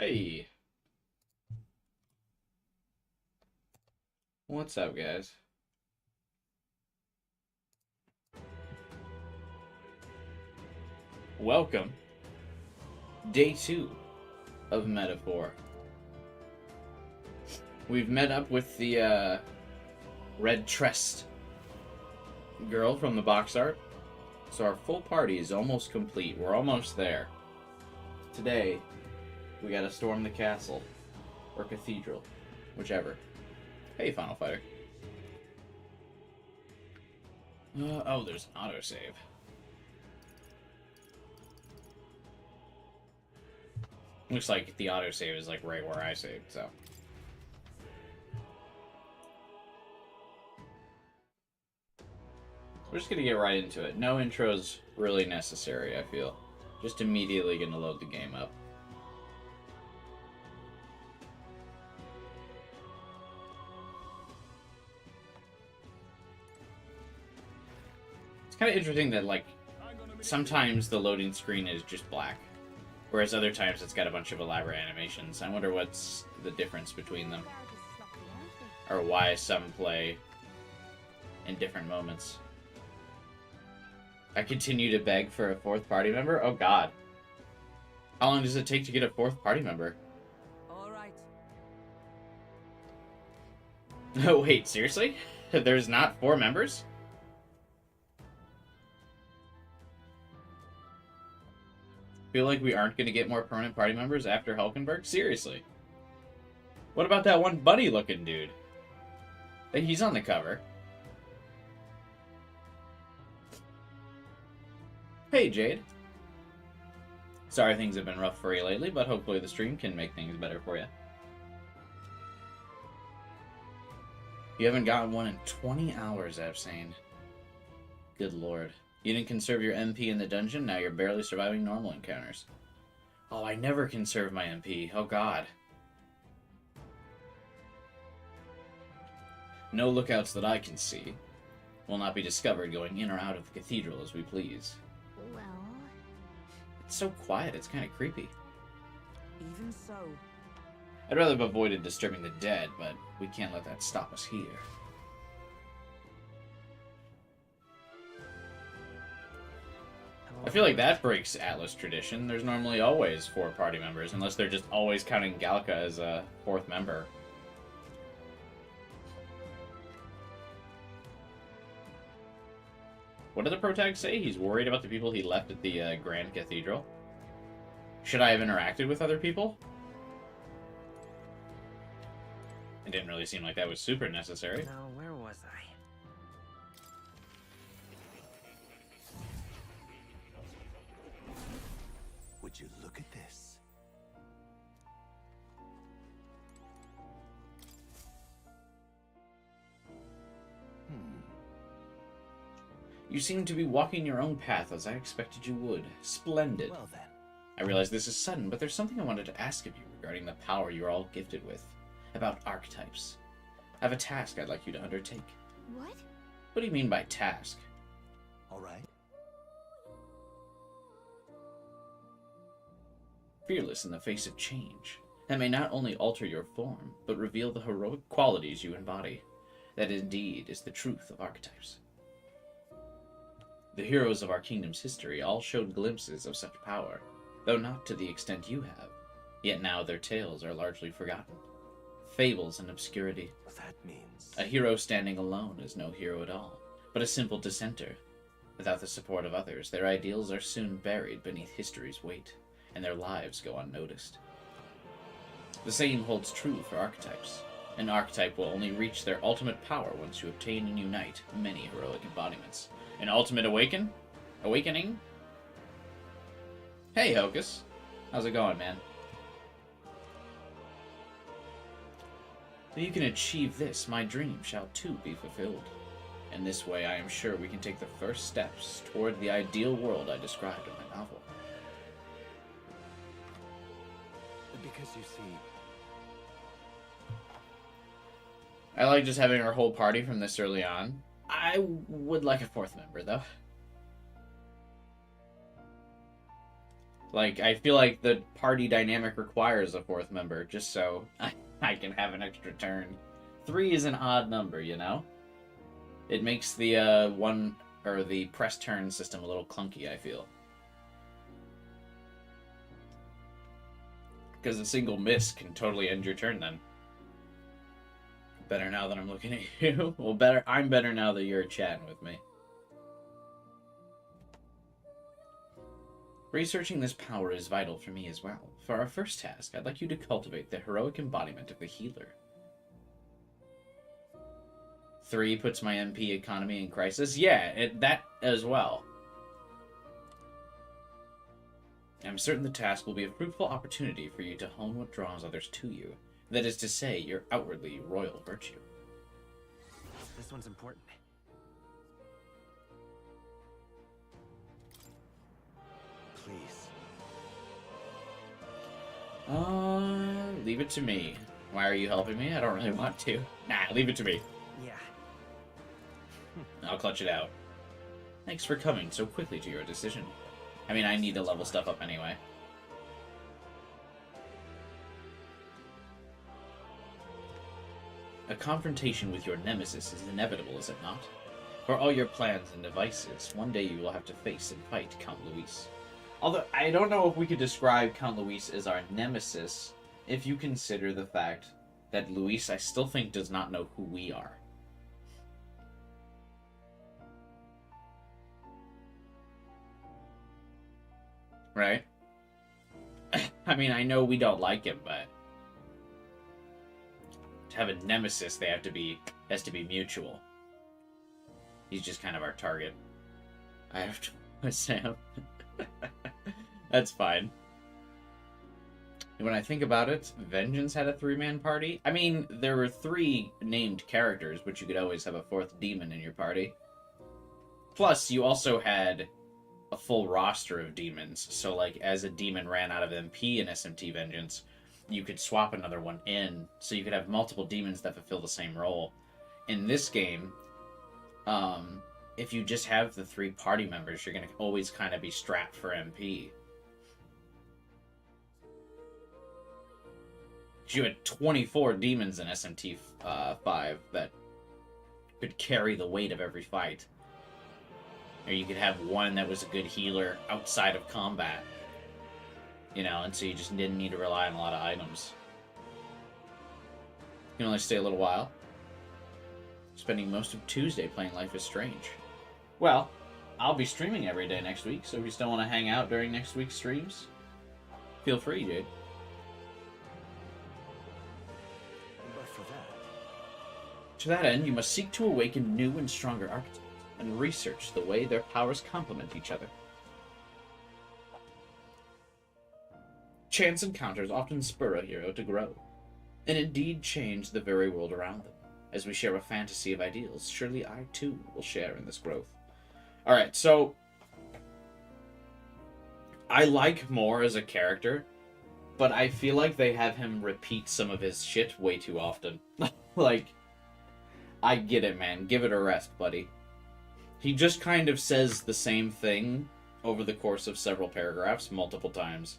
Hey, what's up, guys? Welcome, day 2 of Metaphor. We've met up with the red tressed girl from the box art, so our full party is almost complete. We're almost there. Today, we gotta storm the castle, or cathedral, whichever. Hey, Final Fighter. Oh, there's an autosave. Looks like the autosave is like right where I saved, so. We're just gonna get right into it. No intros really necessary, I feel. Just immediately gonna load the game up. It's kind of interesting that, like, sometimes the loading screen is just black, whereas other times it's got a bunch of elaborate animations. I wonder what's the difference between them, or why some play in different moments. I continue to beg for a 4th party member? Oh god. How long does it take to get a 4th party member? Alright. Oh wait, seriously? There's not 4 members? Feel like we aren't going to get more permanent party members after Hulkenberg? Seriously. What about that one bunny looking dude? Hey, he's on the cover. Hey, Jade. Sorry things have been rough for you lately, but hopefully the stream can make things better for you. You haven't gotten one in 20 hours, Absane. Good lord. You didn't conserve your MP in the dungeon, now you're barely surviving normal encounters. Oh, I never conserve my MP. Oh god. No lookouts that I can see. Will not be discovered going in or out of the cathedral as we please. Well, It's so quiet, it's kind of creepy. Even so. I'd rather have avoided disturbing the dead, but we can't let that stop us here. I feel like that breaks Atlas tradition. There's normally always 4 party members, unless they're just always counting Galka as a 4th member. What did the protag say? He's worried about the people he left at the Grand Cathedral? Should I have interacted with other people? It didn't really seem like that was super necessary. Now, where was I? Would you look at this? You seem to be walking your own path as I expected you would. Splendid. Well then. I realize this is sudden, but there's something I wanted to ask of you regarding the power you're all gifted with. About archetypes. I have a task I'd like you to undertake. what? What do you mean by task? All right. Fearless in the face of change. That may not only alter your form, but reveal the heroic qualities you embody. That indeed is the truth of archetypes. The heroes of our kingdom's history all showed glimpses of such power, though not to the extent you have. Yet now their tales are largely forgotten. Fables and obscurity. That means. A hero standing alone is no hero at all, but a simple dissenter. Without the support of others, their ideals are soon buried beneath history's weight, and their lives go unnoticed. The same holds true for archetypes. An archetype will only reach their ultimate power once you obtain and unite many heroic embodiments. An ultimate awakening? Hey, Hocus. How's it going, man? If you can achieve this, my dream shall too be fulfilled. In this way, I am sure we can take the first steps toward the ideal world I described in my novel. Because you see. I like just having our whole party from this early on. I would like a 4th member, though. Like, I feel like the party dynamic requires a fourth member, just so I can have an extra turn. 3 is an odd number, you know? It makes the the press turn system a little clunky, I feel. Because a single miss can totally end your turn then. Better now that I'm looking at you. Well, I'm better now that you're chatting with me. Researching this power is vital for me as well. For our first task, I'd like you to cultivate the heroic embodiment of the healer. 3 puts my MP economy in crisis. Yeah, that as well. I'm certain the task will be a fruitful opportunity for you to hone what draws others to you. That is to say, your outwardly royal virtue. This one's important. Please. Leave it to me. Why are you helping me? I don't really want to. Nah, leave it to me. Yeah. I'll clutch it out. Thanks for coming so quickly to your decision. I mean, I need to level stuff up anyway. A confrontation with your nemesis is inevitable, is it not? For all your plans and devices, one day you will have to face and fight Count Luis. Although, I don't know if we could describe Count Luis as our nemesis, if you consider the fact that Luis, I still think, does not know who we are. Right? I mean, I know we don't like him, but to have a nemesis, has to be mutual. He's just kind of our target. I have to with Sam. That's fine. When I think about it, Vengeance had a 3-man party. I mean, there were 3 named characters, but you could always have a 4th demon in your party. Plus, you also had a full roster of demons. So, like, as a demon ran out of MP in SMT Vengeance, you could swap another one in. So you could have multiple demons that fulfill the same role. In this game, if you just have the 3 party members, you're going to always kind of be strapped for MP. You had 24 demons in SMT 5 that could carry the weight of every fight. Or you could have one that was a good healer outside of combat. You know, and so you just didn't need to rely on a lot of items. You can only stay a little while. Spending most of Tuesday playing Life is Strange. Well, I'll be streaming every day next week, so if you still want to hang out during next week's streams, feel free, Jade. But for that... To that end, you must seek to awaken new and stronger archetypes, and research the way their powers complement each other. Chance encounters often spur a hero to grow, and indeed change the very world around them. As we share a fantasy of ideals, surely I too will share in this growth. Alright, so I like Moore as a character, but I feel like they have him repeat some of his shit way too often. Like, I get it, man. Give it a rest, buddy. He just kind of says the same thing over the course of several paragraphs multiple times.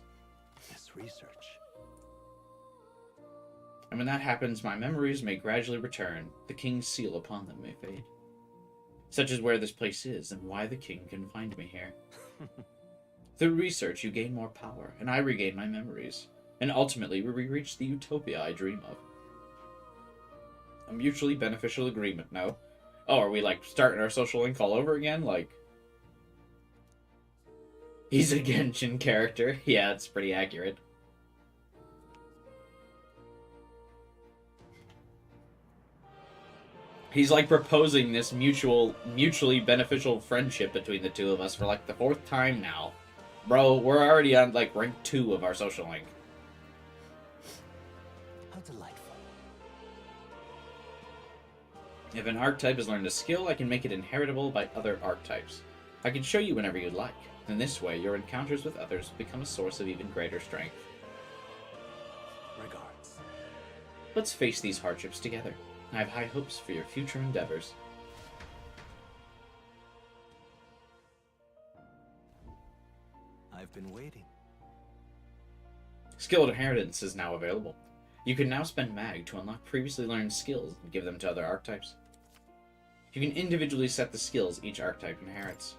This research. And when that happens, my memories may gradually return. The king's seal upon them may fade. Such is where this place is, and why the king can find me here. Through research, you gain more power, and I regain my memories. And ultimately, we reach the utopia I dream of. A mutually beneficial agreement, no? Oh, are we, like, starting our social link all over again? Like, he's a Genshin character. Yeah, it's pretty accurate. He's, like, proposing this mutually beneficial friendship between the two of us for, like, the 4th time now. Bro, we're already on, like, rank 2 of our social link. How delightful. If an archetype has learned a skill, I can make it inheritable by other archetypes. I can show you whenever you'd like. In this way, your encounters with others become a source of even greater strength. Regards. Let's face these hardships together. I have high hopes for your future endeavors. I've been waiting. Skill Inheritance is now available. You can now spend mag to unlock previously learned skills and give them to other archetypes. You can individually set the skills each archetype inherits.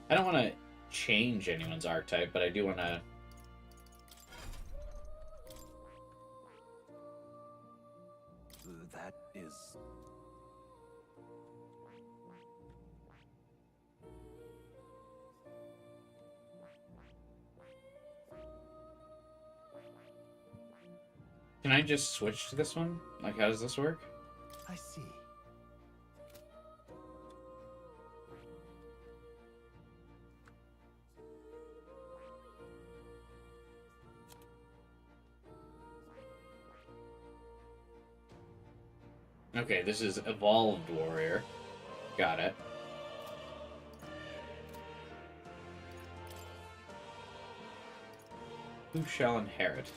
I don't want to change anyone's archetype, but I do want to... That is... Can I just switch to this one? Like, how does this work? I see. Okay, this is Evolved Warrior. Got it. Who shall inherit?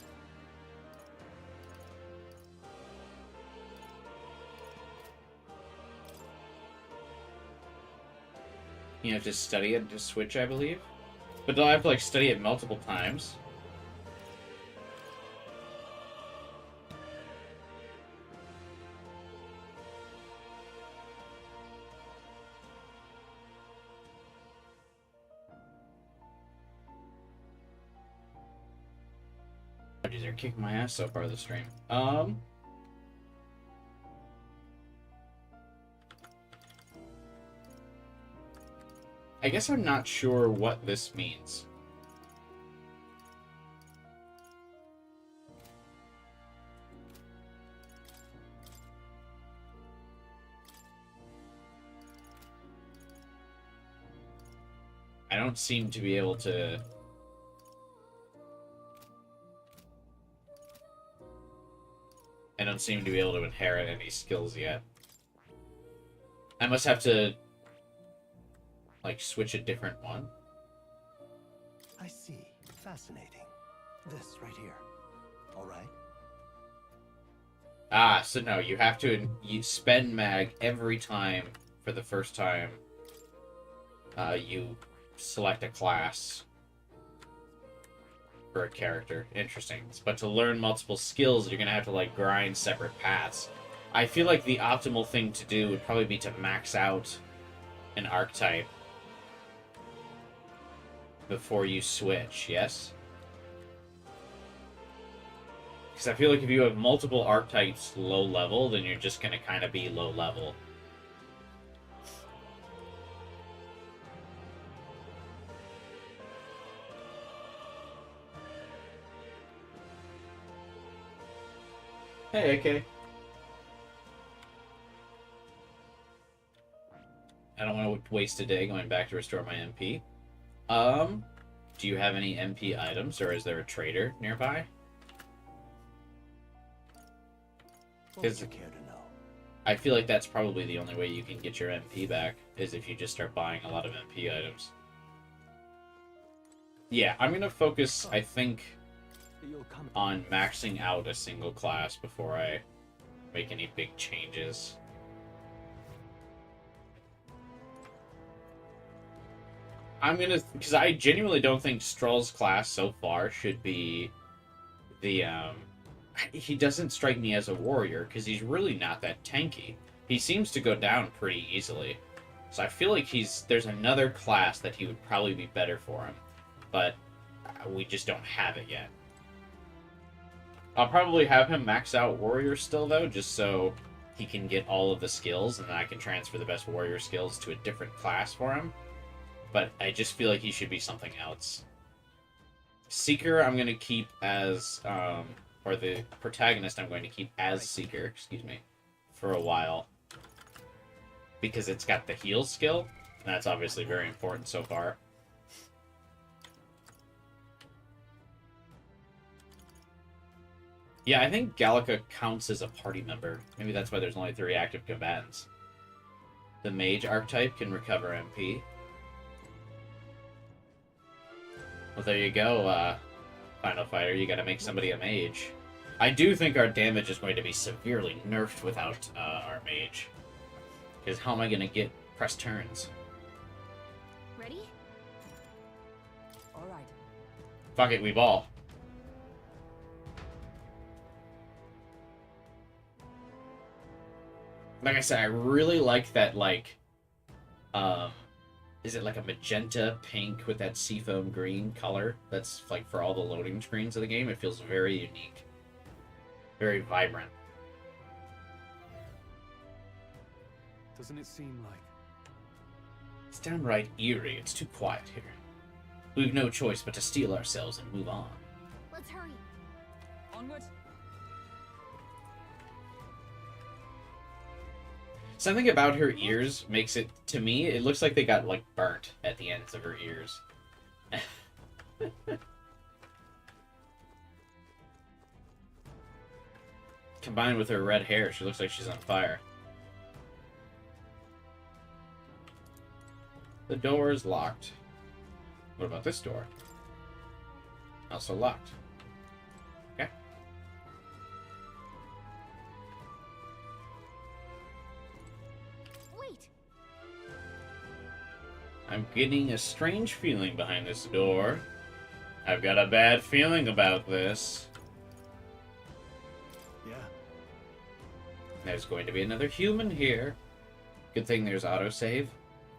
You have to study it to switch, I believe. But do I have to, like, study it multiple times? Oh, geez, they're kicking my ass so far this stream. I guess I'm not sure what this means. I don't seem to be able to... I don't seem to be able to inherit any skills yet. I must have to... like, switch a different one. I see. Fascinating. This right here. All right. Ah, so no, you have to you spend mag every time for the first time you select a class for a character. Interesting. But to learn multiple skills, you're going to have to, like, grind separate paths. I feel like the optimal thing to do would probably be to max out an archetype before you switch, yes? Because I feel like if you have multiple archetypes low level, then you're just going to kind of be low level. Hey, okay. I don't want to waste a day going back to restore my MP. Do you have any MP items, or is there a trader nearby? What would you care to know? I feel like that's probably the only way you can get your MP back, is if you just start buying a lot of MP items. Yeah, I'm gonna focus, I think, You'll come on maxing out a single class before I make any big changes. I'm gonna, because I genuinely don't think Stroll's class so far should be the, he doesn't strike me as a warrior, because he's really not that tanky. He seems to go down pretty easily. So I feel like there's another class that he would probably be better for him. But we just don't have it yet. I'll probably have him max out warrior still, though, just so he can get all of the skills, and then I can transfer the best warrior skills to a different class for him. But I just feel like he should be something else. Seeker, I'm going to keep as, or the protagonist I'm going to keep as Seeker, excuse me, for a while. Because it's got the heal skill, and that's obviously very important so far. Yeah, I think Gallica counts as a party member. Maybe that's why there's only 3 active combatants. The mage archetype can recover MP. Well, there you go, Final Fighter. You gotta make somebody a mage. I do think our damage is going to be severely nerfed without our mage. Because how am I going to get press turns? Ready? All right. Fuck it, we ball. Like I said, I really like that, like, is it like a magenta pink with that seafoam green color? That's, like, for all the loading screens of the game. It feels very unique. Very vibrant. Doesn't it seem like... It's downright eerie. It's too quiet here. We've no choice but to steel ourselves and move on. Let's hurry. Onward. Something about her ears makes it, to me, it looks like they got, like, burnt at the ends of her ears. Combined with her red hair, she looks like she's on fire. The door is locked. What about this door? Also locked. Okay. Wait. I'm getting a strange feeling behind this door. I've got a bad feeling about this. Yeah. There's going to be another human here. Good thing there's autosave.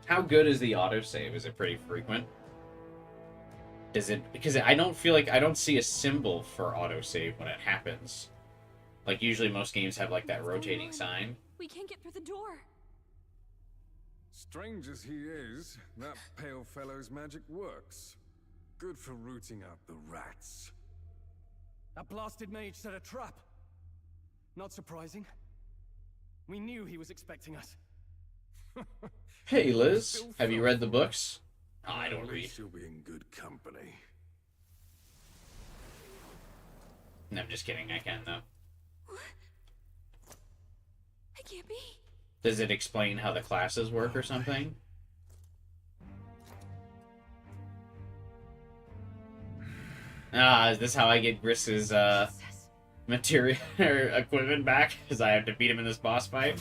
How good is the autosave? Is it pretty frequent? Is it... Because I don't feel like... I don't see a symbol for autosave when it happens. Like, usually most games have, like, that rotating sign. We can't get through the door. Strange as he is, that pale fellow's magic works. Good for rooting out the rats. That blasted mage set a trap. Not surprising. We knew he was expecting us. Hey, Liz. Have you read the books? Oh, I don't At read. least you'll be in good company. No, I'm just kidding. I can, though. It can't be. Does it explain how the classes work or something? Ah, is this how I get Griss's, Jesus. material or equipment back? Because I have to beat him in this boss fight?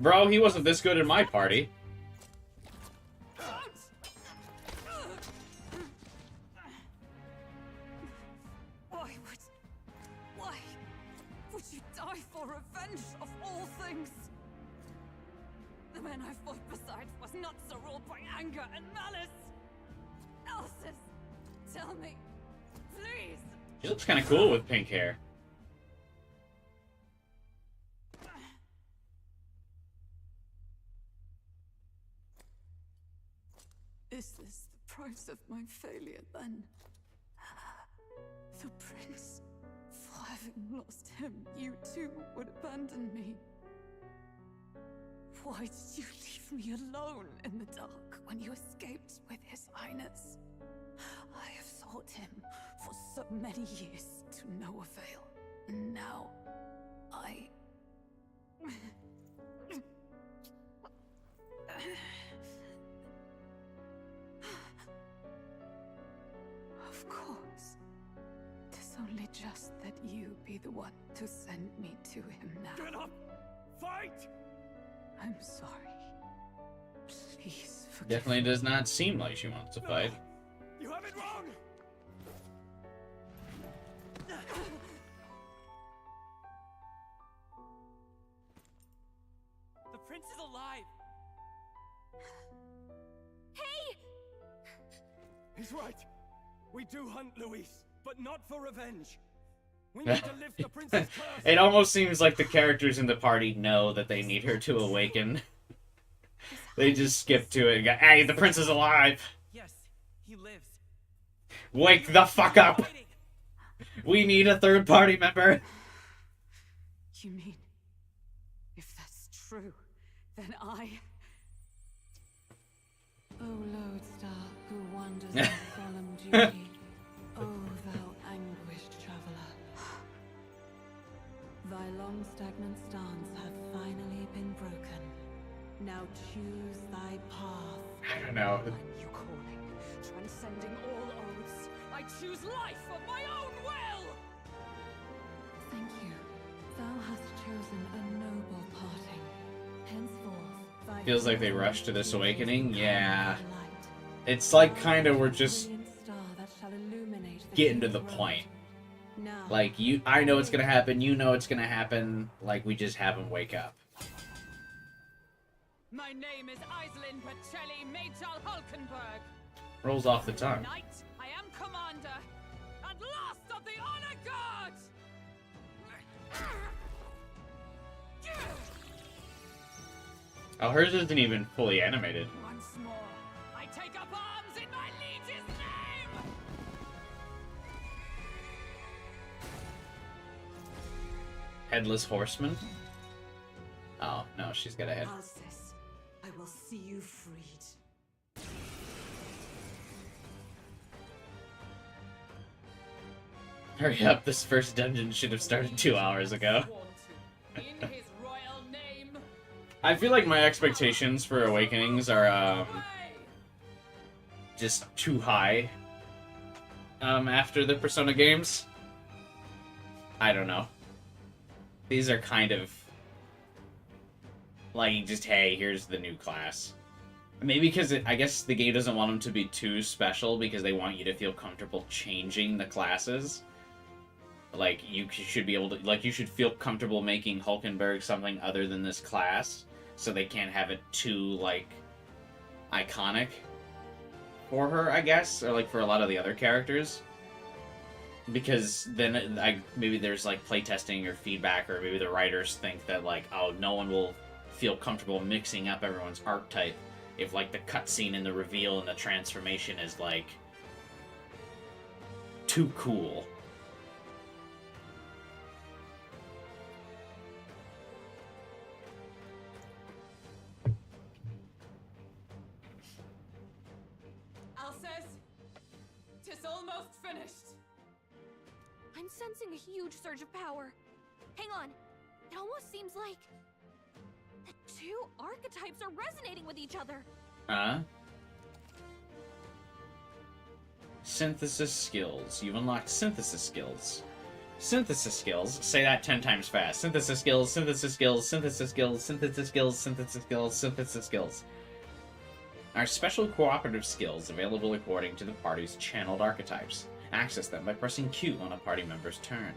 Bro, he wasn't this good in my party. Why would you die for revenge of all things? The man I fought beside was not so ruled by anger and malice. Elsis, tell me, please. She looks kind of cool with pink hair. Is this the price of my failure then? The prince, for having lost him, you too would abandon me. Why did you leave me alone in the dark when you escaped with his highness? I have sought him for so many years to no avail, and now I... Of course. 'Tis only just that you be the one to send me to him now. Get up! Fight! I'm sorry. Please forgive Definitely does not seem like she wants to fight. You have it wrong! The prince is alive! Hey! He's right. We do hunt Luis, but not for revenge. We need to lift the prince's curse. It almost seems like the characters in the party know that they need her to awaken. They just skip to it and go, hey, the prince is alive! Yes, he lives. Wake the fuck up! We need a third party member! You mean, if that's true, then I... O lodestar who wanders in solemn duty, O thou anguished traveler. Thy long stagnant stance hath finally been broken. Now choose thy path. I don't know. You calling, transcending all oaths. I choose life of my own will! Thank you. Thou hast chosen a noble parting. Henceforth, thy Feels like they rushed to this awakening. Yeah. light. It's like kind of we're just Brilliant star that shall illuminate the getting to the human road. point. Now, Like, I know it's gonna happen, you know it's gonna happen, like, we just have them wake up. my name is Iselin Pacelli Majal Hulkenberg. Rolls off the tongue. Knight, I am commander, and last of the honor guard! Oh, hers isn't even fully animated. Once more, I take up arms in my liege's name! Headless Horseman? Oh, no, she's got a head. Alcest, I will see you freed. Hurry up, this first dungeon should have started 2 hours ago. In his royal name, I feel like my expectations for Awakenings are, away! just too high. After the Persona games. I don't know. These are kind of... like, just, hey, here's the new class. Maybe because I guess the game doesn't want them to be too special because they want you to feel comfortable changing the classes. Like, you should be able to... like, you should feel comfortable making Hulkenberg something other than this class. So they can't have it too, like, iconic for her, I guess. Or, like, for a lot of the other characters. Because then maybe there's, like, playtesting or feedback, or maybe the writers think that, like, oh, no one will feel comfortable mixing up everyone's archetype if, like, the cutscene and the reveal and the transformation is, like, too cool. Alcest, 'tis almost finished. I'm sensing a huge surge of power. Hang on. It almost seems like the two archetypes are resonating with each other. Synthesis skills. You've unlocked synthesis skills. Synthesis skills. Say that 10 times fast. Synthesis skills, synthesis skills, synthesis skills, synthesis skills, synthesis skills, synthesis skills. Are special cooperative skills available according to the party's channeled archetypes. Access them by pressing Q on a party member's turn.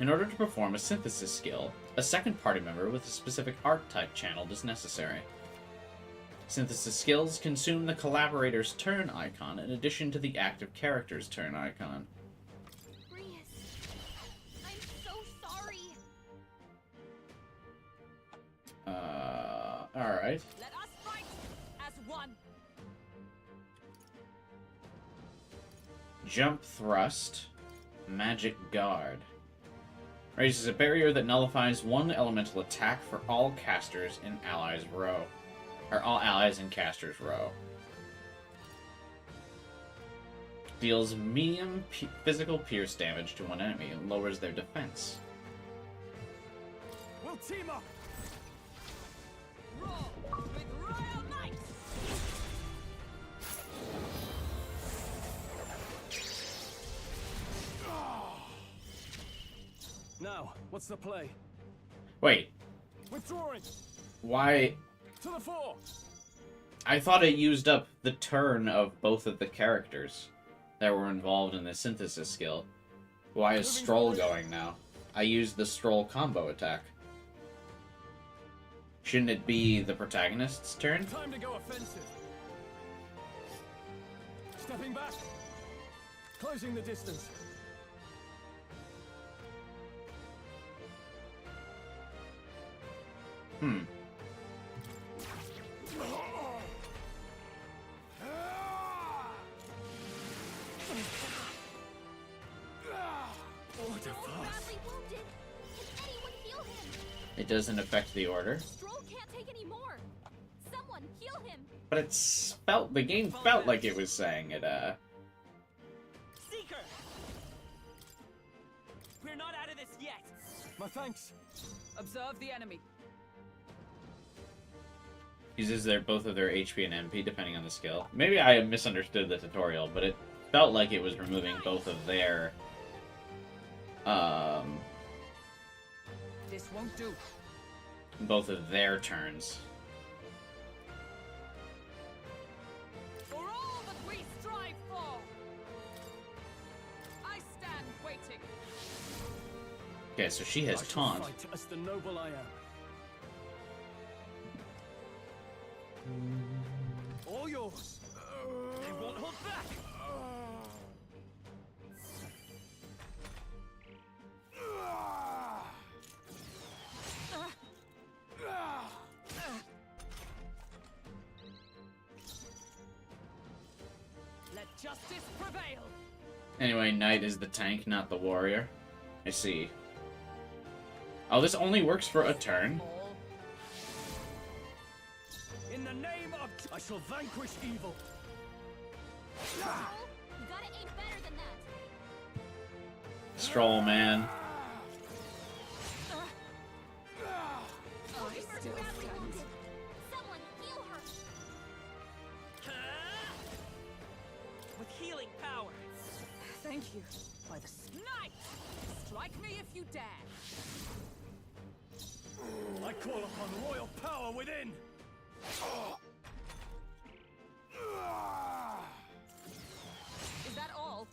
In order to perform a synthesis skill, a second party member with a specific archetype channeled is necessary. Synthesis skills consume the collaborator's turn icon in addition to the active character's turn icon. Rias, I'm so sorry. Alright. Let us fight as one. Jump Thrust, Magic Guard. Raises a barrier that nullifies one elemental attack for all casters in allies' row. Or all allies in casters' row. Deals medium physical pierce damage to one enemy and lowers their defense. We'll team up. Roll with royal might. Now, what's the play? Wait, Withdrawing. why? To the fore. I thought it used up the turn of both of the characters that were involved in the synthesis skill. Why is Stroll going now? I used the Stroll combo attack. Shouldn't it be the protagonist's turn? Time to go offensive. Stepping back. Closing the distance. Badly wounded. Can anyone heal him? It doesn't affect the order. Stroll can't take any more. Someone heal him. But the game felt like it was saying it, Seeker. We're not out of this yet. My thanks. Observe the enemy. Uses both of their HP and MP depending on the skill. Maybe I misunderstood the tutorial, but it felt like it was removing both of their This won't do. both of their turns. For all that we strive for, I stand waiting. Okay, so she has I shall taunt. fight as the noble I am. All yours. They won't hold back. Let justice prevail. Anyway, Knight is the tank, not the warrior. I see. Oh, this only works for a turn? All In the name of... I shall vanquish evil. You gotta aim better than that. Stroll, man. Oh, she's still badly stand. wounded. Someone heal her. with healing power. Thank you. By the Knight, strike me if you dare. I call upon royal power within. Is that all?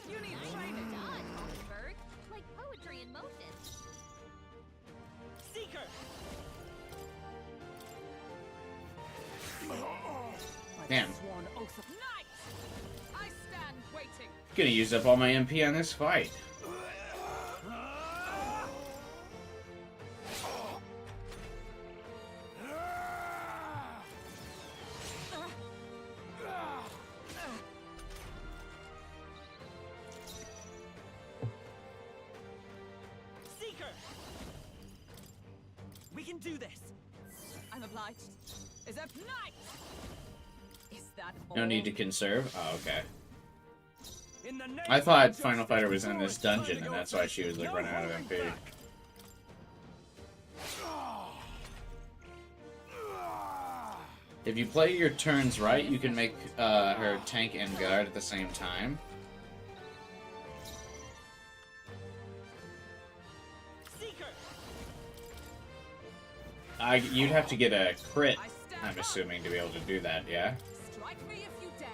You need training. Done, Hummingbird. Like poetry in motion. Seeker. Damn. Sworn oath of Knight. I stand waiting. Gonna use up all my MP on this fight. Seeker. We can do this. I'm obliged. Is that Knight? Is that all? No need to conserve? Oh, okay. In the name I thought of Final justice, Fighter was in this it's time to dungeon, and go that's why she was like no running out of holding MP. back. If you play your turns right, you can make her tank and guard at the same time. Seeker. You'd have to get a crit, I stand I'm up. assuming, to be able to do that, yeah? Strike me if you dare.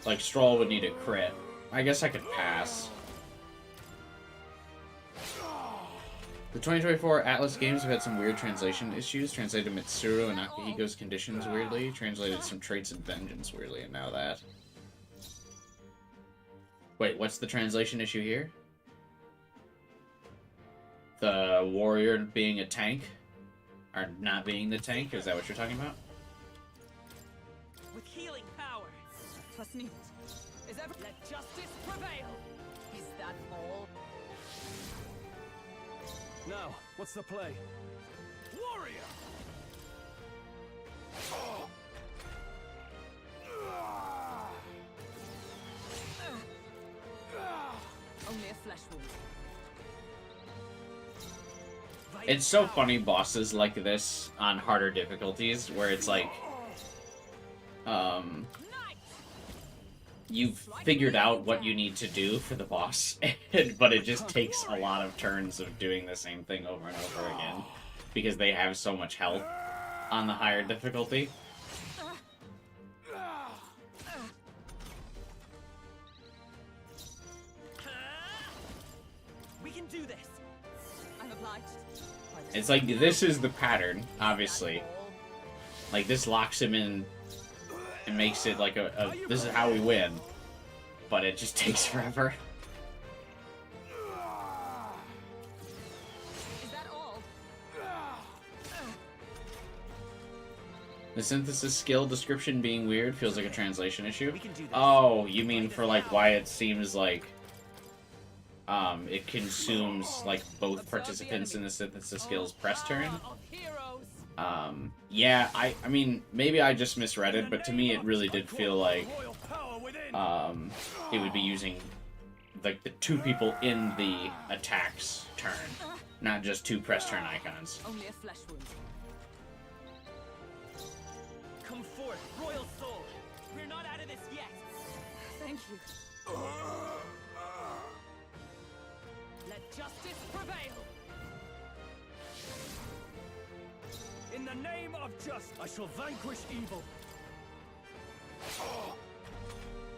Like, Stroll would need a crit. I guess I could pass. The 2024 Atlas games have had some weird translation issues. Translated Mitsuru and Akihiko's conditions weirdly. Translated some traits and vengeance weirdly, and now that. Wait, what's the translation issue here? The warrior being a tank? Or not being the tank? Is that what you're talking about? With healing power. Plus neat. Is ever let justice prevail. Is that all? Now, what's the play? Warrior! Only a flesh wound. It's so funny bosses like this on harder difficulties, where it's like, Knight. you've figured out what you need to do for the boss, but it just takes a lot of turns of doing the same thing over and over again, because they have so much health on the higher difficulty. We can do this. I'm obliged. It's like, this is the pattern, obviously. Like, this locks him in and makes it like this is how we win. But it just takes forever. Is that all? The synthesis skill description being weird feels like a translation issue. We can do this. Oh, you mean for like why it seems like it consumes like both participants in the synthesis skills press turn? Of heroes. Yeah, I mean, maybe I just misread it, but to me it really did feel like Royal power within. it would be using like the two people in the attack's turn. not just two press turn icons. Only a flesh wound. Come forth, royal soul. We're not out of this yet. Thank you. Let justice prevail. In the name of justice, I shall vanquish evil.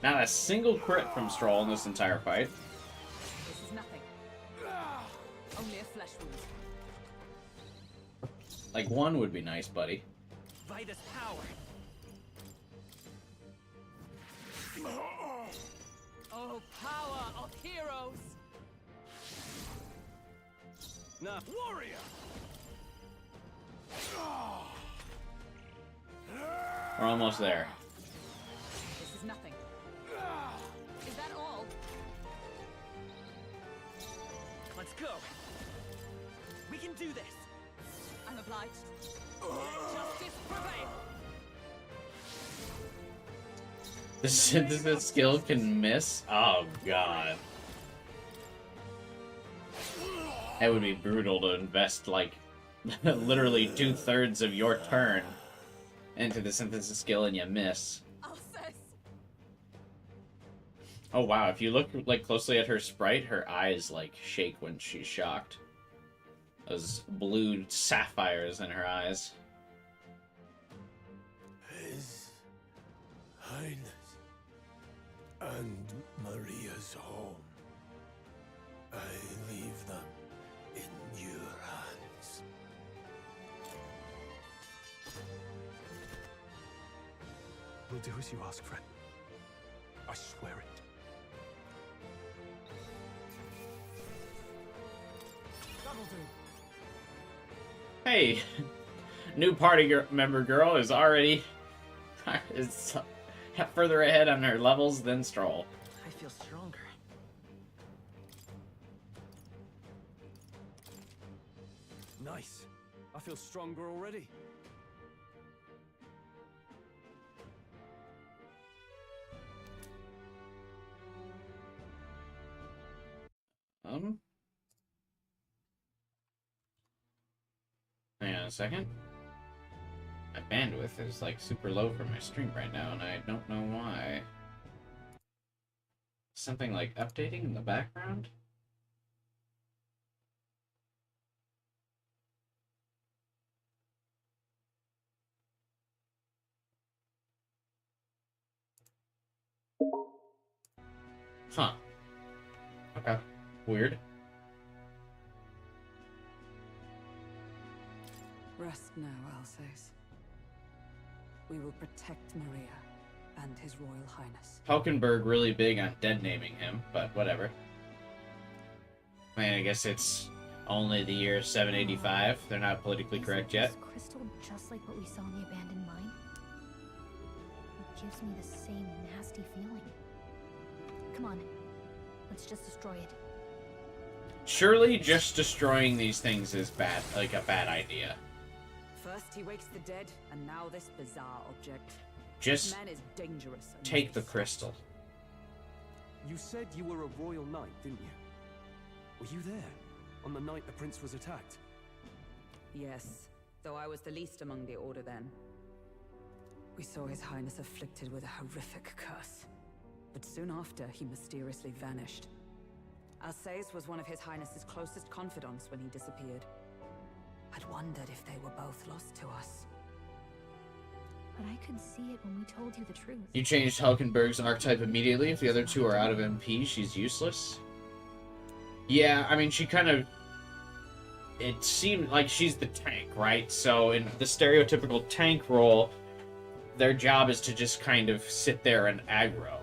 Not a single crit from Stroll in this entire fight. This is nothing. Only a flesh wound. Like, one would be nice, buddy. By this power. Oh, power of heroes! Now, warrior. We're almost there. This is nothing. Is that all? Let's go. We can do this. I'm obliged. Let justice prevail. The synthesis skill can miss? Oh, God. That would be brutal to invest, like, literally 2/3 of your turn into the synthesis skill and you miss. Alsace! Oh, wow. If you look, like, closely at her sprite, her eyes, like, shake when she's shocked. Those blue sapphires in her eyes. His Highness and Maria's home. I leave them in your hands. We'll do as you ask, friend. I swear it. That'll do. Hey, new party member girl is already is further ahead on her levels than Stroll. I feel stronger. Nice. I feel stronger already. Hang on a second. My bandwidth is like super low for my stream right now, and I don't know why. Something like updating in the background? Huh. Okay. Weird. Rest now, Alsace. We will protect Maria and His Royal Highness. Hulkenberg really big on dead naming him, but whatever. I mean, I guess it's only the year 785. They're not politically correct yet. Is this crystal just like what we saw in the abandoned mine? It gives me the same nasty feeling. Come on, let's just destroy it. Surely just destroying these things is bad, like a bad idea. First he wakes the dead, and now this bizarre object. Just This man is dangerous. and take the must be crystal. You said you were a royal knight, didn't you? Were you there on the night the prince was attacked? stopped. Yes, though I was the least among the Order then. We saw His Highness afflicted with a horrific curse. But soon after, he mysteriously vanished. Alsace was one of His Highness's closest confidants when he disappeared. I'd wondered if they were both lost to us. But I could see it when we told you the truth. You changed Hulkenberg's archetype immediately. If the other two are out of MP, she's useless. Yeah, I mean, she kind of... It seemed like she's the tank, right? So in the stereotypical tank role, their job is to just kind of sit there and aggro.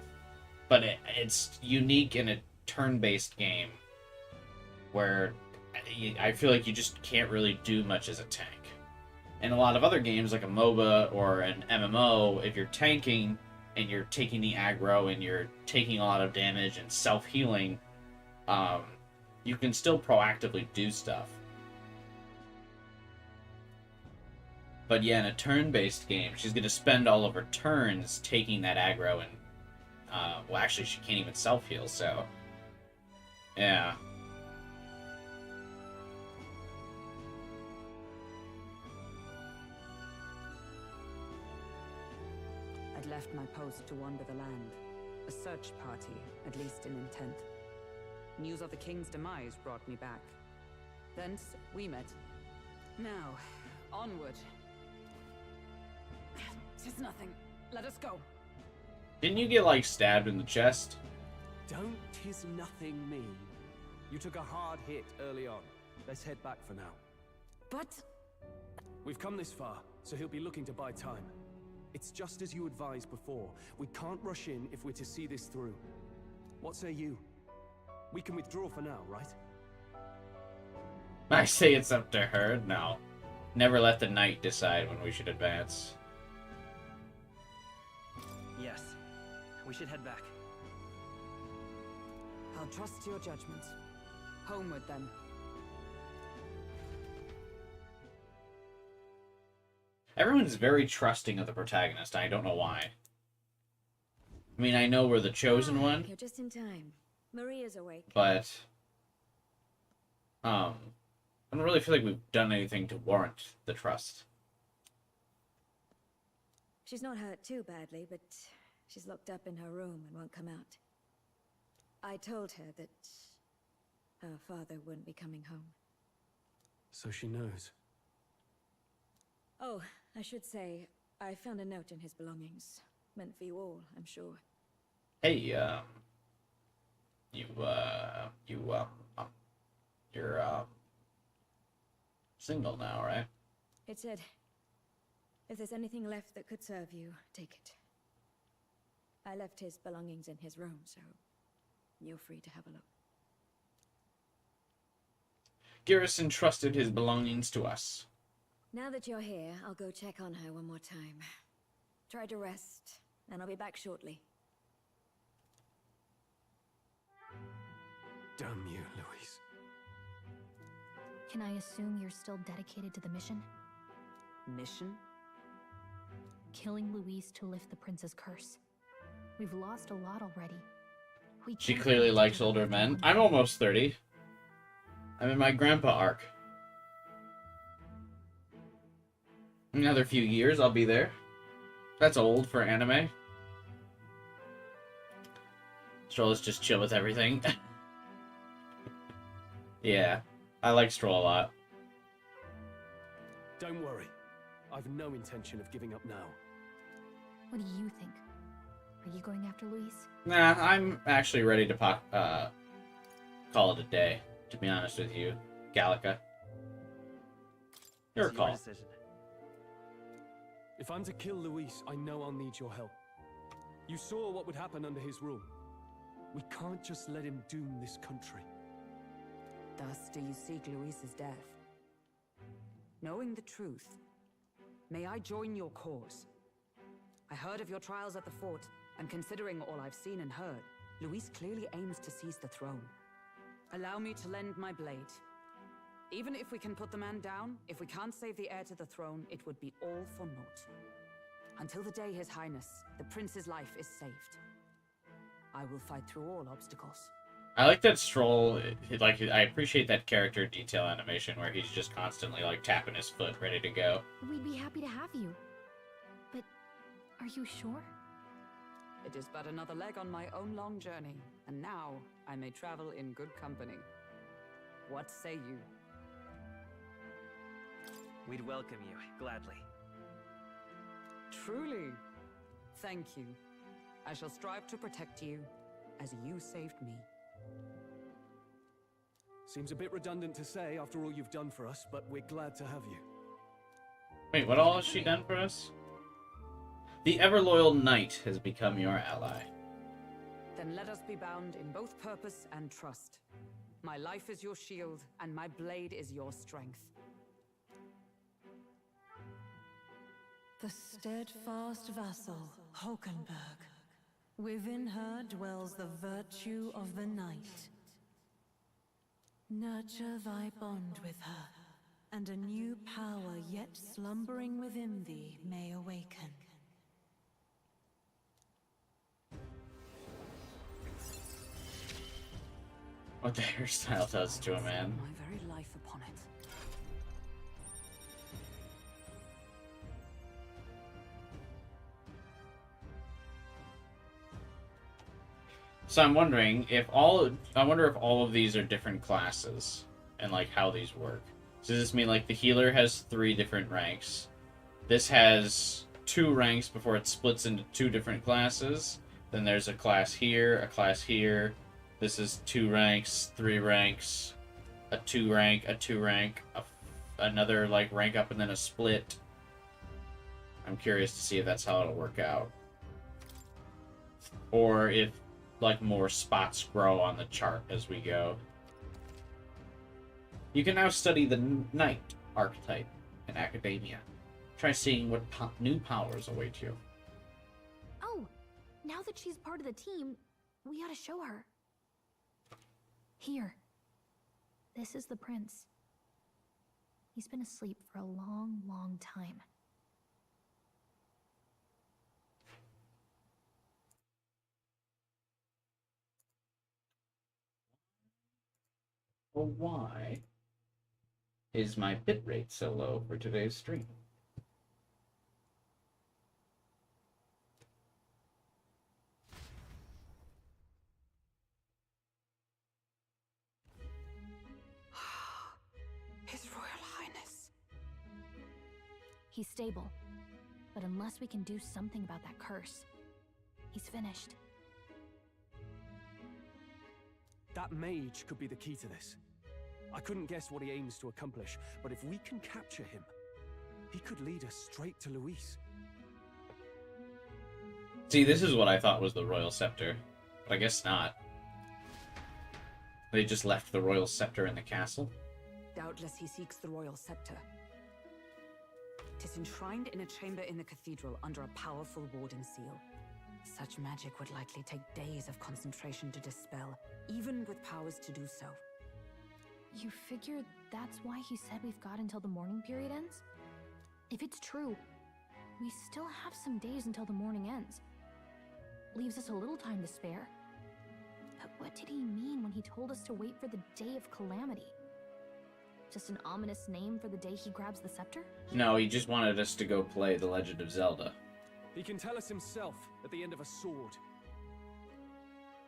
But it's unique in a turn-based game where I feel like you just can't really do much as a tank. In a lot of other games, like a MOBA or an MMO, if you're tanking and you're taking the aggro and you're taking a lot of damage and self-healing, you can still proactively do stuff. But yeah, in a turn-based game, she's going to spend all of her turns taking that aggro and well, actually, she can't even self-heal, so... Yeah. had left my post to wander the land. A search party, at least in intent. News of the king's demise brought me back. Thence, we met. Now, onward. Tis nothing. Let us go. Didn't you get, like, stabbed in the chest? Don't tis nothing mean. You took a hard hit early on. Let's head back for now. But... We've come this far, so he'll be looking to buy time. It's just as you advised before. We can't rush in if we're to see this through. What say you? We can withdraw for now, right? I say it's up to her. No. Never let the knight decide when we should advance. Yes. We should head back. I'll trust your judgment. Homeward, then. Everyone's very trusting of the protagonist. I don't know why. I mean, I know we're the chosen one, You're just in time. Maria's awake. but I don't really feel like we've done anything to warrant the trust. She's not hurt too badly, but she's locked up in her room and won't come out. I told her that her father wouldn't be coming home. So she knows. Oh, I should say, I found a note in his belongings. Meant for you all, I'm sure. Hey, you're single now, right? It said, if there's anything left that could serve you, take it. I left his belongings in his room, so you're free to have a look. Garrus entrusted his belongings to us. Now that you're here, I'll go check on her one more time. Try to rest, and I'll be back shortly. Damn you, Louise. Can I assume you're still dedicated to the mission? Mission? Killing Louise to lift the prince's curse. We've lost a lot already. She can't clearly wait to likes get older back men. on. I'm almost 30. I'm in my grandpa arc. Another few years, I'll be there. That's old for anime. Stroll is just chill with everything. Yeah, I like Stroll a lot. Don't worry. I've no intention of giving up now. What do you think? Are you going after Louise? Nah, I'm actually ready to call it a day, to be honest with you, Gallica. Your call. If I'm to kill Luis, I know I'll need your help. You saw what would happen under his rule. We can't just let him doom this country. Thus do you seek Luis's death? Knowing the truth, may I join your cause? I heard of your trials at the fort, and considering all I've seen and heard, Luis clearly aims to seize the throne. Allow me to lend my blade. Even if we can put the man down, if we can't save the heir to the throne, it would be all for naught. Until the day His Highness, the prince's life is saved. I will fight through all obstacles. I like that Stroll, I appreciate that character detail animation where he's just constantly, like, tapping his foot, ready to go. We'd be happy to have you. But are you sure? It is but another leg on my own long journey, and now I may travel in good company. What say you? We'd welcome you, gladly. Truly. Thank you. I shall strive to protect you, as you saved me. Seems a bit redundant to say after all you've done for us, but we're glad to have you. Wait, what all has she done for us? The ever-loyal knight has become your ally. Then let us be bound in both purpose and trust. My life is your shield, and my blade is your strength. The steadfast vassal, Hulkenberg. Within her dwells the virtue of the knight. Nurture thy bond with her, and a new power yet slumbering within thee may awaken. What the hairstyle does to a man. My very life upon it. So I'm wondering if all of these are different classes and like how these work. So does this mean like the healer has 3 different ranks? This has 2 ranks before it splits into 2 different classes. Then there's a class here, a class here. This is 2 ranks, 3 ranks, a 2 rank, another like rank up, and then a split. I'm curious to see if that's how it'll work out. Or if like more spots grow on the chart as we go. You can now study the Knight archetype in academia. Try seeing what new powers await you. Oh, now that she's part of the team, we ought to show her. Here. This is the prince. He's been asleep for a long, long time. Well, why is my bitrate so low for today's stream? His Royal Highness. He's stable, but unless we can do something about that curse, he's finished. That mage could be the key to this. I couldn't guess what he aims to accomplish, but if we can capture him, he could lead us straight to Luis. See, this is what I thought was the Royal Scepter, but I guess not. They just left the Royal Scepter in the castle? Doubtless he seeks the Royal Scepter. 'Tis enshrined in a chamber in the cathedral under a powerful warding seal. Such magic would likely take days of concentration to dispel, even with powers to do so. You figure that's why he said we've got until the mourning period ends? If it's true, we still have some days until the mourning ends. Leaves us a little time to spare. But what did he mean when he told us to wait for the Day of Calamity? Just an ominous name for the day he grabs the scepter? No, he just wanted us to go play The Legend of Zelda. He can tell us himself at the end of a sword.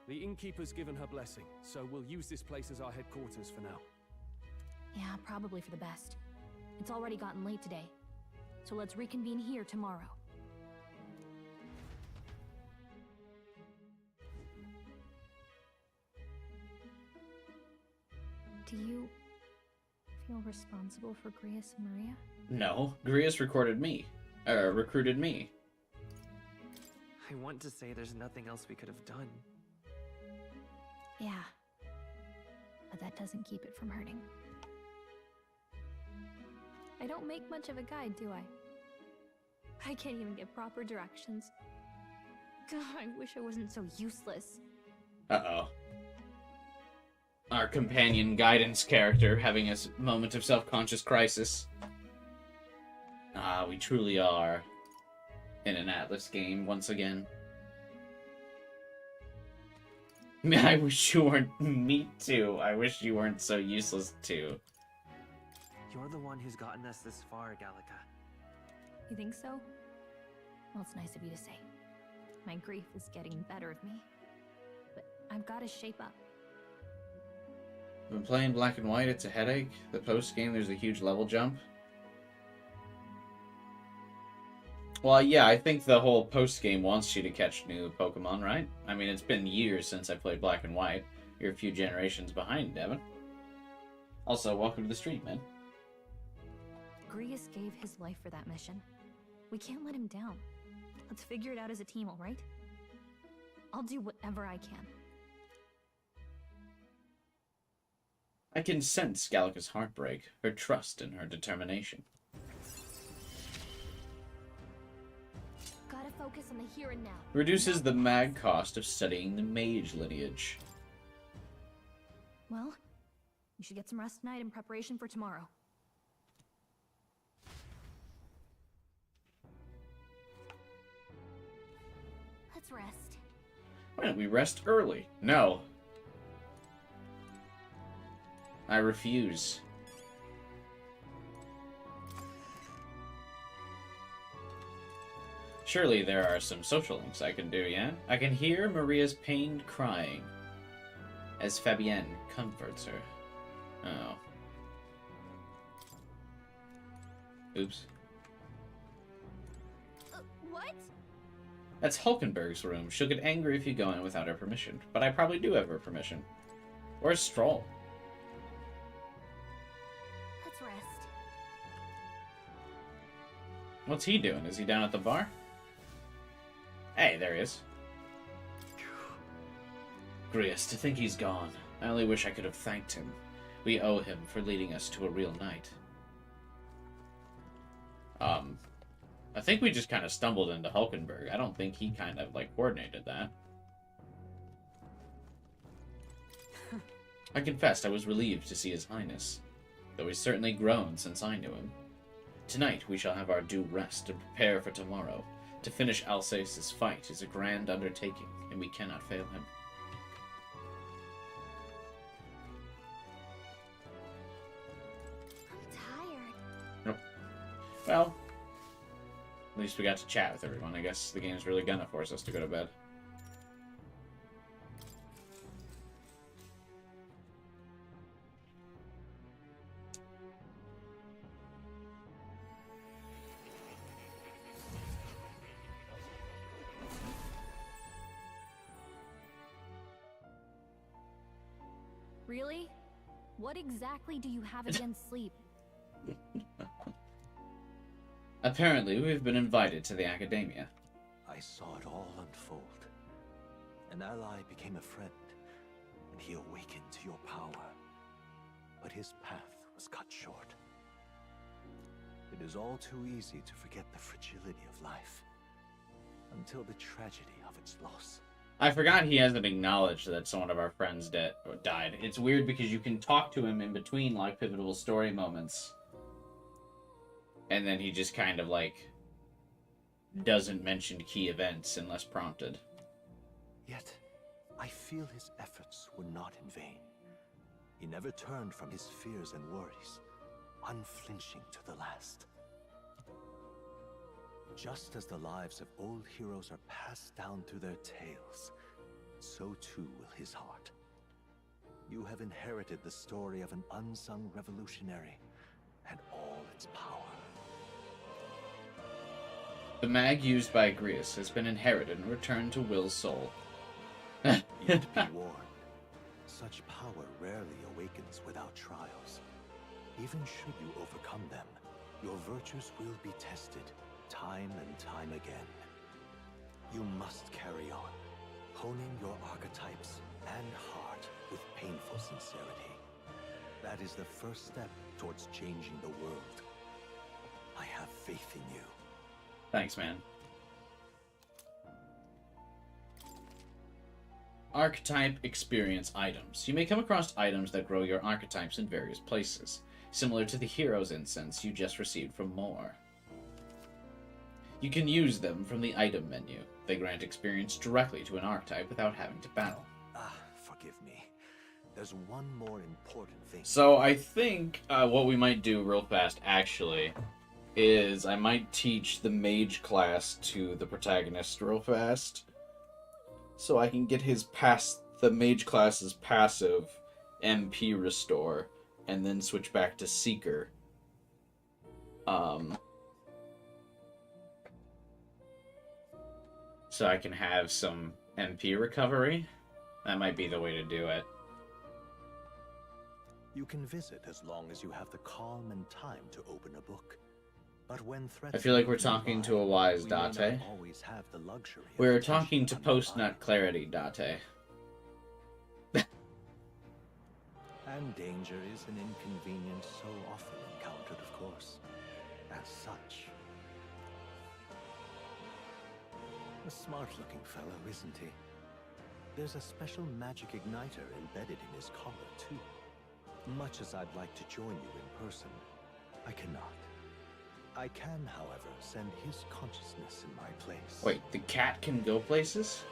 The innkeeper's given her blessing, so we'll use this place as our headquarters for now. Yeah, probably for the best. It's already gotten late today, so let's reconvene here tomorrow. Do you feel responsible for Grius and Maria? No, Grius recruited me. I want to say there's nothing else we could have done. Yeah, but that doesn't keep it from hurting. I don't make much of a guide, do I? I can't even get proper directions. God, I wish I wasn't so useless. Uh-oh. Our companion guidance character having a moment of self-conscious crisis. Ah, we truly are in an Atlas game once again. I wish you weren't me too. I wish you weren't so useless too. You're the one who's gotten us this far, Gallica. You think so? Well, it's nice of you to say. My grief is getting the better of me. But I've got to shape up. I've been playing Black and White, it's a headache. The post-game, there's a huge level jump. Well, yeah, I think the whole post-game wants you to catch new Pokemon, right? I mean, it's been years since I played Black and White. You're a few generations behind, Devin. Also, welcome to the stream, man. Grius gave his life for that mission. We can't let him down. Let's figure it out as a team, all right? I'll do whatever I can. I can sense Gallica's heartbreak, her trust, and her determination. Gotta focus on the here and now. Reduces the mag cost of studying the mage lineage. Well, you should get some rest tonight in preparation for tomorrow. Let's rest. Why don't we rest early? No. I refuse. Surely there are some social links I can do, yeah? I can hear Maria's pained crying as Fabienne comforts her. Oh. Oops. What? That's Hulkenberg's room. She'll get angry if you go in without her permission. But I probably do have her permission. Where's Stroll? Let's rest. What's he doing? Is he down at the bar? Hey, there he is. Grius, to think he's gone. I only wish I could have thanked him. We owe him for leading us to a real night. I think we just kind of stumbled into Hulkenberg. I don't think he kind of, like, coordinated that. I confessed I was relieved to see His Highness, though he's certainly grown since I knew him. Tonight we shall have our due rest and prepare for tomorrow. To finish Alsace's fight is a grand undertaking, and we cannot fail him. I'm tired. Nope. Well, at least we got to chat with everyone. I guess the game's really gonna force us to go to bed. Really? What exactly do you have against sleep? Apparently, we've been invited to the Academia. I saw it all unfold. An ally became a friend, and he awakened to your power. But his path was cut short. It is all too easy to forget the fragility of life, until the tragedy of its loss. I forgot he hasn't acknowledged that some of our friends died. It's weird because you can talk to him in between, like, pivotal story moments. And then he just kind of, like, doesn't mention key events unless prompted. Yet, I feel his efforts were not in vain. He never turned from his fears and worries, unflinching to the last. Just as the lives of old heroes are passed down through their tales, so too will his heart. You have inherited the story of an unsung revolutionary and all its power. The mag used by Grius has been inherited and returned to Will's soul. Yet be warned, such power rarely awakens without trials. Even should you overcome them, your virtues will be tested, time and time again. You must carry on, honing your archetypes and heart with painful sincerity. That is the first step towards changing the world. I have faith in you. Thanks, man. Archetype experience items. You may come across items that grow your archetypes in various places, similar to the hero's incense you just received from Moore. You can use them from the item menu. They grant experience directly to an archetype without having to battle. Forgive me. There's one more important thing. So I think what we might do real fast, actually, is I might teach the mage class to the protagonist real fast, so I can get the mage class's passive MP restore, and then switch back to Seeker. So I can have some MP recovery. That might be the way to do it. You can visit as long as you have the calm and time to open a book. But when I feel like we're talking to a wise Date. We're talking to post-nut clarity Date. And danger is an inconvenience so often encountered, of course. As such. A smart-looking fellow, isn't he? There's a special magic igniter embedded in his collar, too. Much as I'd like to join you in person, I cannot. I can, however, send his consciousness in my place. Wait, the cat can go places?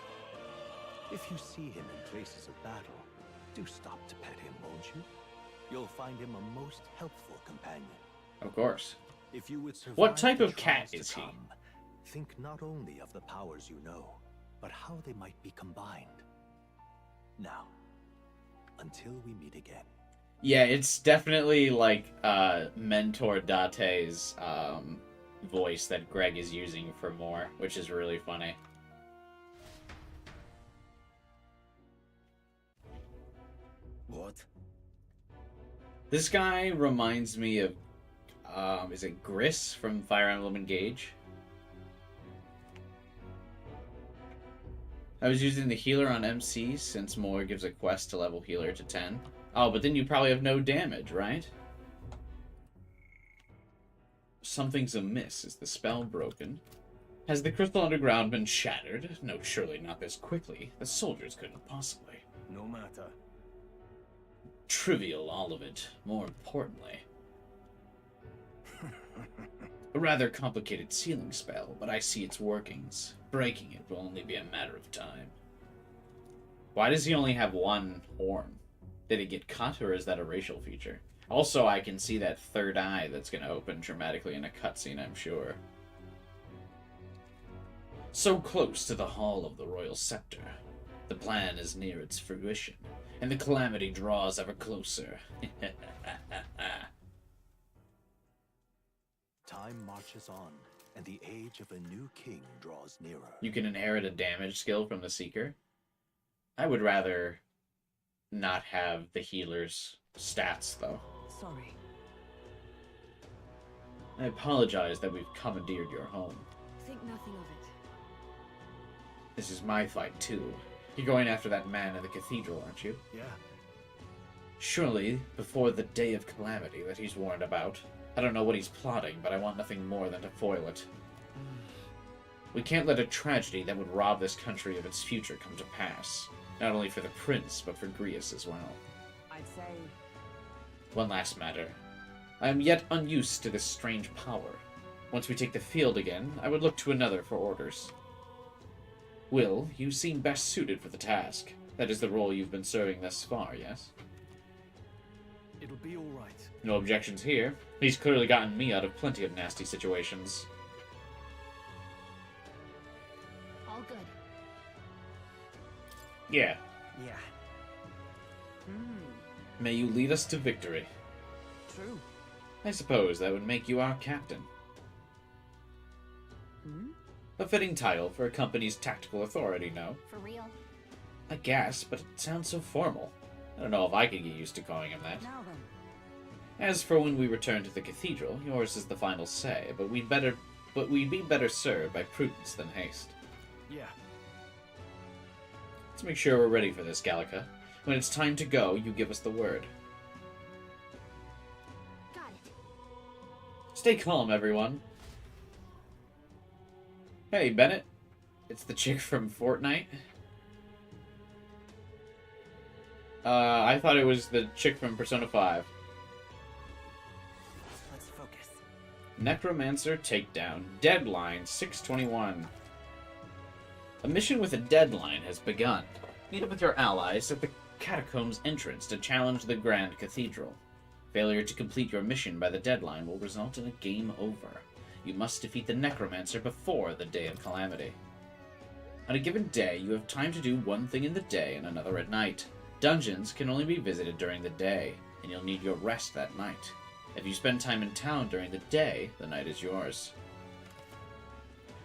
If you see him in places of battle, do stop to pet him, won't you? You'll find him a most helpful companion. Of course. If you would survive what type the of cat trials to is he? come, think not only of the powers you know, but how they might be combined. Now, until we meet again. Yeah, it's definitely like Mentor Date's voice that Greg is using for more, which is really funny. What? This guy reminds me of, is it Gris from Fire Emblem Engage? I was using the healer on MC since more gives a quest to level healer to 10. Oh, but then you probably have no damage, right? Something's amiss. Is the spell broken? Has the crystal underground been shattered? No, surely not this quickly. The soldiers couldn't possibly. No matter. Trivial, all of it. More importantly. A rather complicated sealing spell, but I see its workings. Breaking it will only be a matter of time. Why does he only have one horn? Did it get cut, or is that a racial feature? Also, I can see that third eye that's going to open dramatically in a cutscene, I'm sure. So close to the Hall of the Royal Scepter. The plan is near its fruition, and the calamity draws ever closer. Time marches on, and the age of a new king draws nearer. You can inherit a damage skill from the Seeker. I would rather not have the healer's stats, though. Sorry. I apologize that we've commandeered your home. Think nothing of it. This is my fight, too. You're going after that man in the cathedral, aren't you? Yeah. Surely, before the day of calamity that he's warned about. I don't know what he's plotting, but I want nothing more than to foil it. We can't let a tragedy that would rob this country of its future come to pass. Not only for the prince, but for Grius as well. I'd say... One last matter. I am yet unused to this strange power. Once we take the field again, I would look to another for orders. Will, you seem best suited for the task. That is the role you've been serving thus far, yes? It'll be all right. No objections here. He's clearly gotten me out of plenty of nasty situations. All good. Yeah. Yeah. May you lead us to victory. True. I suppose that would make you our captain. A fitting title for a company's tactical authority, no? For real. I guess, but it sounds so formal. I don't know if I could get used to calling him that. Now then. As for when we return to the cathedral, yours is the final say, but we'd be better served by prudence than haste. Yeah. Let's make sure we're ready for this, Gallica. When it's time to go, you give us the word. Got it. Stay calm, everyone. Hey, Bennett. It's the chick from Fortnite. I thought it was the chick from Persona 5. Let's focus. Necromancer Takedown. Deadline 6/21. A mission with a deadline has begun. Meet up with your allies at the catacombs entrance to challenge the Grand Cathedral. Failure to complete your mission by the deadline will result in a game over. You must defeat the Necromancer before the Day of Calamity. On a given day, you have time to do one thing in the day and another at night. Dungeons can only be visited during the day, and you'll need your rest that night. If you spend time in town during the day, the night is yours.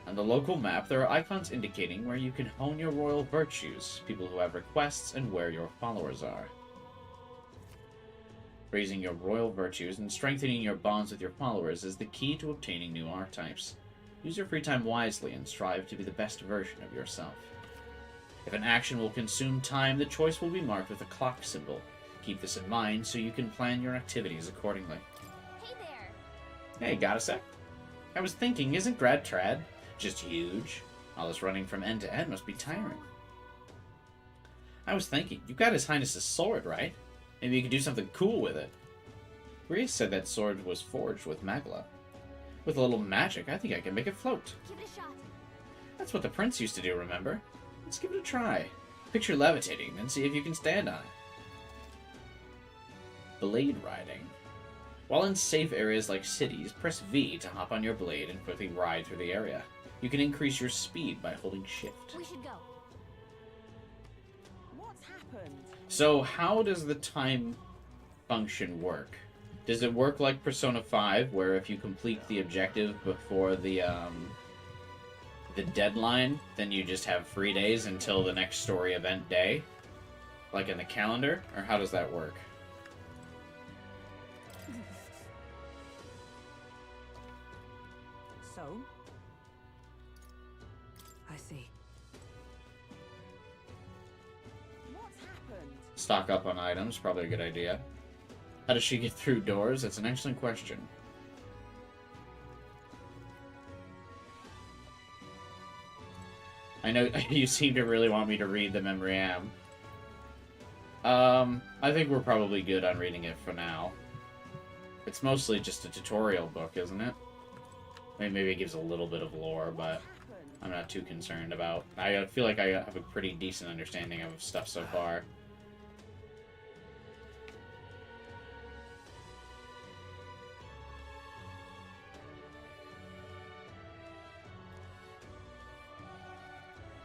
On the local map, there are icons indicating where you can hone your royal virtues, people who have requests, and where your followers are. Raising your royal virtues and strengthening your bonds with your followers is the key to obtaining new archetypes. Use your free time wisely and strive to be the best version of yourself. If an action will consume time, the choice will be marked with a clock symbol. Keep this in mind so you can plan your activities accordingly. Hey there. Hey, got a sec? I was thinking, isn't Grad Trad just huge? All this running from end to end must be tiring. I was thinking, you got His Highness's sword, right? Maybe you could do something cool with it. Reese said that sword was forged with magla. With a little magic, I think I can make it float. Give it a shot. That's what the prince used to do, remember? Let's give it a try. Picture levitating, and see if you can stand on it. Blade riding. While in safe areas like cities, press V to hop on your blade and quickly ride through the area. You can increase your speed by holding shift. We should go. What's happened? So how does the time function work? Does it work like Persona 5, where if you complete the objective before the deadline, then you just have 3 days until the next story event day? Like in the calendar? Or how does that work? So? I see. What's happened? Stock up on items, probably a good idea. How does she get through doors? That's an excellent question. I know you seem to really want me to read the Memoriam. I think we're probably good on reading it for now. It's mostly just a tutorial book, isn't it? I mean, maybe it gives a little bit of lore, but I'm not too concerned about. I feel like I have a pretty decent understanding of stuff so far.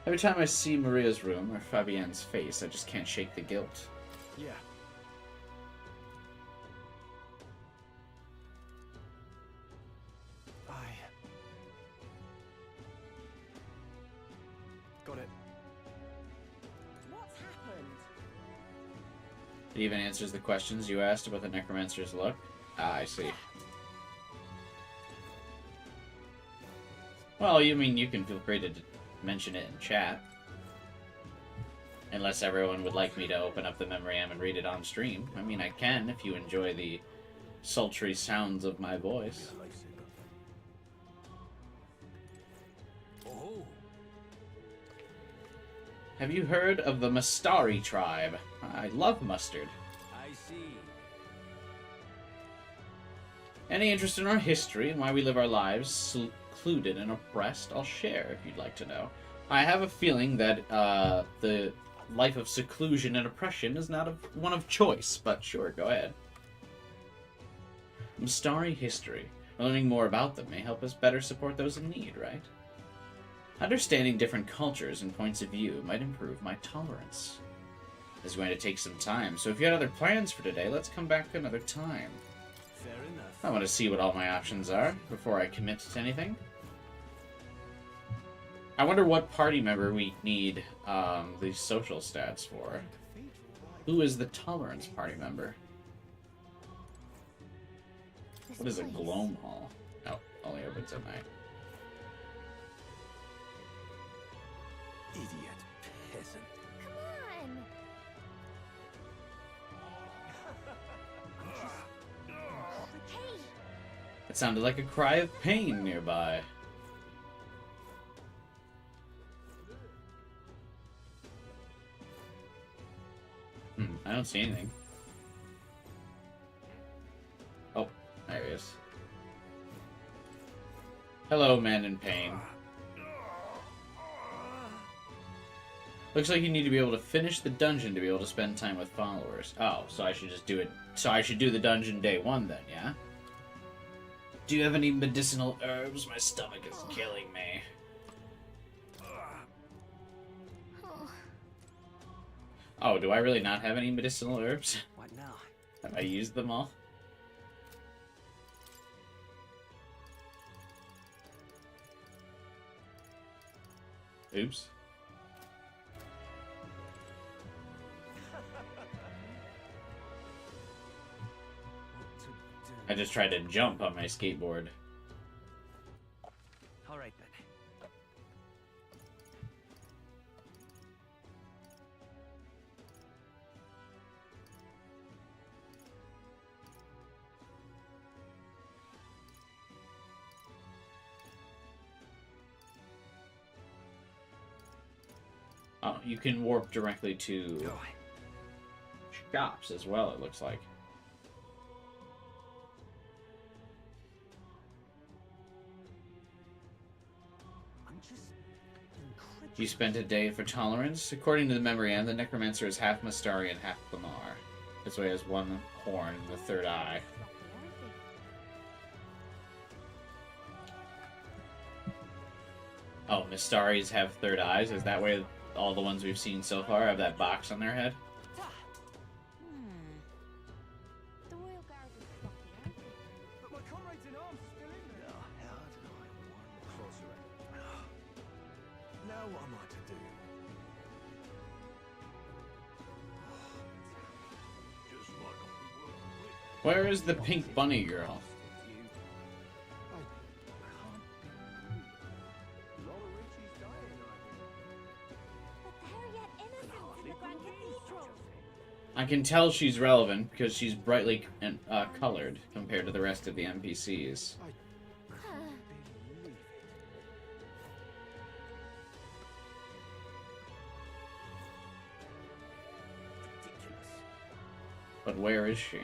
Every time I see Maria's room or Fabienne's face, I just can't shake the guilt. Yeah. Got it. What's happened? It even answers the questions you asked about the necromancer's look. Ah, I see. Well, you mean you can feel free to mention it in chat. Unless everyone would like me to open up the Memoriam and read it on stream. I mean, I can if you enjoy the sultry sounds of my voice. Oh, Have you heard of the Mastari tribe? I love mustard. I see. Any interest in our history and why we live our lives secluded and oppressed? I'll share if you'd like to know. I have a feeling that the life of seclusion and oppression is not one of choice, but sure, go ahead. Mastari history. Learning more about them may help us better support those in need, right? Understanding different cultures and points of view might improve my tolerance. This is going to take some time, so if you had other plans for today, let's come back another time. Fair enough. I want to see what all my options are before I commit to anything. I wonder what party member we need these social stats for. Who is the tolerance party member? What is a gloam hall? Oh, only opens at night. Idiot peasant. Come on! Hey! It sounded like a cry of pain nearby. I don't see anything. Oh, there he is. Hello, man in pain. Looks like you need to be able to finish the dungeon to be able to spend time with followers. Oh, so I should just do it. So I should do the dungeon day one then, yeah? Do you have any medicinal herbs? My stomach is killing me. Oh, do I really not have any medicinal herbs? What now? Have I used them all? Oops. I just tried to jump on my skateboard. All right then. Oh, you can warp directly to shops as well, it looks like. You spent a day for tolerance? According to the Memoriam, the Necromancer is half Mastari and half Lamar. This way has one horn and the third eye. Oh, Mystaris have third eyes? Is that why all the ones we've seen so far have that box on their head? The Royal Guard is lucky, aren't they? But my comrades in arms are still in there. How did I one closer? Now what am I to do? Just like on the world. Where is the pink bunny girl? But they're yet innocent in the Grand Cathedral. I can tell she's relevant because she's brightly colored compared to the rest of the NPCs. But where is she?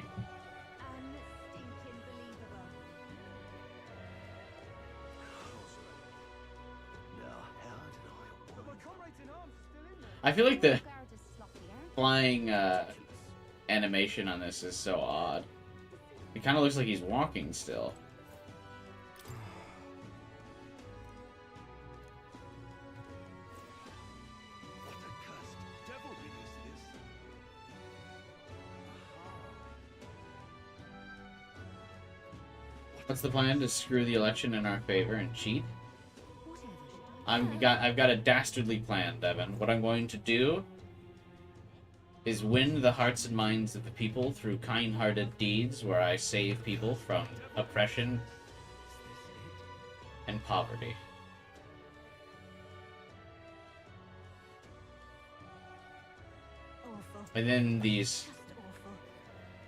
But my comrades in arms are still in there. I feel like the Guard is sloppy, aren't flying animation on this is so odd. It kind of looks like he's walking still. What a cursed devilry is this? What's the plan? To screw the election in our favor and cheat? Whatever should I've got a dastardly plan, Devin. What I'm going to do is win the hearts and minds of the people through kind-hearted deeds where I save people from oppression and poverty. Awful. And then these Just awful.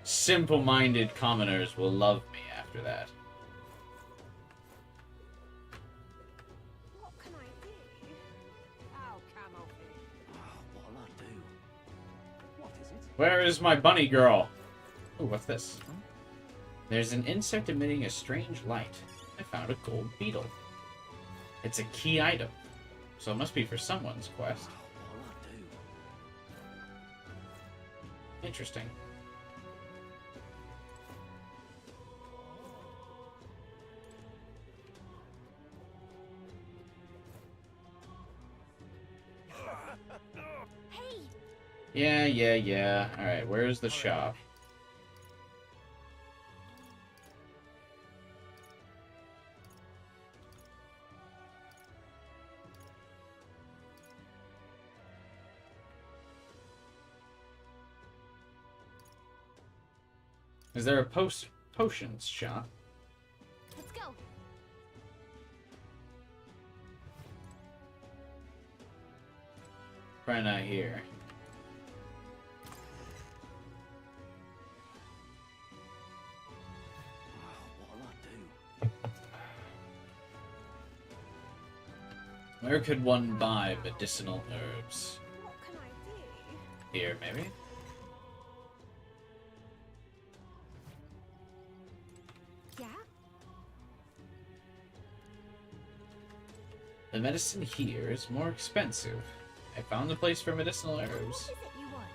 simple-minded commoners will love me after that. What can I do? Oh, come off it. What'll I do? What is it? Where is my bunny girl? Ooh, what's this? There's an insect emitting a strange light. I found a gold beetle. It's a key item, so it must be for someone's quest. What'll I do? Interesting. Hey! Yeah. Alright, where's the shop? Is there a potions shop? Let's go! Probably not here. What'll I do? Where could one buy medicinal herbs? What can I do? Here, maybe? Yeah? The medicine here is more expensive. I found the place for medicinal What herbs. is it you want?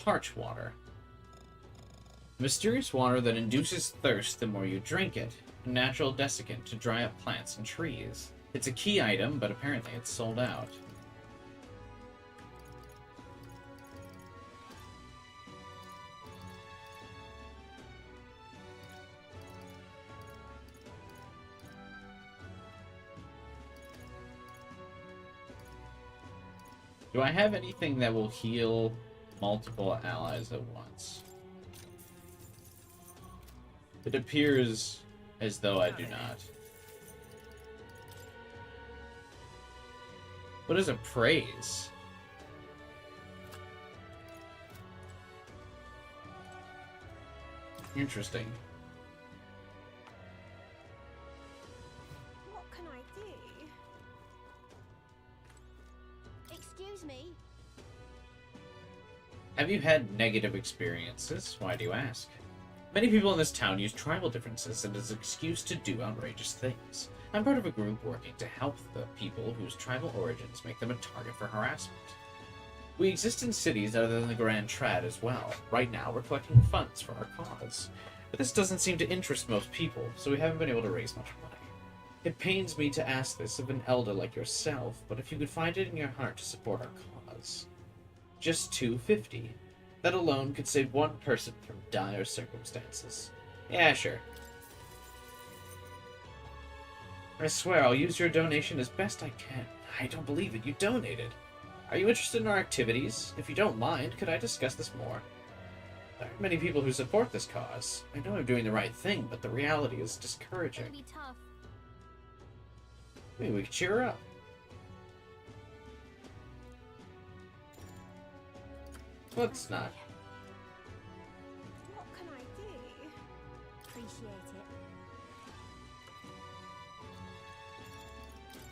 Parch water. Mysterious water that induces thirst the more you drink it. A natural desiccant to dry up plants and trees. It's a key item, but apparently it's sold out. Do I have anything that will heal multiple allies at once? It appears as though I do not. What is a praise? Interesting. What can I do? Excuse me? Have you had negative experiences? Why do you ask? Many people in this town use tribal differences as an excuse to do outrageous things. I'm part of a group working to help the people whose tribal origins make them a target for harassment. We exist in cities other than the Grand Trad as well. Right now, we're collecting funds for our cause. But this doesn't seem to interest most people, so we haven't been able to raise much money. It pains me to ask this of an elder like yourself, but if you could find it in your heart to support our cause. Just $250. That alone could save one person from dire circumstances. Yeah, sure. I swear I'll use your donation as best I can. I don't believe it. You donated. Are you interested in our activities? If you don't mind, could I discuss this more? There are many people who support this cause. I know I'm doing the right thing, but the reality is discouraging. It'll be tough. Maybe we could cheer her up. Let's not. What can I do? Appreciate it.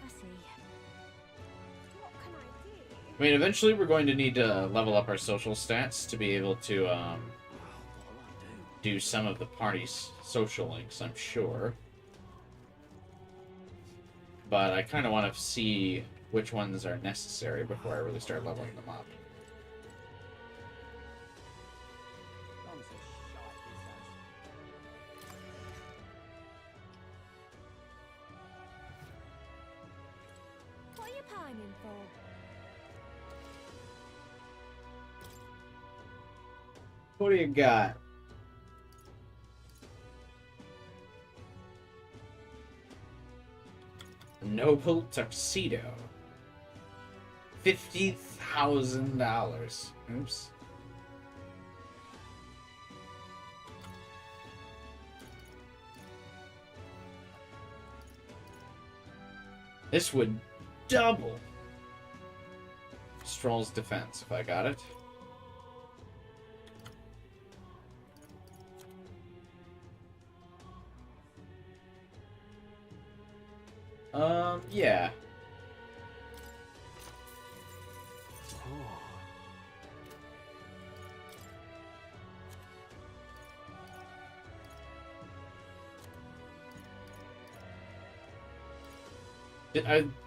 I see. What can I do? I mean, eventually we're going to need to level up our social stats to be able to do some of the party's social links, I'm sure. But I kind of want to see which ones are necessary before I really start leveling them up. What are you pining for? What do you got? Noble tuxedo. $50,000. Oops. This would double Stroll's defense if I got it. Yeah.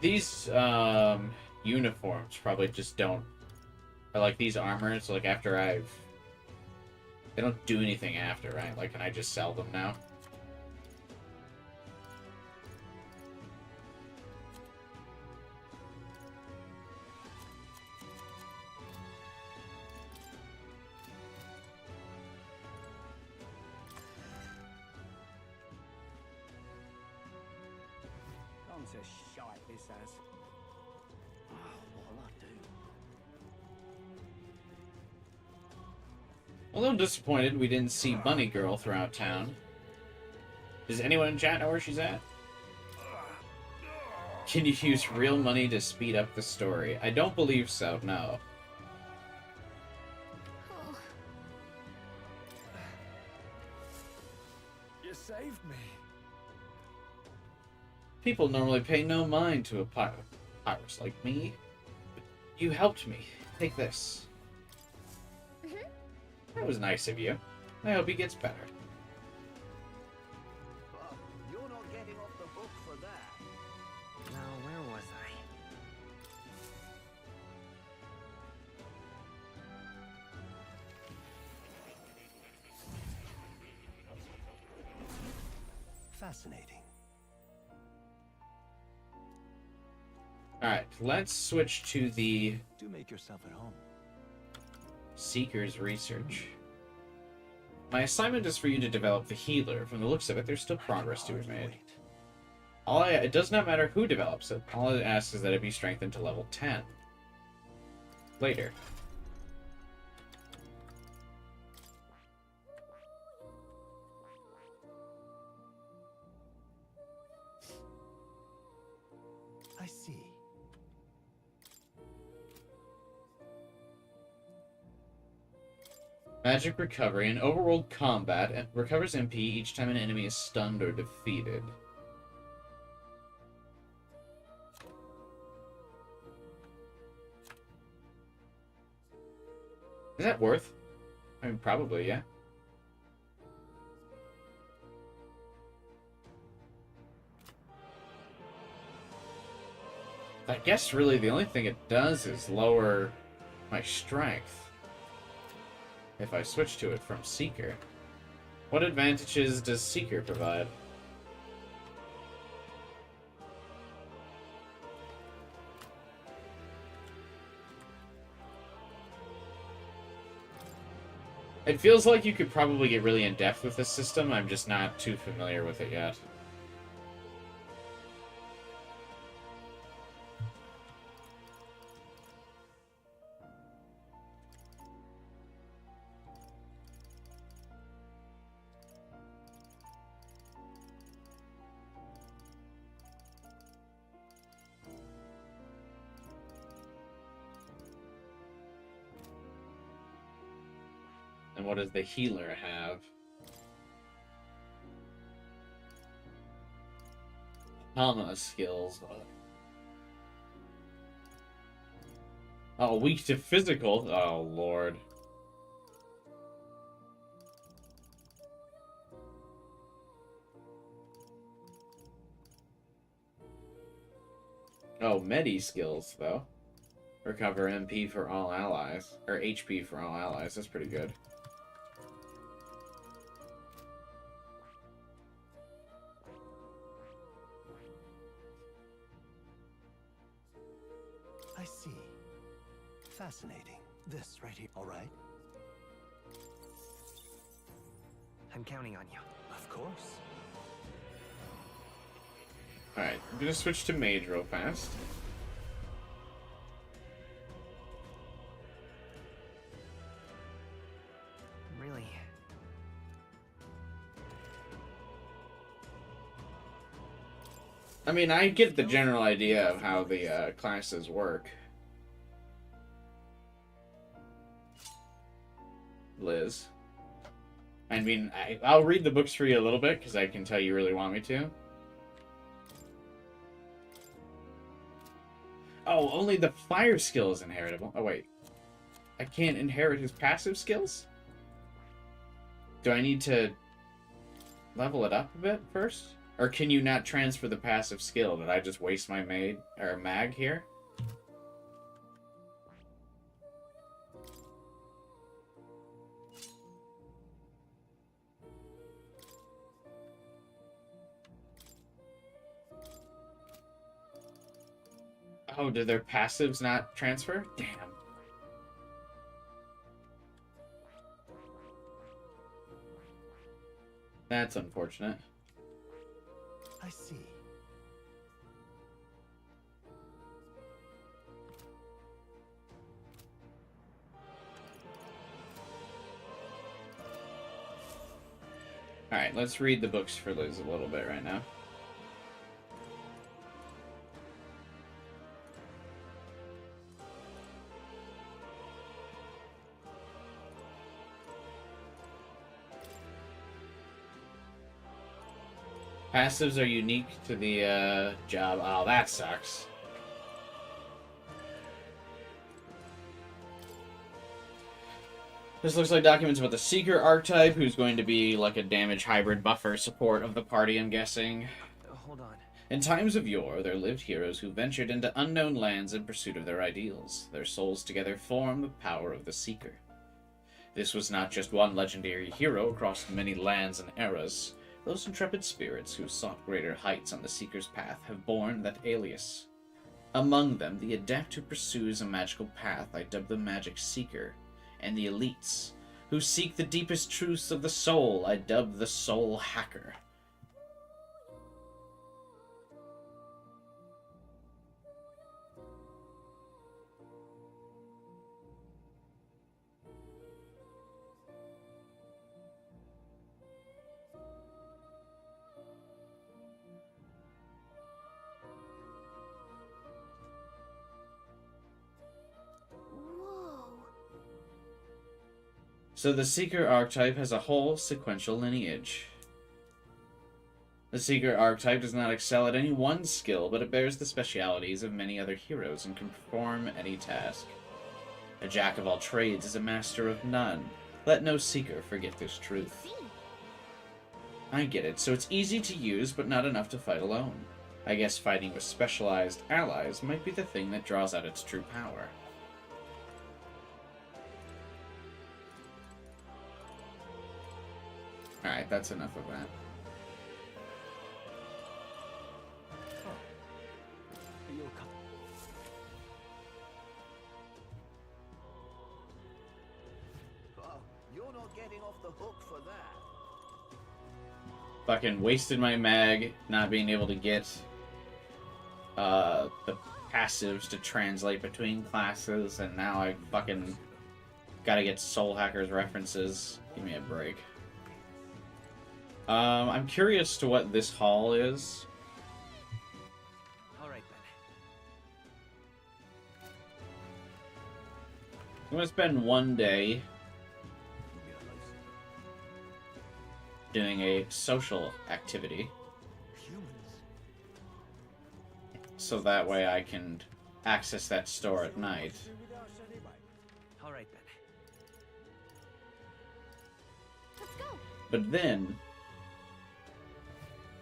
These uniforms probably just don't, or like these armors, like after they don't do anything after, right? Like, can I just sell them now? A little disappointed we didn't see Bunny Girl throughout town. Does anyone in chat know where she's at? Can you use real money to speed up the story? I don't believe so, no. You saved me. People normally pay no mind to a pirate like me. But you helped me. Take this. That was nice of you. I hope he gets better. Well, you're not getting off the hook for that. Now, where was I? Fascinating. Alright, let's switch to the Do make yourself at home. Seeker's Research. My assignment is for you to develop the healer. From the looks of it, there's still progress to be made. It does not matter who develops it. All it asks is that it be strengthened to level 10. Later. I see. Magic Recovery. In overworld combat, it recovers MP each time an enemy is stunned or defeated. Is that worth? I mean, probably, yeah. I guess really the only thing it does is lower my strength if I switch to it from Seeker. What advantages does Seeker provide? It feels like you could probably get really in-depth with this system. I'm just not too familiar with it yet. And what does the healer have? Hama skills. Oh, weak to physical. Oh, Lord. Oh, Medi skills, though. Recover MP for all allies. Or HP for all allies. That's pretty good. I see. Fascinating. This right here, all right? I'm counting on you. Of course. Alright, I'm gonna switch to Mage real fast. Really? I mean, I get the general idea of how the classes work. Liz. I mean, I'll read the books for you a little bit, because I can tell you really want me to. Oh, only the fire skill is inheritable. Oh, wait. I can't inherit his passive skills? Do I need to level it up a bit first? Or can you not transfer the passive skill? Did I just waste my mag here? Oh, did their passives not transfer? Damn. That's unfortunate. I see. Alright, let's read the books for Liz a little bit right now. Passives are unique to the job. Oh, that sucks. This looks like documents about the Seeker archetype, who's going to be like a damage hybrid buffer support of the party, I'm guessing. Hold on. In times of yore, there lived heroes who ventured into unknown lands in pursuit of their ideals. Their souls together form the power of the Seeker. This was not just one legendary hero across many lands and eras. Those intrepid spirits who sought greater heights on the Seeker's path have borne that alias. Among them, the adept who pursues a magical path I dub the Magic Seeker, and the elites who seek the deepest truths of the soul I dub the Soul Hacker. So the Seeker archetype has a whole sequential lineage. The Seeker archetype does not excel at any one skill, but it bears the specialities of many other heroes and can perform any task. A jack of all trades is a master of none. Let no Seeker forget this truth. I get it, so it's easy to use, but not enough to fight alone. I guess fighting with specialized allies might be the thing that draws out its true power. Alright, that's enough of that. You're not getting off the hook for that. Fucking wasted my mag, not being able to get the passives to translate between classes, and now I fucking gotta get Soul Hackers references. Give me a break. I'm curious to what this hall is. Alright then. I'm gonna spend one day doing a social activity. So that way I can access that store at night. Alright then. Let's go. But then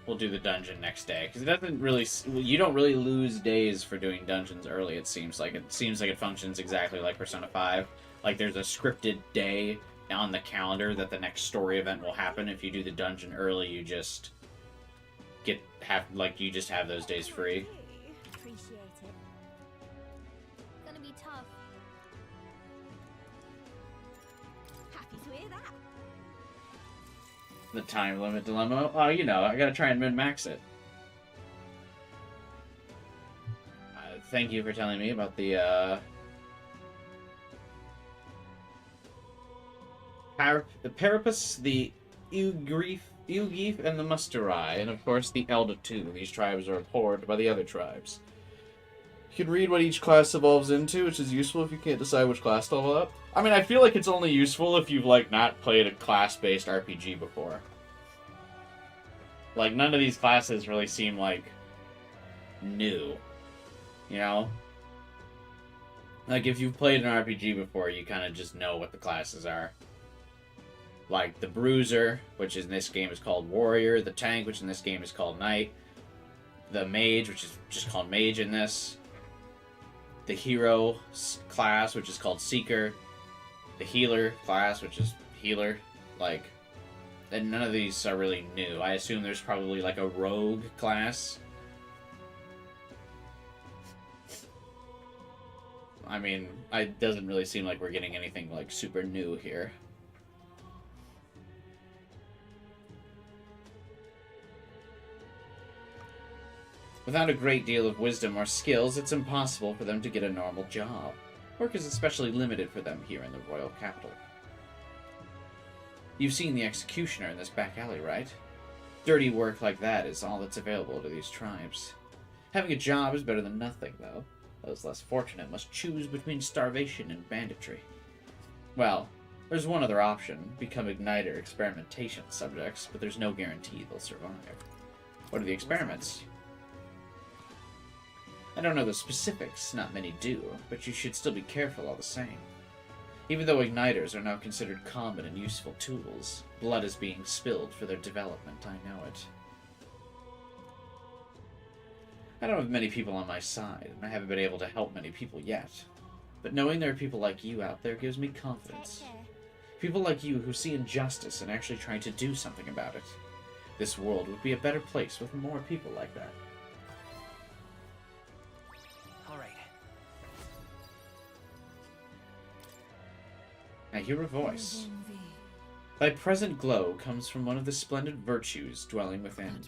we'll do the dungeon next day, because it doesn't really, you don't really lose days for doing dungeons early. It seems like it functions exactly like Persona 5. Like there's a scripted day on the calendar that the next story event will happen. If you do the dungeon early, you just you just have those days free. Appreciate it. Gonna be tough. Happy to hear that. The time limit dilemma. Oh, you know, I gotta try and min-max it. Thank you for telling me about the Parapus, the Eugrief, and the Musterai, and of course the Elder too. These tribes are abhorred by the other tribes. You can read what each class evolves into, which is useful if you can't decide which class to level up. I mean, I feel like it's only useful if you've, like, not played a class-based RPG before. Like, none of these classes really seem, like, new. You know? Like, if you've played an RPG before, you kind of just know what the classes are. Like, the Bruiser, which in this game is called Warrior. The Tank, which in this game is called Knight. The Mage, which is just called Mage in this. The Hero class, which is called Seeker. The Healer class, which is Healer. Like, and none of these are really new. I assume there's probably, like, a Rogue class. I mean, it doesn't really seem like we're getting anything, like, super new here. Without a great deal of wisdom or skills, it's impossible for them to get a normal job. Work is especially limited for them here in the royal capital. You've seen the executioner in this back alley, right? Dirty work like that is all that's available to these tribes. Having a job is better than nothing, though. Those less fortunate must choose between starvation and banditry. Well, there's one other option, become igniter experimentation subjects, but there's no guarantee they'll survive. What are the experiments? I don't know the specifics, not many do, but you should still be careful all the same. Even though igniters are now considered common and useful tools, blood is being spilled for their development, I know it. I don't have many people on my side, and I haven't been able to help many people yet. But knowing there are people like you out there gives me confidence. People like you who see injustice and actually trying to do something about it. This world would be a better place with more people like that. I hear a voice. Thy present glow comes from one of the splendid virtues dwelling within.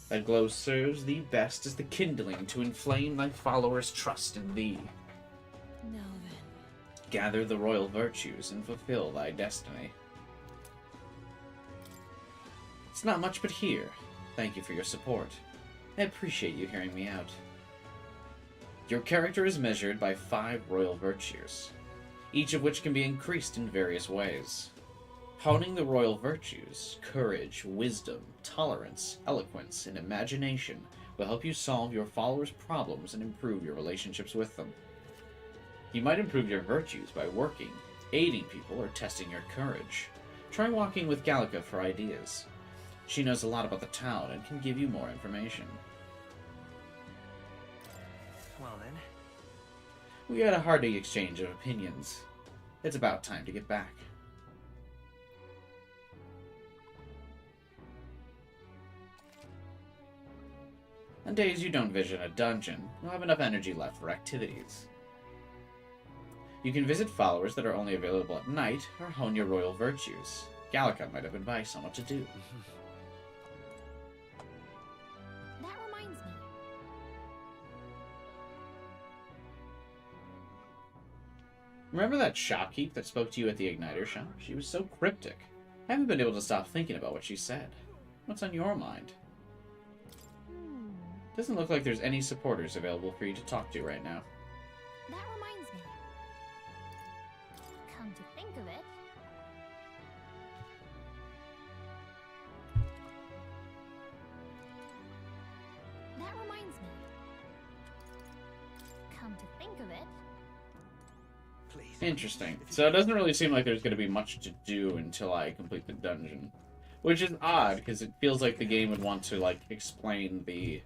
That glow serves thee best as the kindling to inflame thy followers' trust in thee. Now then. Gather the royal virtues and fulfill thy destiny. It's not much but here. Thank you for your support. I appreciate you hearing me out. Your character is measured by 5 royal virtues, each of which can be increased in various ways. Honing the royal virtues, courage, wisdom, tolerance, eloquence, and imagination will help you solve your followers' problems and improve your relationships with them. You might improve your virtues by working, aiding people, or testing your courage. Try walking with Gallica for ideas. She knows a lot about the town and can give you more information. We had a hearty exchange of opinions. It's about time to get back. On days you don't visit a dungeon, you'll have enough energy left for activities. You can visit followers that are only available at night, or hone your royal virtues. Gallica might have advice on what to do. That reminds me. Remember that shopkeep that spoke to you at the Igniter shop? She was so cryptic. I haven't been able to stop thinking about what she said. What's on your mind? Doesn't look like there's any supporters available for you to talk to right now. That reminds me. Come to think of it. That reminds me. Come to think of it. Interesting. So it doesn't really seem like there's going to be much to do until I complete the dungeon. Which is odd, because it feels like the game would want to, like, explain the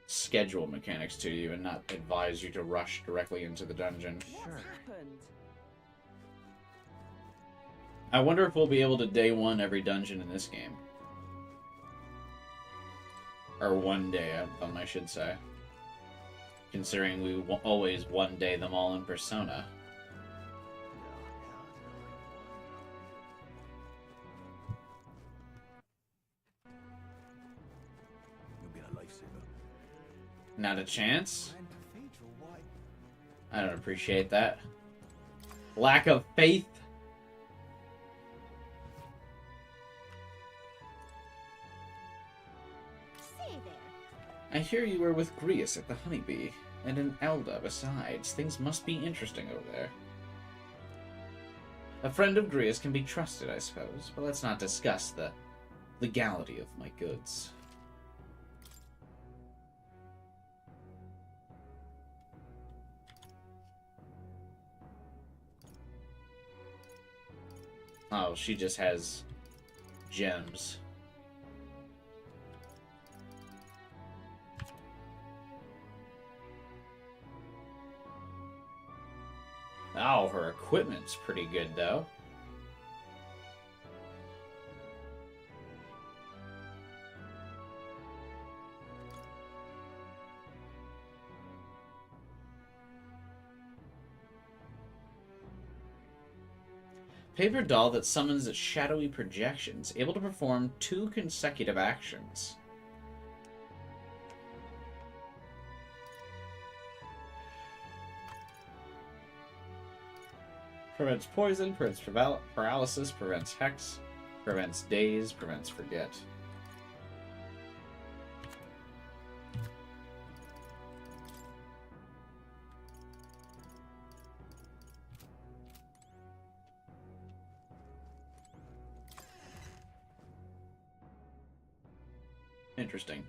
schedule mechanics to you and not advise you to rush directly into the dungeon. Sure. I wonder if we'll be able to day one every dungeon in this game. Or one day I should say. Considering we always one day them all in Persona. You'll be a lifesaver. Not a chance? I don't appreciate that. Lack of faith? Say there. I hear you were with Grius at the Honeybee, and an Elda besides. Things must be interesting over there. A friend of Grius can be trusted, I suppose, but let's not discuss the legality of my goods. Oh, she just has gems. Oh, her equipment's pretty good, though. Paper doll that summons shadowy projections, able to perform 2 consecutive actions. Prevents poison, prevents paralysis, prevents hex, prevents daze, prevents forget. Interesting.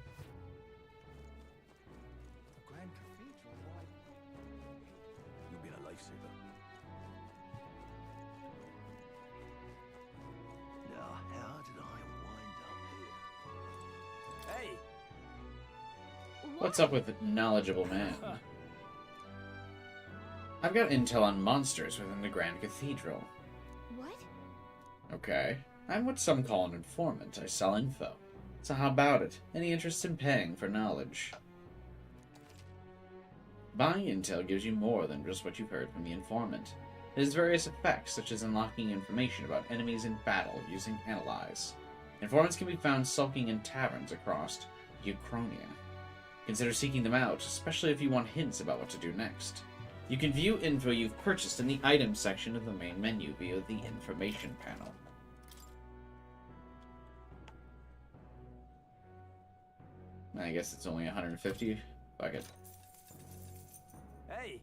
You'll be a lifesaver. Now, how did I wind up here? Hey! What's up with the knowledgeable man? I've got intel on monsters within the Grand Cathedral. What? Okay. I'm what some call an informant. I sell info. So how about it? Any interest in paying for knowledge? Buying intel gives you more than just what you've heard from the informant. It has various effects, such as unlocking information about enemies in battle using Analyze. Informants can be found sulking in taverns across Euchronia. Consider seeking them out, especially if you want hints about what to do next. You can view info you've purchased in the items section of the main menu via the information panel. I guess it's only 150. Fuck it. Hey!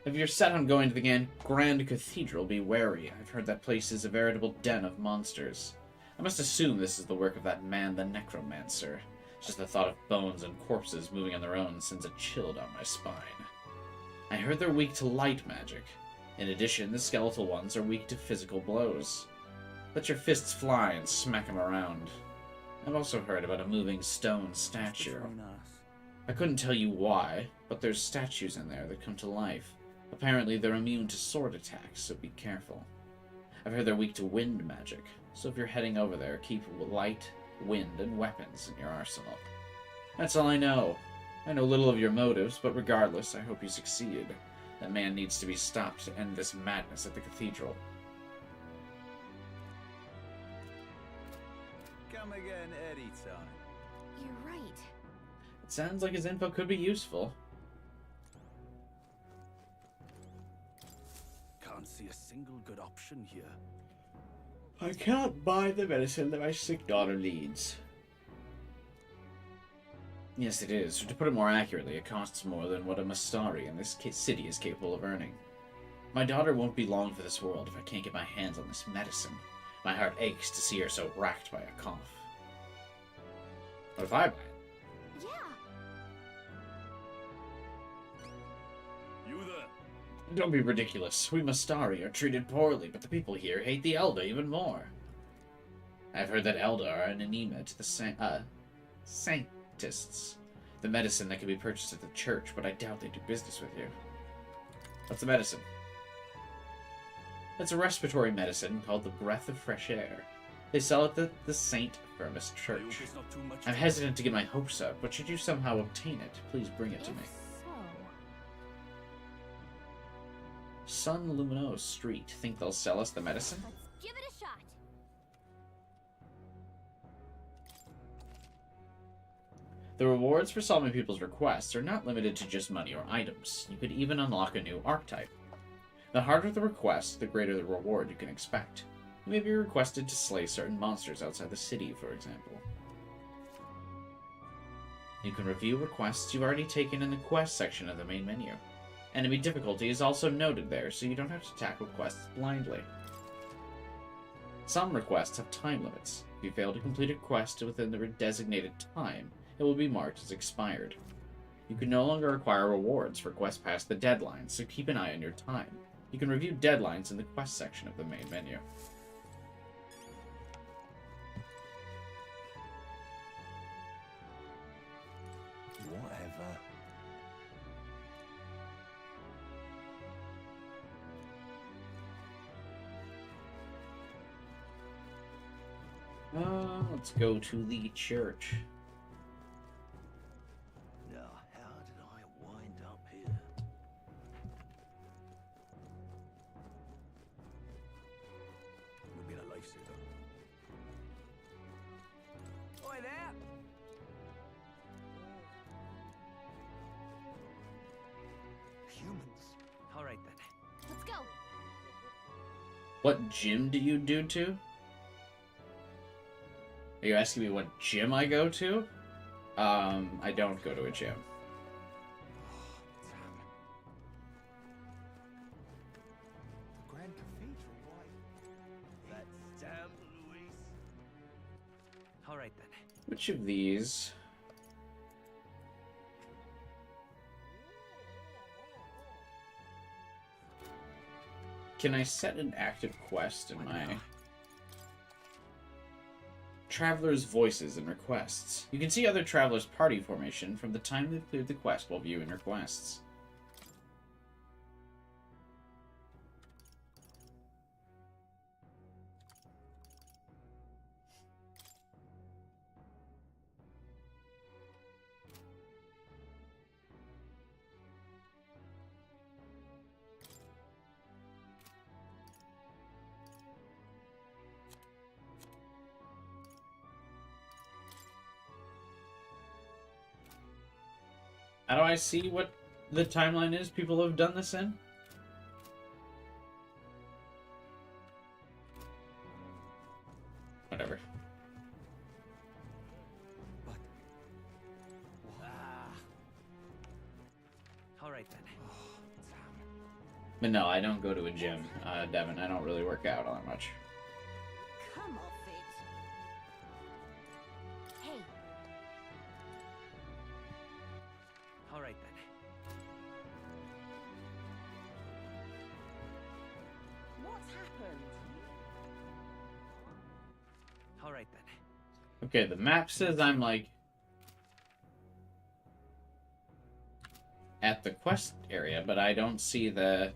If you're set on going to the Grand Cathedral, be wary. I've heard that place is a veritable den of monsters. I must assume this is the work of that man, the Necromancer. Just the thought of bones and corpses moving on their own sends a chill down my spine. I heard they're weak to light magic. In addition, the skeletal ones are weak to physical blows. Let your fists fly and smack them around. I've also heard about a moving stone statue. I couldn't tell you why, But there's statues in there that come to life. Apparently they're immune to sword attacks, so be careful. I've heard they're weak to wind magic, so if you're heading over there, keep light, wind, and weapons in your arsenal. That's all I know. I know little of your motives, but regardless, I hope you succeed. That man needs to be stopped to end this madness at the cathedral. Come again anytime. You're right. It sounds like his info could be useful. Can't see a single good option here. I cannot buy the medicine that my sick daughter needs. Yes, it is. To put it more accurately, it costs more than what a Mastari in this city is capable of earning. My daughter won't be long for this world if I can't get my hands on this medicine. My heart aches to see her so racked by a cough. What if I buy it? Yeah. You there? Don't be ridiculous. We Mastari are treated poorly, but the people here hate the Elder even more. I've heard that Elder are an enema to the Sanctists, the medicine that can be purchased at the church, but I doubt they do business with you. What's the medicine? It's a respiratory medicine called the Breath of Fresh Air. They sell it at the St. Firmus Church. I'm hesitant to get my hopes up, but should you somehow obtain it, please bring it to me. Sun Luminos Street. Think they'll sell us the medicine? Let's give it a shot. The rewards for solving people's requests are not limited to just money or items. You could even unlock a new archetype. The harder the request, the greater the reward you can expect. You may be requested to slay certain monsters outside the city, for example. You can review requests you've already taken in the quest section of the main menu. Enemy difficulty is also noted there, so you don't have to tackle quests blindly. Some requests have time limits. If you fail to complete a quest within the designated time, it will be marked as expired. You can no longer acquire rewards for quests past the deadline, so keep an eye on your time. You can review deadlines in the quest section of the main menu. Whatever. Let's go to the church. Now, how did I wind up here? You've been a lifesaver. Oi there! Humans. All right then. Let's go. What gym do you do to? Are you asking me what gym I go to? I don't go to a gym. The Grand Cathedral, why? That's damn, Luis. All right then. Which of these? Can I set an active quest in my Travelers' Voices and Requests? You can see other travelers' party formation from the time they've cleared the quest while viewing requests. How do I see what the timeline is people have done this in? Whatever. But... All right then. But no, I don't go to a gym, Devin. I don't really work out all that much. Come off it. Hey, All right then. What's happened? All right then. Okay, the map says I'm like at the quest area, but I don't see the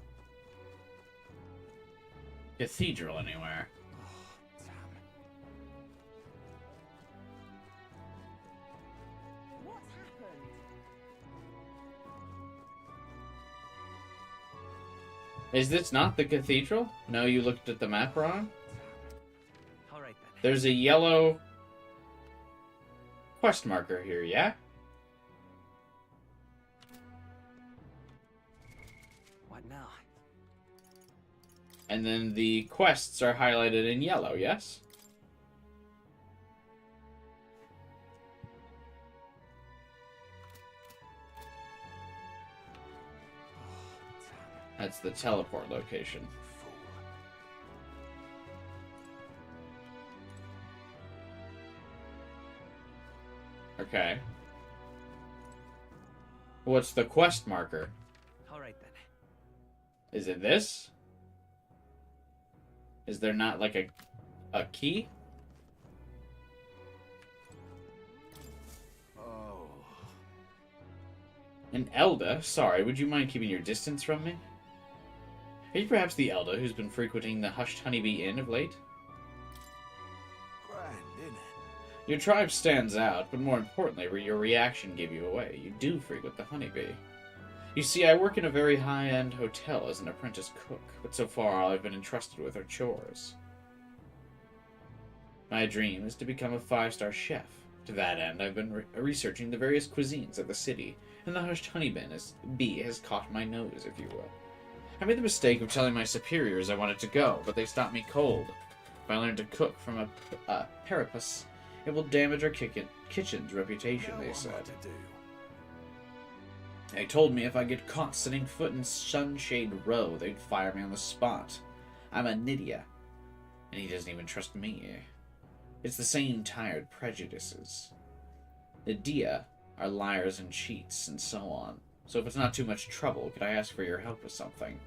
cathedral anywhere. Oh, damn. What's happened? Is this not the cathedral? No, you looked at the map wrong? Alright then. There's a yellow quest marker here, yeah? What now? And then the quests are highlighted in yellow, yes? That's the teleport location. Okay. What's the quest marker? Alright then. Is it this? Is there not like a key? Oh. An Elda? Sorry, would you mind keeping your distance from me? Are you perhaps the Elda who's been frequenting the Hushed Honeybee Inn of late? Grand, innit? Your tribe stands out, but more importantly, your reaction gave you away. You do frequent the Honeybee. You see, I work in a very high-end hotel as an apprentice cook, but so far all I've been entrusted with are chores. My dream is to become a 5-star chef. To that end, I've been researching the various cuisines of the city, and the Hushed Honeybee has caught my nose, if you will. I made the mistake of telling my superiors I wanted to go, but they stopped me cold. If I learn to cook from a parapus, it will damage our kitchen's reputation, they said. They told me if I get caught setting foot in Sunshade Row, they'd fire me on the spot. I'm a Nydia, and he doesn't even trust me. It's the same tired prejudices. The Dia are liars and cheats, and so on. So if it's not too much trouble, could I ask for your help with something?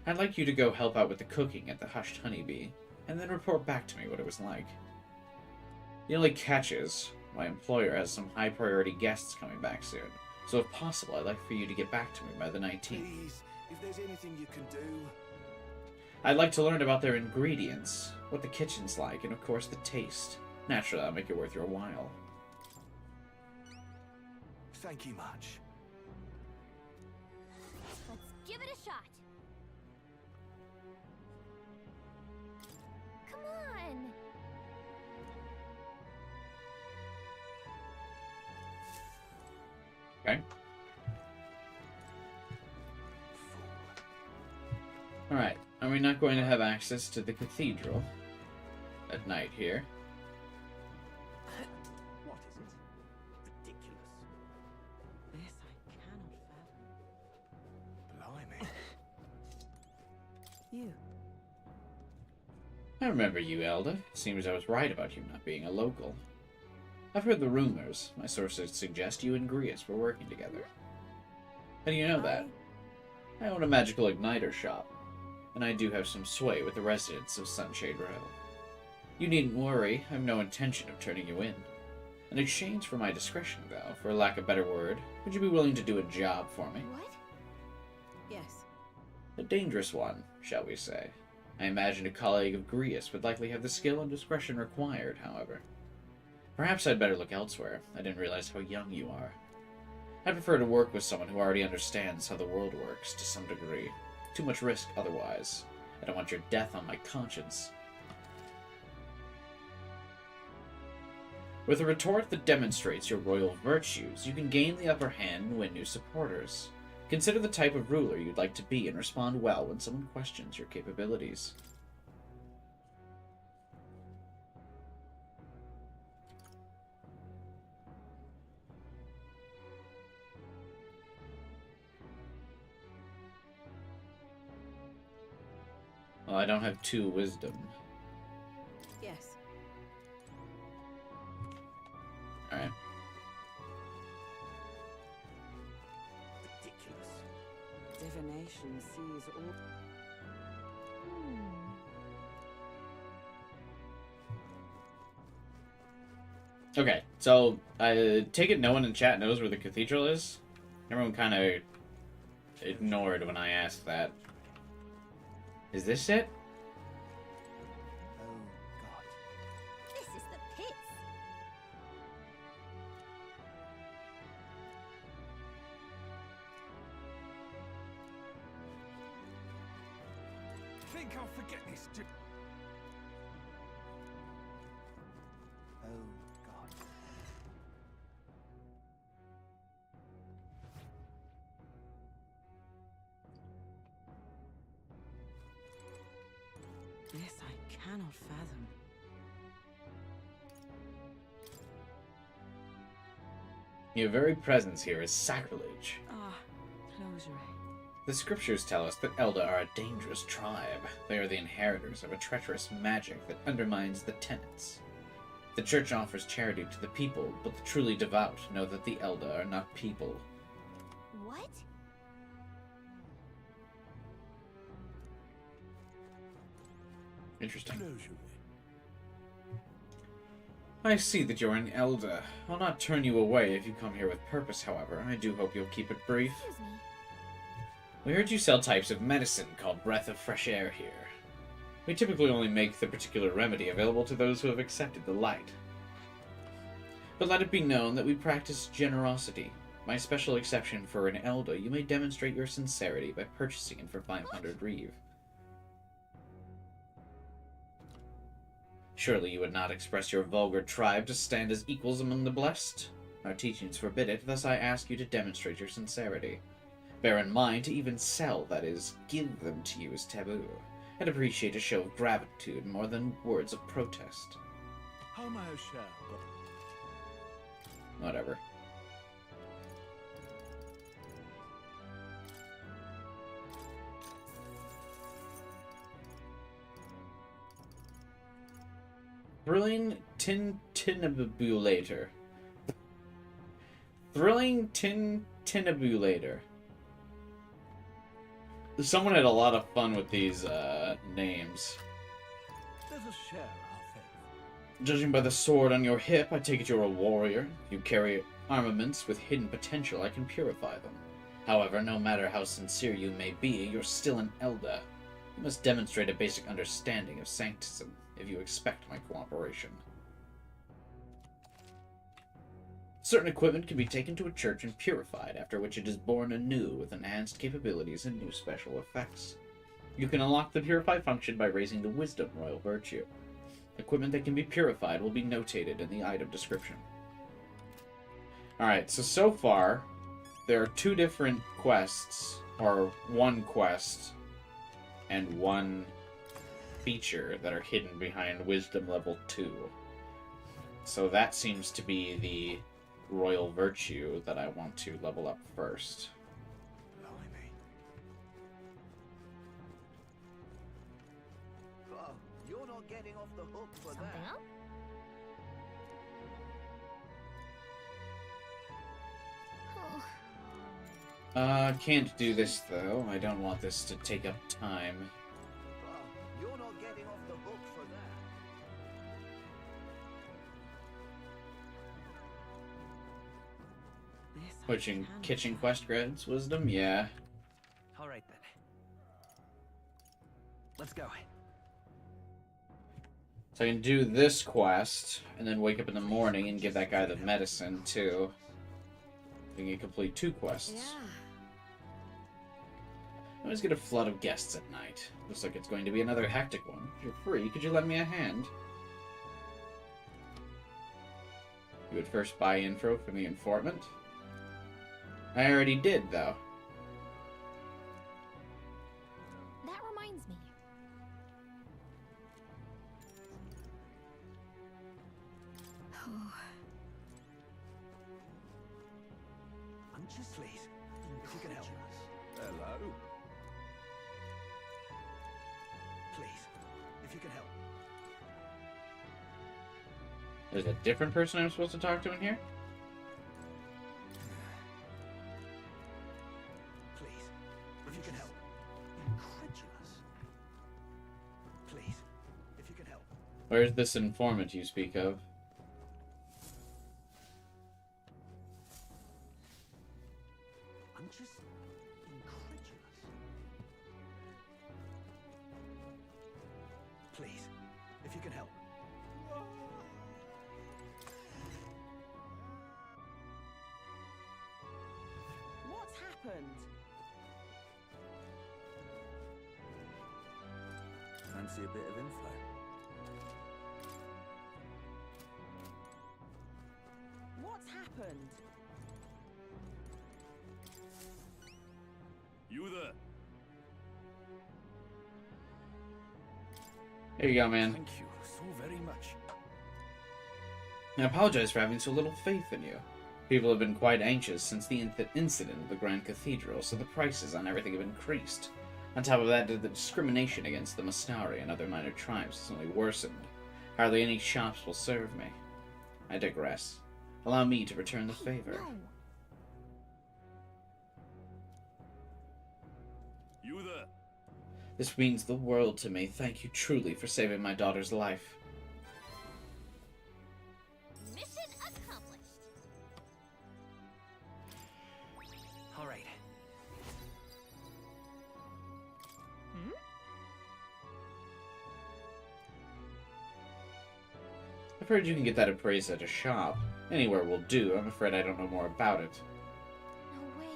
I'd like you to go help out with the cooking at the Hushed Honeybee, and then report back to me what it was like. The only catch is, my employer has some high-priority guests coming back soon, so if possible, I'd like for you to get back to me by the 19th. Please, if there's anything you can do. I'd like to learn about their ingredients, what the kitchen's like, and of course the taste. Naturally, I'll make it worth your while. Thank you much. Let's give it a shot. Come on. Okay. Alright, are we not going to have access to the cathedral at night here? What is it? Ridiculous. This I cannot fathom. Blimey. You. I remember you, Elda. Seems I was right about you not being a local. I've heard the rumors. My sources suggest you and Grius were working together. How do you know that? I own a magical igniter shop, and I do have some sway with the residents of Sunshade Row. You needn't worry, I've no intention of turning you in. In exchange for my discretion, though, for lack of a better word, would you be willing to do a job for me? What? Yes. A dangerous one, shall we say. I imagine a colleague of Grius would likely have the skill and discretion required, however. Perhaps I'd better look elsewhere. I didn't realize how young you are. I prefer to work with someone who already understands how the world works, to some degree. Too much risk otherwise. I don't want your death on my conscience. With a retort that demonstrates your royal virtues, you can gain the upper hand and win new supporters. Consider the type of ruler you'd like to be and respond well when someone questions your capabilities. Well, I don't have 2 wisdom. Yes. Alright. Ridiculous. Divination sees all. Okay, so I take it no one in chat knows where the cathedral is? Everyone kind of ignored when I asked that. Is this it? Oh, God. This is the pits. Think I'll forget this, Oh, God. This I cannot fathom. Your very presence here is sacrilege. Ah, closure. The scriptures tell us that Elda are a dangerous tribe. They are the inheritors of a treacherous magic that undermines the tenets. The church offers charity to the people, but the truly devout know that the Elda are not people. What? Interesting. Closure. I see that you're an Elda. I'll not turn you away if you come here with purpose, however. I do hope you'll keep it brief. Excuse me. We heard you sell types of medicine called breath of fresh air here. We typically only make the particular remedy available to those who have accepted the light. But let it be known that we practice generosity. My special exception for an Elda, you may demonstrate your sincerity by purchasing it for 500 reeve. Surely you would not express your vulgar tribe to stand as equals among the blessed? Our teachings forbid it, thus I ask you to demonstrate your sincerity. Bear in mind, to even sell, that is, give them to you is taboo. I'd appreciate a show of gratitude more than words of protest. How may I share? Whatever. Thrilling tintinabulator. Thrilling tintinabulator. Someone had a lot of fun with these names. Let us share our faith. Judging by the sword on your hip, I take it you're a warrior. You carry armaments with hidden potential. I can purify them. However, no matter how sincere you may be, you're still an Elda. You must demonstrate a basic understanding of sanctism if you expect my cooperation. Certain equipment can be taken to a church and purified, after which it is born anew with enhanced capabilities and new special effects. You can unlock the purify function by raising the wisdom royal virtue. Equipment that can be purified will be notated in the item description. Alright, so far, there are 2 different quests, or 1 quest, and 1 feature that are hidden behind wisdom level 2. So that seems to be the royal virtue that I want to level up first. Blimey. Oh, you're not getting off the hook for Something that. up? Can't do this though. I don't want this to take up time. Oh, you're not getting off the hook for that. This I Pushing cannot kitchen fathom. quest grants wisdom? Yeah. All right then. Let's go. So I can do this quest, and then wake up in the morning and give that guy the medicine, too. I can complete 2 quests. Yeah. I always get a flood of guests at night. Looks like it's going to be another hectic one. If you're free, could you lend me a hand? You would first buy info from the informant? I already did, though. That reminds me. Just please, if you can help. Hello? Please, if you can help. There's a different person I'm supposed to talk to in here? Please, if you can help. Incredulous. Please, if you can help. Where's this informant you speak of? happened? Fancy a bit of info? What's happened? You there? There you go, man. Thank you so very much. I apologize for having so little faith in you. People have been quite anxious since the incident of the Grand Cathedral, so the prices on everything have increased. On top of that, the discrimination against the Mastari and other minor tribes has only worsened. Hardly any shops will serve me. I digress. Allow me to return the favor. No. You there? This means the world to me. Thank you truly for saving my daughter's life. Mission accomplished. All right. I've heard you can get that appraised at a shop. Anywhere will do. I'm afraid I don't know more about it. No way.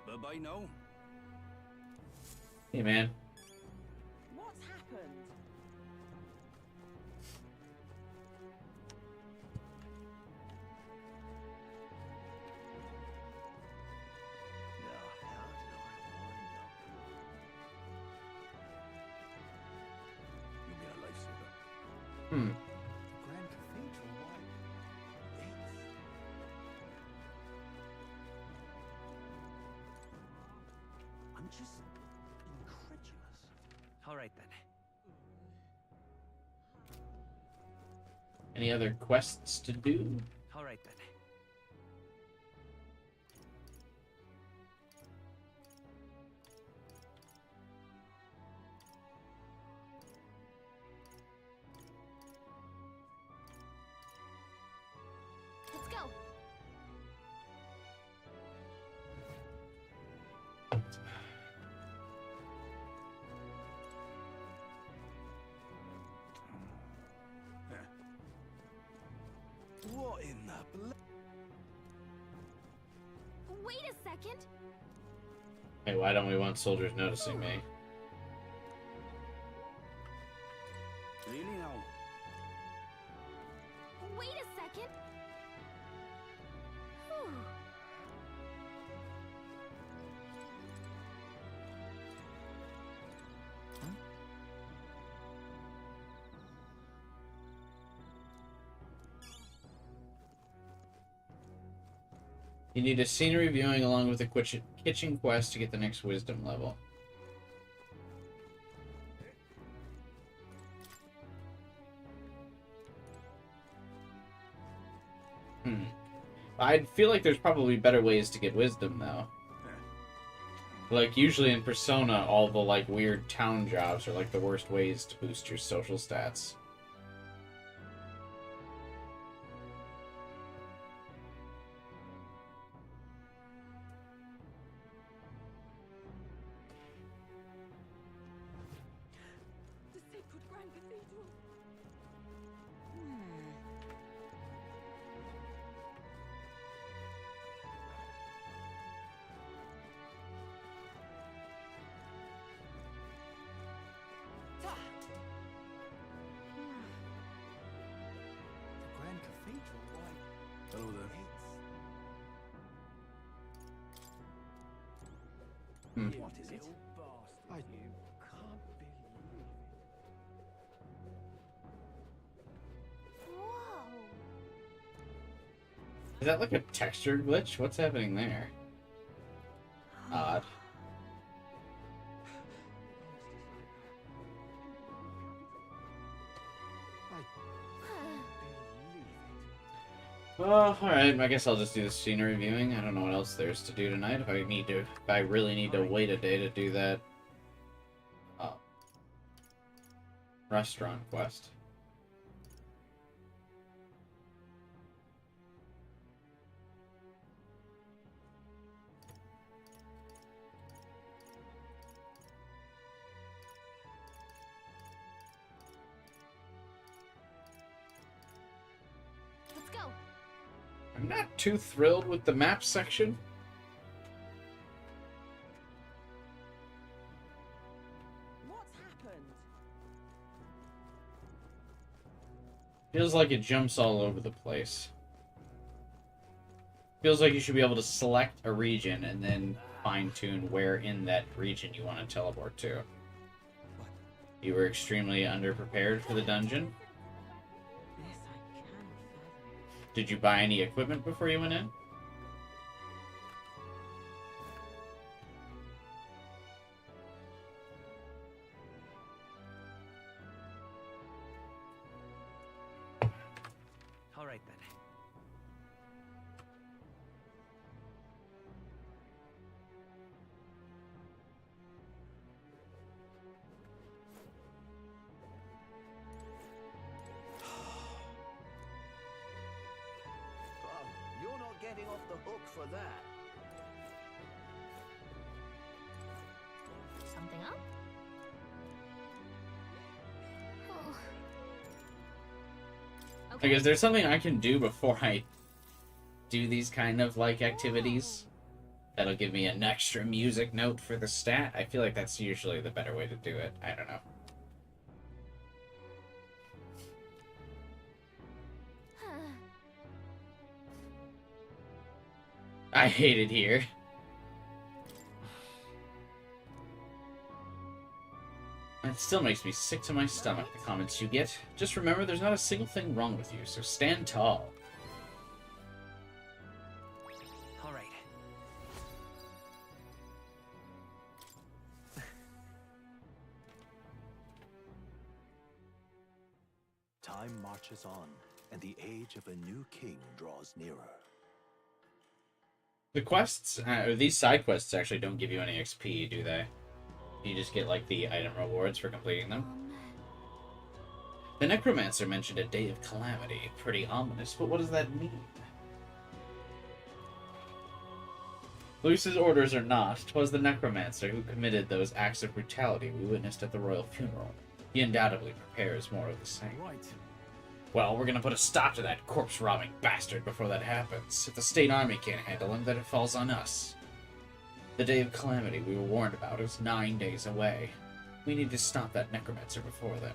Bye-bye now. Hey, man. What's happened? You'll be a lifesaver. Hmm. Grand Cathedral, why? I'm just incredulous. All right then. Any other quests to do? All right then. Let's go. What in the Wait a second. Hey, why don't we want soldiers noticing me? Really now? Wait a second. Whew. You need a scenery viewing along with a kitchen quest to get the next wisdom level. I feel like there's probably better ways to get wisdom, though. Like, usually in Persona, all the, like, weird town jobs are, like, the worst ways to boost your social stats. The sacred Grand Cathedral. The Grand Cathedral, why? Hello there. What is it? I can't believe Whoa. Is that like a texture glitch? What's happening there? Odd. Well, alright, I guess I'll just do the scenery viewing. I don't know what else there's to do tonight. If I really need to wait a day to do that restaurant quest. Let's go. I'm not too thrilled with the map section. Feels like it jumps all over the place. Feels like you should be able to select a region and then fine-tune where in that region you want to teleport to. You were extremely underprepared for the dungeon. Did you buy any equipment before you went in? All right then. Well, you're not getting off the hook for that. Something up? Oh. Like, is there something I can do before I do these kind of, like, activities? That'll give me an extra music note for the stat? I feel like that's usually the better way to do it. I don't know. I hate it here. It still makes me sick to my stomach, the comments you get. Just remember, there's not a single thing wrong with you, so stand tall. All right. Time marches on, and the age of a new king draws nearer. The quests, these side quests actually don't give you any XP, do they? You just get, like, the item rewards for completing them. The Necromancer mentioned a day of calamity. Pretty ominous, but what does that mean? Luce's orders or not, 'twas the Necromancer who committed those acts of brutality we witnessed at the royal funeral. He undoubtedly prepares more of the same. Right. Well, we're gonna put a stop to that corpse-robbing bastard before that happens. If the state army can't handle him, then it falls on us. The day of calamity we were warned about is 9 days away. We need to stop that Necromancer before then.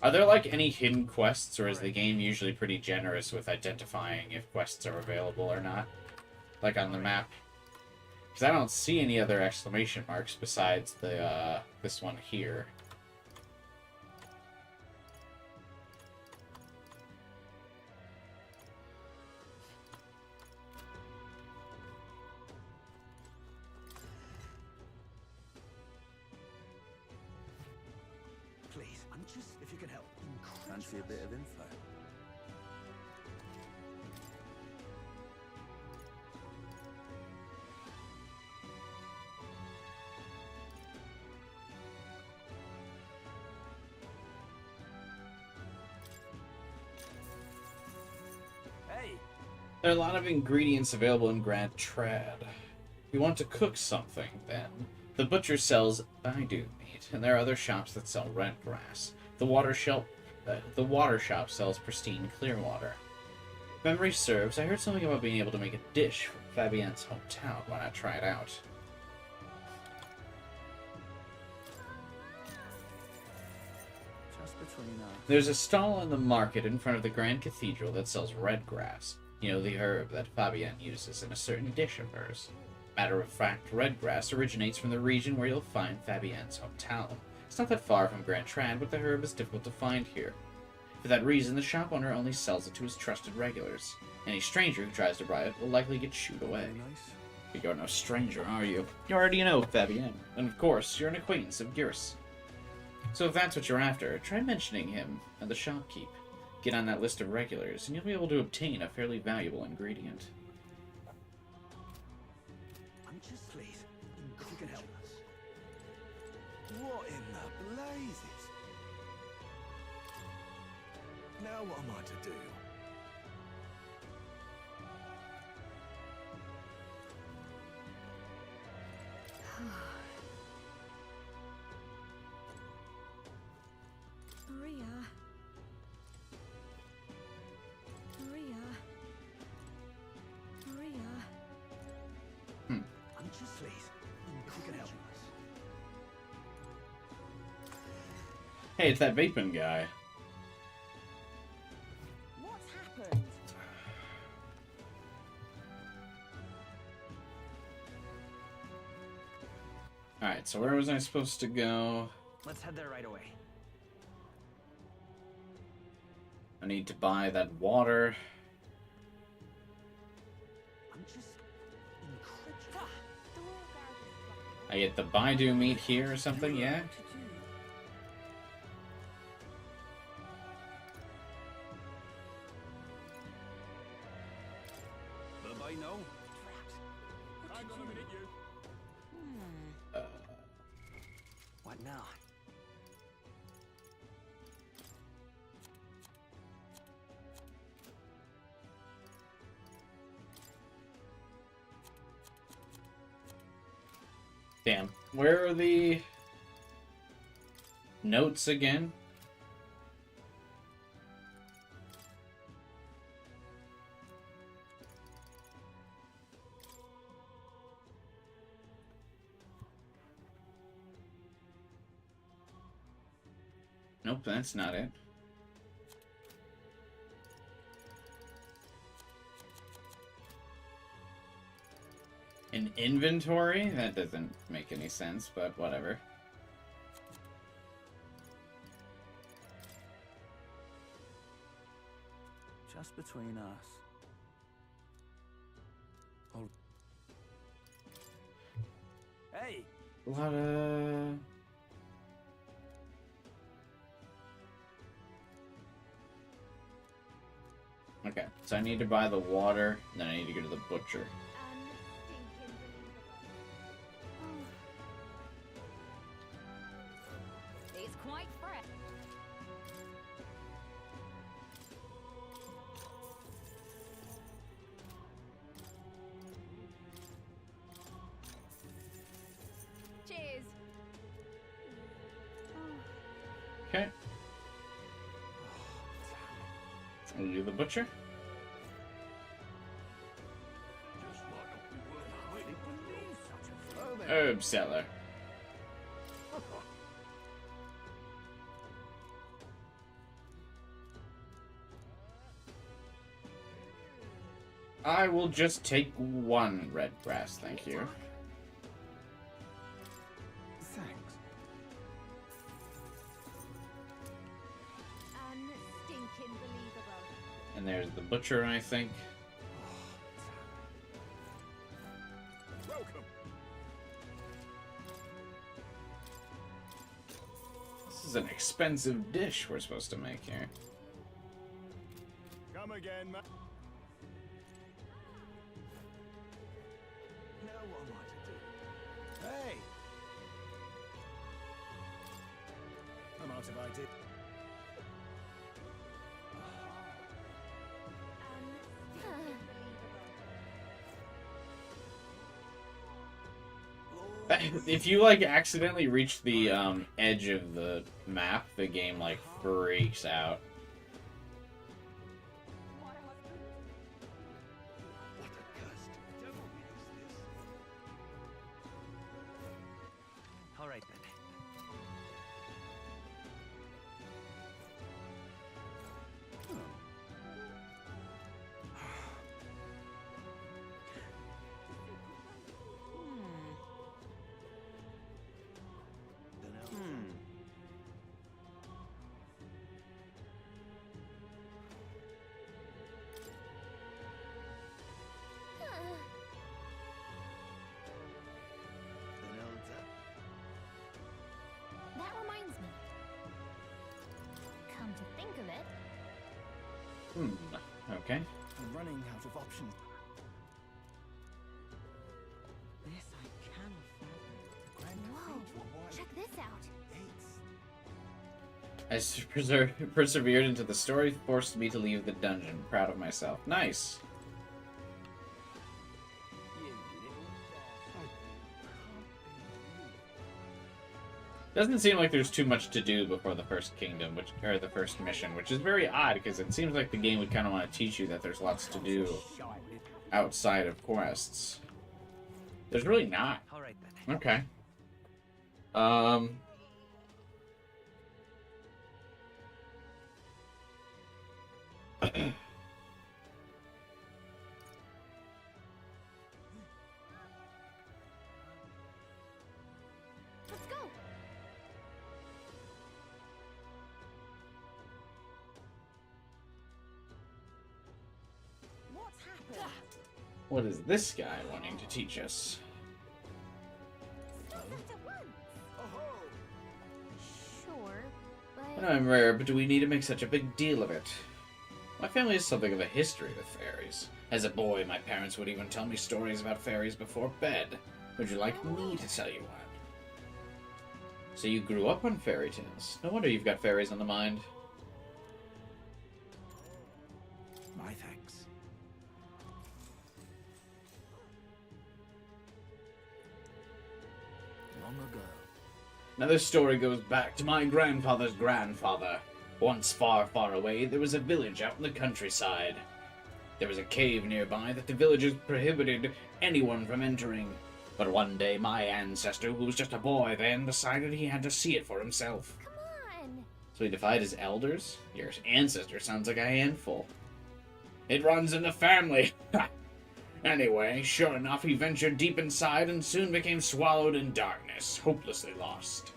Are there, like, any hidden quests, or is the game usually pretty generous with identifying if quests are available or not? Like on the map? Because I don't see any other exclamation marks besides the, this one here. Please, I'm just... If you can help. Fancy a bit of info? Hey! There are a lot of ingredients available in Grand Trad. If you want to cook something, then the butcher sells Baidu meat, and there are other shops that sell red grass. The water shop sells pristine clear water. If memory serves, I heard something about being able to make a dish from Fabienne's hometown. Why not try it out? Just between us. There's a stall in the market in front of the Grand Cathedral that sells red grass. You know, the herb that Fabienne uses in a certain dish of hers. Matter of fact, red grass originates from the region where you'll find Fabienne's hometown. It's not that far from Grand Trad, but the herb is difficult to find here. For that reason, the shop owner only sells it to his trusted regulars. Any stranger who tries to buy it will likely get shooed away. Nice. But you're no stranger, are you? You already know Fabienne. And of course, you're an acquaintance of Gyrus. So if that's what you're after, try mentioning him and the shopkeep. Get on that list of regulars, and you'll be able to obtain a fairly valuable ingredient. I'm just... Please, if you can help us. What in the blazes? Now what am I to do? Maria. Maria. Maria. I'm just... Please, If you can help us. Hey, it's that vaping guy. What's happened? Alright, so where was I supposed to go? Let's head there right away. I need to buy that water. I'm just incredulous. I get the Baidu meat here or something, yeah? Bye-bye, no. I'm gonna meet you. What now? Damn. Where are the notes again? Nope, that's not it. An inventory? That doesn't make any sense, but whatever. Just between us. Oh. Hey! A lot of... Okay, so I need to buy the water, and then I need to go to the butcher. It's quite fresh. Cheers. Okay. I'll do the butcher. Herb seller. I will just take one red brass, thank you. Thanks. Unstinking believable. And there's the butcher, I think. Welcome. This is an expensive dish we're supposed to make here. Come again, man. Now what am I to do? Hey! I'm out of ideas. If you like accidentally reach the edge of the map, the game like freaks out. What a cursed devil is this? All right then. That reminds me. Come to think of it, Okay. I'm running out of options. This I cannot fathom. whoa, check this out. I persevered into the story, forced me to leave the dungeon. Proud of myself. Nice. Doesn't seem like there's too much to do before the first kingdom, or the first mission, which is very odd because it seems like the game would kind of want to teach you that there's lots to do outside of quests. There's really not. All right. right then. Okay. Let's go. What's happened? What is this guy wanting to teach us? Stop that at once. Sure, I but know I'm rare, but do we need to make such a big deal of it? My family has something of a history with fairies. As a boy, my parents would even tell me stories about fairies before bed. Would you like me to tell you one? So you grew up on fairy tales. No wonder you've got fairies on the mind. My thanks. Long ago. Now this story goes back to my grandfather's grandfather. Once far, far away, there was a village out in the countryside. There was a cave nearby that the villagers prohibited anyone from entering. But one day, my ancestor, who was just a boy then, decided he had to see it for himself. come on. So he defied his elders? Your ancestor sounds like a handful. It runs in the family. Anyway, sure enough, he ventured deep inside and soon became swallowed in darkness, hopelessly lost.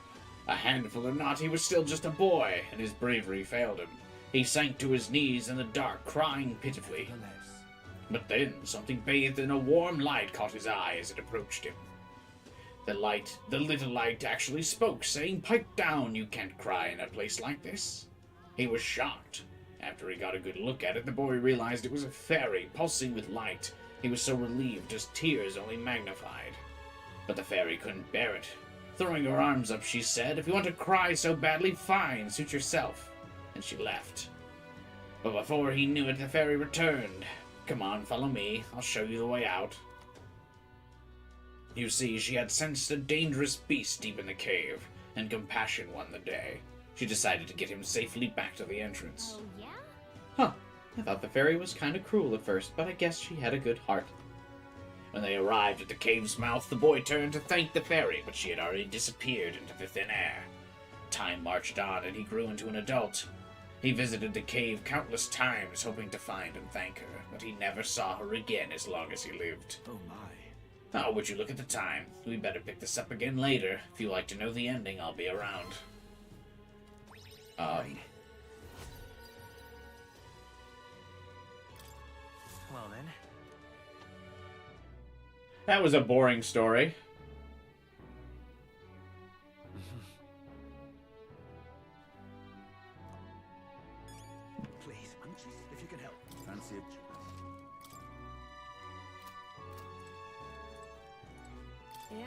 A handful or not, he was still just a boy, and his bravery failed him. He sank to his knees in the dark, crying pitifully. But then, something bathed in a warm light caught his eye as it approached him. The little light actually spoke, saying, "Pipe down, you can't cry in a place like this." He was shocked. After he got a good look at it, the boy realized it was a fairy, pulsing with light. He was so relieved his tears only magnified. But the fairy couldn't bear it. Throwing her arms up, she said, "If you want to cry so badly, fine, suit yourself." And she left. But before he knew it, the fairy returned. "Come on, follow me. I'll show you the way out." You see, she had sensed a dangerous beast deep in the cave, and compassion won the day. She decided to get him safely back to the entrance. Oh, yeah? Huh. I thought the fairy was kind of cruel at first, but I guess she had a good heart. When they arrived at the cave's mouth, the boy turned to thank the fairy, but she had already disappeared into the thin air. Time marched on, and he grew into an adult. He visited the cave countless times, hoping to find and thank her, but he never saw her again as long as he lived. Oh my. Oh, would you look at the time? We better pick this up again later. If you like to know the ending, I'll be around. Well then. That was a boring story. Please, if you can help. Fancy it. Yeah.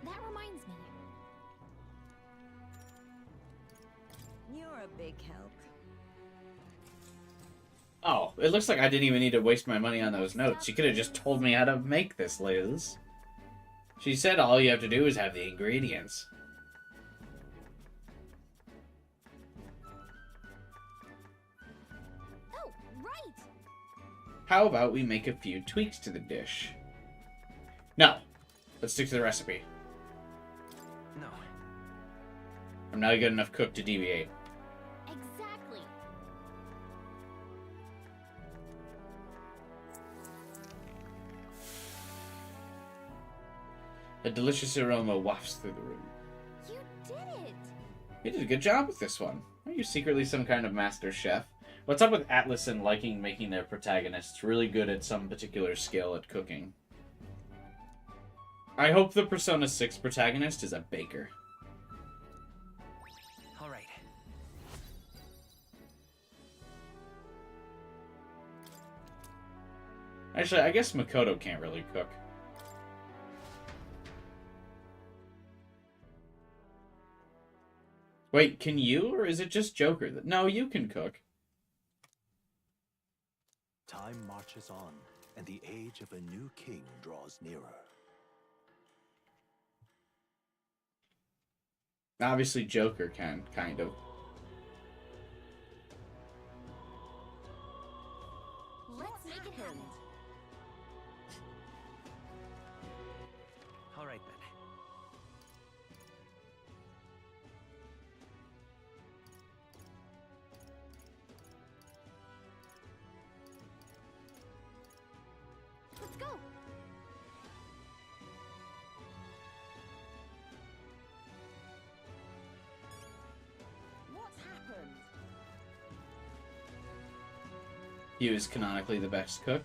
That reminds me. You're a big help. Oh, it looks like I didn't even need to waste my money on those notes. You could have just told me how to make this, Liz. She said all you have to do is have the ingredients. Oh, right! How about we make a few tweaks to the dish? No. Let's stick to the recipe. No. I'm not a good enough cook to deviate. Exactly. A delicious aroma wafts through the room. You did it! You did a good job with this one. Are you secretly some kind of master chef? What's up with Atlas and liking making their protagonists really good at some particular skill at cooking? I hope the Persona 6 protagonist is a baker. All right. Actually, I guess Makoto can't really cook. Wait, can you, or is it just Joker? No, you can cook. Time marches on, and the age of a new king draws nearer. Obviously, Joker can, kind of. He was canonically the best cook.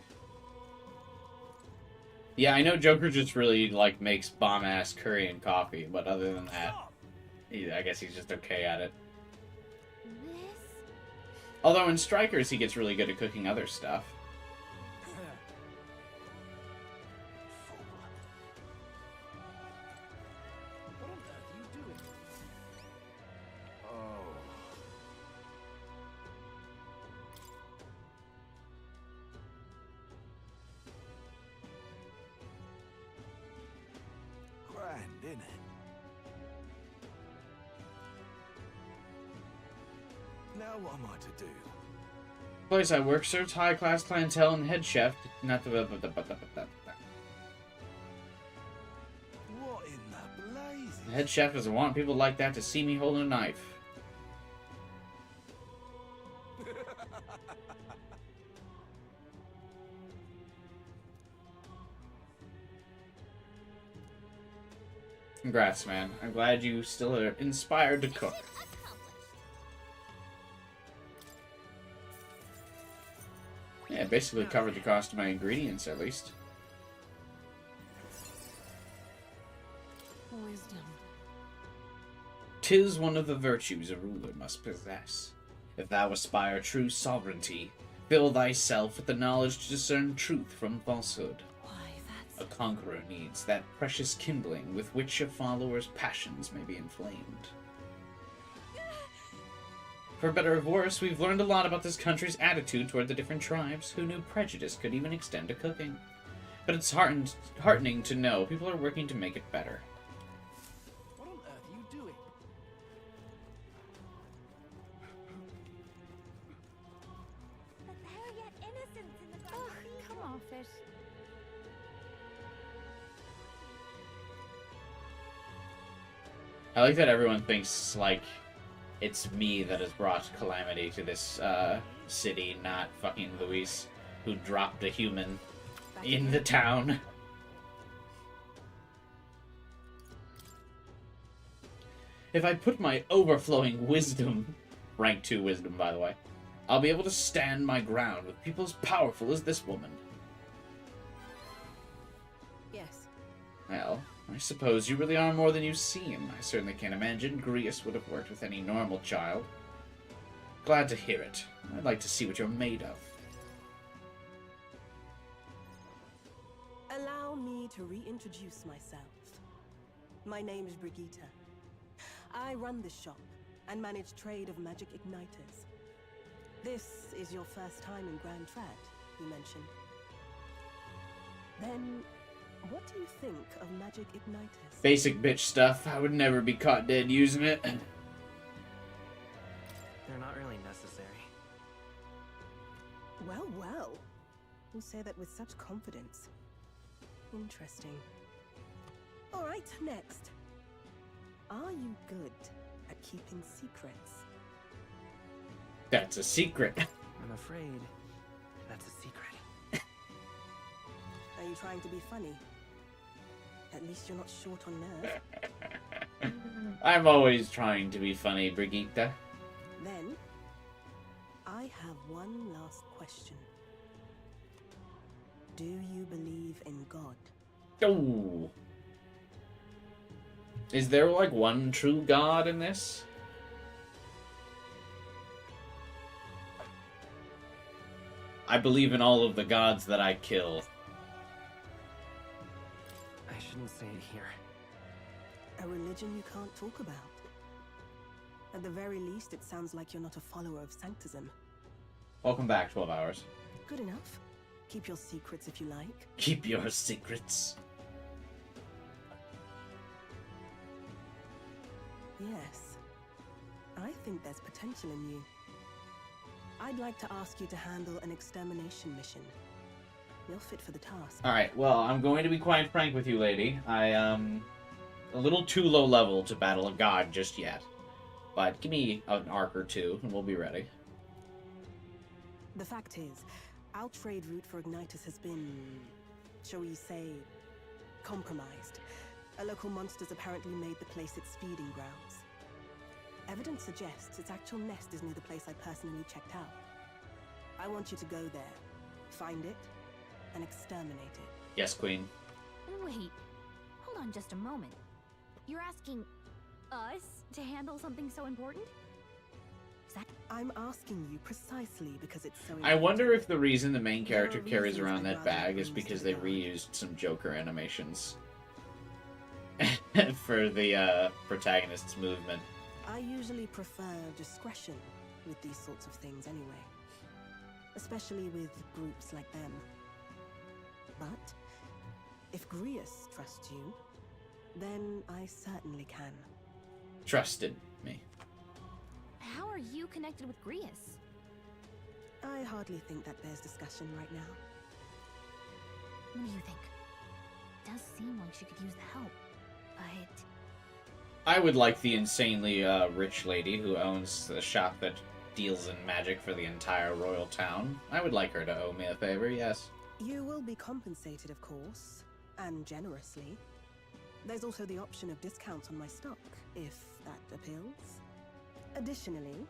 Yeah, I know Joker just really, like, makes bomb-ass curry and coffee, but other than that, I guess he's just okay at it. Although in Strikers, he gets really good at cooking other stuff. What on earth are you doing? Oh. Grand, innit? Now what am I to do? The place I work serves high-class clientele, and the head chef, not the... What in the blazes? The head chef doesn't want people like that to see me holding a knife. Congrats, man. I'm glad you still are inspired to cook. Yeah, basically covered the cost of my ingredients, at least. Wisdom. 'Tis one of the virtues a ruler must possess. If thou aspire true sovereignty, fill thyself with the knowledge to discern truth from falsehood. A conqueror needs that precious kindling with which a follower's passions may be inflamed. For better or worse, we've learned a lot about this country's attitude toward the different tribes. Who knew prejudice could even extend to cooking? But it's heartening to know people are working to make it better. What on earth are you doing? But there are yet innocents in the grand cathedral. Come off it. I like that everyone thinks, like, it's me that has brought calamity to this city, not fucking Luis, who dropped a human in the town. If I put my overflowing wisdom, rank 2 wisdom, by the way, I'll be able to stand my ground with people as powerful as this woman. Yes. Well, I suppose you really are more than you seem. I certainly can't imagine Grius would have worked with any normal child. Glad to hear it. I'd like to see what you're made of. Allow me to reintroduce myself. My name is Brigitte. I run this shop and manage trade of magic igniters. This is your first time in Grand Trad, you mentioned. Then, what do you think of magic igniters? Basic bitch stuff. I would never be caught dead using it. They're not really necessary. Well, well. You say that with such confidence. Interesting. All right, next. Are you good at keeping secrets? That's a secret. I'm afraid that's a secret. Are you trying to be funny? At least you're not short on nerve. I'm always trying to be funny, Brigitte. Then, I have one last question. Do you believe in God? Oh. Is there, like, one true God in this? I believe in all of the gods that I kill. I shouldn't say it here. A religion you can't talk about. At the very least, it sounds like you're not a follower of Sanctism. Welcome back, 12 hours. Good enough. Keep your secrets if you like. Keep your secrets. Yes. I think there's potential in you. I'd like to ask you to handle an extermination mission. You're fit for the task. Alright, well, I'm going to be quite frank with you, lady. I am a little too low level to battle a god just yet. But give me an arc or two, and we'll be ready. The fact is, our trade route for Ignitus has been, shall we say, compromised. A local monster's apparently made the place its feeding grounds. Evidence suggests its actual nest is near the place I personally checked out. I want you to go there, find it, and exterminate it. Yes, Queen. Wait, hold on just a moment. You're asking us to handle something so important? Is that... I'm asking you precisely because it's so I important. wonder if the reason the main character There are carries reasons around I'd that rather bag is bring because to they the reused some Joker animations for the protagonist's movement. I usually prefer discretion with these sorts of things anyway. Especially with groups like them. But if Grius trusts you, then I certainly can. Trusted me. How are you connected with Grius? I hardly think that bears discussion right now. What do you think? It does seem like she could use the help, but... I would like the insanely rich lady who owns the shop that deals in magic for the entire royal town. I would like her to owe me a favor, yes. You will be compensated, of course, and generously. There's also the option of discounts on my stock, if that appeals. Additionally,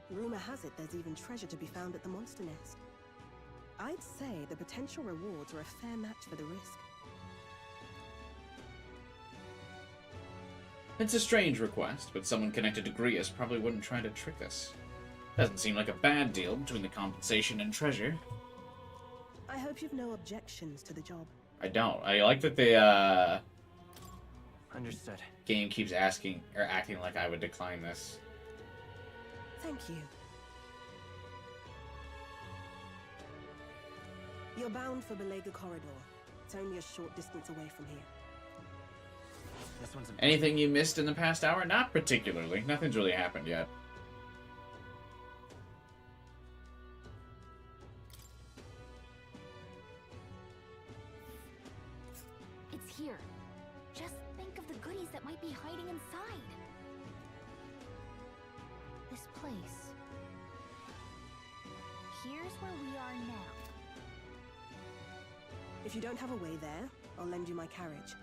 rumor has it there's even treasure to be found at the monster nest. I'd say the potential rewards are a fair match for the risk. It's a strange request, but someone connected to Grius probably wouldn't try to trick us. Doesn't seem like a bad deal between the compensation and treasure. I hope you've no objections to the job. I don't. I like that the Understood. game keeps asking or acting like I would decline this. Thank you. You're bound for Belega Corridor. It's only a short distance away from here. This one's Anything you missed in the past hour? Not particularly. Nothing's really happened yet. It's here. Just think of the goodies that might be hiding inside. This place. Here's where we are now. If you don't have a way there, I'll lend you my carriage.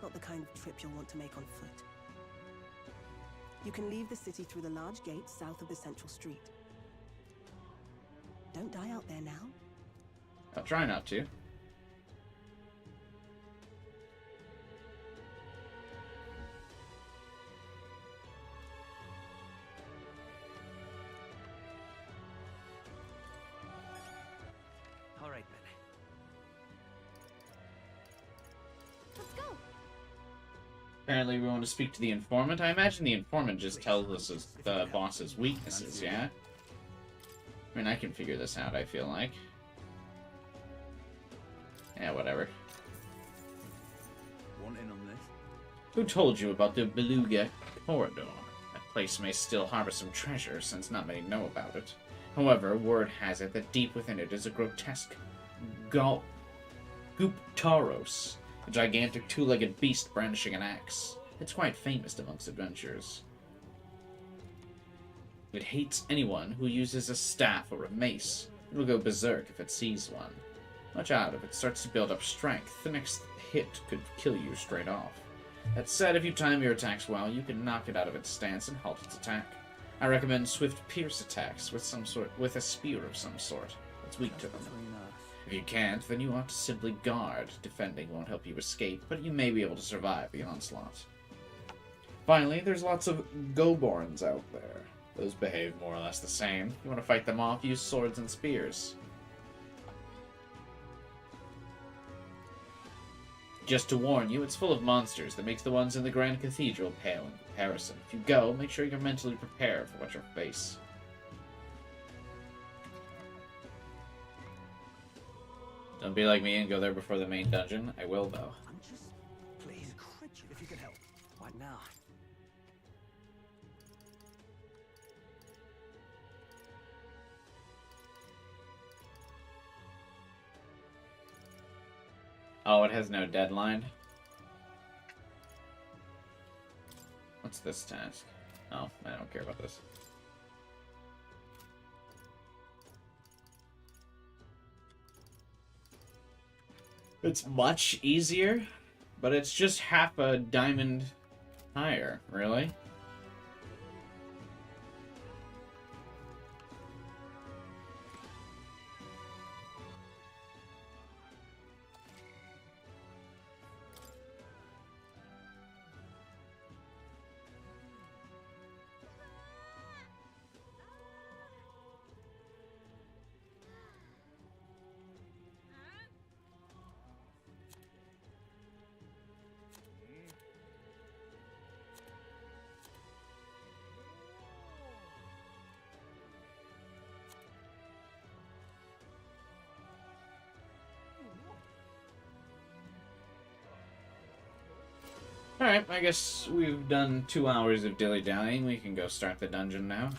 Not the kind of trip you'll want to make on foot. You can leave the city through the large gate south of the central street. Don't die out there now. I'll try not to. all right then. Let's go. Apparently we want to speak to the informant. I imagine the informant just tells us the boss's weaknesses, yeah? I mean, I can figure this out, I feel like. Yeah, whatever. Want in on this? Who told you about the Beluga Corridor? That place may still harbor some treasure, since not many know about it. However, word has it that deep within it is a grotesque Guptaros, a gigantic two-legged beast brandishing an axe. It's quite famous amongst adventurers. It hates anyone who uses a staff or a mace. It will go berserk if it sees one. Watch out, if it starts to build up strength, the next hit could kill you straight off. That said, if you time your attacks well, you can knock it out of its stance and halt its attack. I recommend swift pierce attacks with a spear of some sort. It's weak to them. If you can't, then you ought to simply guard. Defending won't help you escape, but you may be able to survive the onslaught. Finally, there's lots of Goborns out there. Those behave more or less the same. You want to fight them off, use swords and spears. Just to warn you, it's full of monsters that makes the ones in the Grand Cathedral pale in comparison. If you go, make sure you're mentally prepared for what you'll face. Don't be like me and go there before the main dungeon. I will, though. I'm just... Please, if you can help. What now? Oh, it has no deadline. What's this task? Oh, I don't care about this. It's much easier, but it's just half a diamond higher, really? Alright, I guess we've done 2 hours of dilly-dallying. We can go start the dungeon now.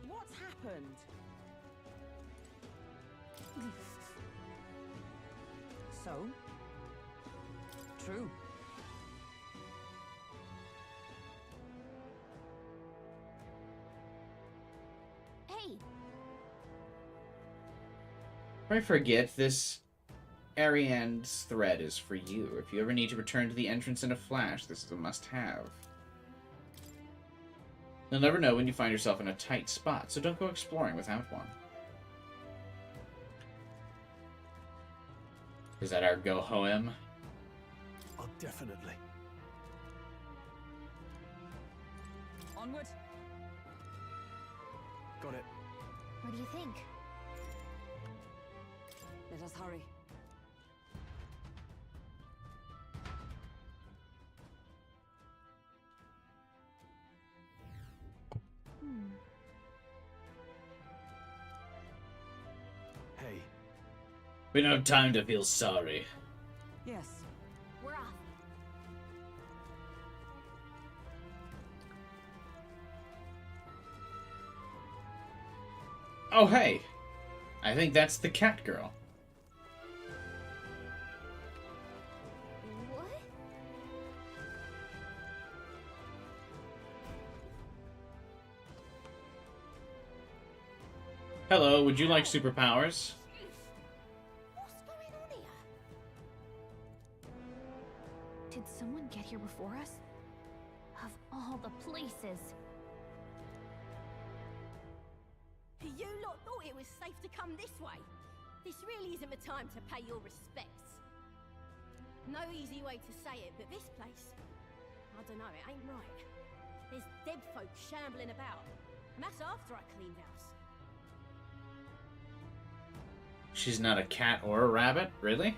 What's happened? So? True. Hey! Before I forget, this Ariane's thread is for you. If you ever need to return to the entrance in a flash, this is a must-have. You'll never know when you find yourself in a tight spot, so don't go exploring without one. Is that our go-hoem? Oh, definitely. Onward. Got it. What do you think? Let us hurry. Hey. We don't have time to feel sorry. Yes. We're off. Oh, hey! I think that's the cat girl. What? Hello, would you like superpowers? What's going on here? Did someone get here before us? Of all the places. You lot thought it was safe to come this way. This really isn't the time to pay your respects. No easy way to say it, but this place, I don't know, it ain't right. There's dead folk shambling about, and that's after I cleaned house. She's not a cat or a rabbit? Really?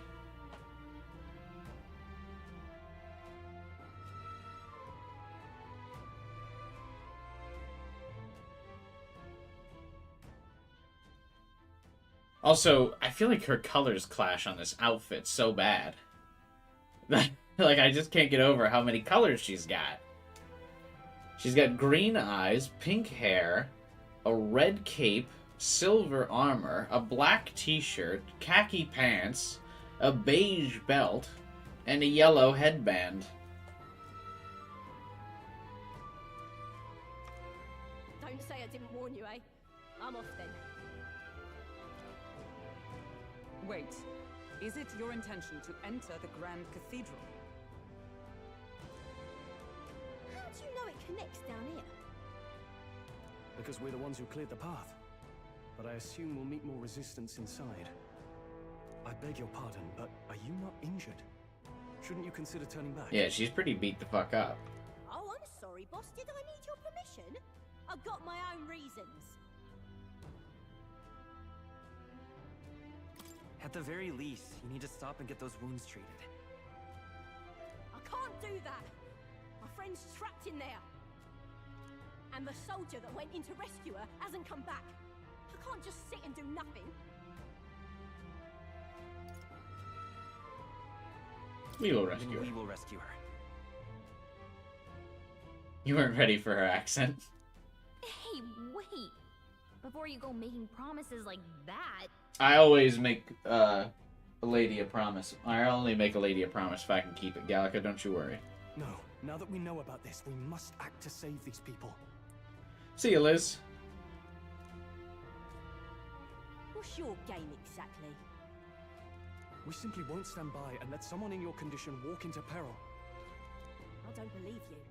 Also, I feel like her colors clash on this outfit so bad. Like, I just can't get over how many colors she's got. She's got green eyes, pink hair, a red cape, silver armor, a black t-shirt, khaki pants, a beige belt, and a yellow headband. Don't say I didn't warn you, eh? I'm off then. Wait. Is it your intention to enter the Grand Cathedral? How do you know it connects down here? Because we're the ones who cleared the path. But I assume we'll meet more resistance inside. I beg your pardon, but are you not injured? Shouldn't you consider turning back? Yeah, she's pretty beat the fuck up. Oh, I'm sorry, boss. Did I need your permission? I've got my own reasons. At the very least, you need to stop and get those wounds treated. I can't do that. My friend's trapped in there. And the soldier that went in to rescue her hasn't come back. I can't just sit and do nothing. We will rescue Then her. we will rescue her. You weren't ready for her accent. Hey, wait! Before you go making promises like that... I always make a lady a promise. I only make a lady a promise if I can keep it. Gallica, don't you worry. No. Now that we know about this, we must act to save these people. See you, Liz. What's your game exactly? We simply won't stand by and let someone in your condition walk into peril. I don't believe you.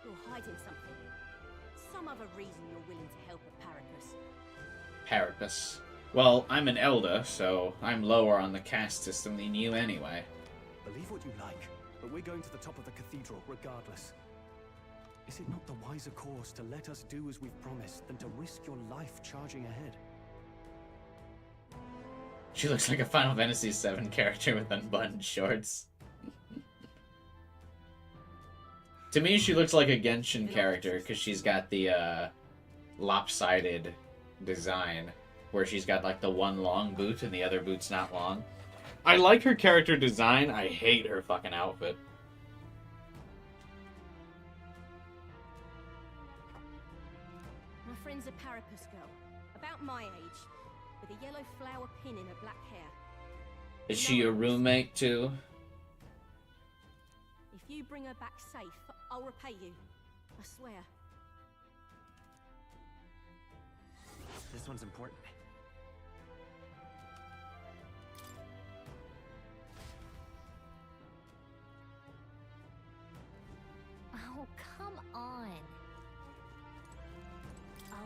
You're hiding something. Some other reason you're willing to help a Parapus. Parapus. Well, I'm an elder, so I'm lower on the caste system than you anyway. Believe what you like, but we're going to the top of the cathedral regardless. Is it not the wiser course to let us do as we've promised than to risk your life charging ahead? She looks like a Final Fantasy VII character with unbuttoned shorts. To me, she looks like a Genshin character because she's got the lopsided design where she's got like the one long boot and the other boot's not long. I like her character design. I hate her fucking outfit. My friend's a Parapus girl, about my age, with a yellow flower pin in her black hair. Is she your roommate too? If you bring her back safe, I'll repay you. I swear. This one's important. Oh, come on. Oh.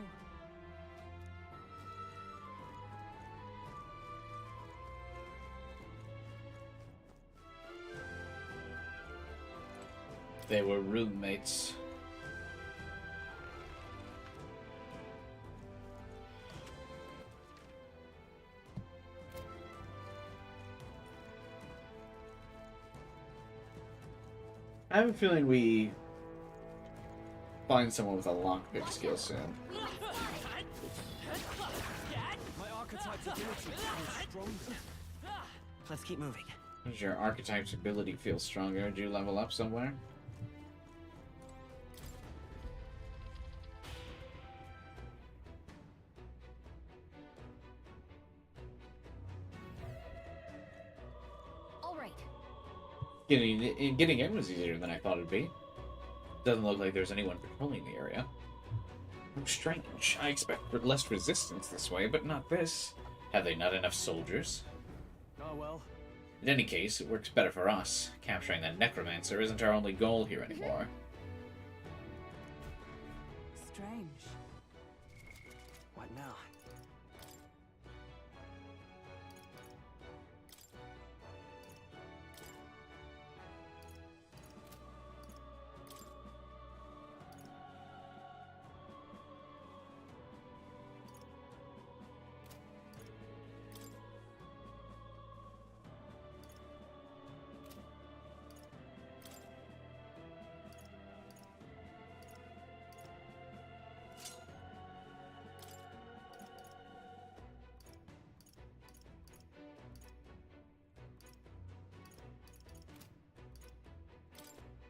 They were roommates. I have a feeling we find someone with a lockpick skill soon. My archetype's ability is stronger. Let's keep moving. Does your archetype's ability feel stronger? Did you level up somewhere? All right. Getting in was easier than I thought it'd be. Doesn't look like there's anyone patrolling the area. Oh, strange. I expect less resistance this way, but not this. Have they not enough soldiers? Oh well. In any case, it works better for us. Capturing that necromancer isn't our only goal here anymore. Strange. What now?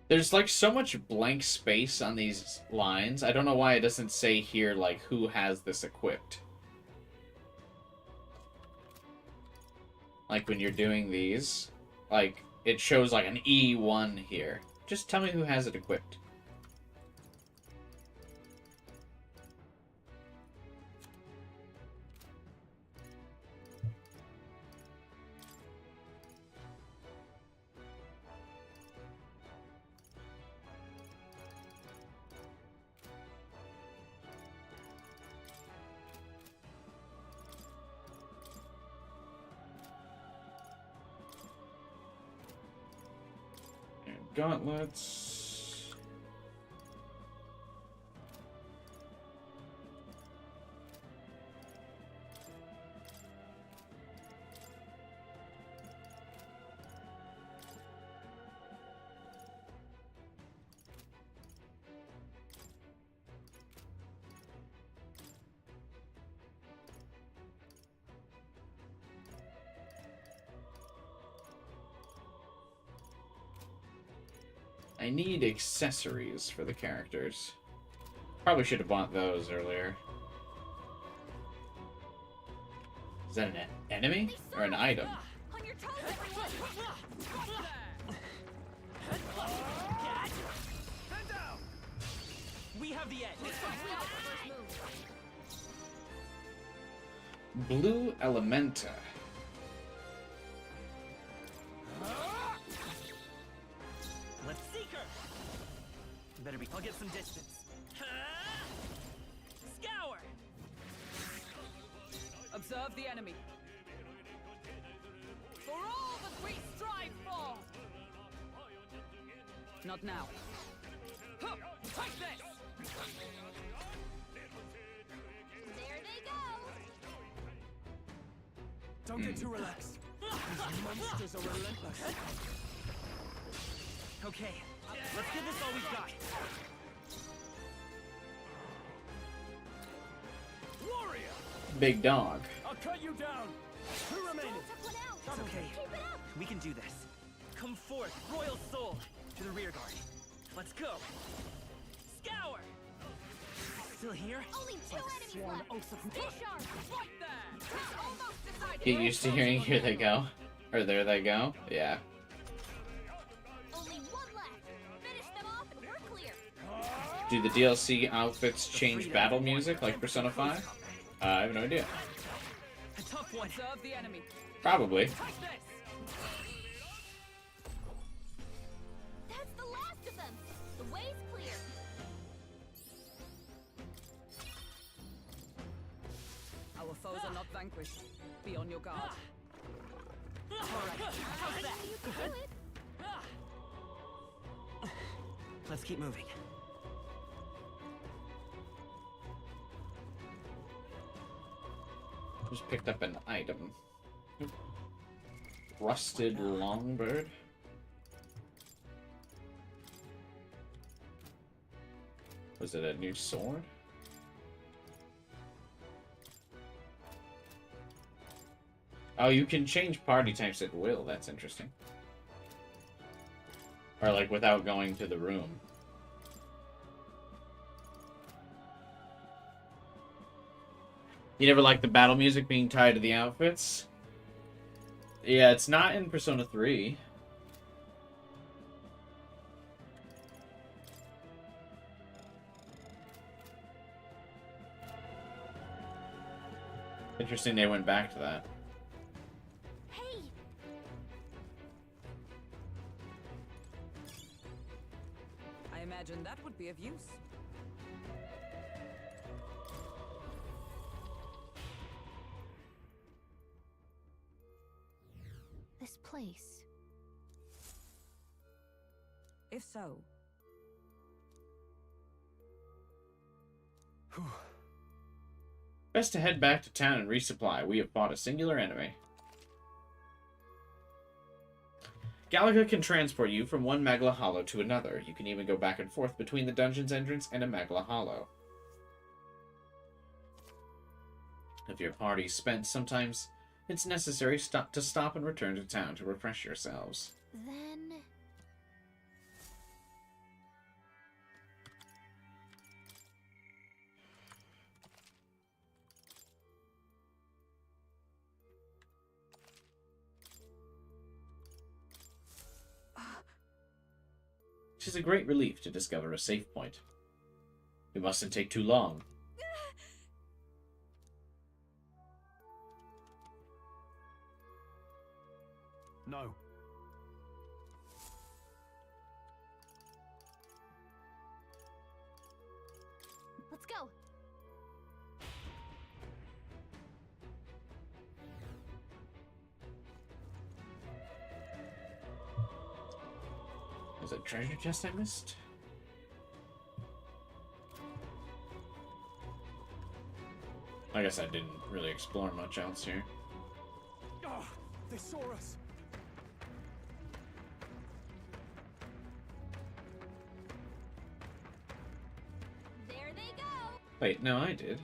There's like so much blank space on these lines. I don't know why it doesn't say here like who has this equipped. Like when you're doing these, like it shows like an E1 here. Just tell me who has it equipped. Gauntlets. I need accessories for the characters. Probably should have bought those earlier. Is that an enemy or an item? On your toes, everyone! Stand down! We have the edge. Blue Elementa. Let's seek her. Better be. I'll get some distance. Scour. Observe the enemy. For all that we strive for! Not now. Huh, take this! There they go! Don't get too relaxed. These monsters are relentless. Okay, let's give this all we've got. Warrior! Big dog. I'll cut you down. Two remaining. Took one out. That's okay. Keep it up. We can do this. Come forth, Royal Soul, to the rear guard. Let's go. Scour. Still here? Only two enemies left. Stay sharp. Right there. It's almost decided. Get used to hearing "here they go" or "there they go." Yeah. Only one left. Finish them off and we're clear. Do the DLC outfits change battle music like Persona 5? I have no idea. A tough one. Serve the enemy. Probably. Take this. That's the last of them. The way's clear. Our foes are not vanquished. Be on your guard. Alright, how's that? You can do it. Let's keep moving. Just picked up an item. Rusted longbird. Was it a new sword? Oh, you can change party types at will. That's interesting. Or like without going to the room. You never liked the battle music being tied to the outfits? Yeah, it's not in Persona 3. Interesting they went back to that. Hey. I imagine that would be of use. This place. If so, Best to head back to town and resupply. We have fought a singular enemy. Galaga can transport you from one Magla Hollow to another. You can even go back and forth between the dungeon's entrance and a Magla Hollow. If your party's spent, sometimes it's necessary to stop and return to town to refresh yourselves. Then... It is a great relief to discover a safe point. We mustn't take too long. No. Let's go. Was it treasure chest I missed? I guess I didn't really explore much else here. Oh, they saw us. There they go. Wait, no, I did.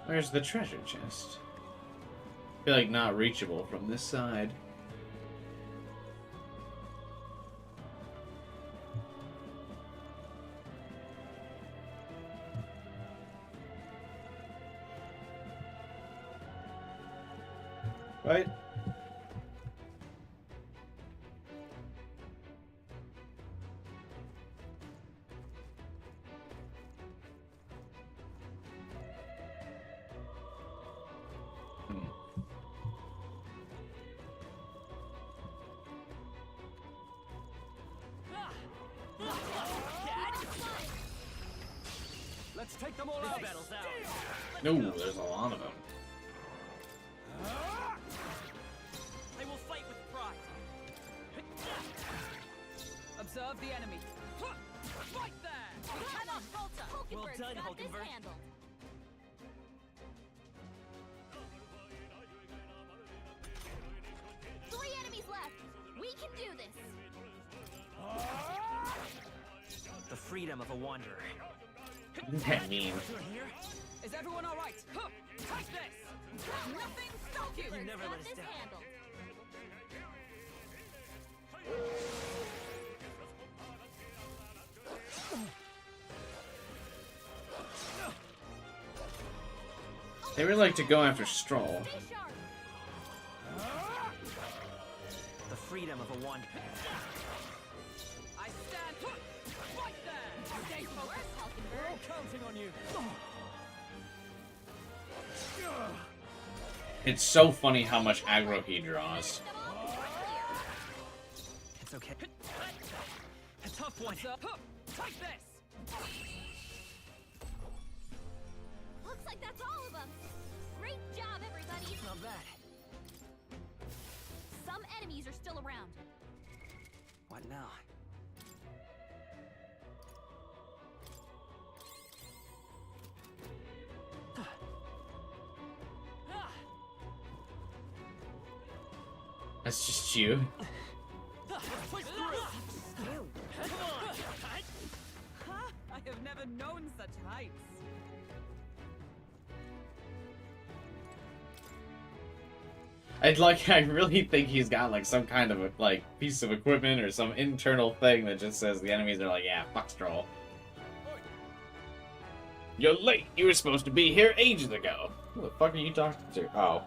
Where's the treasure chest? I feel like not reachable from this side. Right? Let's take them all out. Battle's out. No, there's a lot of them. I will fight with pride. observe the enemy. Right there! We cannot falter. Well Hulkenberg's done, got this Hulkenberg. handled. We can do this! The freedom of a wanderer. I mean, Is everyone alright? Take this! Nothing stop you! You never let us This down. handled. they really like to go after Stroll. Be sharp! The freedom of a wanderer. I stand right there! Stay focused, We're all Hulkenberg! counting on you. It's so funny how much aggro he draws. Them all right here. It's okay. A tough one. Take this! Looks like that's all of them. Great job, everybody. Not bad. Some enemies are still around. What now? That's just you. Push through. Come on. I have never known such heights. I really think he's got like some kind of like piece of equipment or some internal thing that just says the enemies are like, yeah, fuck Stroll. You're late. You were supposed to be here ages ago. Who the fuck are you talking to? Oh.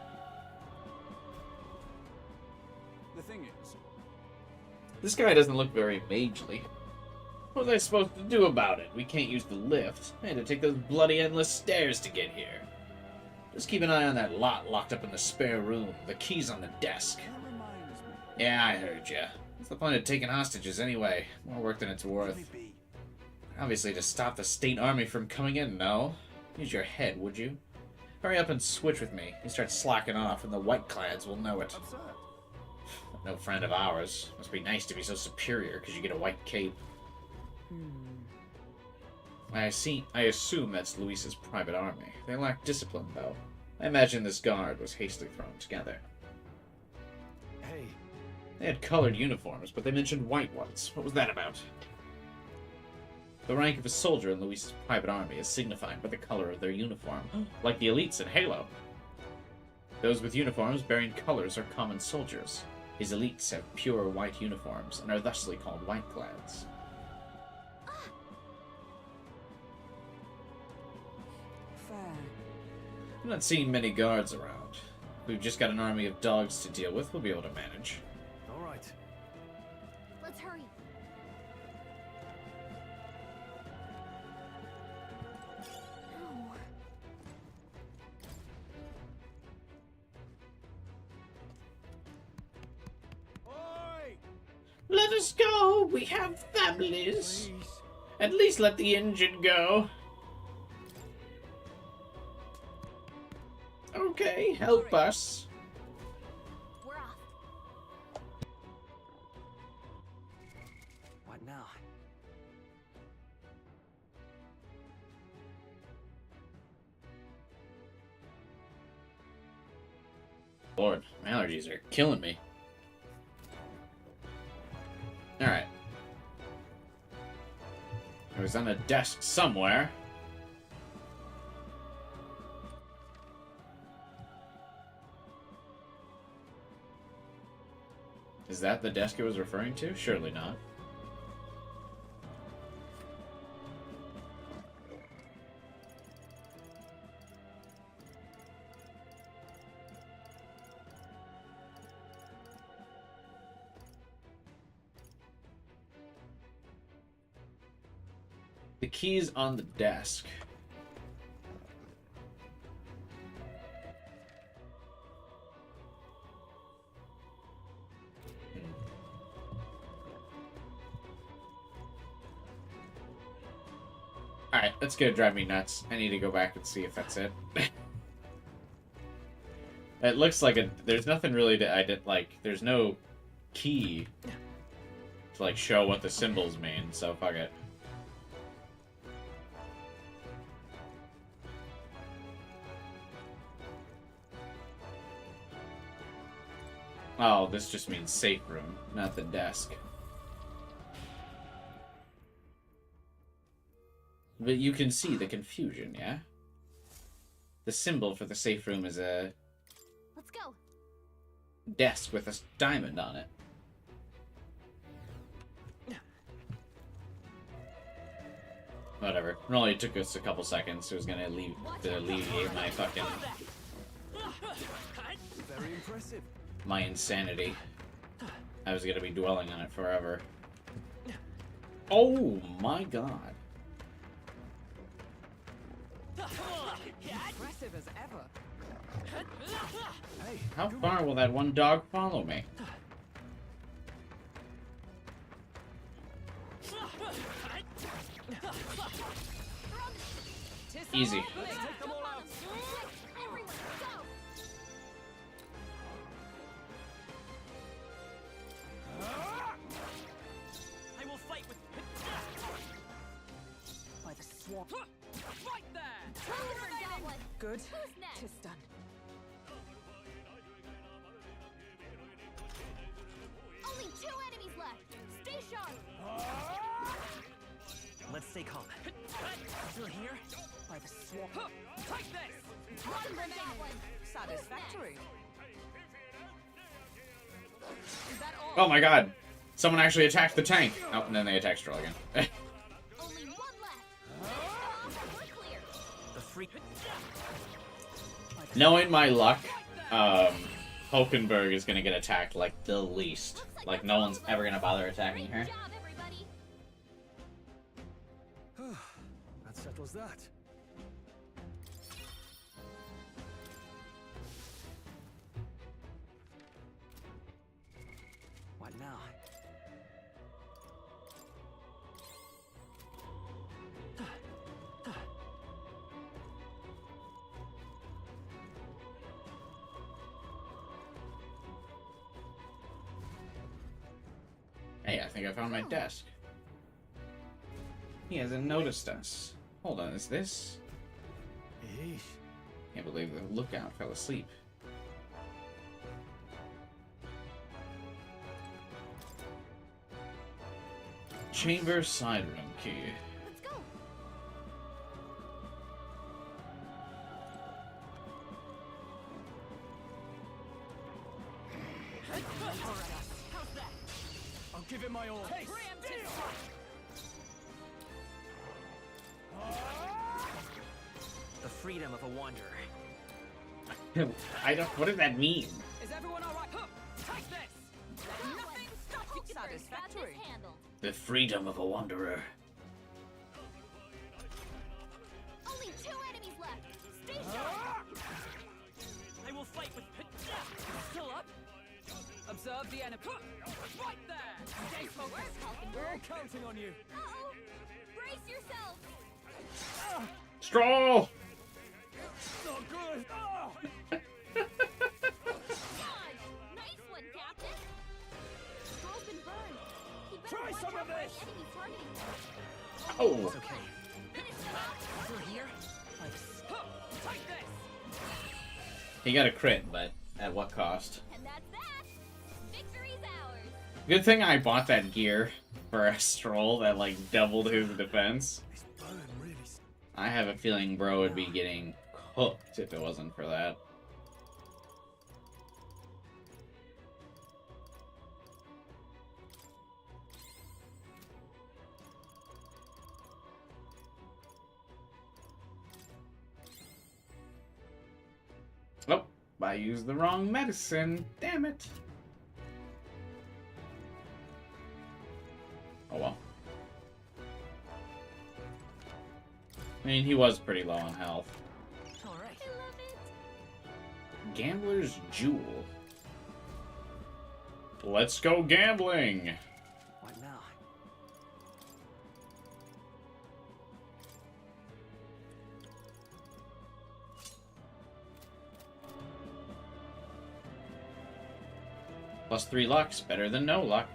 The thing is, This guy doesn't look very magely. What was I supposed to do about it? We can't use the lift. I had to take those bloody endless stairs to get here. Just keep an eye on that lot locked up in the spare room. The key's on the desk. that reminds me. Yeah, I heard ya. What's the point of taking hostages anyway? More work than it's Let worth. me be. Obviously to stop the state army from coming in, no? Use your head, would you? Hurry up and switch with me. You start slacking off and the white clads will know it. Absurd. No friend of ours. Must be nice to be so superior because you get a white cape. I assume that's Luis's private army. They lack discipline, though. I imagine this guard was hastily thrown together. Hey, They had colored uniforms, but they mentioned white ones. What was that about? The rank of a soldier in Luis's private army is signified by the color of their uniform, like the elites in Halo. Those with uniforms bearing colors are common soldiers. His elites have pure white uniforms and are thusly called whiteclads. Fair. I'm not seeing many guards around. We've just got an army of dogs to deal with. We'll be able to manage. all right. Let's hurry. Oi! Let us go! We have families! At least let the injured go. Okay, help us. We're off. What now? Lord, my allergies are killing me. Alright. It was on a desk somewhere. Is that the desk it was referring to? Surely not. The key's on the desk. Alright, that's gonna drive me nuts. I need to go back and see if that's it. It looks like there's nothing really there's no key to like show what the symbols mean, so fuck it. Oh, this just means safe room, not the desk. But you can see the confusion, yeah? The symbol for the safe room is a Let's go. desk with a diamond on it. Whatever. It only took us a couple seconds. It was gonna alleviate my fucking... Very impressive. my insanity. I was gonna be dwelling on it forever. Oh my god. Impressive as ever. Hey, How far will that one dog follow me? Easy. I will fight with. By the swamp. Right there! Good. Who's next? Tis done. Only 2 enemies left. Stay sharp. Let's stay calm. Still here? By the swamp. Take this! One remaining. Satisfactory. Is that all? Oh my god. Someone actually attacked the tank. Oh, and then they attacked Stroll again. Only 1 left. We're clear. The freak. Knowing my luck, Hulkenberg is gonna get attacked like the least. Like no one's ever gonna bother attacking her. Good job, everybody. That settles that. What now? Hey, I think I found my desk. He hasn't noticed us. Hold on, is this? Eesh. Can't believe the lookout fell asleep. Chamber side room key. Let's go. I'll give it my all. The freedom of a wanderer. I don't. What does that mean? Is everyone all right? Take this. Nothing stops you. Satisfactory. Handle. The freedom of a wanderer. Only 2 enemies left. Stay sharp. I will fight with. Still up? Observe the enemy. Right there. Stay focused, We're all Hulkenberg. counting on you. Uh-oh. Brace yourself. Stroll! Not good. Nice one, Captain. Stroll's been burned. He better Try watch some out of for any this. enemy targeting him. Oh! It's okay. Finish him off. Still here? Take this. He got a crit, but at what cost? And that's that. Victory's ours. Good thing I bought that gear for a Stroll that like doubled his defense. This burn really. I have a feeling bro would be getting cooked if it wasn't for that. Oh, I used the wrong medicine. Damn it. Oh well. I mean, he was pretty low on health. All right. I love it. Gambler's Jewel. Let's go gambling! What now? Plus 3 lucks, better than no luck.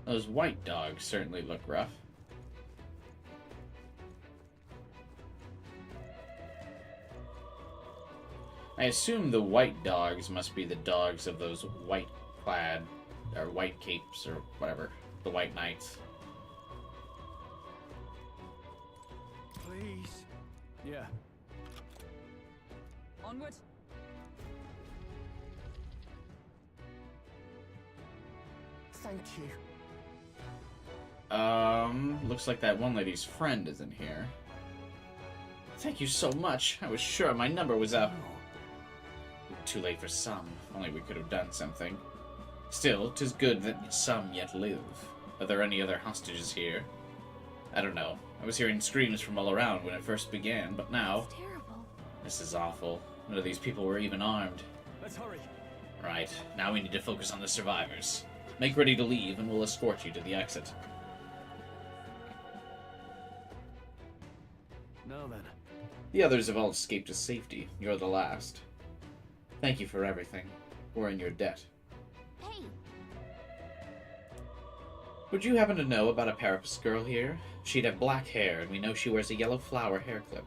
Those white dogs certainly look rough. I assume the white dogs must be the dogs of those white clad, or white capes, or whatever. The white knights. Please. Yeah. Onward. Thank you. Looks like that one lady's friend is in here. Thank you so much. I was sure my number was up. Too late for some. Only we could have done something. Still, 'tis good that some yet live. Are there any other hostages here? I don't know. I was hearing screams from all around when it first began, but now... It's terrible. This is awful. None of these people were even armed. Let's hurry. Right. Now we need to focus on the survivors. Make ready to leave, and we'll escort you to the exit. Now then. The others have all escaped to safety. You're the last. Thank you for everything. We're in your debt. Hey, Would you happen to know about a Parapus girl here? She'd have black hair, and we know she wears a yellow flower hair clip.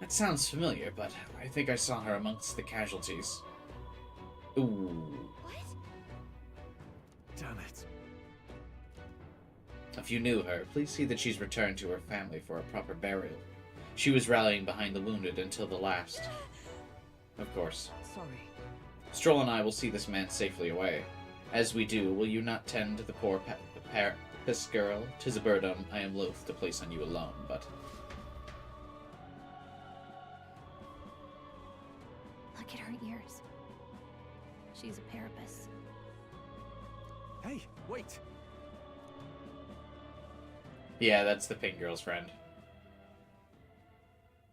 That sounds familiar, but I think I saw her amongst the casualties. Ooh. what? Damn it. If you knew her, please see that she's returned to her family for a proper burial. She was rallying behind the wounded until the last. Of course. Sorry. Stroll and I will see this man safely away. As we do, will you not tend to the poor Parapus girl? 'Tis a burden I am loath to place on you alone, but... Look at her ears. She's a Parapus. Hey, wait. Yeah, that's the pink girl's friend.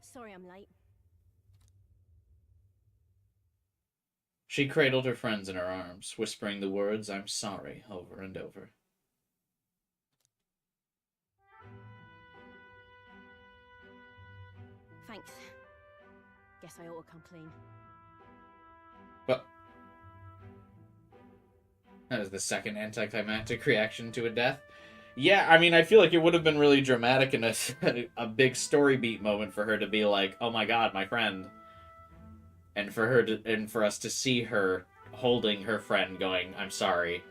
Sorry I'm late. She cradled her friends in her arms, whispering the words, "I'm sorry," over and over. Thanks. Guess I ought to come clean. But that was the second anticlimactic reaction to a death. Yeah, I mean, I feel like it would have been really dramatic and a big story beat moment for her to be like, "Oh my god, my friend," and for us to see her holding her friend, going, "I'm sorry,"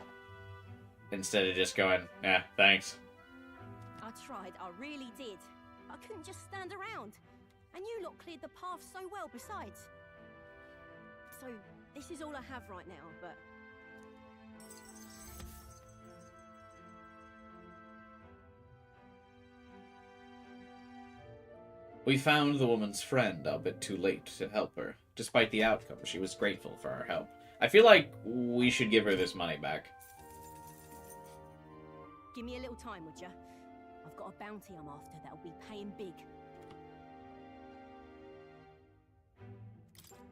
instead of just going, "Yeah, thanks." I tried, I really did. I couldn't just stand around. And you lot cleared the path so well besides. So, this is all I have right now, but... We found the woman's friend, albeit too late to help her. Despite the outcome, she was grateful for our help. I feel like we should give her this money back. Give me a little time, would ya? I've got a bounty I'm after that'll be paying big.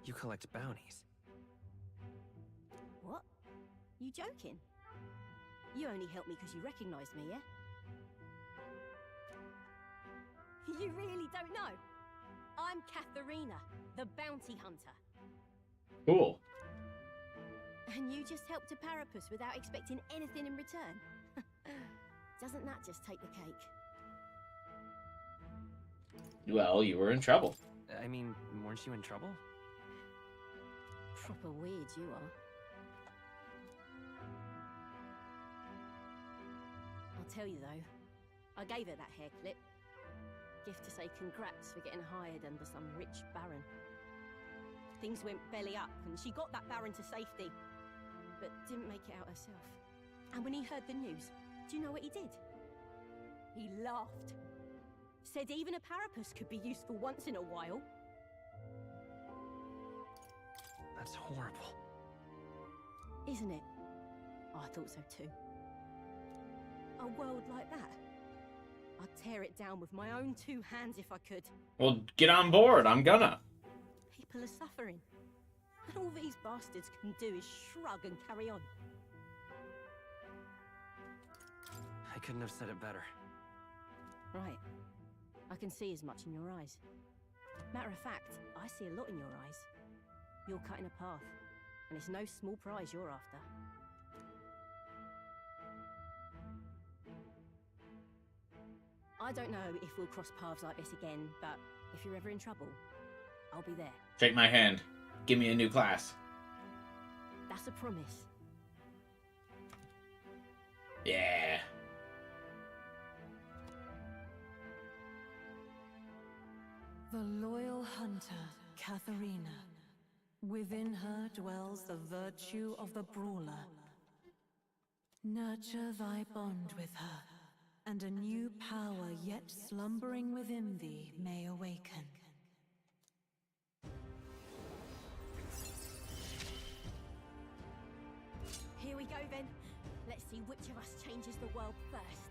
You collect bounties. What? You joking? You only helped me because you recognized me, yeah? You really don't know? I'm Katharina, the bounty hunter. Cool. And you just helped a Parapus without expecting anything in return? Doesn't that just take the cake? Well, you were in trouble. I mean, weren't you in trouble? Proper weird you are. I'll tell you though, I gave her that hair clip. Gift to say congrats for getting hired under some rich baron. Things went belly up and she got that baron to safety, but didn't make it out herself. And when he heard the news, do you know what he did? He laughed. Said even a Parapus could be useful once in a while. That's horrible. Isn't it? Oh, I thought so too. A world like that? I'd tear it down with my own two hands if I could. Well, get on board. I'm gonna. People are suffering. And all these bastards can do is shrug and carry on. I couldn't have said it better. Right. I can see as much in your eyes. Matter of fact, I see a lot in your eyes. You're cutting a path, and it's no small prize you're after. I don't know if we'll cross paths like this again, but if you're ever in trouble, I'll be there. Shake my hand. Give me a new class. That's a promise. Yeah. The loyal hunter, Katharina. Within her dwells the virtue of the brawler. Nurture thy bond with her, and a new power yet slumbering within thee may awaken. Here we go then. Let's see which of us changes the world first.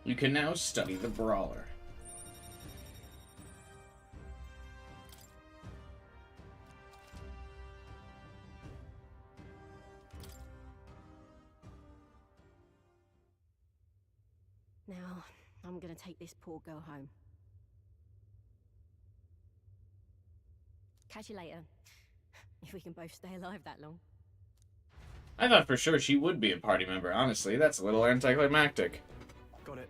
You can now study the brawler. Now, I'm gonna take this poor girl home. Catch you later. If we can both stay alive that long. I thought for sure she would be a party member, honestly. That's a little anticlimactic. Got it.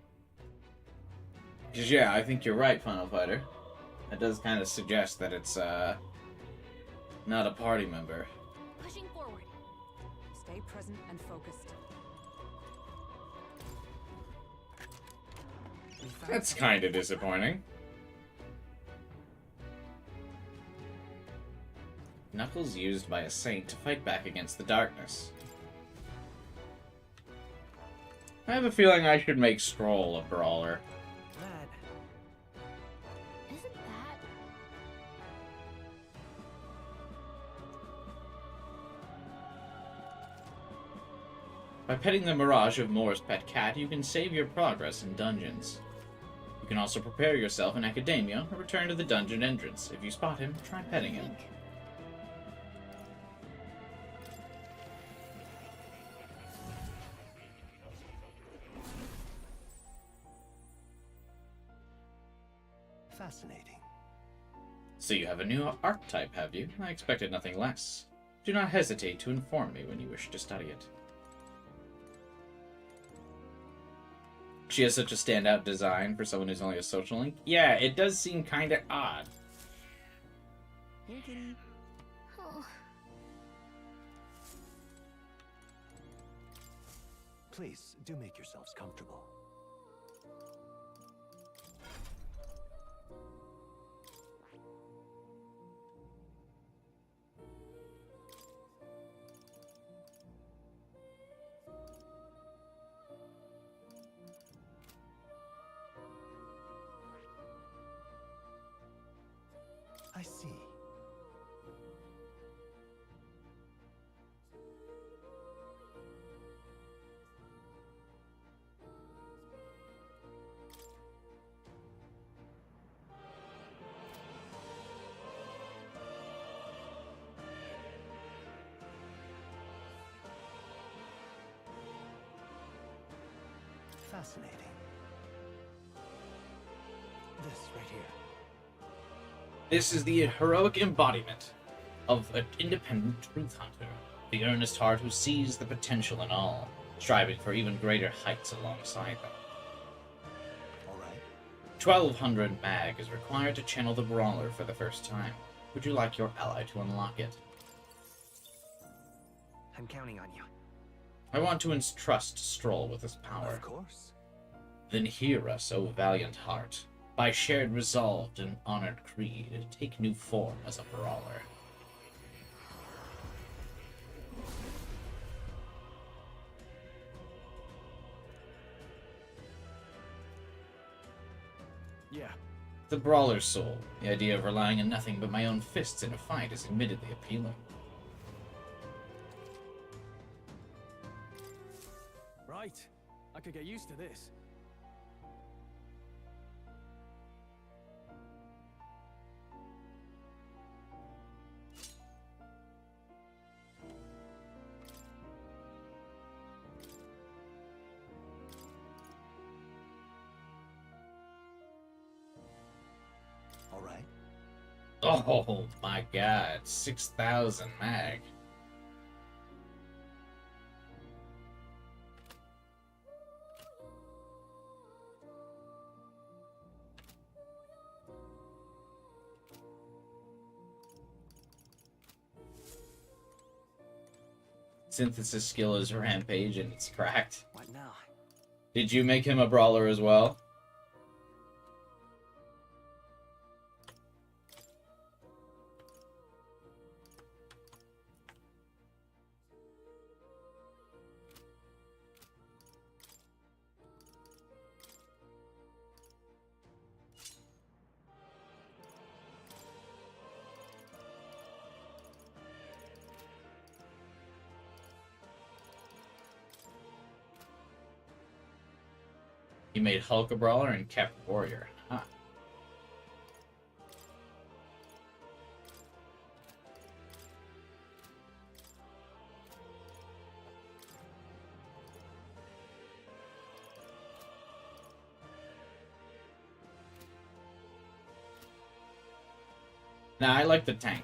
Because, yeah, I think you're right, Final Fighter. That does kind of suggest that it's, not a party member. Pushing forward. Stay present and focused. That's kind of disappointing. Knuckles used by a saint to fight back against the darkness. I have a feeling I should make Stroll a brawler. Isn't that... By petting the Mirage of Moore's pet cat, you can save your progress in dungeons. You can also prepare yourself in Academia or return to the dungeon entrance. If you spot him, try petting him. Fascinating. So you have a new archetype, have you? I expected nothing less. Do not hesitate to inform me when you wish to study it. She has such a standout design for someone who's only a social link. Yeah, it does seem kind of odd. Here, kitty. Oh. Please, do make yourselves comfortable. I see. Fascinating. This right here. This is the heroic embodiment of an independent truth hunter, the earnest heart who sees the potential in all, striving for even greater heights alongside them. All right. 1200 mag is required to channel the brawler for the first time. Would you like your ally to unlock it? I'm counting on you. I want to entrust Stroll with this power. Of course. Then hear us, O valiant heart. By shared resolve and honored creed, take new form as a brawler. Yeah. The brawler's soul. The idea of relying on nothing but my own fists in a fight is admittedly appealing. Right. I could get used to this. All right. Oh my god, 6,000 mag. synthesis skill is Rampage and it's cracked. What now? Did you make him a brawler as well? He made Hulk a brawler and kept Warrior. Huh. Nah, I like the tank.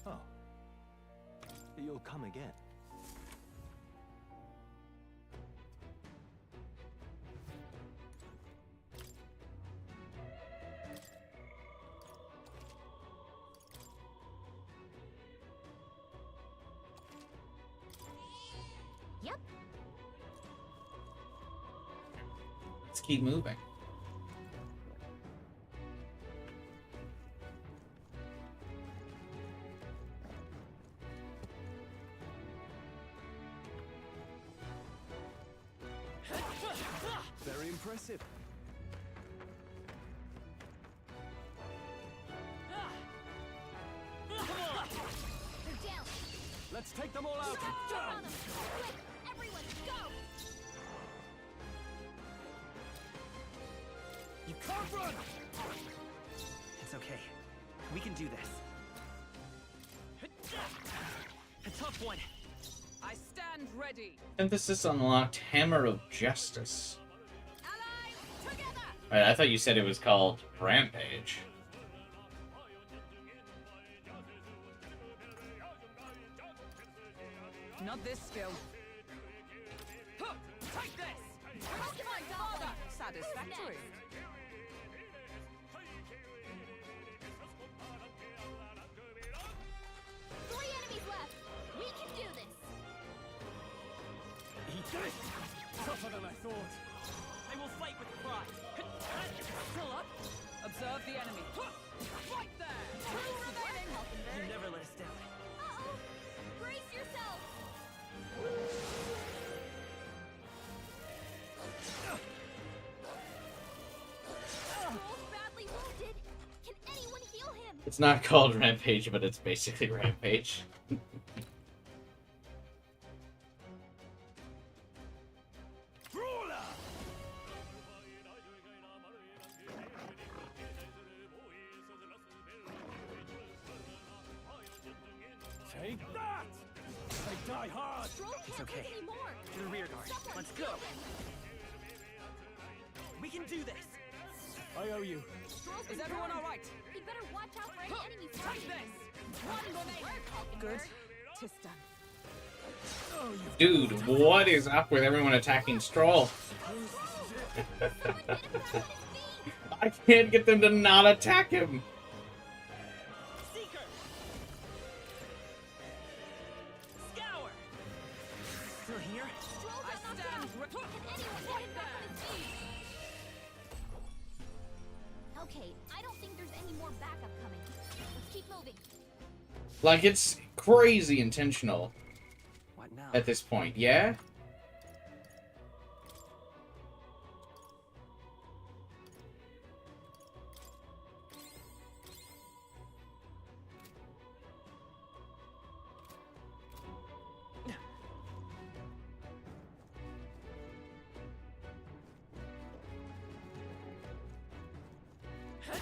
Oh. You'll come again. Yep. Let's keep moving. Very impressive. They're down. Let's take them all out. Down. Quick, everyone, go! You can't run! It's okay. We can do this. A tough one. I stand ready. Synthesis unlocked Hammer of Justice. Allies, together! Wait, I thought you said it was called Rampage. Not this skill. Huh, take this! Come to my father! Satisfactory. Three enemies left. We can do this. Eat this! Tougher than I thought. I will fight with pride. Still up. Observe the enemy. Huh, right there! Two remaining. You never let us down. Uh-oh. Brace yourselves. Stroll's badly wounded. Can anyone heal him? It's not called Rampage, but it's basically Rampage. Take that! They die hard! Stroll can't It's okay. take any more. To the rear guard. Someone Let's go. heal him. We can do this. I owe you. Stroll's Is been everyone burned. all right? He'd better watch out for any Huh, enemies. take this! One grenade! Good. Tis done. Dude, what is up with everyone attacking Stroll? I can't get them to not attack him. Seeker! Scour! Still here? Stroll I got knocked stand out. re- Can anyone get him back on his feet? Okay, I don't think there's any more backup coming. Let's keep moving. Like, it's crazy intentional What now? at this point, yeah? I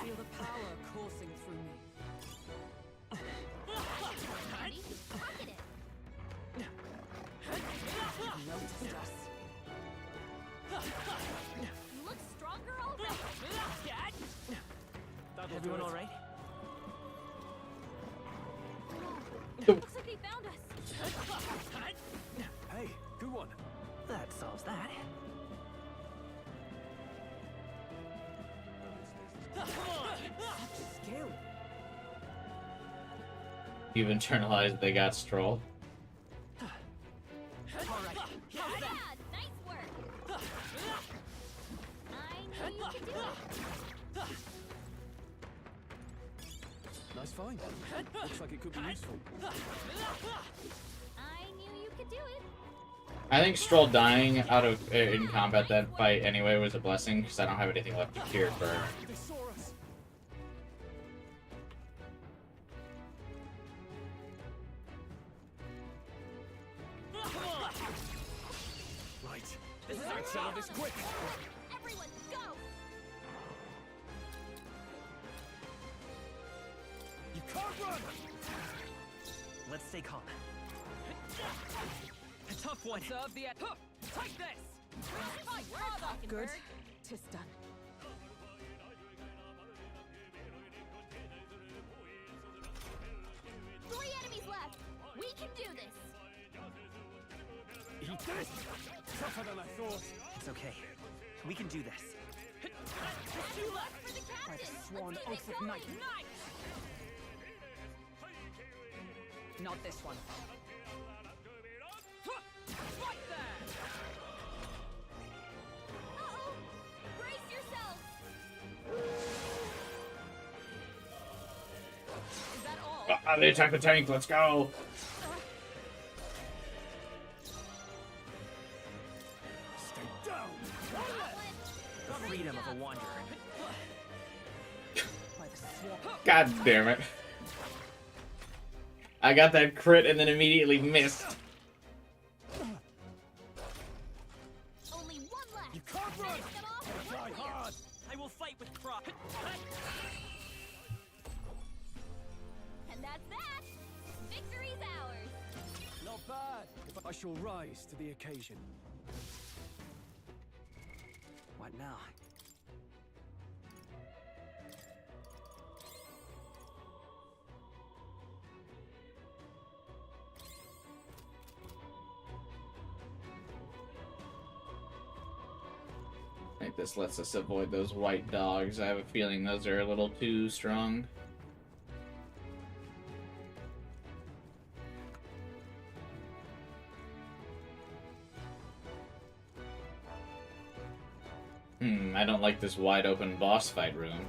feel the power coursing through me. Ready? Rocket it. You've noticed us. You look stronger already. Everyone all right? Looks like they found us. Hey, good one. That solves that. Come on! You've internalized they got Stroll. Nice work. I knew you could do it. Nice find. Looks like it could be useful. I knew you could do it. I think Stroll dying out of in combat that fight anyway was a blessing because I don't have anything left to cure for. They saw us. Right. This is our Let's settle this quick. Everyone, go! You can't run. Let's stay calm. A tough one. Serve the take this! Good. 'Tis done. Three enemies left. We can do this. Eat this. Tougher than I thought. It's okay. We can do this. Two left for the By the captain. sworn Let's get oath it of going. knight. Not this one. Right there! Uh-oh. Brace yourself. Is that all? They attack the tank. Let's go. Stay down. The freedom of a wanderer. By the sworn. God damn it. I got that crit and then immediately missed. Only one left. You can't run. Finish them off and Try we're clear. hard. I will fight with pride. And that's that. Victory's ours. Not bad. I shall rise to the occasion. What now? I think this lets us avoid those white dogs. I have a feeling those are a little too strong. I don't like this wide open boss fight room.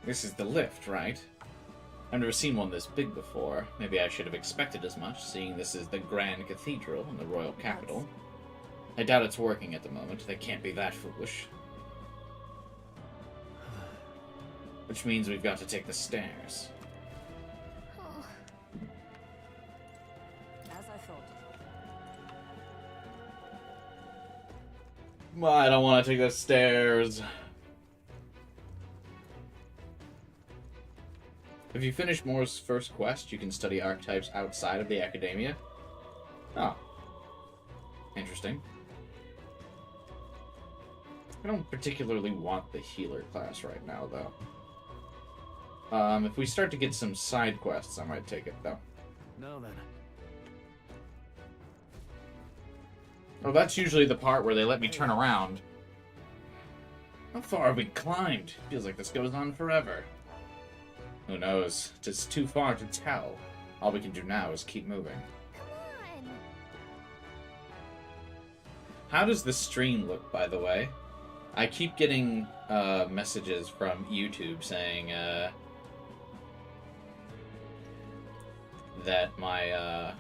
This is the lift, right? I've never seen one this big before. Maybe I should have expected as much, seeing this is the Grand Cathedral in the royal capital. I doubt it's working at the moment. They can't be that foolish. Which means we've got to take the stairs. As I thought. Well, I don't want to take the stairs. If you finish Moore's first quest, you can study archetypes outside of the academia. Oh. Interesting. I don't particularly want the healer class right now, though. If we start to get some side quests, I might take it, though. Now then. Oh, that's usually the part where they let me turn around. How far have we climbed? Feels like this goes on forever. Who knows? It's too far to tell. All we can do now is keep moving. Come on. How does the stream look, by the way? I keep getting messages from YouTube saying that my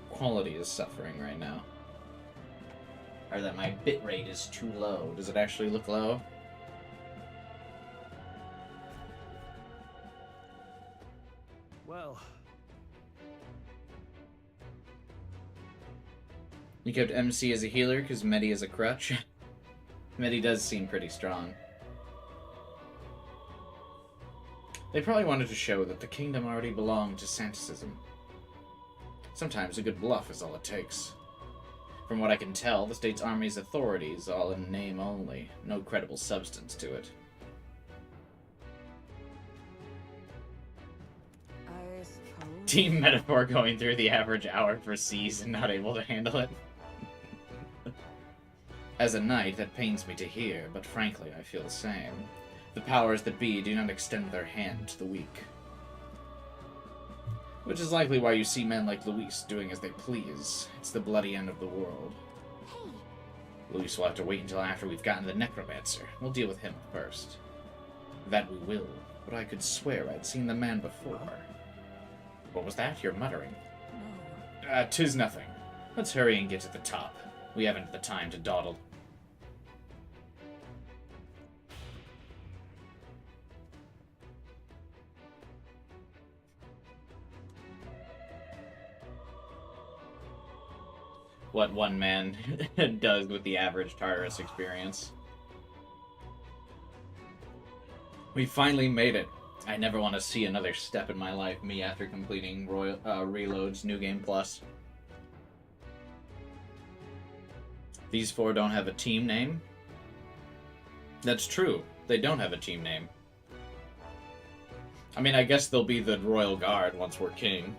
quality is suffering right now. Or that my bitrate is too low. Does it actually look low? Well, You kept MC as a healer because Medi is a crutch? Medi does seem pretty strong. They probably wanted to show that the kingdom already belonged to Santicism. Sometimes a good bluff is all it takes. From what I can tell, the state's army's authority is all in name only, no credible substance to it. I suppose. Team metaphor going through the average hour for C's and not able to handle it. As a knight, that pains me to hear, but frankly, I feel the same. The powers that be do not extend their hand to the weak. Which is likely why you see men like Luis doing as they please. It's the bloody end of the world. Hey, Luis will have to wait until after we've gotten the Necromancer. We'll deal with him first. That we will, but I could swear I'd seen the man before. What was that? You're muttering. No. 'Tis nothing. Let's hurry and get to the top. We haven't the time to dawdle. What one man does with the average Tartarus experience. We finally made it. I never want to see another step in my life, me after completing Reload's New Game Plus. These four don't have a team name? That's true. They don't have a team name. I mean, I guess they'll be the Royal Guard once we're king.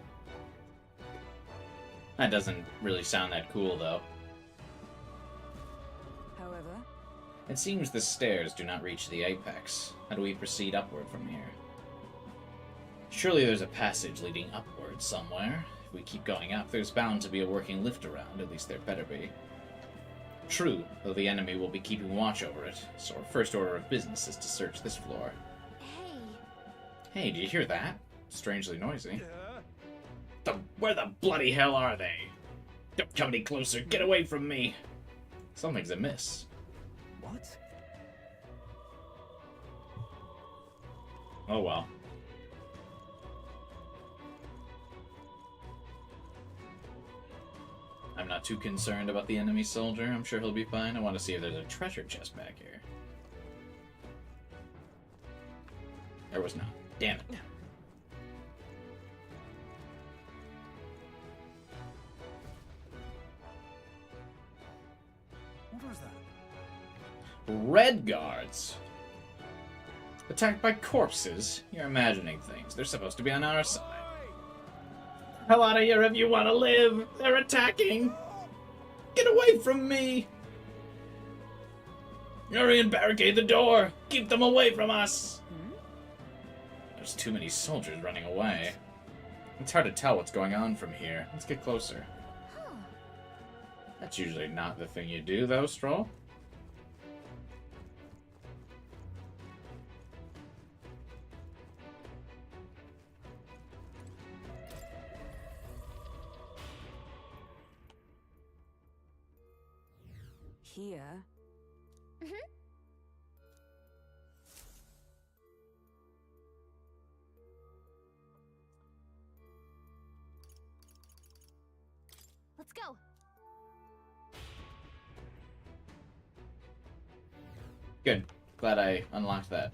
That doesn't really sound that cool, though. However, It seems the stairs do not reach the apex. How do we proceed upward from here? Surely there's a passage leading upward somewhere. If we keep going up, there's bound to be a working lift around. At least there better be. True, though the enemy will be keeping watch over it, so our first order of business is to search this floor. hey. Hey, do you hear that? Strangely noisy. Where the bloody hell are they? Don't come any closer. Get away from me. Something's amiss. What? Oh well. I'm not too concerned about the enemy soldier. I'm sure he'll be fine. I want to see if there's a treasure chest back here. There was not. Damn it. What was that? Red guards. Attacked by corpses? You're imagining things. They're supposed to be on our side. Hell out of here if you want to live. They're attacking. Get away from me. Hurry and barricade the door. Keep them away from us. There's too many soldiers running away. It's hard to tell what's going on from here. Let's get closer. Huh. That's usually not the thing you do, though, Stroll. here. Let's go. Good. Glad I unlocked that.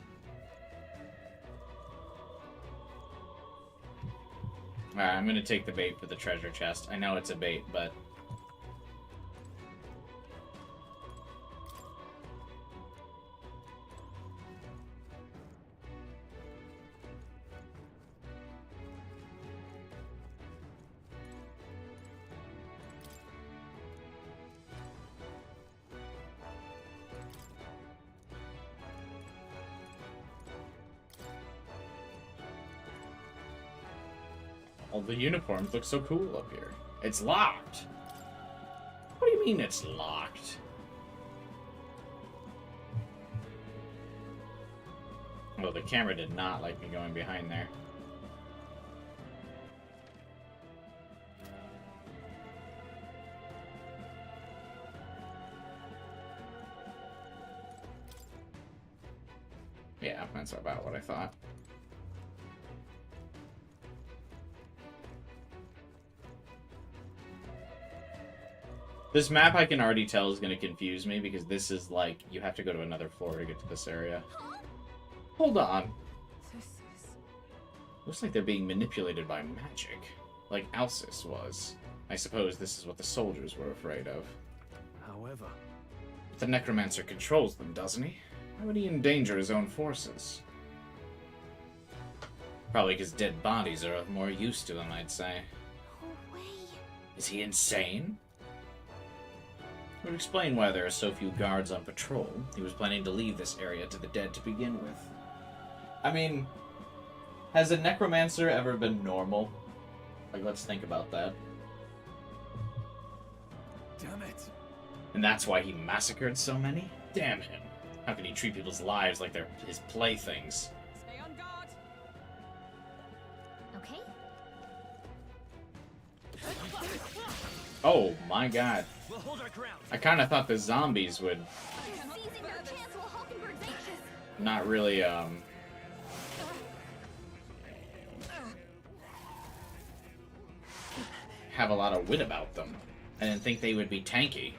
Alright, I'm gonna take the bait for the treasure chest. I know it's a bait, but... all the uniforms look so cool up here. It's locked! What do you mean it's locked? Well, the camera did not like me going behind there. Yeah, that's about what I thought. This map I can already tell is going to confuse me because this is like, you have to go to another floor to get to this area. Hold on. Looks like they're being manipulated by magic, like Alcis was. I suppose this is what the soldiers were afraid of. However... The Necromancer controls them, doesn't he? Why would he endanger his own forces? Probably because dead bodies are of more use to him, I'd say. No way. Is he insane? It would explain why there are so few guards on patrol. He was planning to leave this area to the dead to begin with. I mean, has a necromancer ever been normal? Like, let's think about that. Damn it. And that's why he massacred so many? Damn him. How can he treat people's lives like they're his playthings? Stay on guard. Okay? Oh my god. We'll hold our ground. I kind of thought the zombies would Seizing your chance while Hulkenberg's anxious. not really, have a lot of wit about them. I didn't think they would be tanky.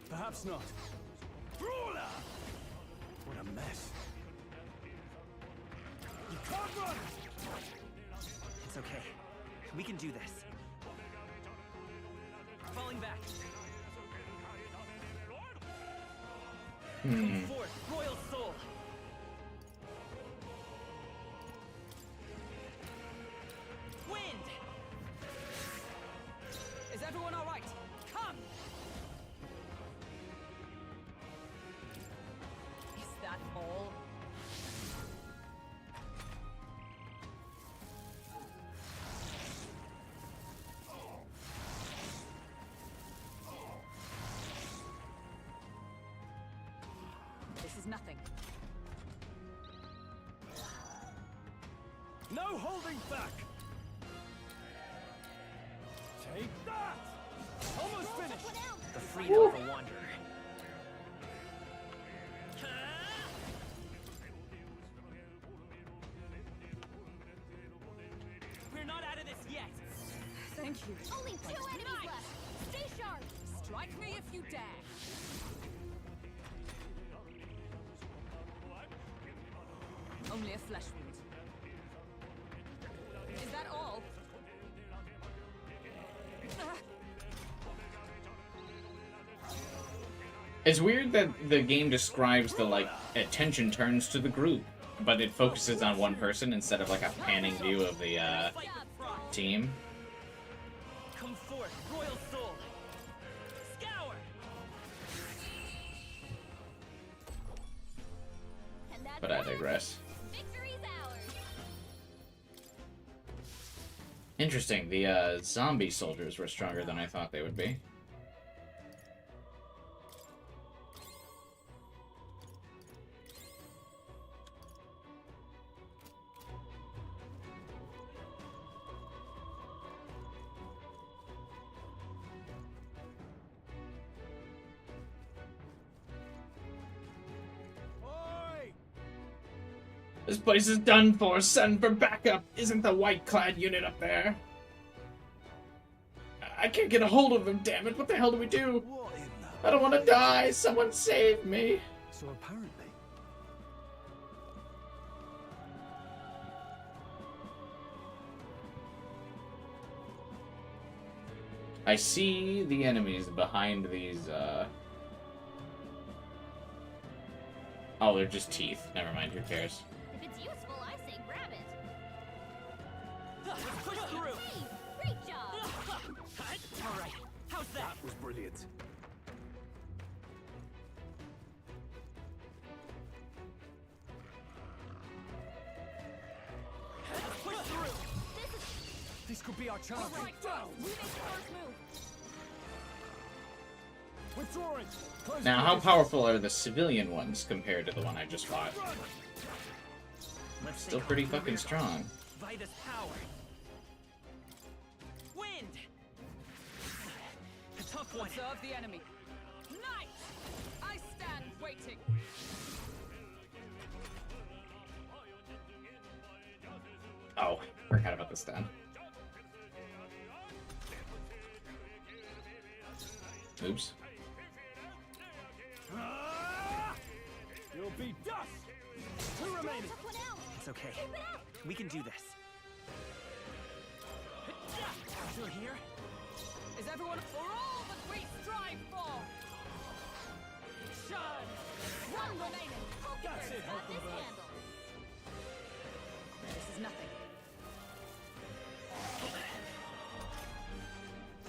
Perhaps not. Brawler! What a mess. You can't run! It's okay. We can do this. Falling back. Come forth, Royal Soul. Wind. Is everyone all right? Come. Is that all? This is nothing. No holding back! Take that! Almost finished! The freedom of a wanderer. We're not out of this yet. Thank you. Only 2 enemies left. Stay sharp. Strike me if you dare. Only a flesh wound. Is that all? It's weird that the game describes the, like, attention turns to the group, but it focuses on one person instead of, like, a panning view of the, team. Come forth, Royal Soul. Scour. And that's But I it. digress. Victory's ours. Interesting, the, zombie soldiers were stronger than I thought they would be. Oi! This place is done for. Send for backup. Isn't the white-clad unit up there? I can't get a hold of them, damn it. What the hell do we do? What in the... I don't want to die. Someone save me. So apparently... I see the enemies behind these, Oh, they're just teeth. Never mind, who cares? If it's useful, I say grab it. Let's push through. Hey, great job. All right. How's that? That was brilliant. Let's push through. This could be our chance. Right, Down! we make the first move. Withdrawing! Close Now, how quarters. powerful are the civilian ones compared to the one I just fought? Let's Still take pretty off the fucking rear guard. strong. Vitus power. Wind. A tough one. Observe the enemy. Knight! I stand waiting. Oh, forgot about this then. Oops. You'll be dust! Two remaining! Took one out. It's okay. Keep it up. We can do this. Still here? Is everyone for all that we strive for? Shun! One remaining. That's it, Got this Hulkenberg. handle. This is nothing.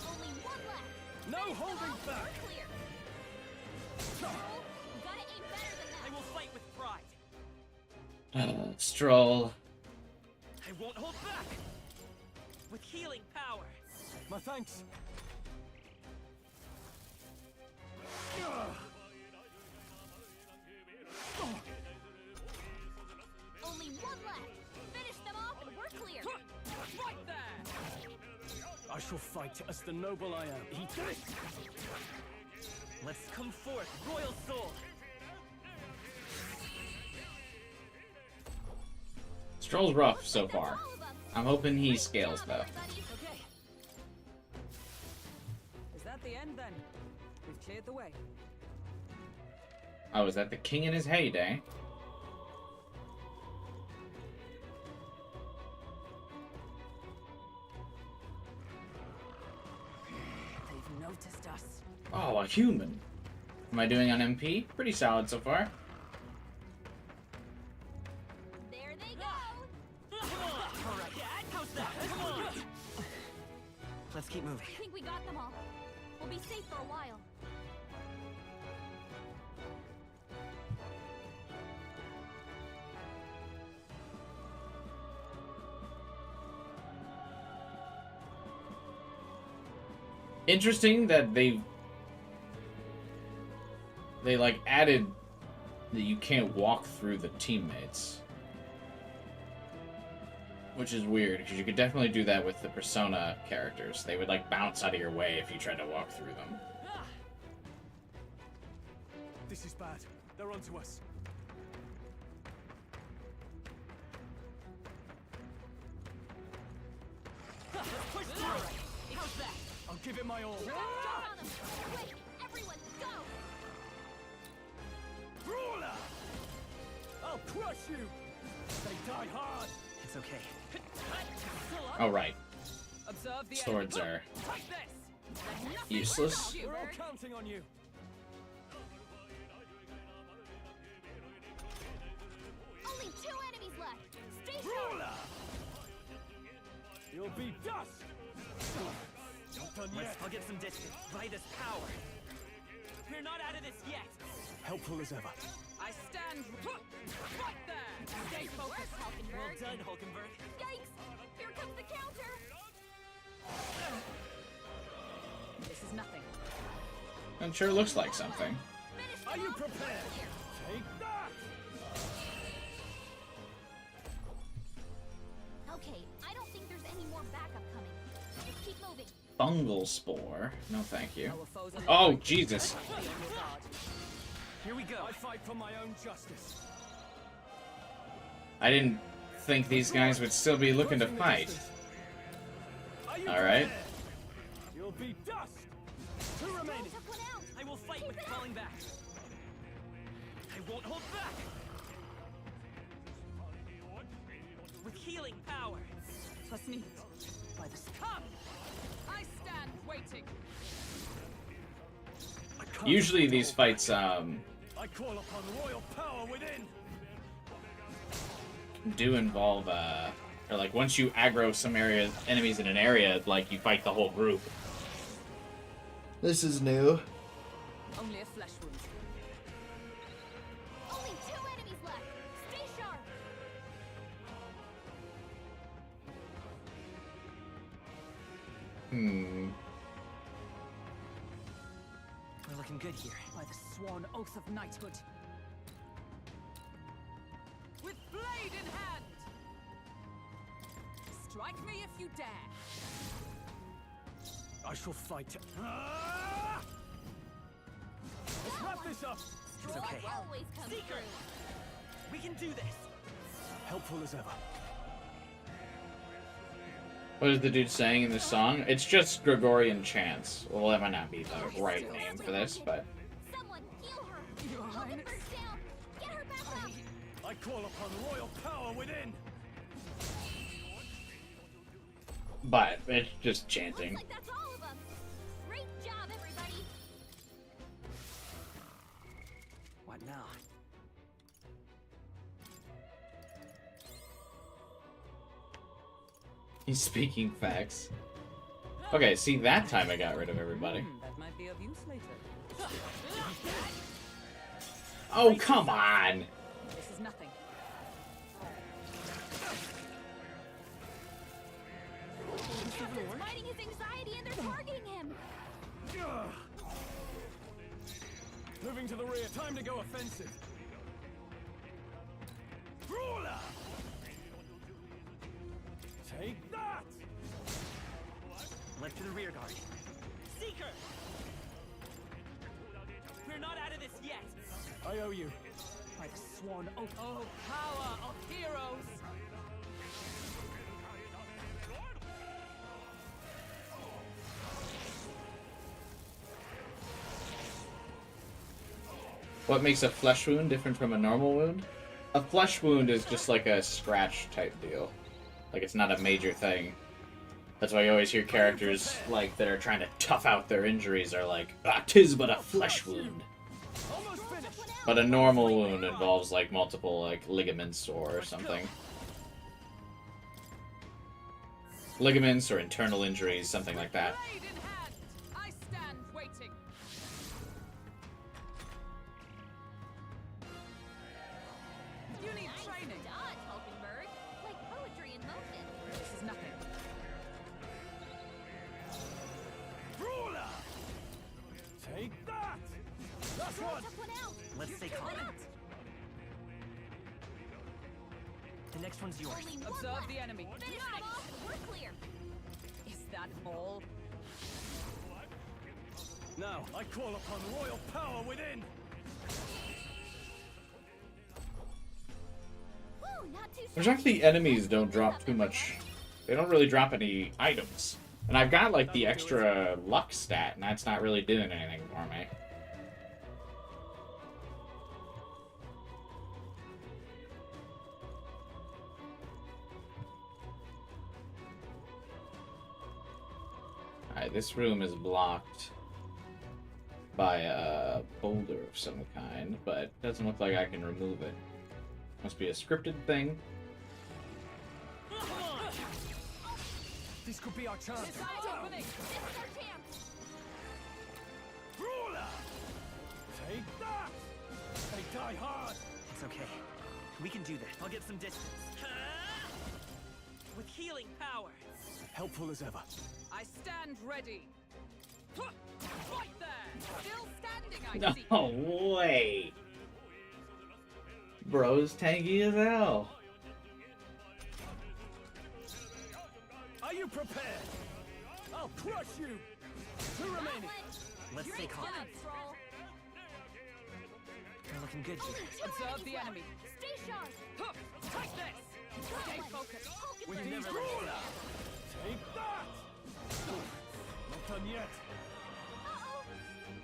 Only one left. No holding All back! we're clear. Cole, you gotta aim better than I that. will fight with pride. Stroll. I won't hold back! With healing power! My thanks. Only one left. Finish them off and we're clear. Right there! I shall fight as the noble I am. Eat this! Let's come forth, Royal Soul! Stroll's rough so far. I'm hoping he scales though. Okay. Is that the end then? We've cleared the way. Oh, is that the king in his heyday? They've noticed us. Oh, a human. Am I doing on MP? Pretty solid so far. There they go. Alright, how's that? Come on! Let's keep moving. I think we got them all. We'll be safe for a while. Interesting that they like added that you can't walk through the teammates. Which is weird, because you could definitely do that with the Persona characters. They would like bounce out of your way if you tried to walk through them. This is bad. They're onto us. Push through! How's that? I'll give it my all. Jump on them. Quick, everyone, go. Brawler! I'll crush you! They die hard! It's okay. Oh, right. Observe the Swords enemy. are Take this. There's nothing useless. you, We're all bird. counting on you. Only 2 enemies left. Stay sharp. Brawler! You'll be dust! Not done yet. I'll get some distance. By this power. We're not out of this yet. Helpful as ever. I stand right there. Stay focused, Well Hulkenberg. done, Hulkenberg. Yikes! Here comes the counter. This is nothing. It sure looks like something. Finish Are them you off. prepared? Take that! Okay, I don't think there's any more backup coming. Just keep moving. Fungal spore. No, thank you. Our foes are Oh, nearby. Jesus. Be on your guard. Here we go. I fight for my own justice. I didn't think these guys would still be looking to Closing the fight. distance. Are you All right. prepared? You'll be dust. Two remaining. Took one out. I will fight Keep with it falling back. I won't hold back. With healing power. Trust me. By the come. I stand waiting. I can't Usually hold these back. fights I call upon royal power within. do involve or like once you aggro some enemies in an area, like you fight the whole group. This is new. Only a flesh wound. Only 2 enemies left. Stay sharp. We're looking good here. By the sworn oath of knighthood. With blade in hand. Strike me if you dare. I shall fight. Ah! Let's wrap this up. It's okay. Always comes Seeker! through. We can do this. Helpful as ever. What is the dude saying in this song? It's just Gregorian chants. Well, that might not be the right name for this, but Someone heal her. Your Highness. Hulkenberg's down. Get her back up. I call upon royal power within. it's just chanting. Looks like that's all of them. Great job, everybody. What now? He's speaking facts. Okay, see, that time I got rid of everybody. That might be of use later. Oh, come on! This is nothing. his anxiety and they're targeting him! Moving to the rear, time to go offensive. Brawler! Take that! Left to the rear guard. Seeker! We're not out of this yet! I owe you. By the sworn oath. Oh, power of heroes! What makes a flesh wound different from a normal wound? A flesh wound is just like a scratch type deal. Like, it's not a major thing. That's why you always hear characters like that are trying to tough out their injuries are like, ah, 'tis but a flesh wound. But a normal wound involves like multiple like ligaments or something. Ligaments or internal injuries, something like that. I stand waiting. You need training. Dodge, Hulkenberg. Like poetry in motion. This is nothing. Brawler! Take that! That's one! Took one out. Let's stay calm. The next one's yours. Only one Observe left. the enemy. Finish them off. We're clear. Is that all? Now, I call upon royal power within! Woo, not too There's shabby. actually enemies don't drop too much. They don't really drop any items. And I've got like the extra luck stat, and that's not really doing anything for me. Alright, this room is blocked by a boulder of some kind, but it doesn't look like I can remove it. Must be a scripted thing. This could be our chance. It's our opening. This is our chance. Brawler! Take that! They die hard! It's okay. We can do that. I'll get some distance. With healing power. Helpful as ever. I stand ready. Huh, right there. Still standing, I see. No way! Bro's tanky as hell. Are you prepared? I'll crush you! Two remaining. Let's stay calm. You're looking good here. Observe the enemy. Stay sharp. Huh, take this. Stay focused. With these brawler! Take that! Not done yet. Uh-oh.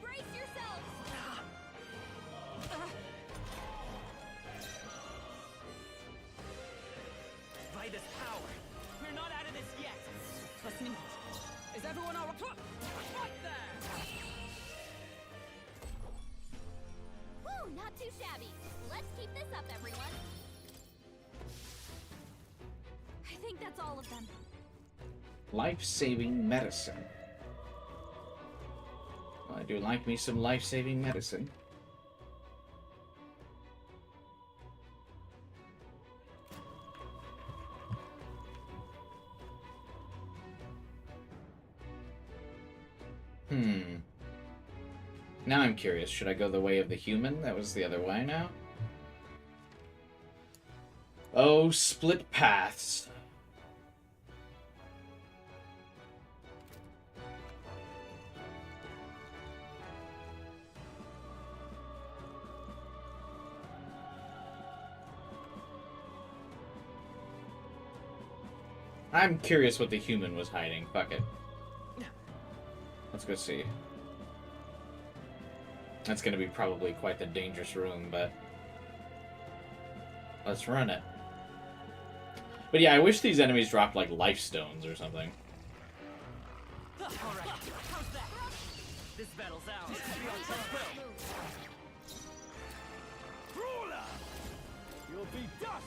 Brace yourselves. By this power. We're not out of this yet. Let's meet. Is everyone all right? Right there. Woo, not too shabby. Let's keep this up, everyone. I think that's all of them. Life-saving medicine. Well, I do like me some life-saving medicine. Now I'm curious, should I go the way of the human? That was the other way now? Oh, split paths. I'm curious what the human was hiding. Fuck it. Let's go see. That's gonna be probably quite the dangerous room, but let's run it. But yeah, I wish these enemies dropped like life stones or something. Alright, how's that? This battle's ours. Brawler! You'll be dust!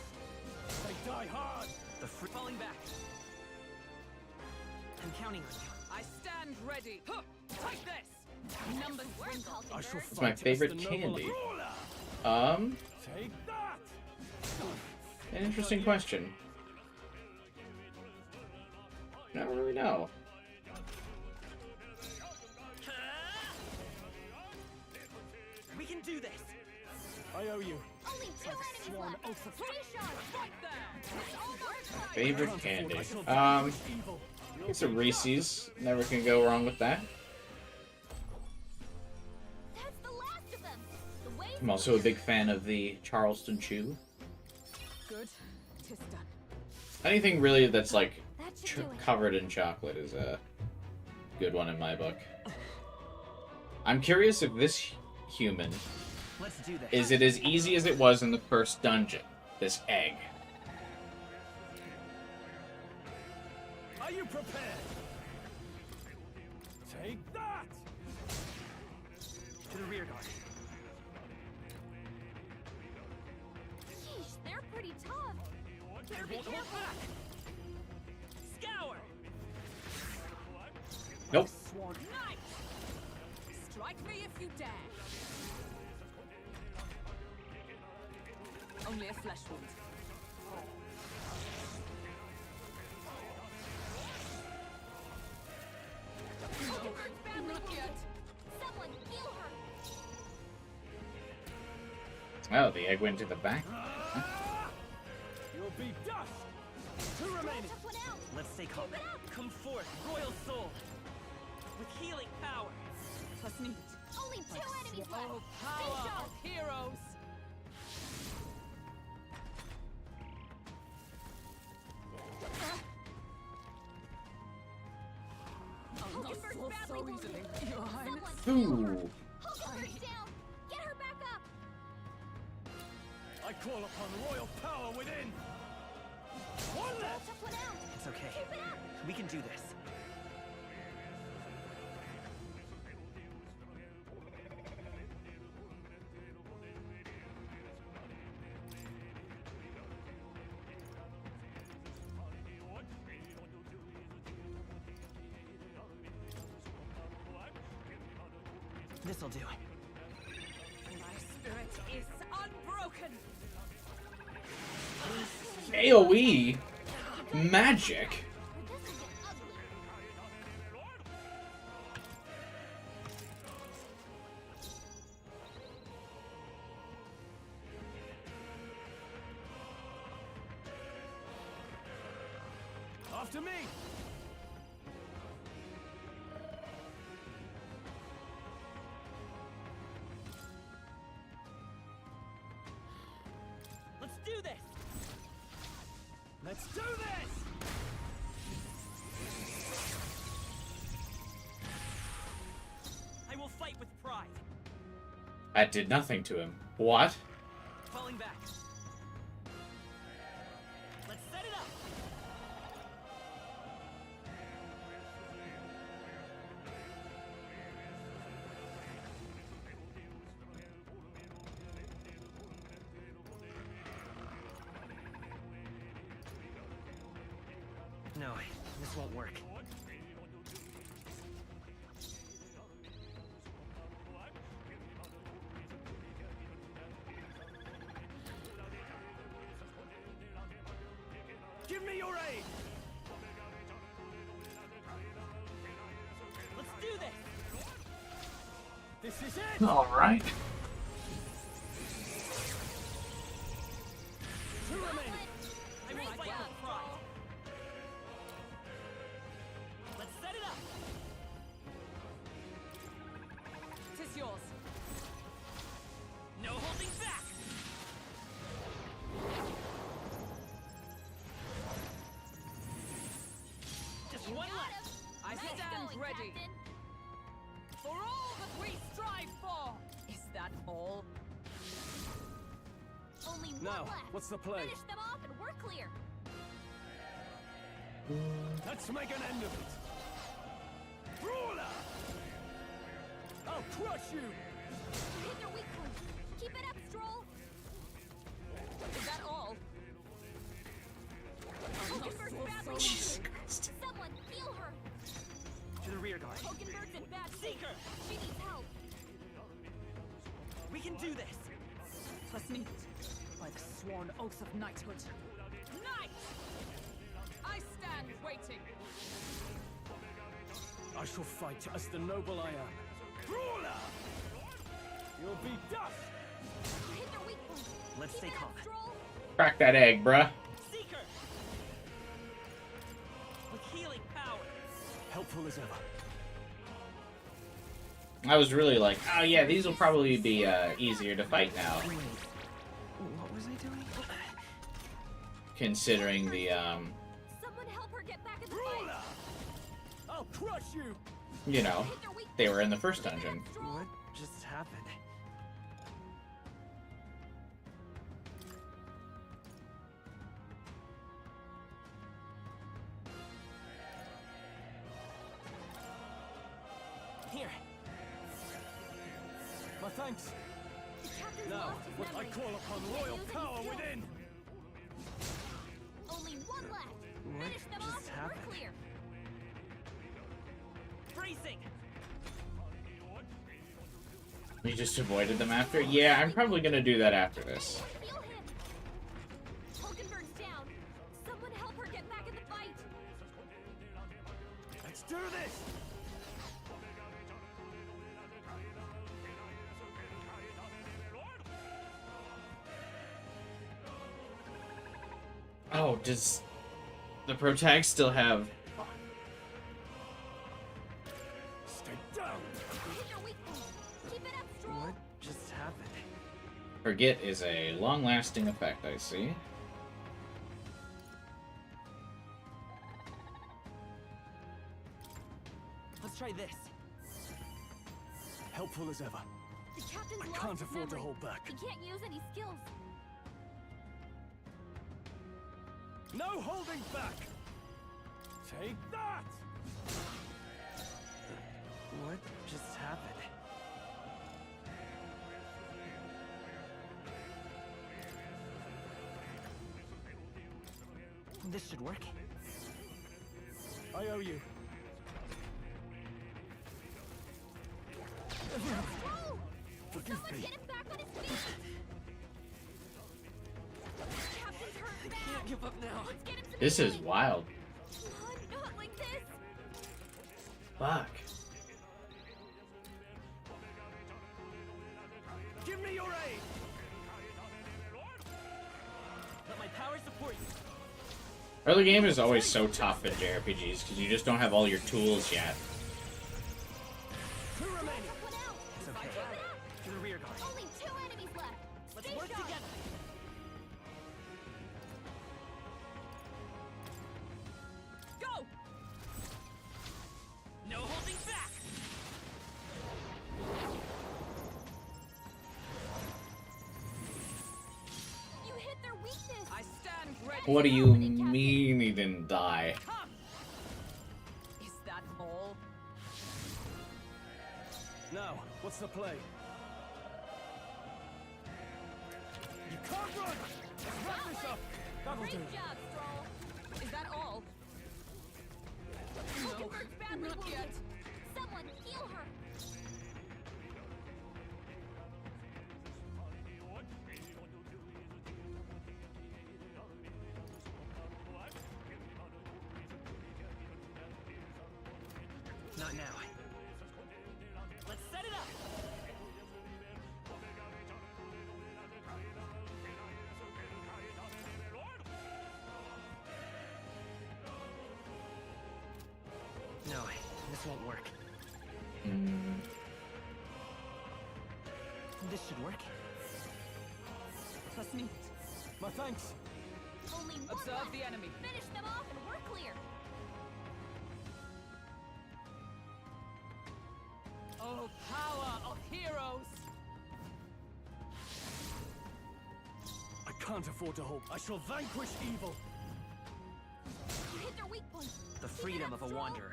They die hard! The free falling back. I'm counting on you. I stand ready. Huh, take this. Numbers wrinkle. I shall It's my fight favorite against the noble candy. Brawler! Take that! An interesting question. I don't really know. do this! I owe you. Only 2 enemies Sworn left. oath of... Three shots right there. It's almost time. Favorite candy? It's a Reese's. Never can go wrong with that. That's the last of them. The way I'm also a big fan of the Charleston Chew. Good. Tis done. Anything really that's like That should do it. covered in chocolate is a good one in my book. I'm curious if this human Let's do this. is it as easy as it was in the first dungeon. This egg. Are you prepared? Take that! To the rear guard. Sheesh, they're pretty tough. Better be Won't hold careful. back. Scour. Nope. Sworn. Nice! Strike me if you dare. Only a flesh wound. Hurts badly. Not yet. Someone heal her. Oh, the egg went to the back. You'll be dust! Two remaining. Tough one out. Let's stay calm. Keep it up. Come forth, Royal Soul. With healing power. Let's need. Only 2 enemies left. Oh, Stay power sharp. of heroes. I'll not Hulkenberg's fall badly so wounded. easily, Your Highness. Someone heal her. Ooh. Hulkenberg's down. Get her back up. I call upon royal power within. One left! Tough one out. It's okay. Keep it up. We can do this. This'll do. My spirit is unbroken. AoE magic. This will get ugly. After me! Let's do this! Let's do this! I will fight with pride. That did nothing to him. What? Falling back. Let's set it up. No, this won't work. Give me your aid! Let's do this! This is it! All right. Two remaining. I will fight with pride. Let's set it up. Tis yours. No holding back. Just one left. I Nice stand going, ready. Captain. For all that we strive for. Is that all? Only one Now, left. what's the play? Finish them off and we're clear. Let's make an end of it! Brawler! I'll crush you! Hit their weak point. Keep it up, Stroll. Is that all? Hulkenberg's badly Jesus wounded. Christ. Someone heal her. To the rear guard. Hulkenberg's in bad shape. Seeker! She needs help. We can do this. Let's need. By the sworn oath of knighthood. Knight! I stand waiting. I shall fight as the noble I am. Brawler! You'll will be dust! Hit their weak point. Let's Keep stay it calm. up, Stroll. Crack that egg, bruh. Seeker! With healing power. Helpful as ever. I was really like, oh yeah, these will probably be easier to fight now. Wait, what was I doing? Considering the, Someone help her get back in the fight. I'll crush you! you know, they were in the first dungeon. What just happened? Here. My thanks. The captain's Now, lost his what I memory. call upon He can't royal use any power skills. within! Only one left. What Finish them just off and happened? we're clear. Bracing! We just avoided them after? Yeah, I'm probably gonna do that after this. Feel him. Hulkenberg's down. Someone help her get back in the fight. Let's do this! Oh, does the protag still have... Stay down! Hit their weak point. Keep it up, Stroll. What just happened? Forget is a long-lasting effect, I see. Let's try this. Helpful as ever. The captain's I lost can't his afford to memory. hold back. He can't use any skills. No holding back! Take that! What just happened? This should work. I owe you. Stroll! Forgive Someone me. get him back on his feet. Captain's hurt bad. Can't give up now. Let's get him to This the is fight. wild. Come on, not like this. Fuck. Give me your aid! Let my power support you. Early game is always so tough in JRPGs because you just don't have all your tools yet. Two remaining! Took one out. It's okay. Keep it up. To the rear guard. Only 2 enemies left. Let's Stay work sharp. together. Go! No holding back! You hit their weakness. I stand ready. What do you mean he didn't die? Come! Is that all? Now, what's the play? You can't run! Let's wrap this up! That'll do. Great job, Stroll. Is that all? Hulkenberg's badly not wounded. yet. Someone heal her. Not now. Let's set it up! No, this won't work. This should work. Trust me. My thanks! Only one Observe left. the enemy. Finish them off and we're clear. Oh, power of heroes! I can't afford to hold. I shall vanquish evil! You hit their weak point. The Keep it freedom up, of a Stroll. wanderer.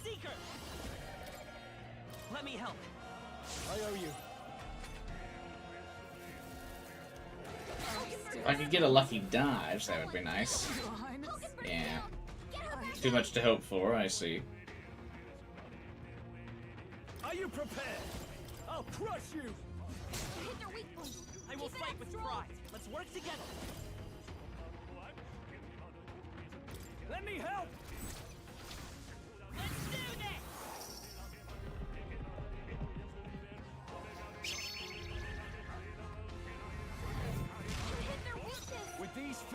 Seeker! Let me help. I owe you. If I could get a lucky dodge, that would be nice. Hulkenberg's Yeah. down. Get her back Too much to hope for, I see. Are you prepared? I'll crush you! You hit their weak point. I will Keep it fight up, with Stroll. pride. Let's work together. Let me help! Let's do this!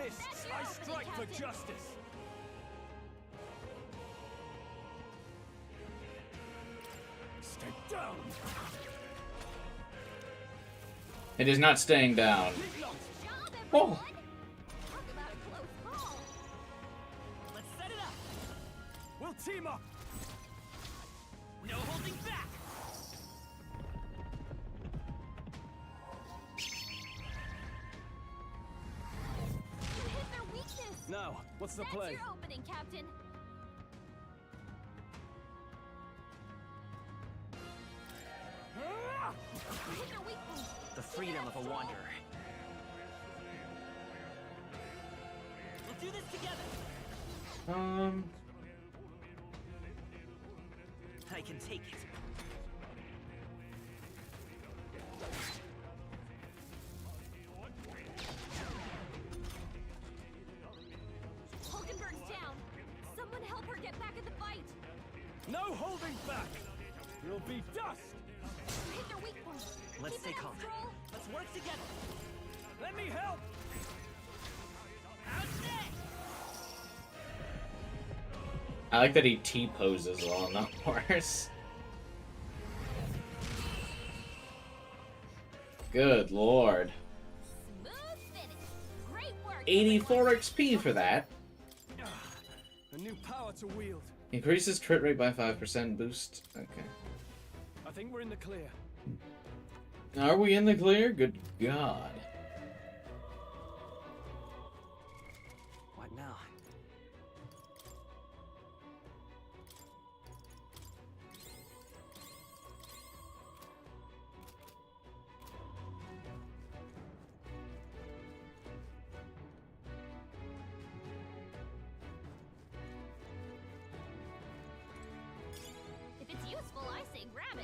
fists, I strike for justice. Stay down. It is not staying down. Oh. Let's set it up. We'll team up. No holding back. You hit their weakness. Now, what's the That's play? your opening, Captain. You hit their weak point. The freedom of a wanderer. We'll do this together. I can take it. Hulkenberg's down. Someone help her get back in the fight. No holding back. You'll be dust. You hit their weak point. Let's Keep stay it up, calm. Stroll. Let's work together. Let me help. How's that? I like that he T-poses while on the horse. Good lord. Smooth finish. Great work. 84 XP for that. A new power to wield. Increases crit rate by 5%, boost. Okay. I think we're in the clear. Are we in the clear? Good God. What now? If it's useful, I say grab it.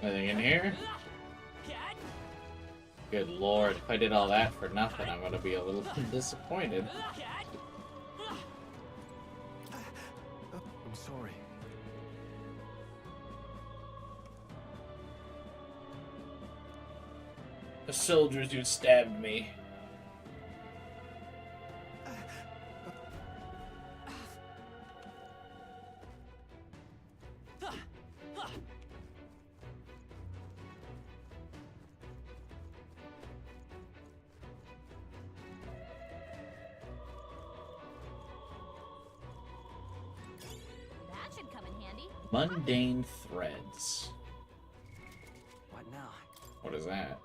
Anything in here? Good lord, if I did all that for nothing, I'm gonna be a little disappointed. I'm sorry. The soldiers who stabbed me. That should come in handy. Mundane threads. What now? What is that?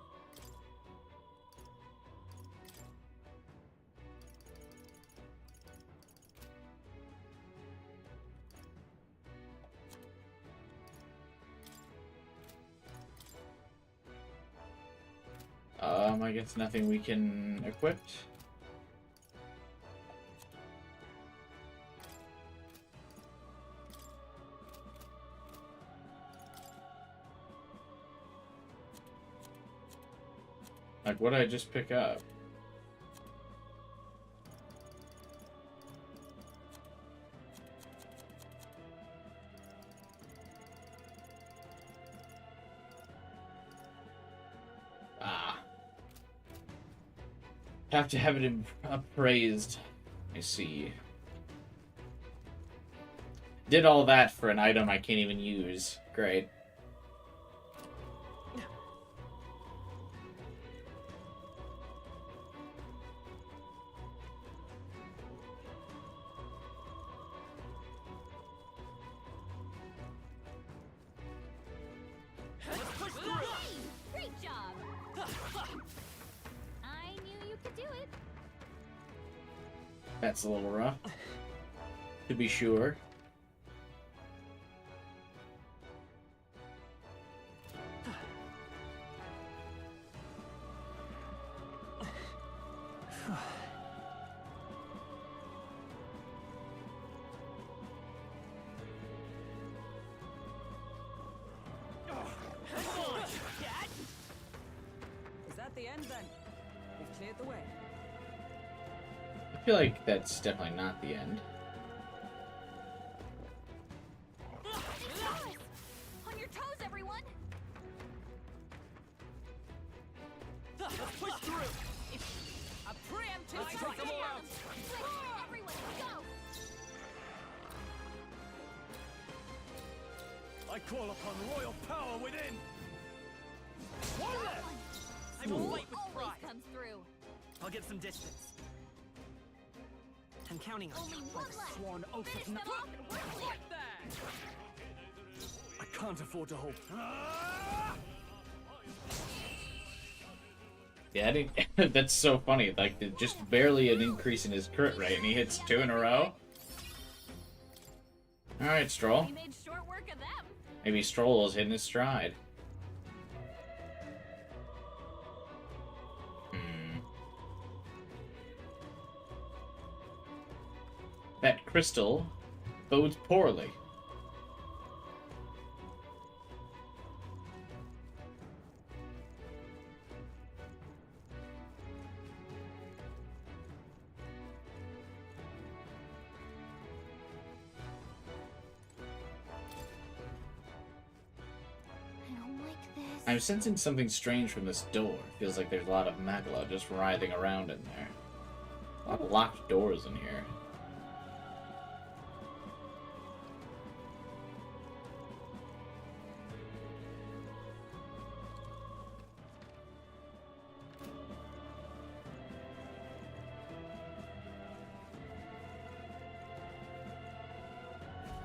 I guess nothing we can equip. Like, what did I just pick up? Have to have it appraised. I see. Did all that for an item I can't even use. Great. Great job. I knew you could do it. That's a little rough. To be sure. Is that the end then? We've cleared the way. I feel like that's definitely not the end. On your toes, everyone. Let's take them all out! Everyone, go! I call upon royal power within! One left! I will fight with Always pride. comes through. I'll get some distance. I'm counting on Only you. one left. Sworn oath Finish of them off and we're clear. I can't afford to hold. Yeah, I think that's so funny. Like, just barely an increase in his crit rate, and he hits 2 in a row. All right, Stroll. We made short work of them. Maybe Stroll is hitting his stride. That crystal bodes poorly. I don't like this. I'm sensing something strange from this door. Feels like there's a lot of magla just writhing around in there. A lot of locked doors in here.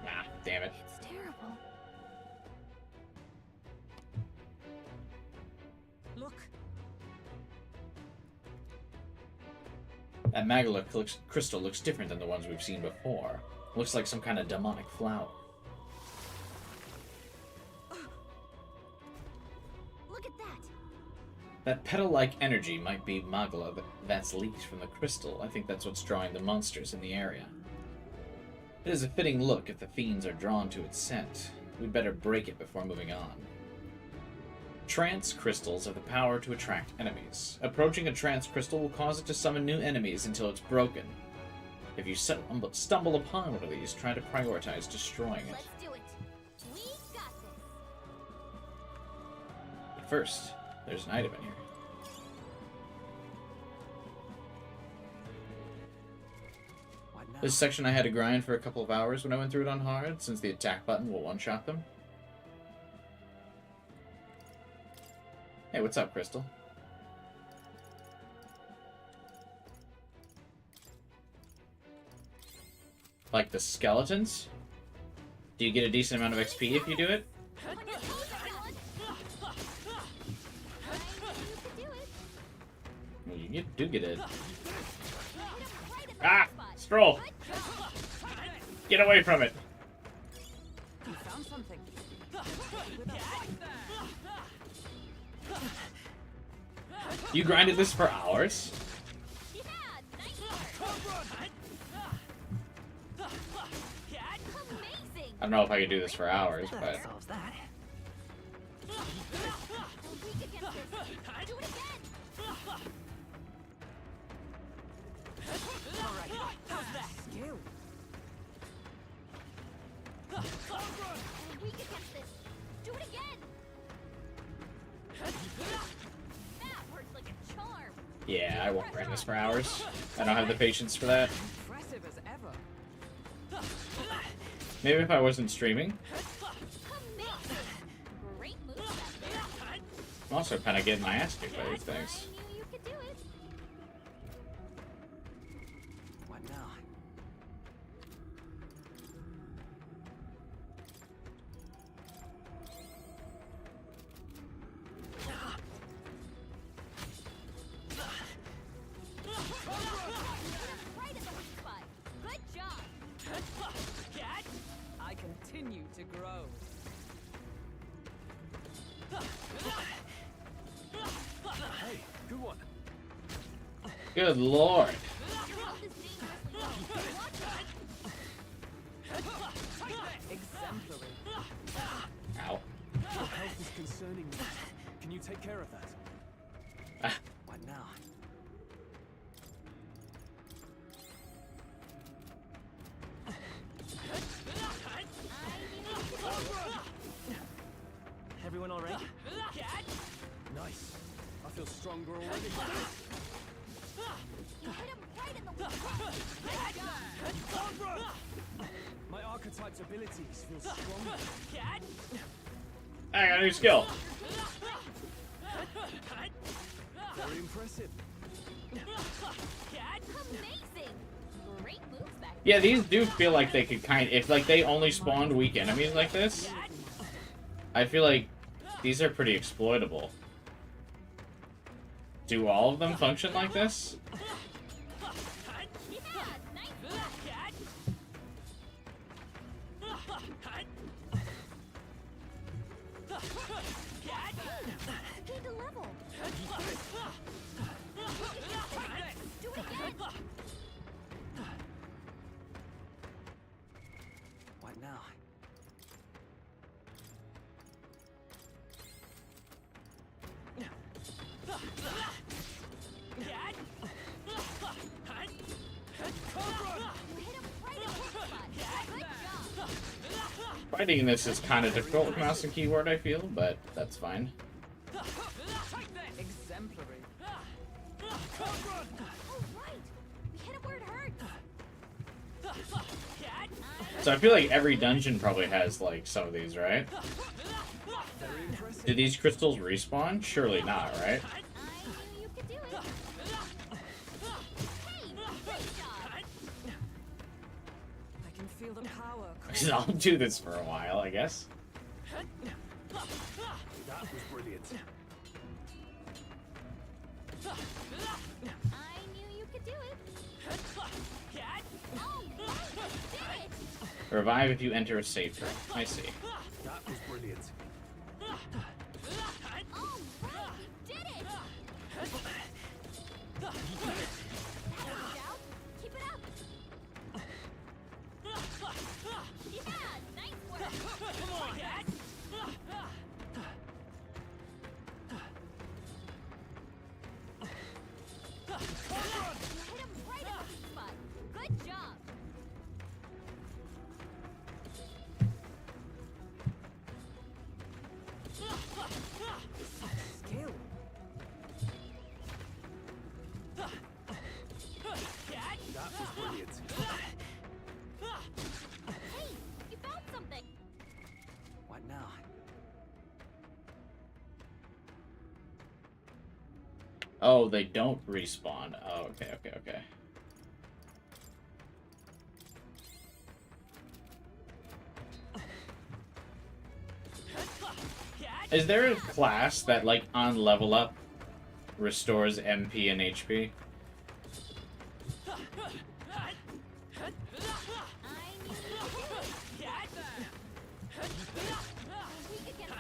Ah, damn it. It's terrible. Look. That magla crystal looks different than the ones we've seen before. Looks like some kind of demonic flower. Look at that. That petal-like energy might be magla that's leaked from the crystal. I think that's what's drawing the monsters in the area. It is a fitting look if the fiends are drawn to its scent. We'd better break it before moving on. Trance crystals have the power to attract enemies. Approaching a trance crystal will cause it to summon new enemies until it's broken. If you stumble upon one of these, try to prioritize destroying it. Let's do it. We got this. But first, there's an item in here. This section I had to grind for a couple of hours when I went through it on hard, since the attack button will one-shot them. Hey, what's up, Crystal? Like the skeletons? Do you get a decent amount of XP if you do it? Well, you do get it. Ah! Stroll! Get away from it! You found something. You grinded this for hours? I don't know if I could do this for hours, but... Solves that. Alright, how's that? You. Weak against this. Do it again. That worked like a charm. Yeah, I won't grind this for hours. I don't have the patience for that. Impressive as ever. Maybe if I wasn't streaming. Great move. I'm also kind of getting my ass kicked by these things. I knew you could do it. What now? Right at the weak spot. Good job. I continue to grow. Hey, good one. Good lord. Exemplary. Ow. Your health is concerning me. Can you take care of that? Ah. What now? Everyone all right? Nice. I feel stronger already. You hit him My archetype's abilities feel stronger. I got a new skill. Very impressive. Amazing! Great moves back Yeah, these do feel like they could if like they only spawned weak enemies like this, I feel like these are pretty exploitable. Do all of them function like this? Gained a level. Do it again. What now? Fighting this is kind of difficult with mouse and keyboard, I feel, but that's fine. Exemplary. Oh, right. We hit it where it hurts. So I feel like every dungeon probably has, like, some of these, right? Do these crystals respawn? Surely not, right? I knew you could do it. Hey, great job. I can feel the power. I'll do this for a while, I guess. That was brilliant. I knew you could do it. Oh, right. Did it. Revive if you enter a safe room. I see. That was brilliant. Oh, right. We did it. That worked out. Keep it up. Yeah, nice work. Come on, Dad. You hit him right at the spot. Good job. Skill. That was brilliant. Hey, you found something. What now? Oh, they don't respawn. Oh, okay, okay, okay. Is there a class that, like, on level up, restores MP and HP?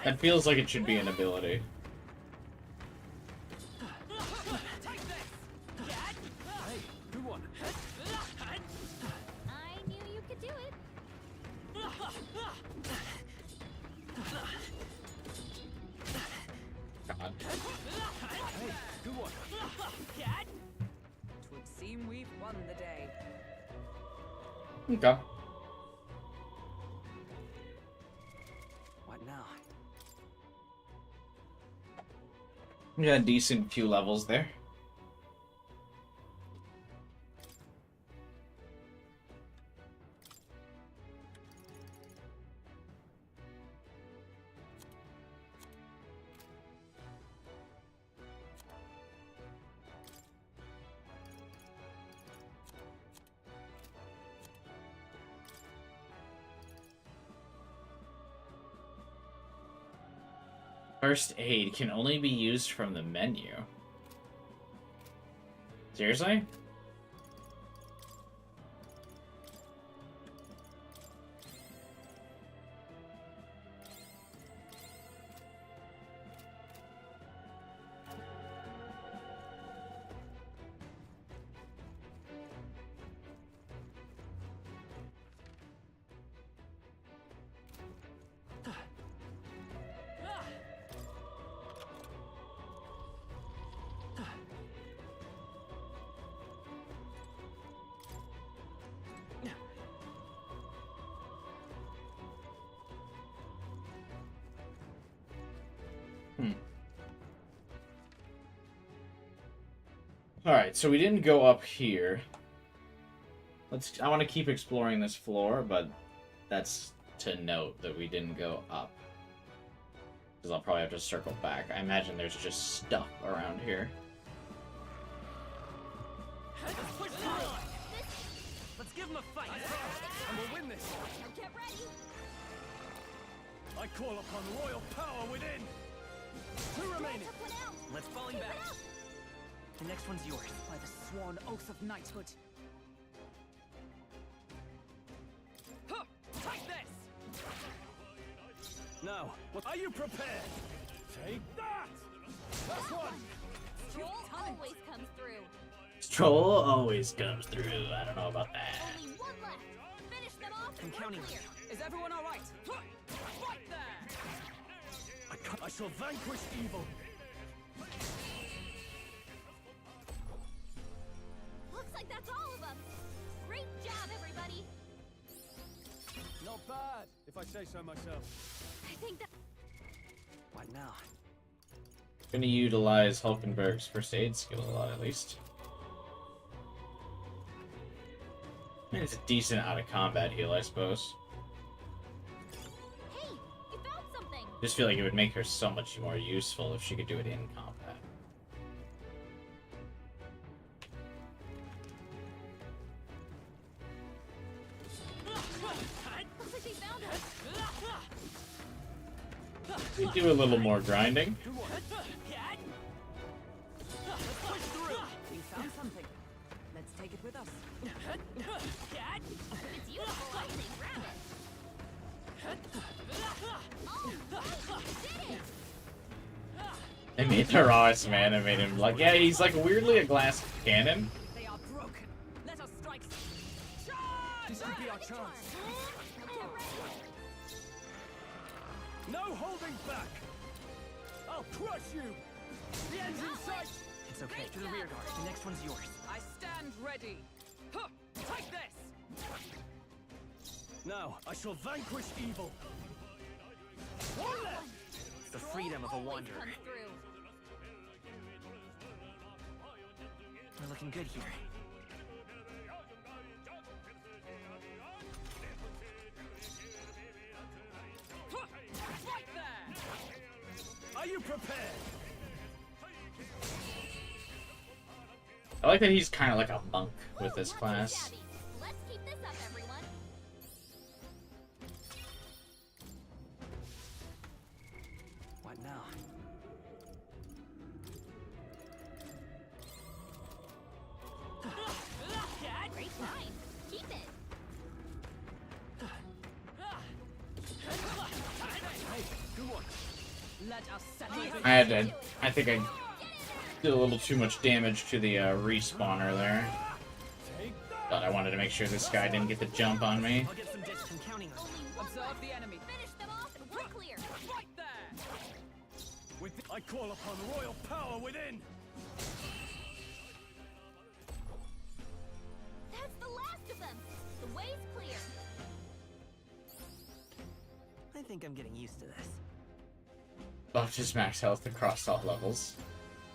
That feels like it should be an ability. Hey, good one. I knew you could do it. God. Hey, good one. Twould seem we've won the day. Okay. What now? We got a decent few levels there. First aid can only be used from the menu. Seriously? Alright, so we didn't go up here. I want to keep exploring this floor, but that's to note that we didn't go up. Because I'll probably have to circle back. I imagine there's just stuff around here. Let's give him a fight. And we'll win this. Get ready. I call upon royal power within. Two remaining. Let's fall him back. The next one's yours. By the sworn oath of knighthood. Huh, take this! Now, what are you prepared? Take that! That's one! Troll always comes through. Troll always comes through. I don't know about that. Only one left. Finish them off I'm and we're counting on clear. you. Is everyone alright? Right there! I shall vanquish evil. Looks like that's all of them. Great job, everybody. Not bad, if I say so myself. I think that... What now? Gonna utilize Hulkenberg's first aid skill a lot, at least. I mean, it's a decent out of combat heal, I suppose. Hey, you found something. Just feel like it would make her so much more useful if she could do it in combat. Looks like they found us. We do a little more grinding. We found something. Let's take it with us. It's useful, I say grab it. Oh, right, you did it. They made the rawest man and made him like, yeah, he's like weirdly a glass cannon. They are broken. Let us strike. This could be our chance. No holding back! I'll crush you! The end's in sight! It's okay. To the rear guard. The next one's yours. I stand ready. Huh, take this. Now, I shall vanquish evil. One left! It's the freedom of a wanderer. Come through. We're looking good here. Right there. Are you prepared? I like that he's kind of like a monk with this class. Shabby. Let's keep this up, everyone. What now? Great line. Keep it. Hey, good one. Let us settle I think I did a little too much damage to the respawner there. Take that! But I wanted to make sure this guy didn't get the jump on me. I'll get some discs. I'm counting on you. Observe the enemy. Finish them off and we're clear. Right there. I call upon royal power within! That's the last of them. The way's clear. I think I'm getting used to this. Buffed his max health across all levels.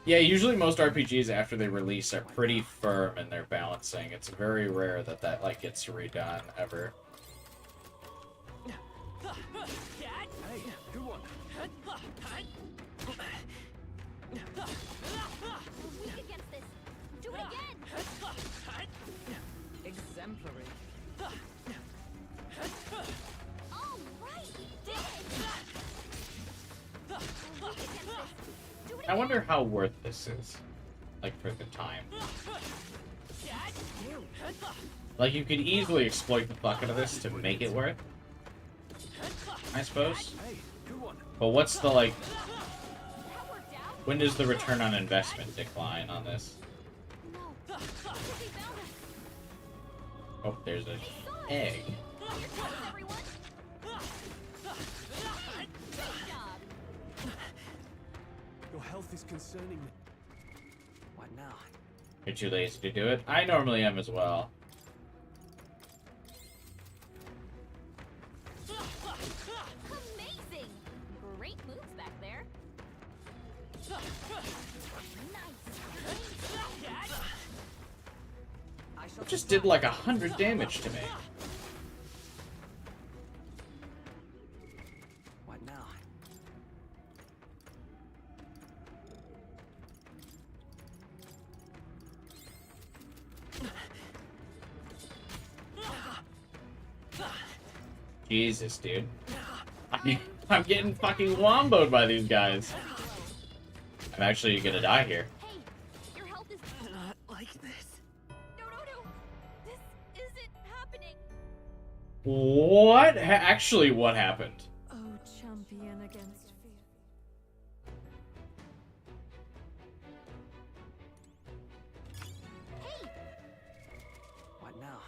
Yeah, usually most RPGs after they release are pretty firm in their balancing. It's very rare that that like gets redone ever. Hey, good one. We're weak against this. Do it again. Exemplary. All right, you did it. We're weak against this. Do it I again. wonder how worth this is. Like, for the time. Like, you could easily exploit the fuck out of this to make it worth, I suppose. Hey, good one. But what's the, like... That worked out. When does the return on investment decline on this? No. Looks like they found us. Oh, there's an egg. On your toes, everyone. Great job. Your health is concerning me. What now? You're too lazy to do it? I normally am as well. Amazing. Great moves back there. Nice. It just did like 100 damage to me. What now? Jesus, dude. I'm getting fucking womboed by these guys. I'm actually gonna die here. Hey, your health is Not like this. no. This isn't happening. What? Actually, what happened? Oh, champion against fear. Hey, What now?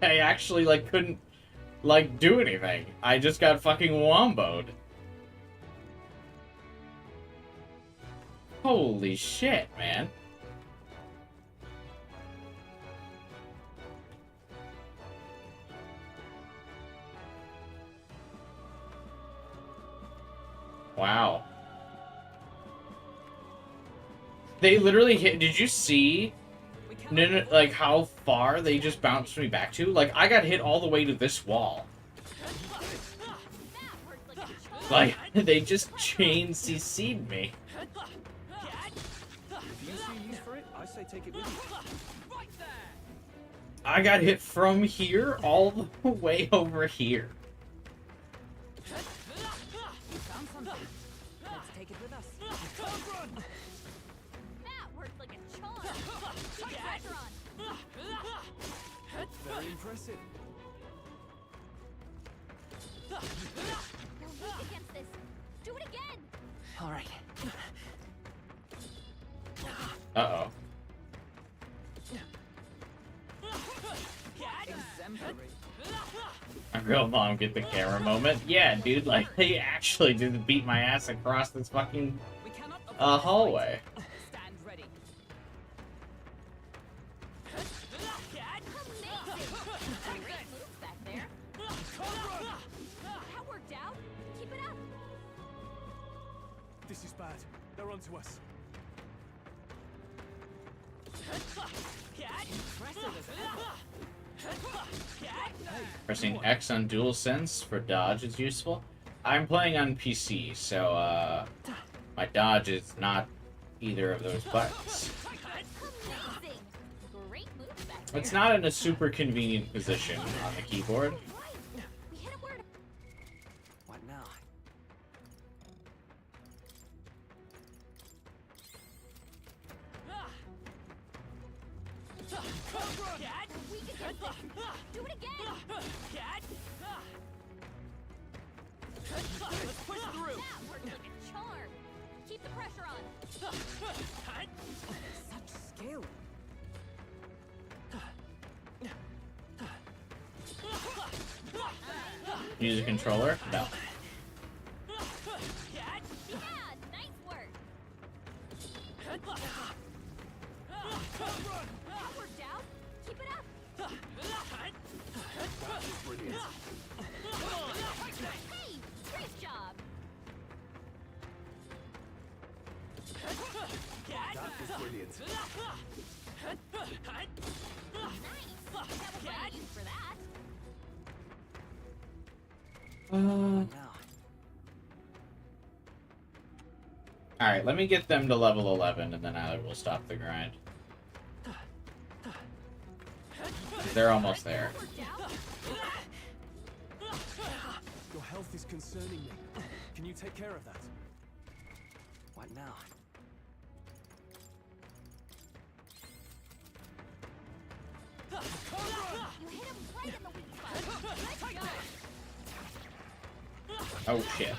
I actually, like, couldn't, like, do anything. I just got fucking womboed. Holy shit, man. Wow. They literally hit. Did you see? No, like how far they just bounced me back to? Like I got hit all the way to this wall. Like they just chain CC'd me. If you see use for it, I say take it with you. I got hit from here all the way over here. Found something. Let's take it with us. that worked like a charm. Put pressure on. Very impressive. We're weak against this. Do it again. All right. Uh-oh. Exemplary. A real mom get the camera moment. Yeah, dude, like they actually did beat my ass across this fucking We cannot hallway. stand ready. Amazing. Great moves back there. That worked out. Keep it up. This is bad. They're onto us. Pressing X on DualSense for dodge is useful. I'm playing on PC, so my dodge is not either of those buttons. Amazing. Great moves back there. It's not in a super convenient position on the keyboard. We hit a word. What now? We're weak against this. Do it again. Let's push through. That worked like a charm. Keep the pressure on. Such skill. Use a controller? No. Yeah, nice work. That worked out. Keep it up. Hey, great job. That was brilliant. Nice. That was what I used for that. Now. Alright, let me get them to level 11 and then I will stop the grind. They're almost there. Your health is concerning me. Can you take care of that? What now? You hit him right in the weak spot. Let's go. Oh shit.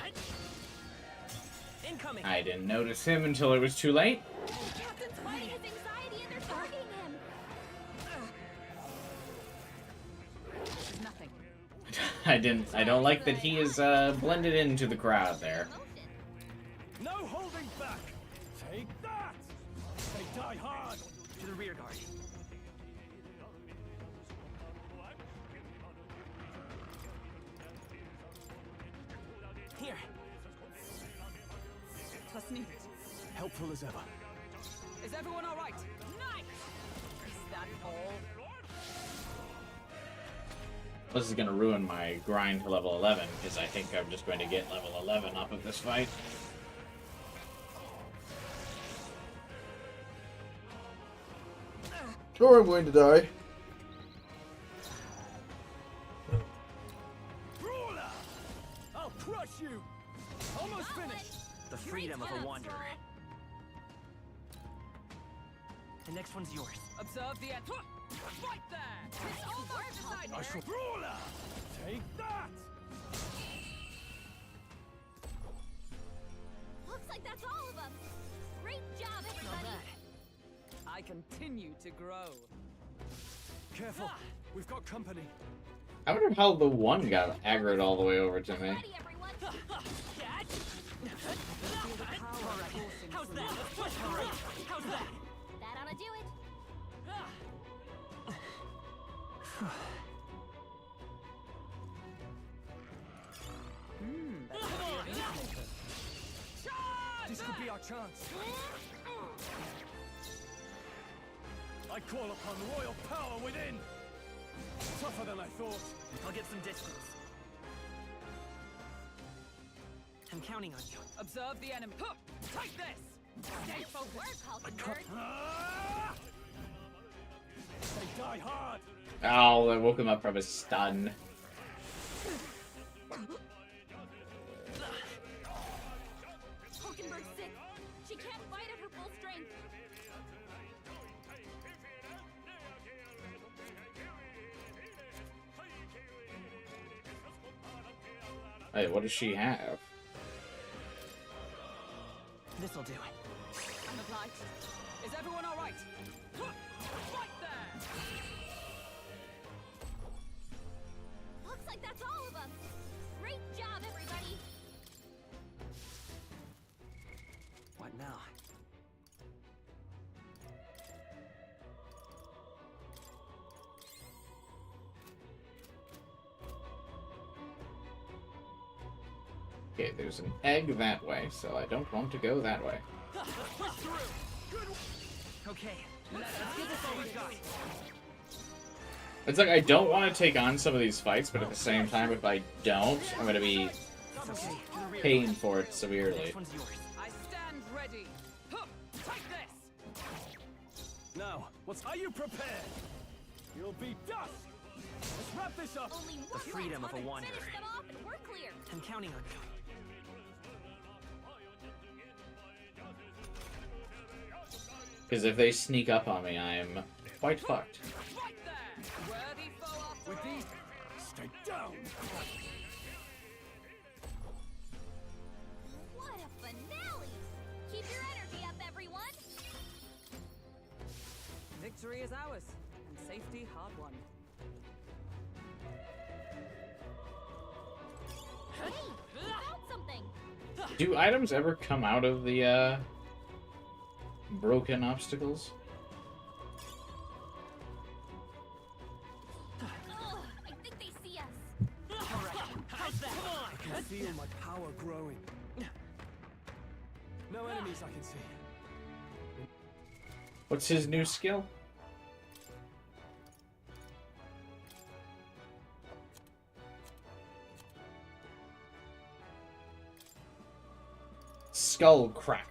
Incoming. I didn't notice him until it was too late. Captain's fighting his anxiety and they're targeting him. This is nothing. I don't like that he is blended into the crowd there. No holding back! Take that! They die hard! To the rear guard. needed. Helpful as ever. Is everyone all right? Nice! Is that all? This is gonna ruin my grind to level 11, because I think I'm just going to get level 11 off of this fight. Or I'm going to die. Brawler! I'll crush you! Almost finished! The freedom of a wanderer. The next one's yours. Observe the end. Right there! It's almost beside I shall brawler! Take that! Looks like that's all of them. Great job, everybody. I continue to grow. Careful, we've got company. I wonder how the one got aggroed all the way over to me. Ready, everyone? How's that? How's that? That ought to do it. This could be our chance. I call upon royal power within. Tougher than I thought. I'll get some distance. I'm counting on you. Observe the enemy. Take this! Stay for work, Hulk nerd. They die hard. Oh, I woke him up from his stun. Hulkenberg's sick. She can't fight at her full strength. Hey, what does she have? This'll do it. I'm obliged. Is everyone all right? Right there! Looks like that's all of them. Great job, everybody. What now? Okay, there's an egg that way, so I don't want to go that way. Okay, let's give this all we've got. It's like I don't want to take on some of these fights, but at the same time, if I don't, I'm going to be paying for it severely. Next one's yours. I stand ready. Take this! Now, are you prepared? You'll be dust. Let's wrap this up. Only one The freedom left. of a wanderer. Finish them off and we're clear. I'm counting on you. Because if they sneak up on me, I'm quite fucked. Right there! Worthy foe after With all. these, stay down. What a finale! Keep your energy up, everyone. Victory is ours, and safety hard won. Hey, we found something. Do items ever come out of the, broken obstacles? Ugh, I think they see us. How's that? Come on! I can feel my power growing. No enemies I can see. What's his new skill? Skull Cracker.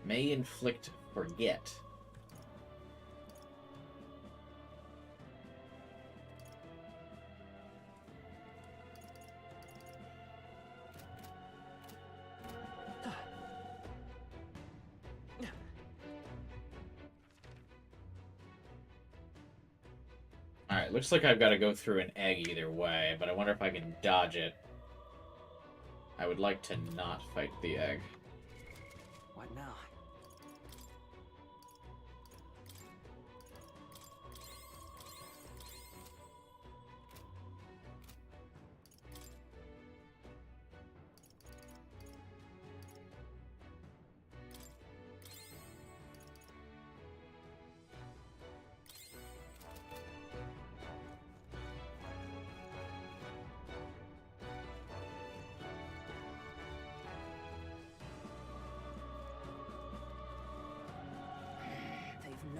May inflict forget. Alright, looks like I've got to go through an egg either way, but I wonder if I can dodge it. I would like to not fight the egg. What now?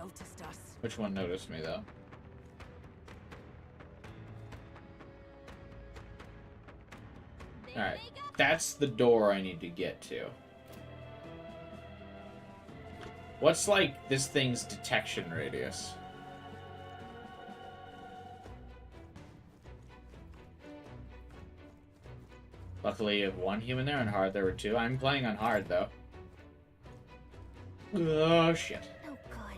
noticed us. Which one noticed me, though? Alright. That's the door I need to get to. What's, like, this thing's detection radius? Luckily, you have one human there. On hard, there were two. I'm playing on hard, though. Oh, shit. Oh, God.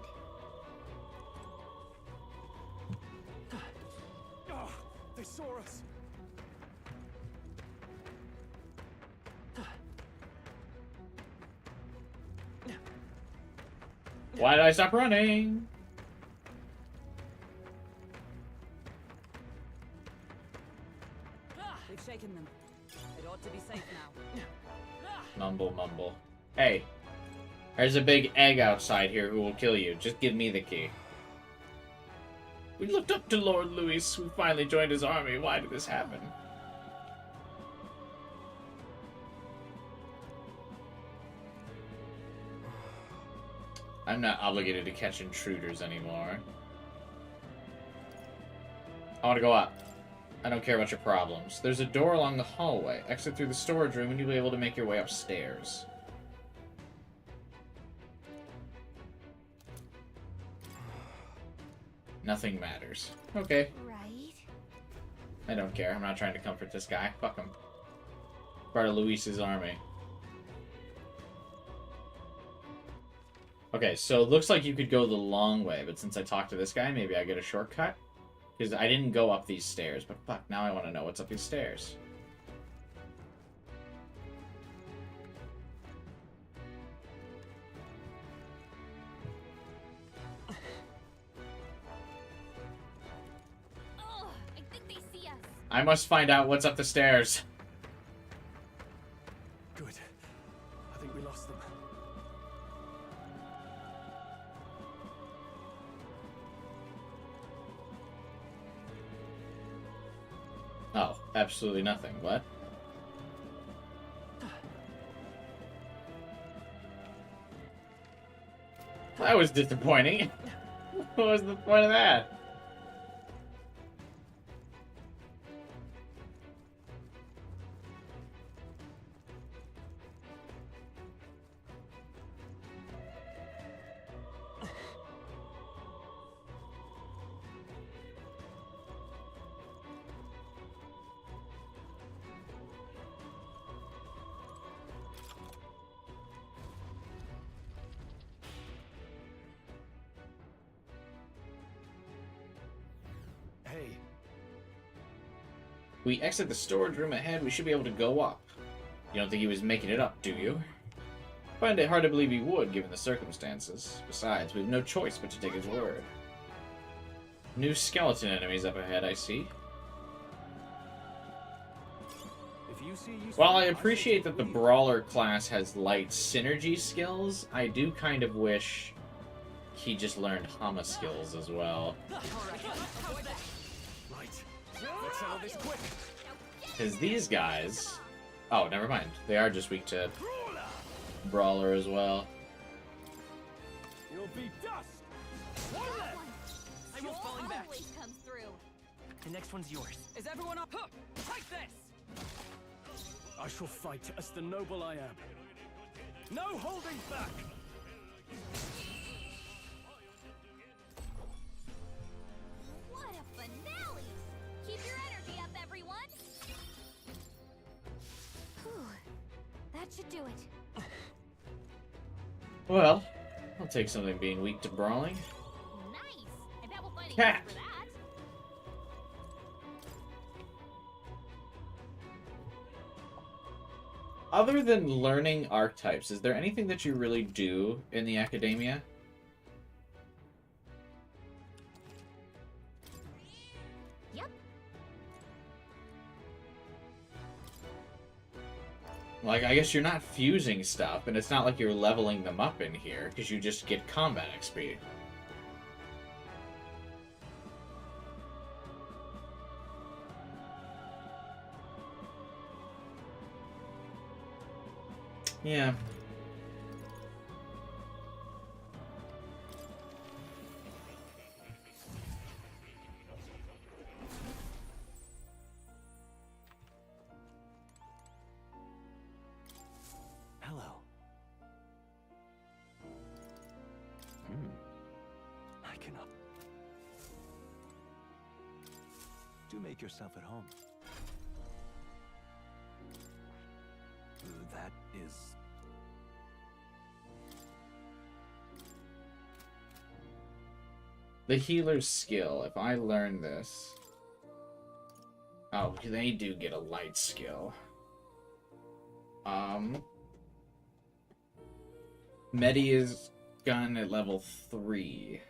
Oh, they saw us. Why did I stop running? We've shaken them. It ought to be safe now. Mumble, mumble. Hey, there's a big egg outside here who will kill you. Just give me the key. We looked up to Lord Louis, who finally joined his army. Why did this happen? I'm not obligated to catch intruders anymore. I want to go up. I don't care about your problems. There's a door along the hallway. Exit through the storage room and you'll be able to make your way upstairs. Nothing matters. Okay. Right? I don't care. I'm not trying to comfort this guy. Fuck him. Part of Luis's army. Okay, so it looks like you could go the long way, but since I talked to this guy, maybe I get a shortcut? Because I didn't go up these stairs, but fuck, now I want to know what's up these stairs. Oh, I think they see us. I must find out what's up the stairs. Good. I think we lost them. Oh, absolutely nothing. What? That was disappointing. What was the point of that? Hey. We exit the storage room ahead, we should be able to go up. You don't think he was making it up, do you? Find it hard to believe he would, given the circumstances. Besides, we have no choice but to take his word. New skeleton enemies up ahead, I see. While I appreciate that the Brawler class has light synergy skills, I do kind of wish he just learned Hama skills as well. Because these guys... Oh, never mind. They are just weak to Brawler as well. You'll be dust! I won't fall back. Comes through. The next one's yours. Is everyone up? Take this! I shall fight as the noble I am. No holding back! What a finale! Keep your energy up, everyone! Whew. That should do it. Well, I'll take something being weak to brawling. Nice! I bet we'll find a Cat. use for that. Other than learning archetypes, is there anything that you really do in the academia? Yep. Like, I guess you're not fusing stuff, and it's not like you're leveling them up in here, because you just get combat XP. Yeah. Do make yourself at home. That is... The healer's skill. If I learn this... Oh, they do get a light skill. Medi is gun at level 3.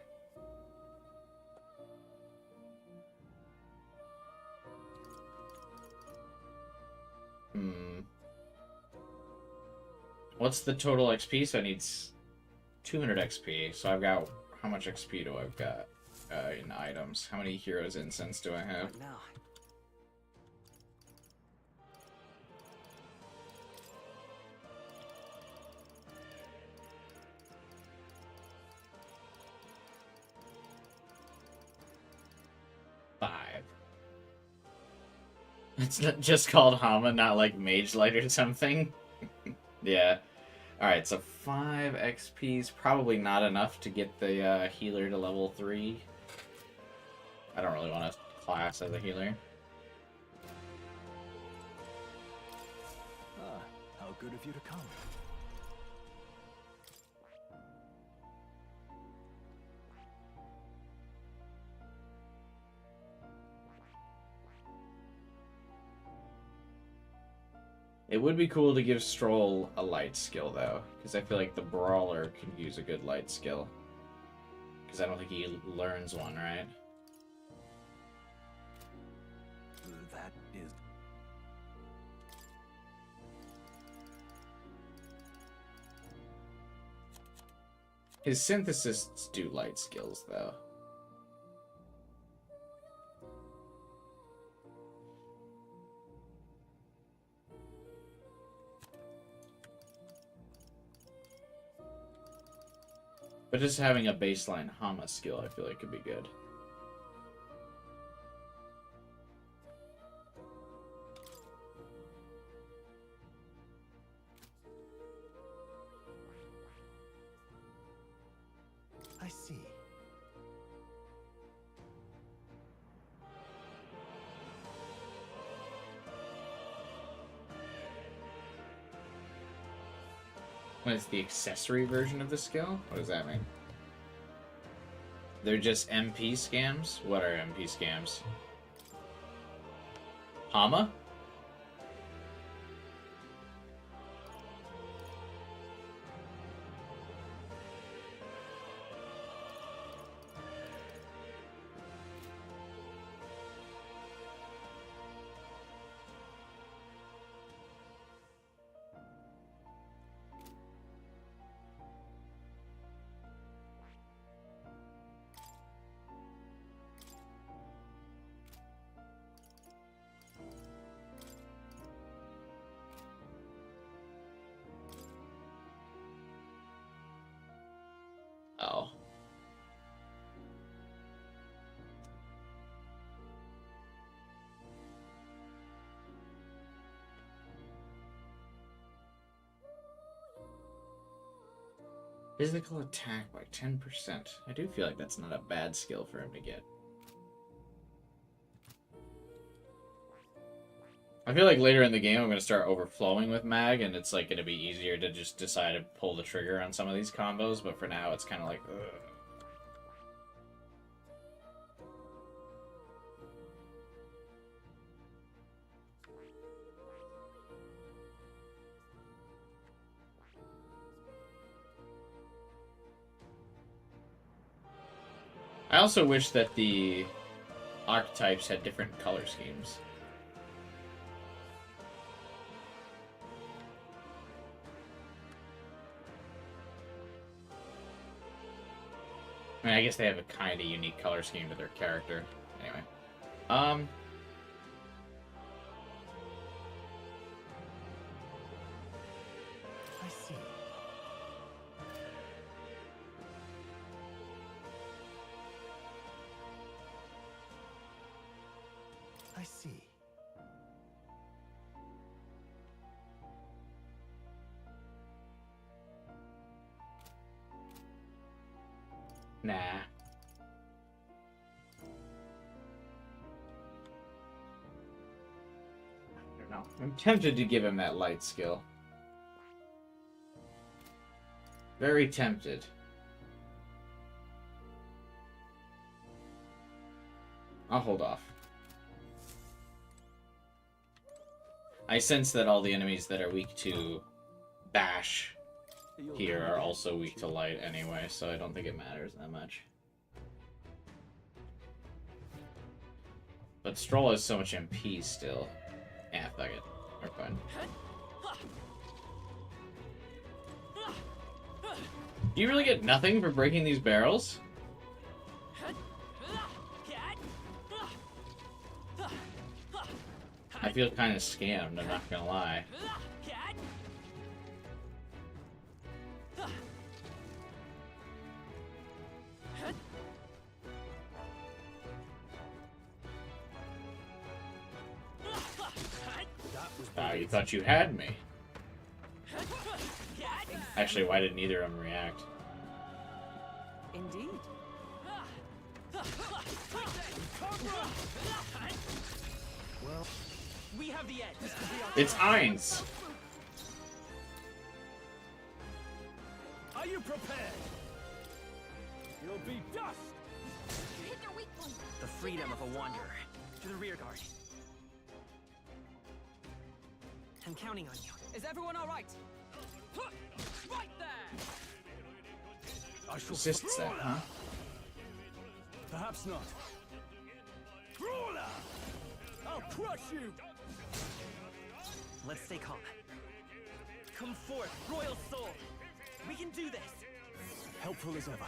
What's the total XP? So I need 200 XP. So I've got... How much XP do I've got in items? How many Heroes Incense do I have? Now. 5. It's not just called Hama, not like Mage Light or something. Yeah. Alright, so 5 XP is probably not enough to get the healer to level 3. I don't really want to class as a healer. Ah, how good of you to come. It would be cool to give Stroll a light skill, though, because I feel like the Brawler can use a good light skill. Because I don't think he learns one, right? That is... His synthesists do light skills, though. But just having a baseline Hama skill, I feel like could be good. I see. What is the accessory version of the skill? What does that mean? They're just MP scams? What are MP scams? Hama? Oh. Physical attack by 10%. I do feel like that's not a bad skill for him to get. I feel like later in the game I'm going to start overflowing with mag, and it's like going to be easier to just decide to pull the trigger on some of these combos, but for now it's kind of like, ugh. I also wish that the archetypes had different color schemes. I mean, I guess they have a kind of unique color scheme to their character. Anyway. I see. I see. Nah. know. I'm tempted to give him that light skill. Very tempted. I'll hold off. I sense that all the enemies that are weak to bash here are also weak to light anyway, so I don't think it matters that much. But Stroll has so much MP still. Yeah, fuck it. We're fine. Do you really get nothing for breaking these barrels? I feel kind of scammed, I'm not gonna lie. You thought you had me. Actually, why didn't either of them react? Indeed. Well, we have the edge. It's Ainz. Are you prepared? You'll be dust. You hit their weak point. The freedom of a wanderer. To the rear guard. I'm counting on you. Is everyone all right? Right there. I shall Resists that, huh? Perhaps not. Brawler! I'll crush you! Let's stay calm. Come forth, Royal Soul. We can do this. Helpful as ever.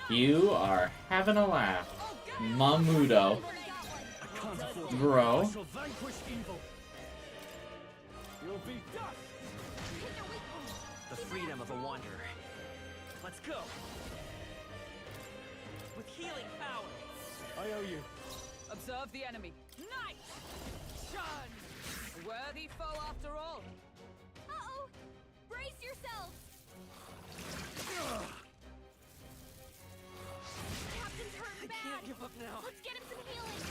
You are having a laugh. Mamudo. Bro. I shall vanquish evil. You'll be dust. The freedom of a wanderer. Let's go. With healing power. I owe you. Observe the enemy. Nice! Shun! A worthy foe after all. Uh-oh! Brace yourselves! Captain's hurt bad! Can't give up now. Let's get him some healing!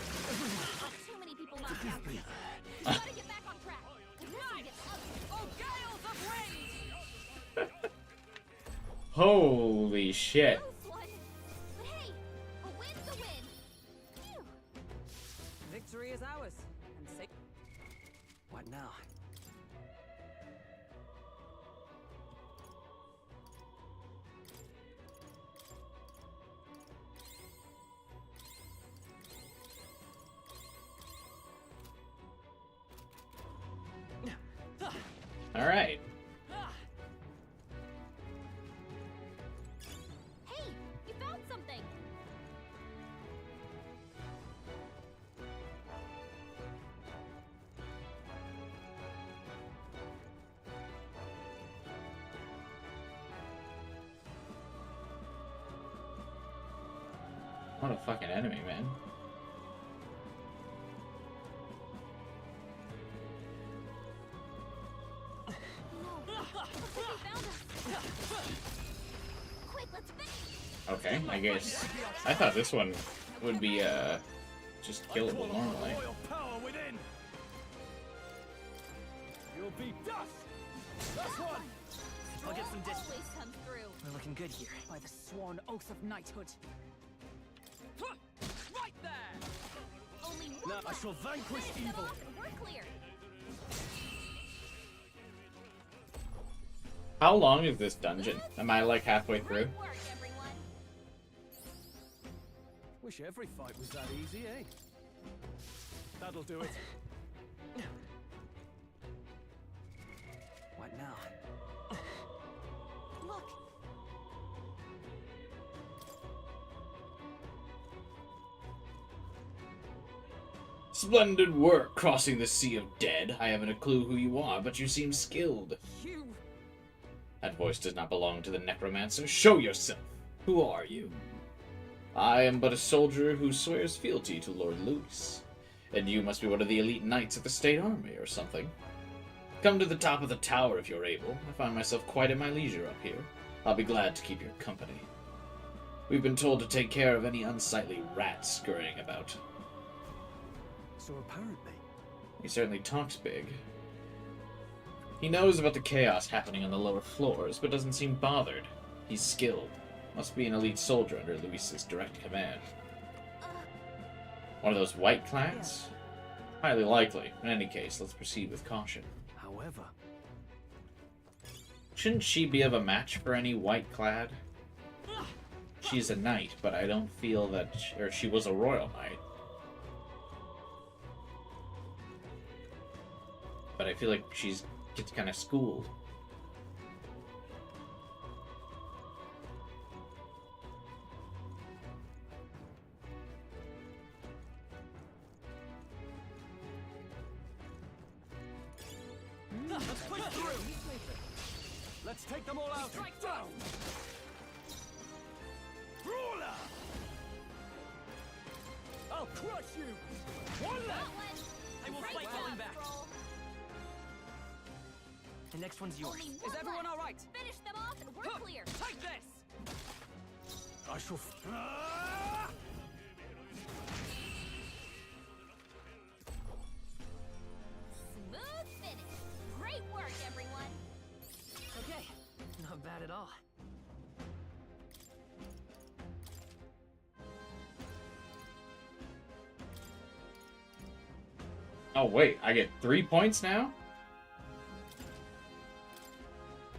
Too many people knocked out. We gotta get back on track. Nice! Oh, gales of wind! Holy shit. Close one. But hey, a win's a win. Phew. Victory is ours. And safe. What now? All right. Hey, you found something. What a fucking enemy, man. Quick, let's finish. Okay, I guess. I thought this one would be, just killable normally. Royal power within. You'll be dust. That's one. I'll get some distance. Always comes through. We're looking good here. By the sworn oath of knighthood. Right there! Only one Now I left. shall vanquish Finish them evil. off and we're clear. How long is this dungeon? Am I like halfway through? Great work, everyone. Wish every fight was that easy, eh? That'll do it. What now? Look, Splendid work crossing the sea of dead. I haven't a clue who you are, but you seem skilled. You! That voice does not belong to the necromancer. Show yourself. Who are you? I am but a soldier who swears fealty to Lord Louis. And you must be one of the elite knights of the State Army or something. Come to the top of the tower if you're able. I find myself quite at my leisure up here. I'll be glad to keep your company. We've been told to take care of any unsightly rats scurrying about. So apparently... He certainly talks big. He knows about the chaos happening on the lower floors, but doesn't seem bothered. He's skilled. Must be an elite soldier under Luis's direct command. One of those white clans? Highly likely. In any case, let's proceed with caution. However... Shouldn't she be of a match for any white clad? She's a knight, but I don't feel that... or she was a royal knight. But I feel like she gets kind of schooled. Let's push through! Let's take them all out! Strike down! Brawler! I'll crush you! One left! I will fight falling back. The next one's yours. Is everyone all right? Finish them off and we're clear. Take this! I shall... Smooth finish. Great work, everyone. Okay, not bad at all. Oh wait, I get 3 points now?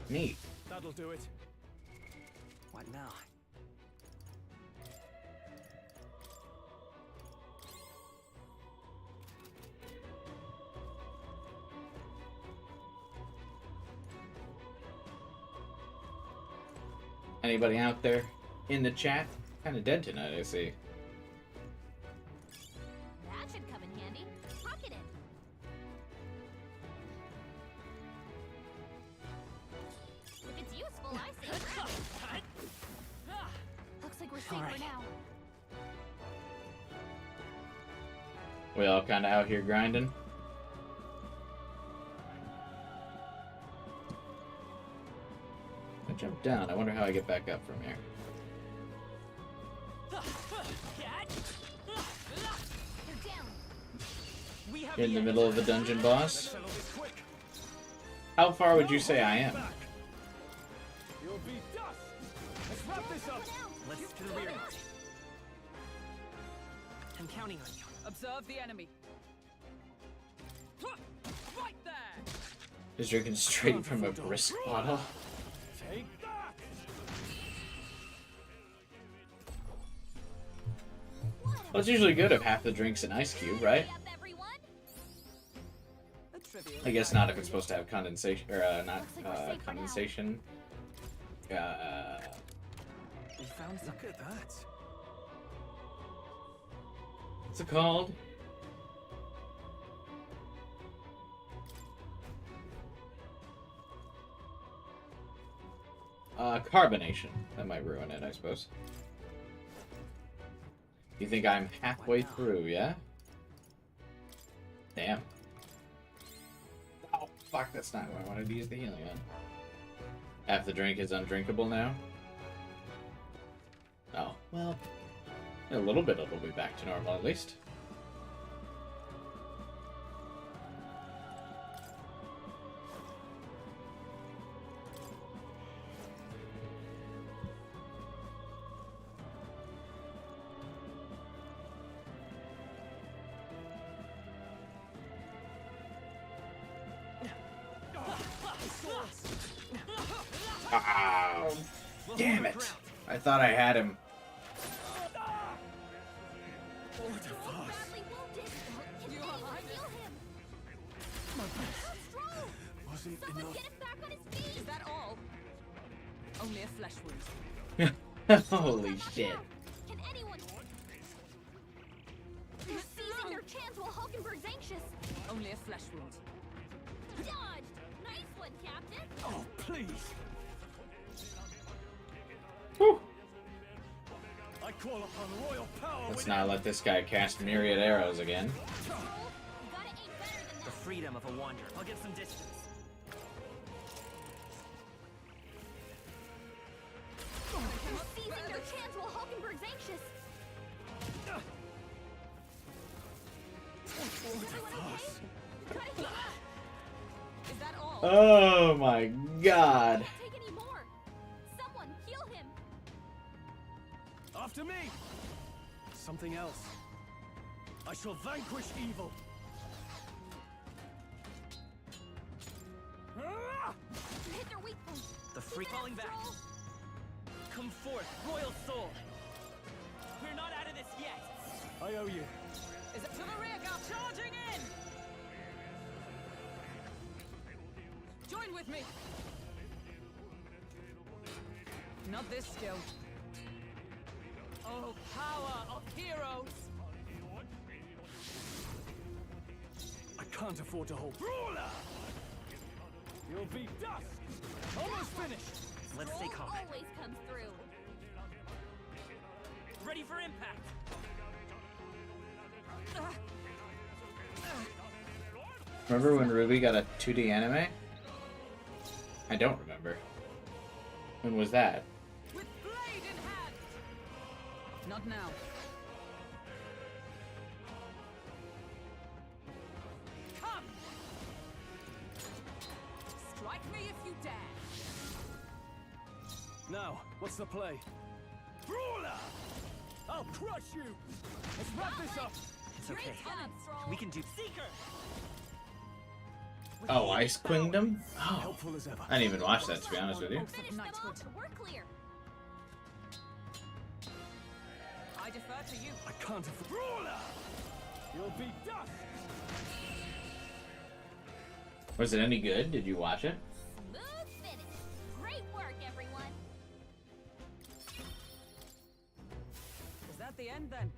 Neat. That'll do it. What now? Anybody out there in the chat? Kind of dead tonight, I see. That should come in handy. Tuck it in. If it's useful, I say grab it. Looks like we're safe for now. We all kind of out here grinding. I jumped down. I wonder how I get back up from here. You're in the middle of the dungeon boss. How far would you say I am? You'll be dust! Let's wrap this up! Let's to the rear guard. I'm counting on you. Observe the enemy. Right there! Just drinking straight from a brisk bottle. Take that! Well, it's usually good if half the drink's an ice cube, right? I guess not if it's supposed to have condensation, or not condensation. We found Look at that. What's it called? Carbonation. That might ruin it, I suppose. You think I'm halfway through, yeah? Damn. Oh, fuck, that's not what I wanted to use the healing on. Half the drink is undrinkable now? Oh, well, in a little bit it'll be back to normal at least. Ow. Damn it. I thought I had him. Wasn't Someone enough. get him back on his feet! Is that all? Only a flesh wound. Holy shit. Can anyone... They're seizing their chance while Hulkenberg's anxious. Only a flesh wound. Dodged! Nice one, Captain! Oh, please! Whew. I call upon royal power. Let's not let this guy cast myriad arrows again. You gotta aim better than the that. freedom of a wanderer. I'll get some distance. chance while Hulkenberg's anxious. Is everyone okay? Try to heal up. Is that all? Oh my god. Can't take any more. Someone heal him. After me! Something else. I shall vanquish evil. You hit their weak point. The freak Keep it falling up, back. Troll. Come forth, royal soul. We're not out of this yet. I owe you. Is it to the rear guard? Charging in! Join with me! Not this skill. Oh, power of heroes! I can't afford to hold. Brawler! You'll be dust! Almost finished! Let's stay Troll calm. always comes through. Ready for impact. Remember when Ruby got a 2D anime? I don't remember. When was that? With blade in hand! Not now. Come! Strike me if you dare! Now, what's the play? Brawler! I'll crush you! Let's wrap this up! It's okay. Great job, Troll. We can do Seeker! Oh, Ice Kingdom? Oh. Helpful as ever. I didn't even watch that, to be honest with you. Finish them off and we're clear. I defer to you. I can't afford. Brawler! You'll be dust! Was it any good? Did you watch it? Smooth finish. Great work, everyone. Is that the end then?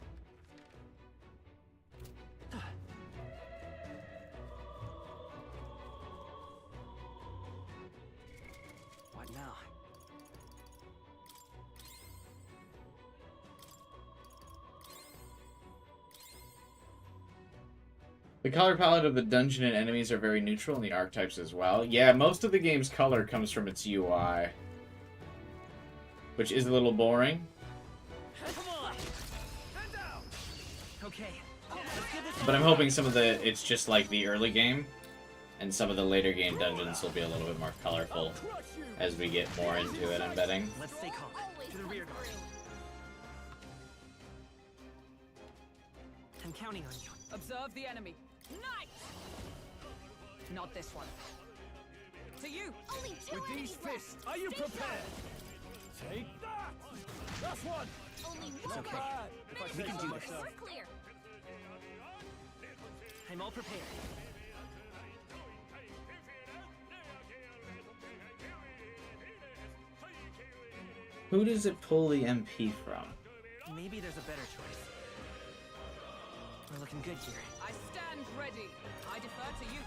What now? The color palette of the dungeon and enemies are very neutral, and the archetypes as well. Yeah, most of the game's color comes from its UI. Which is a little boring. Come on! Stand down! Okay. Let's give this But I'm hoping some of the... It's just like the early game. And some of the later game dungeons will be a little bit more colorful as we get more into it, I'm betting. Let's stay calm. Always To the comes rear guard. through. I'm counting on you. Observe the enemy. Knight! Not this one. To you! Only two With enemies these left. fists, are you Stay sharp. prepared? Take that! That's one! Only It's one okay. left. If I We say can so do this. myself. We're clear. I'm all prepared. Who does it pull the MP from? Maybe there's a better choice. We're looking good here. I stand ready. I defer to you.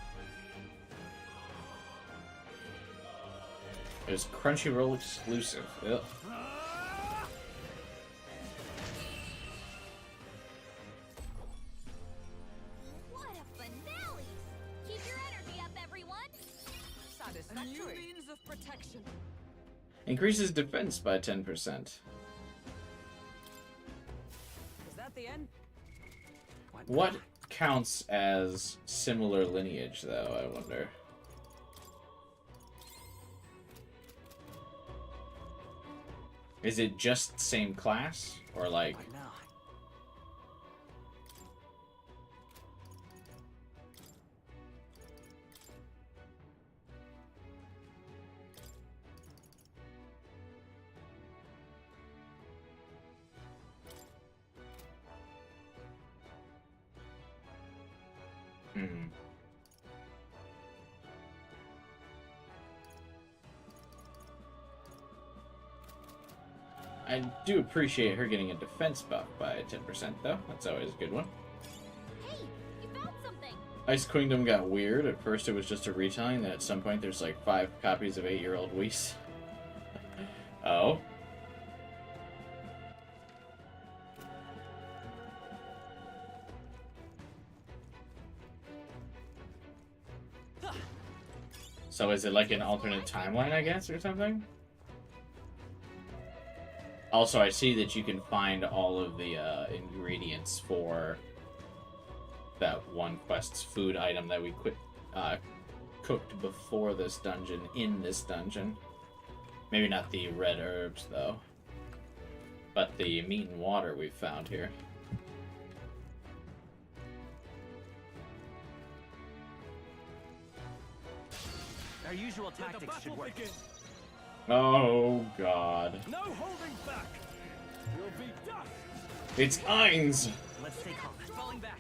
It was Crunchyroll exclusive. Ugh. What a finale! Keep your energy up, everyone. A new Satisfactory. means of protection. Increases defense by 10%. Is that the end? What counts as similar lineage, though, I wonder? Is it just same class? Or like... What now? Hmm. I do appreciate her getting a defense buff by 10%, though. That's always a good one. Hey, you found something. Ice Kingdom got weird. At first it was just a retelling, then at some point there's like 5 copies of 8-year-old Whis. Oh? So is it like an alternate timeline, I guess, or something? Also, I see that you can find all of the ingredients for that one quest's food item that we cooked before this dungeon in this dungeon. Maybe not the red herbs, though. But the meat and water we've found here. Our usual tactics should work. Oh, God. No holding back! You'll be dust! It's Ainz! Let's stay calm. Falling back.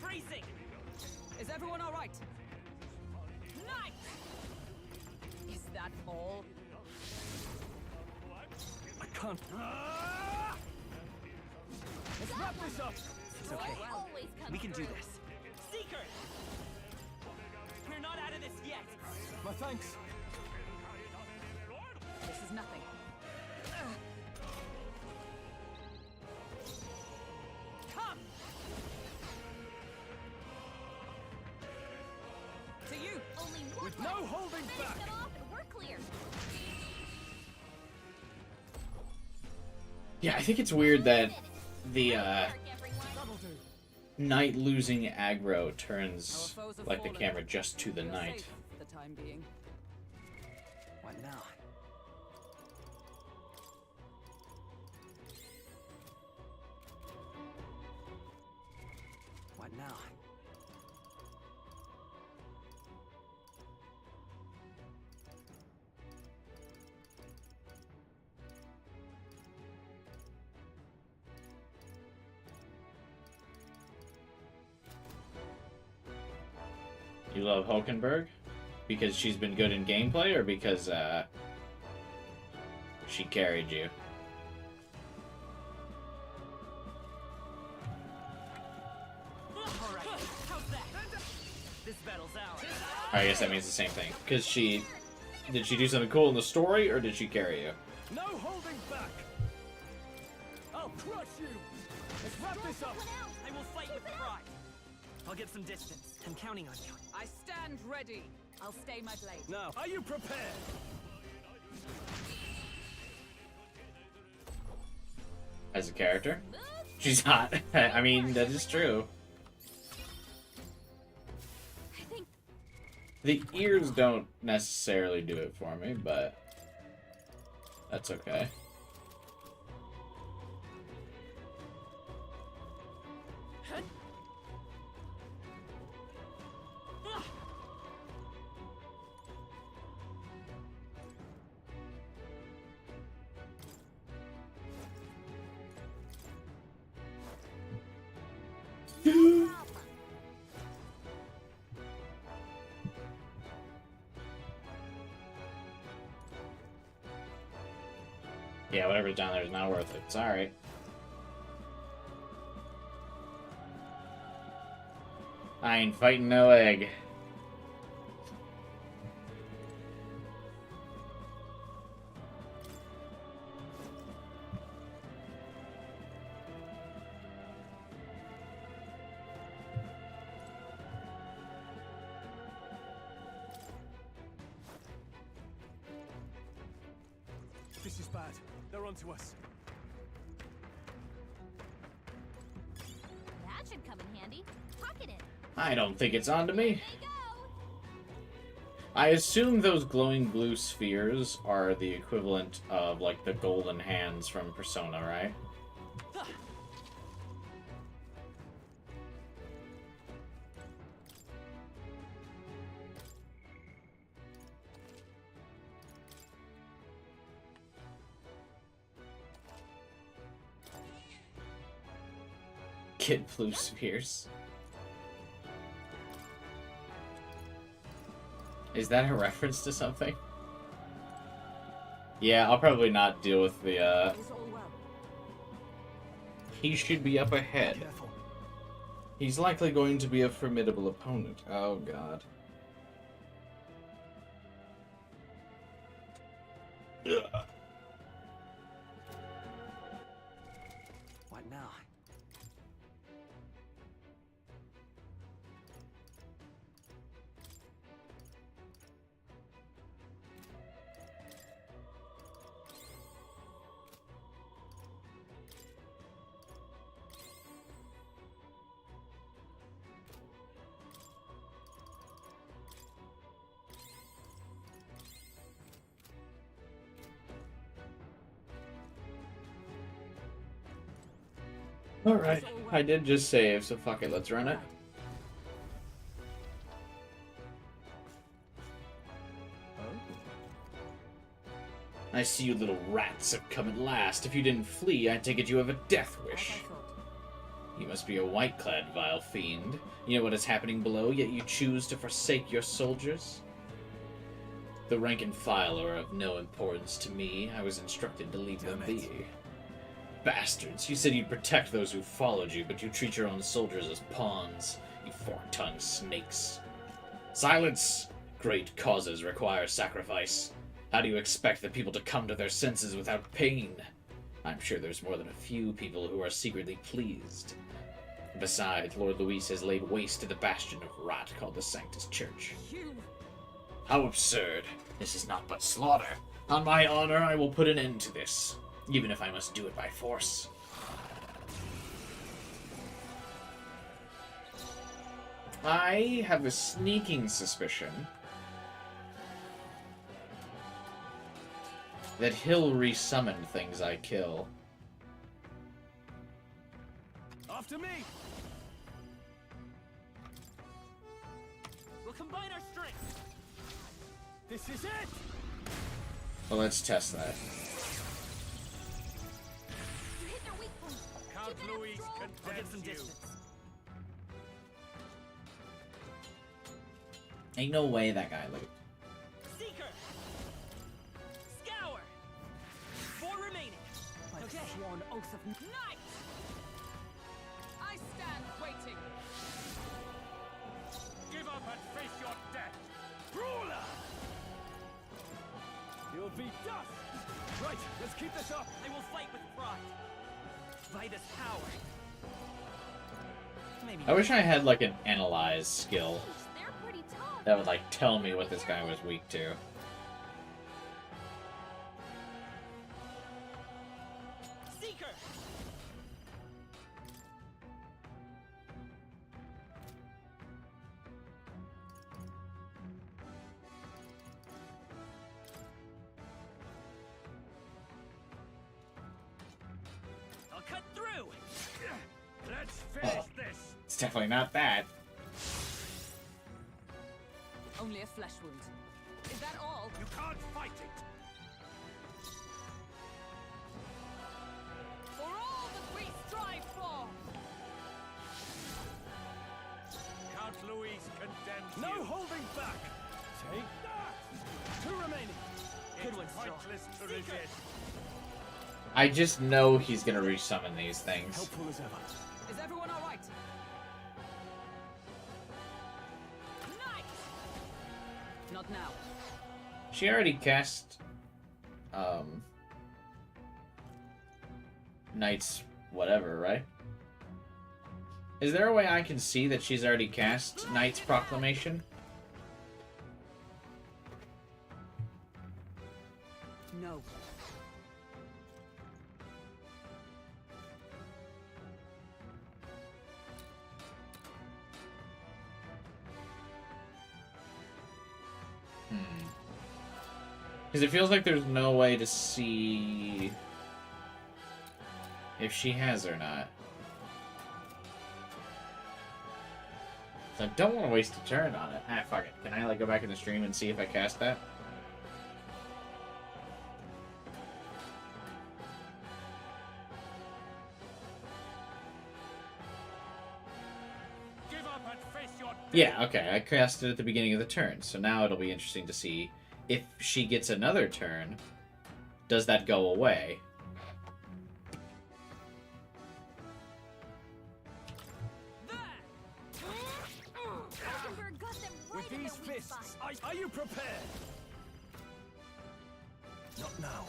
Freezing! Is everyone all right? Nice! Is that all? I can't. Let's wrap this up! It's okay. We can do this. Seeker! We're not out of this yet! My thanks. This is nothing. Come! To you! Only one With no holding Finish back! them off and we're clear. Yeah, I think it's weird that the Work, everyone. knight losing aggro turns like the camera just to the You're knight. safe for the time being. What now? What now? You love Hulkenberg? Because she's been good in gameplay, or because, she carried you? Alright, how's that? This battle's ours. I guess that means the same thing. Because she... Did she do something cool in the story, or did she carry you? No holding back! I'll crush you! Let's wrap this up! I will fight with pride. I'll get some distance. I'm counting on you. I stand ready. I'll stay my blade. Now, are you prepared? As a character? She's hot. I mean, that is true. I think The ears don't necessarily do it for me, but that's okay. Yeah, whatever's down there is not worth it. Sorry. I ain't fighting no egg. This is bad. They're onto us. that should come in handy. Pocket it. I don't think it's onto me. There you go. I assume those glowing blue spheres are the equivalent of, like, the golden hands from Persona, right? Kid blue spheres. Is that a reference to something? Yeah, I'll probably not deal with the, Is all well? He should be up ahead. Careful. He's likely going to be a formidable opponent. Oh, God. Ugh. What now? Alright, I did just save, so fuck it, let's run it. I see you little rats have come at last. If you didn't flee, I take it you have a death wish. You must be a white-clad vile fiend. You know what is happening below, yet you choose to forsake your soldiers? The rank and file are of no importance to me. I was instructed to leave them be. Bastards, you said you'd protect those who followed you, but you treat your own soldiers as pawns. You fork-tongued snakes. Silence! Great causes require sacrifice. How do you expect the people to come to their senses without pain? I'm sure there's more than a few people who are secretly pleased. Besides, Lord Luis has laid waste to the bastion of rot called the Sanctus Church. How absurd. This is not but slaughter. On my honor, I will put an end to this, even if I must do it by force. I have a sneaking suspicion that he'll resummon things I kill. After me! We'll combine our strength. This is it! Well, let's test that. You hit their weak point. Count Keep it up, Louis Stroll. I'll get some condemns you. distance. Ain't no way that guy looked. Seeker! Scour! 4 remaining. By the Okay. sworn oath of Knight! I stand waiting. Give up and face your death. Brawler! You'll be dust! Right, let's keep this up! I will fight with pride. By this power. Maybe I wish I had like an analyze skill They're pretty tough. that would like tell me what this guy was weak to. Seeker! I'll cut through! Let's finish Oh. this. It's definitely not that. Only a flesh wound. Is that all? You can't fight it. For all that we strive for! Count Louis condemns No you. holding back! Take that! 2 remaining. Good It's one, Stroll. pointless to resist. I just know he's gonna resummon these things. Helpful as ever. Is everyone all right? Knight! Not now. She already cast Knight's whatever, right? Is there a way I can see that she's already cast Knight's Proclamation? no. Because it feels like there's no way to see if she has or not. So I don't want to waste a turn on it. Ah, fuck it. Can I like go back in the stream and see if I cast that? Give up and face your death. Yeah, okay. I cast it at the beginning of the turn. So now it'll be interesting to see if she gets another turn, does that go away? Rosenberg got them right With in these their weak fists, spot. are you prepared? Not now.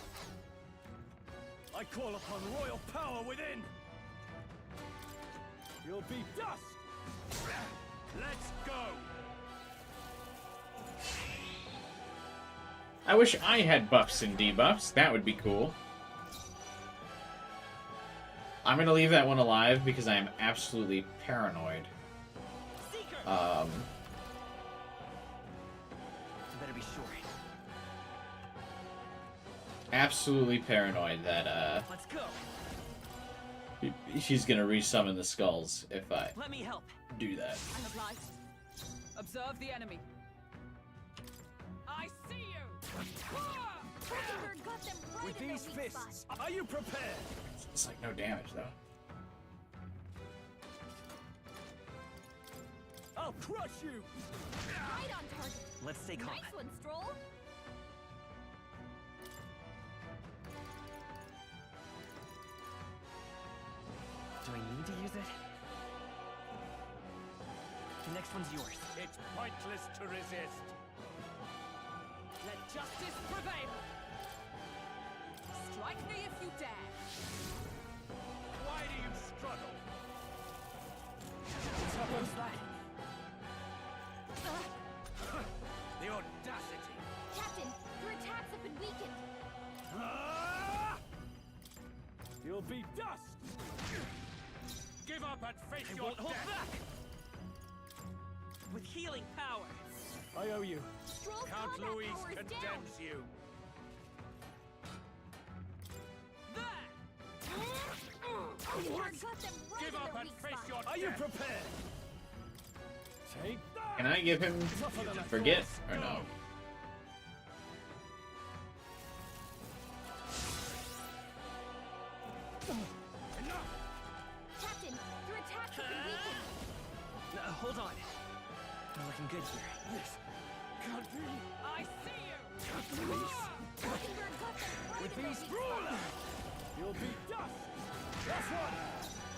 I call upon royal power within! You'll be dust! Let's go. I wish I had buffs and debuffs. That would be cool. I'm gonna leave that one alive because I am absolutely paranoid. You better be sure. Absolutely paranoid that Let's go. she's gonna resummon the skulls if I Let me help. do that. Oblige. Observe the enemy. I see you! Frudenberg got them right With in these their weak fists, spot. are you prepared? It's like no damage though. I'll crush you! Right on target. Let's stay calm. Nice one, Stroll. Do I need to use it? The next one's yours. It's pointless to resist. Let justice prevail. Strike me if you dare. Why do you struggle? What was that? The audacity! Captain, your attacks have been weakened. You'll be dust! Give up and face I your won't hold death! back! With healing power! I owe you. Stroll's Count combat Louise power is down. condemns you. Frudenberg got them right Give in up their and weak face spot. your Are you death! prepared? Take that! Can I give him Tougher than I forget thought. or no? Captain, your attacks have been weakened. Hold on. We're looking good here. This can't be! I see you! Frudenberg got them right With in their these weak spot. You'll be dust! That's one!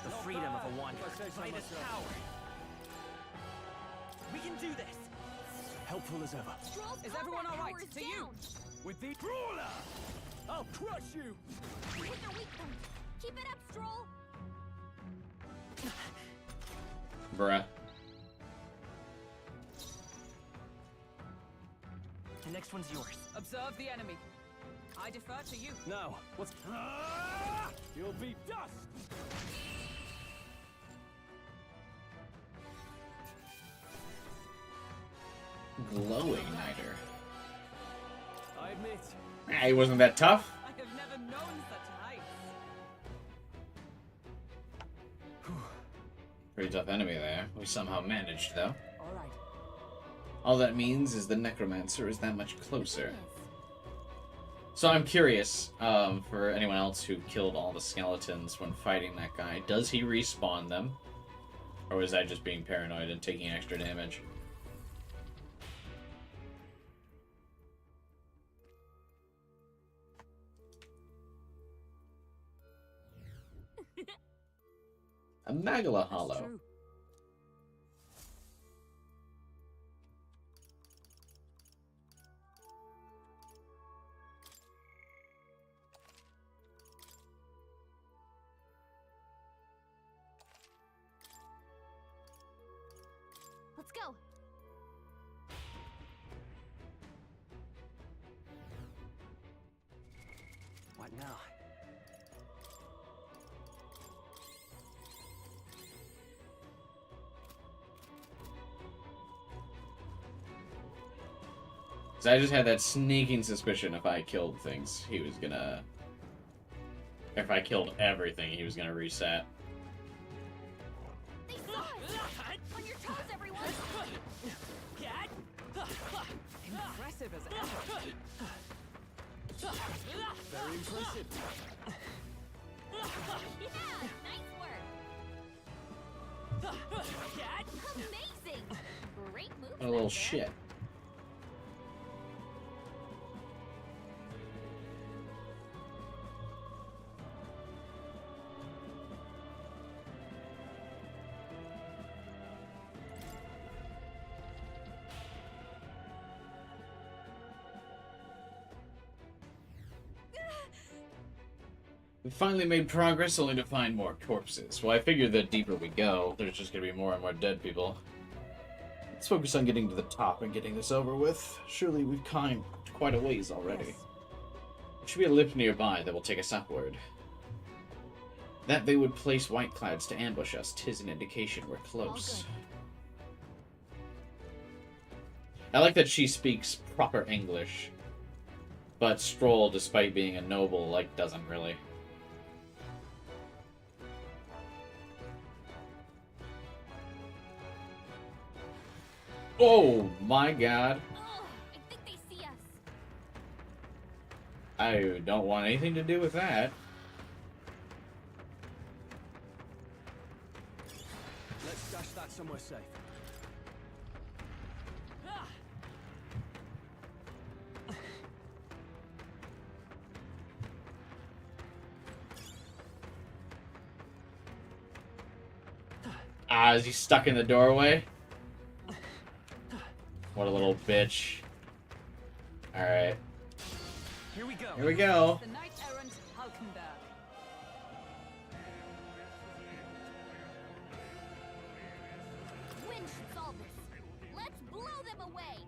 The Not freedom bad, of a wanderer. if I say so Might is myself. power. We can do this! Helpful as ever. Stroll's Is everyone combat all right? power is To you. down. With the brawler! I'll crush you! You hit their weak point. Keep it up, Stroll. Bruh. The next one's yours. Observe the enemy. I defer to you. Now, what's... You'll be dust! Glow igniter. I admit, He wasn't that tough. I have never known such heights. Pretty tough enemy there. We somehow managed though. All right. All that means is the necromancer is that much closer. So I'm curious, for anyone else who killed all the skeletons when fighting that guy, does he respawn them? Or was I just being paranoid and taking extra damage? A Magala Hollow. True. Let's go. What now? So I just had that sneaking suspicion if I killed things, he was gonna... If I killed everything, he was gonna reset. They saw us. On your toes, everyone. Impressive as ever. very impressive. Yeah, nice work. Amazing. Great move. What a little shit. We finally made progress, only to find more corpses. Well, I figure the deeper we go, there's just gonna be more and more dead people. Let's focus on getting to the top and getting this over with. Surely we've climbed quite a ways already. Yes. There should be a lift nearby that will take us upward. That they would place white clouds to ambush us, 'tis an indication we're close. I like that she speaks proper English, but Stroll, despite being a noble, doesn't really. Oh my god. Oh, I think they see us. I don't want anything to do with that. Let's stash that somewhere safe. Ah, is he stuck in the doorway? What a little bitch. Alright. Here we go. Here we go. The knight errant Halkenberg. Win should solve this. Let's blow them away.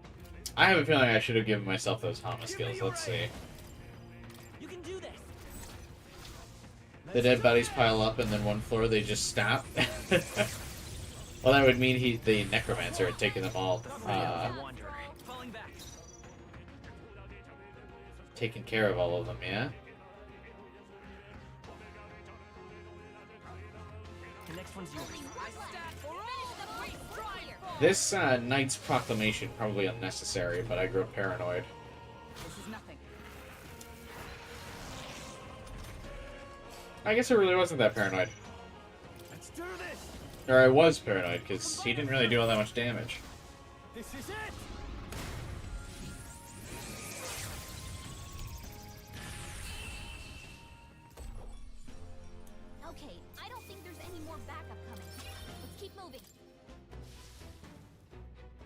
I have a feeling I should have given myself those Hama skills. Let's see. You can do this. The dead bodies pile up, and then one floor they just stop. Well, that would mean the necromancer had taken them all, Falling back. taken care of all of them, yeah? The next one's yours. This Knight's Proclamation, probably unnecessary, but I grew up paranoid. This is nothing. I guess I really wasn't that paranoid. Let's do this. Or I was paranoid, because he didn't really do all that much damage. This is it. Okay, I don't think there's any more backup coming. Let's keep moving.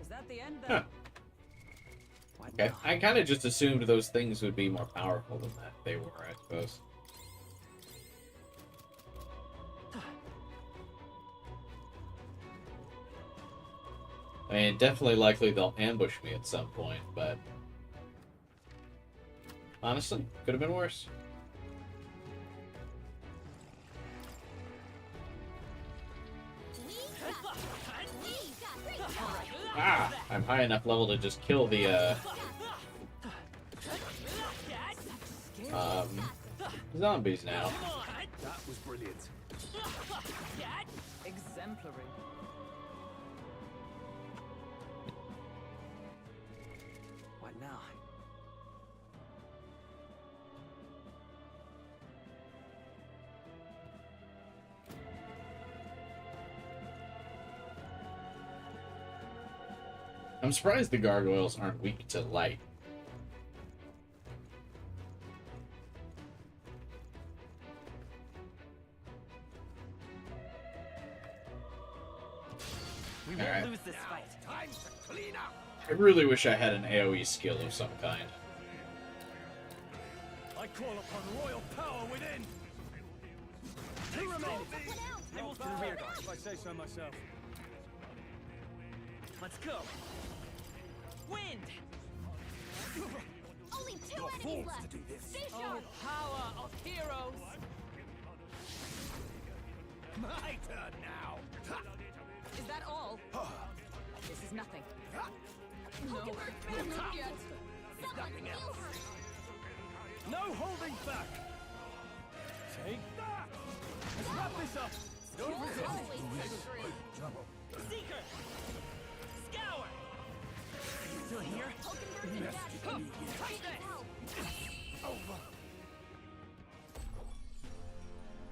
Is that the end Huh. then? Okay. I kind of just assumed those things would be more powerful than that they were, I suppose. I mean, definitely likely they'll ambush me at some point, but... honestly, could have been worse. Ah! I'm high enough level to just kill the, zombies now. That was brilliant. Exemplary. What now? I'm surprised the gargoyles aren't weak to light. We won't Alright. lose this fight. Time to clean up. I really wish I had an AoE skill of some kind. I call upon royal power within. Two remaining. I will to the rear guard. If I say so myself. Let's go. Wind. Only two You're enemies forced left. to do this. Stay Oh, sharp. power of heroes. My turn now. Is that all? This is nothing. No, Hulkenberg's not not yet. Someone heal her. No holding back. Take that. Let's wrap this up. You'll always push through. Seeker. Scour. Still here? Hulkenberg and Jack. Take help.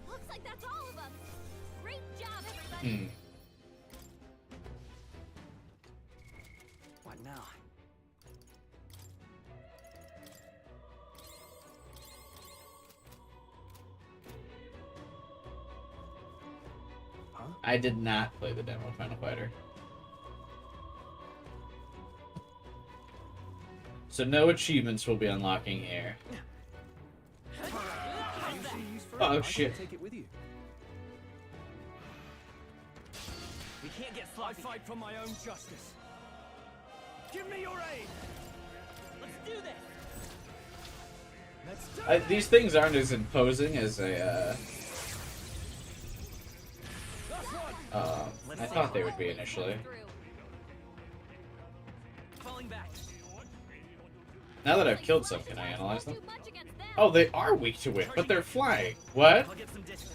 Looks like that's all of them. Great job, everybody. What now? I did not play the demo of Final Fighter. So no achievements will be unlocking here. Oh shit. Take it with you. We can't get I sloppy. fight for my own justice. Give me your aid. Let's do this. Let's do These things aren't as imposing as I thought they would be initially. Falling back. Now that I've killed some, can I analyze them? Oh, they are weak to wind, but they're flying. What? I'll get some distance.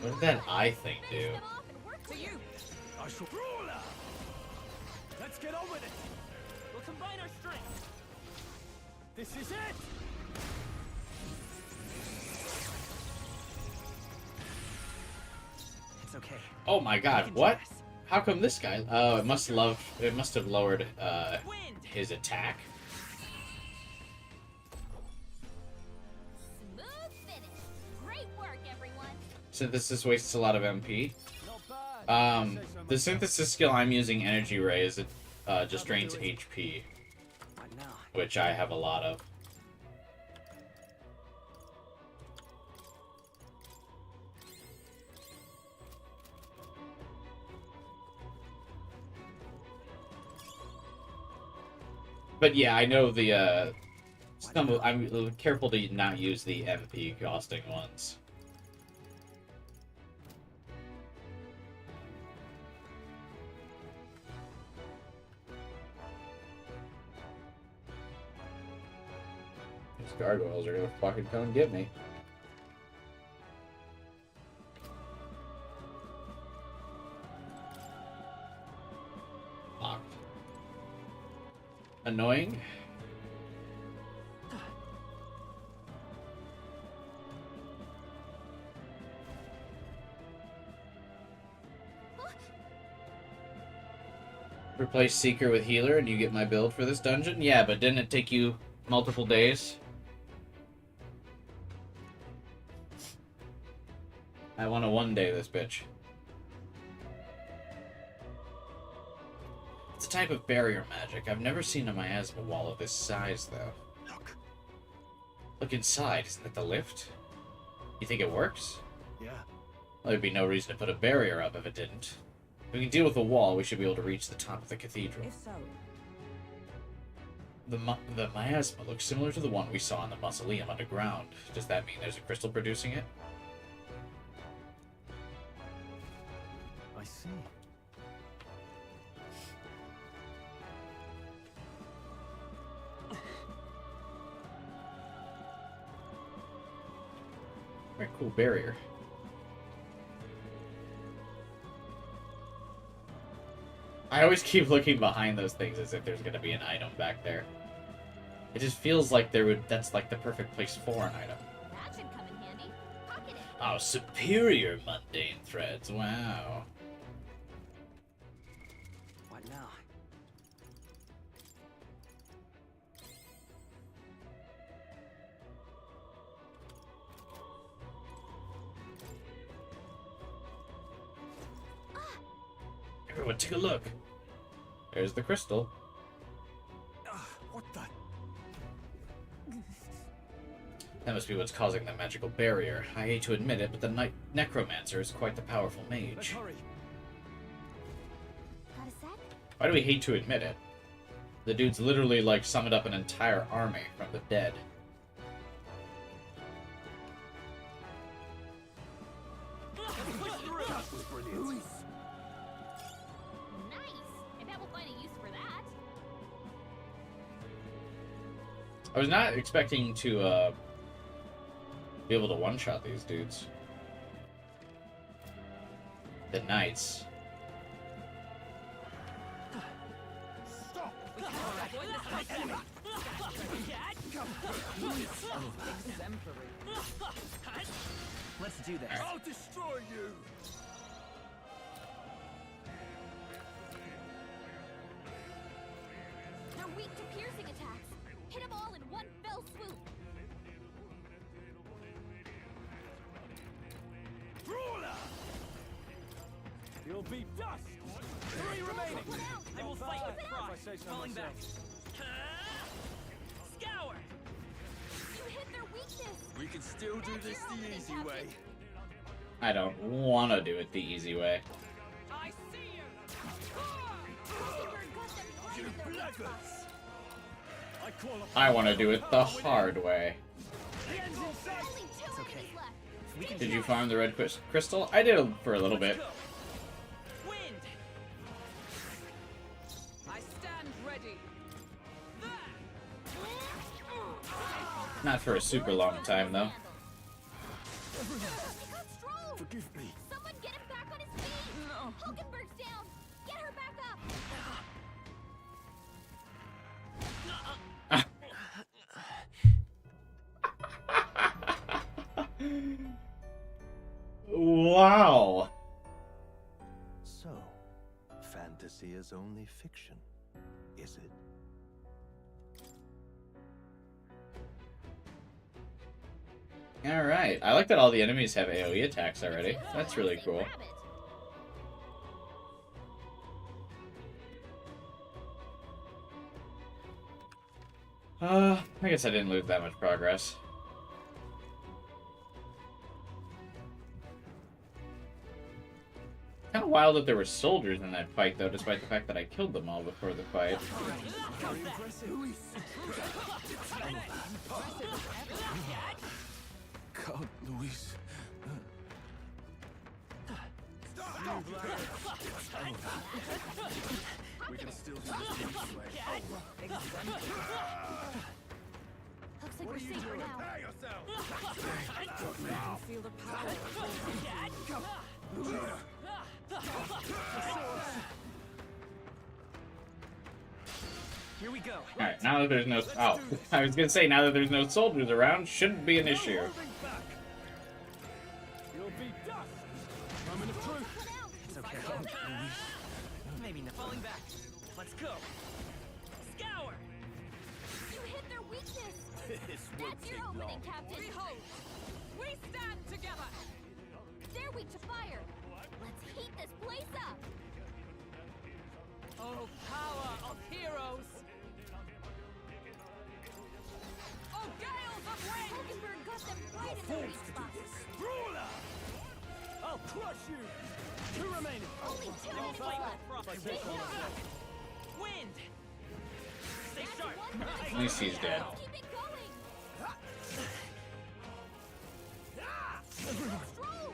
What did that eye thing do? To you! I shall brawler! Let's get on with it! We'll combine our strength! This is it! It's okay. Oh my god, what? How come this guy? Oh, it must have lowered his attack. Smooth finish. Great work, everyone. Synthesis wastes a lot of MP. The synthesis skill I'm using, Energy Ray, is it just drains HP, which I have a lot of. But yeah, I know the I'm careful to not use the MP costing ones. These gargoyles are gonna fucking come and get me. Locked. Annoying. Replace Seeker with Healer and you get my build for this dungeon? Yeah, but didn't it take you multiple days? I want to one day this bitch. It's a type of barrier magic. I've never seen a miasma wall of this size, though. Look inside. Isn't that the lift? You think it works? Yeah. Well, there'd be no reason to put a barrier up if it didn't. If we can deal with the wall, we should be able to reach the top of the cathedral. If so, The miasma looks similar to the one we saw in the mausoleum underground. Does that mean there's a crystal producing it? I see. Very cool barrier. I always keep looking behind those things as if there's going to be an item back there. It just feels like that's like the perfect place for an item. That should come in handy. Pocket it. Oh, superior mundane threads. Wow. What now? Everyone, take a look. There's the crystal. What the? That must be what's causing the magical barrier. I hate to admit it, but the necromancer is quite the powerful Let's mage. hurry. Got a sec? Why do we hate to admit it? The dude's literally like summoned up an entire army from the dead. That was brilliant. Nice. I bet we'll find a use for that. I was not expecting to be able to one-shot these dudes. The knights. Stop! Let's do this. I'll destroy you! They're weak to piercing attacks. Hit them all in one fell swoop. Brawler! You'll be dust! 3 remaining! I will fight with If I pride! say so Falling back. myself. Scour! You hit their weakness. We can still do this the easy way. I don't want to do it the easy way. I see you! You blackguards! I call upon I want to do it the hard way. The end's in sight! Only 2 It's okay. enemies left. We can Did you farm the red crystal? I did for a little bit. Go. Wind! I stand ready. Not for a super long time, though. got Stroll! Forgive me. Someone get him back on his feet! No. Hulkenberg's down! Get her back up! Wow. So, fantasy is only fiction, is it? Alright. I like that all the enemies have AoE attacks already. That's really cool. I guess I didn't lose that much progress. Kind of wild that there were soldiers in that fight, though, despite the fact that I killed them all before the fight. God, Luis. We can still do this this way. Looks like we're safe for now. Feel the power. Here we go. Alright, now that there's no... Oh, I was gonna say, now that there's no soldiers around, shouldn't be an issue. You'll be dust. Moment of truth. It's okay. Maybe not. Falling back. Let's go. Scour. You hit their weakness! That's your opening, Captain! We hold! We stand together! They're weak to fire! Let's heat this place up! Oh, power of heroes! Oh, gales of wind! Hulkenberg got them right in the weak spot! Brawler! I'll crush you. 2 remaining. Only 2 enemies left! Stay sharp! Wind. Stay sharp. At least he's dead. Keep it going! Stroll!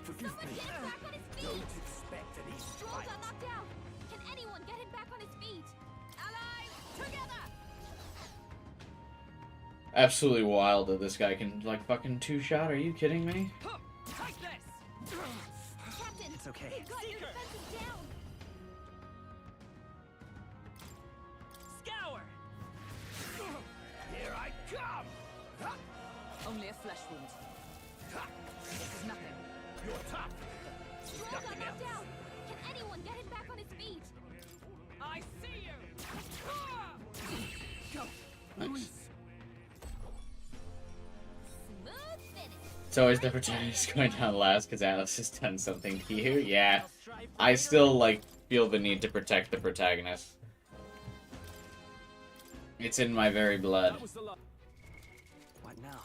Forgive Someone me. get him back on his feet! Don't expect any Stroll got knocked out! Can anyone get him back on his feet? Allies, together! Absolutely wild that this guy can, like, fucking two-shot. Are you kidding me? Take this! Captain, It's okay. we've got your defenses down! Scour. Here I come! Only a flesh wound. This is nothing. You're tough. Stroll got knocked out! Can anyone get him back on his feet? I see you! Nice. Smooth finish! It's always the protagonist going down last because Alice has done something to you. Yeah. I still, like, feel the need to protect the protagonist. It's in my very blood. That was the last. What now?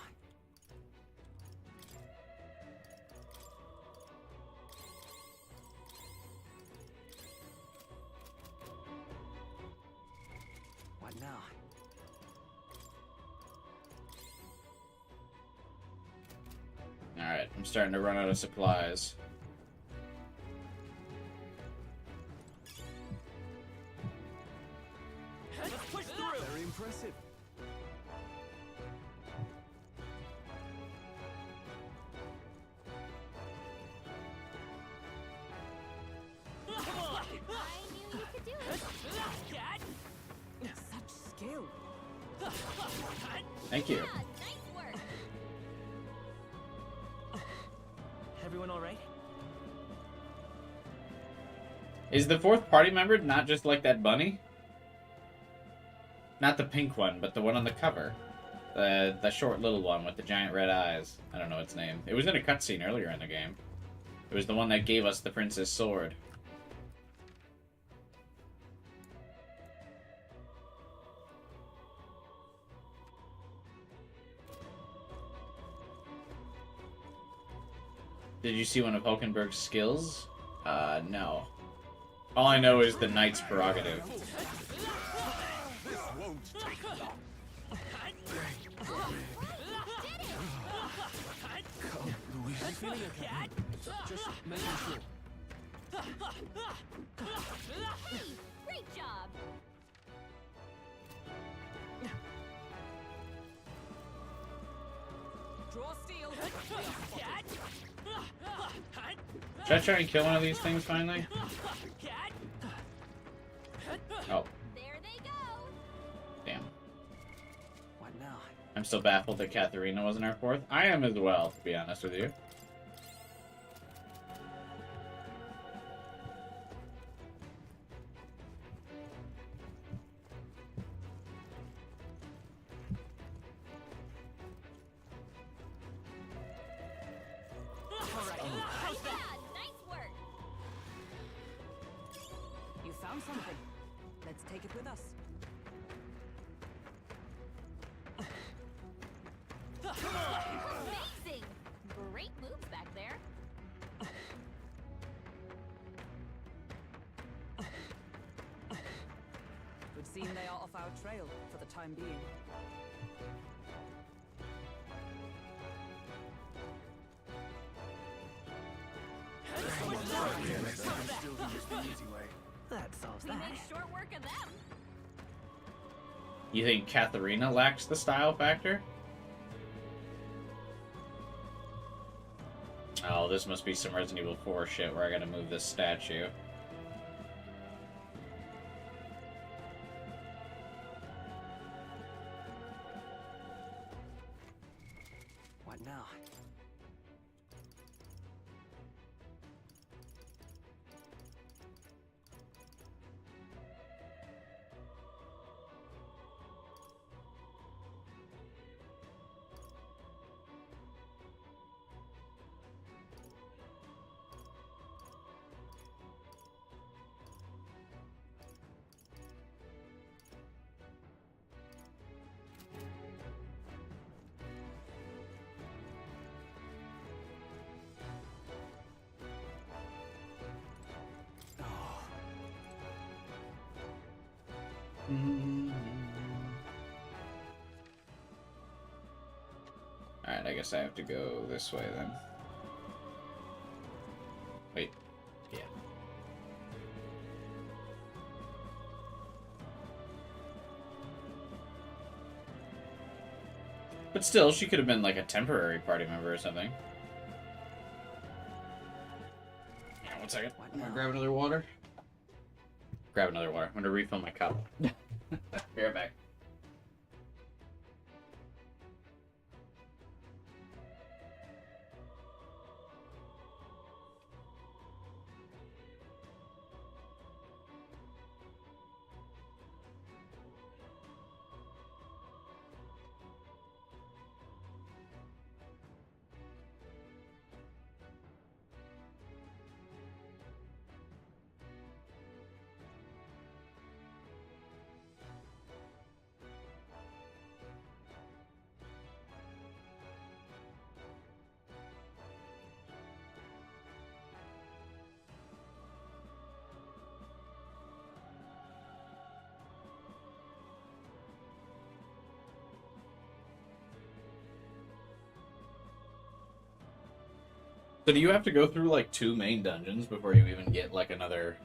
What now? Alright, I'm starting to run out of supplies. Let's push through. Very impressive. Come on. I knew you could do it! Such skill. Thank you. Yeah, nice work! Everyone all right? Is the 4th party member not just like that bunny? Not the pink one, but the one on the cover. The short little one with the giant red eyes. I don't know its name. It was in a cutscene earlier in the game. It was the one that gave us the prince's sword. Did you see one of Hulkenberg's skills? No. All I know is the knight's prerogative. This won't take long. Come, Luis. You feeling okay? Just making sure. Hey, great job! Draw steel. Should I try and kill one of these things finally? Oh. There they go. Damn. What now? I'm still baffled that Katharina wasn't our fourth. I am as well, to be honest with you. You found something. Let's take it with us. Amazing! Great moves back there. Would seem they are off our trail for the time being. That solves We that. made short work of them. You think Katharina lacks the style factor? Oh, this must be some Resident Evil 4 shit where I gotta move this statue. What now? Alright, I guess I have to go this way then. Wait. Yeah. But still, she could have been like a temporary party member or something. Yeah, 1 second. I'm gonna grab another water. Grab another water. I'm gonna refill my cup. Be right back. So do you have to go through like 2 main dungeons before you even get like another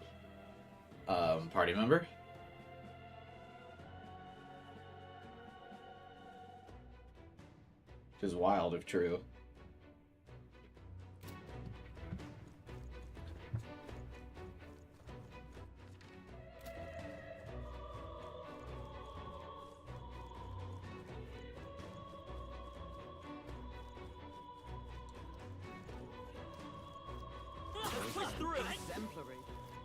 party member? Which is wild if true. Push through! Exemplary.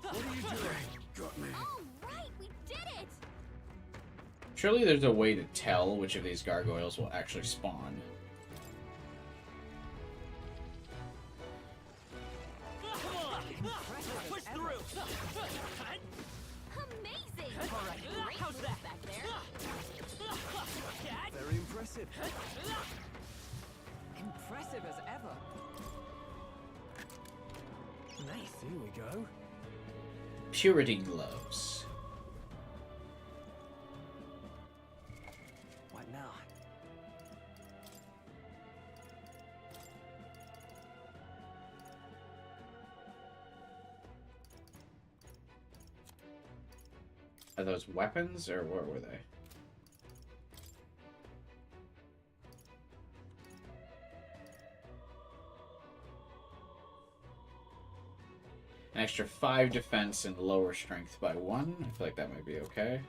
What are you doing? Got me. All right, we did it. Surely there's a way to tell which of these gargoyles will actually spawn. Push through! Amazing. All right, Great how's moves that? back there. Very impressive. Impressive as ever. Nice. Here we go. Purity gloves. What now? Are those weapons or what were they? An extra 5 defense and lower strength by 1. I feel like that might be okay.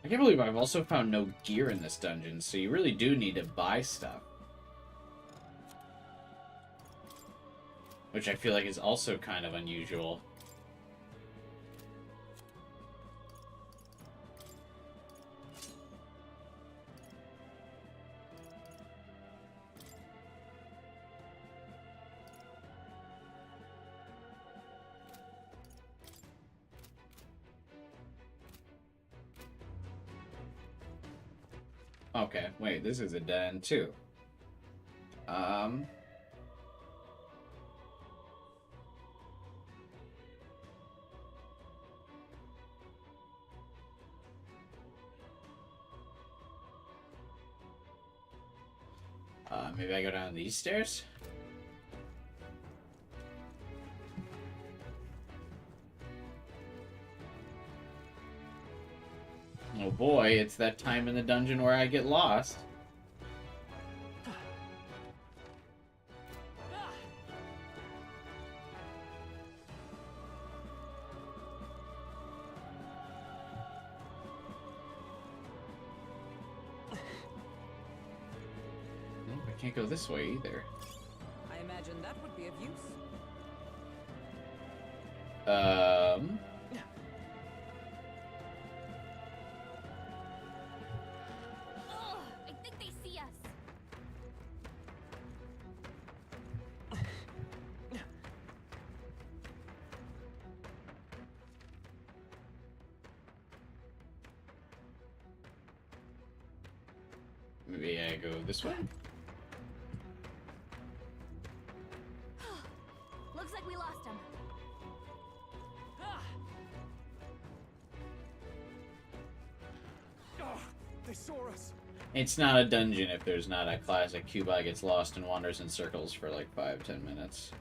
I can't believe I've also found no gear in this dungeon, so you really do need to buy stuff. Which I feel like is also kind of unusual. Okay, wait, this is a dead end too. Maybe I go down these stairs? Oh boy, it's that time in the dungeon where I get lost. I can't go this way either. I imagine that would be of use. Ugh, I think they see us. Maybe I go this way? Looks like we lost him. Oh, they saw us. It's not a dungeon if there's not a classic Cubi gets lost and wanders in circles for like 5-10 minutes.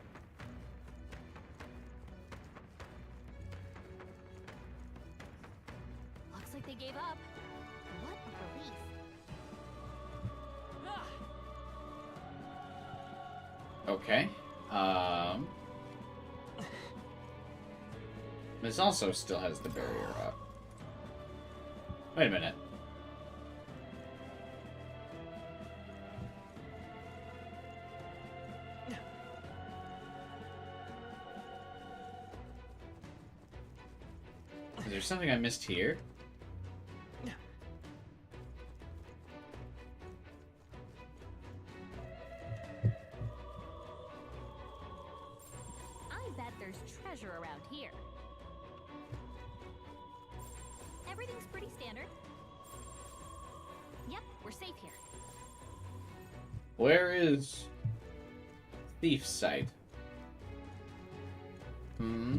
Looks like they gave up. What a relief. Okay. This also still has the barrier up. Wait a minute. Is there something I missed here? I bet there's treasure around here. Everything's pretty standard. Yep, we're safe here. Where is Thief's site? Hmm.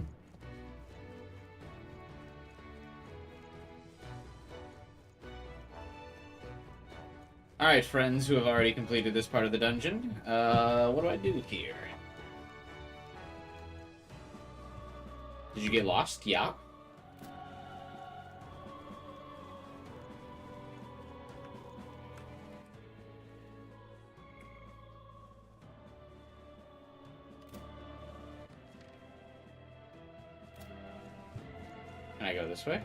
Alright, friends who have already completed this part of the dungeon. What do I do here? Did you get lost? Yeah. Can I go this way?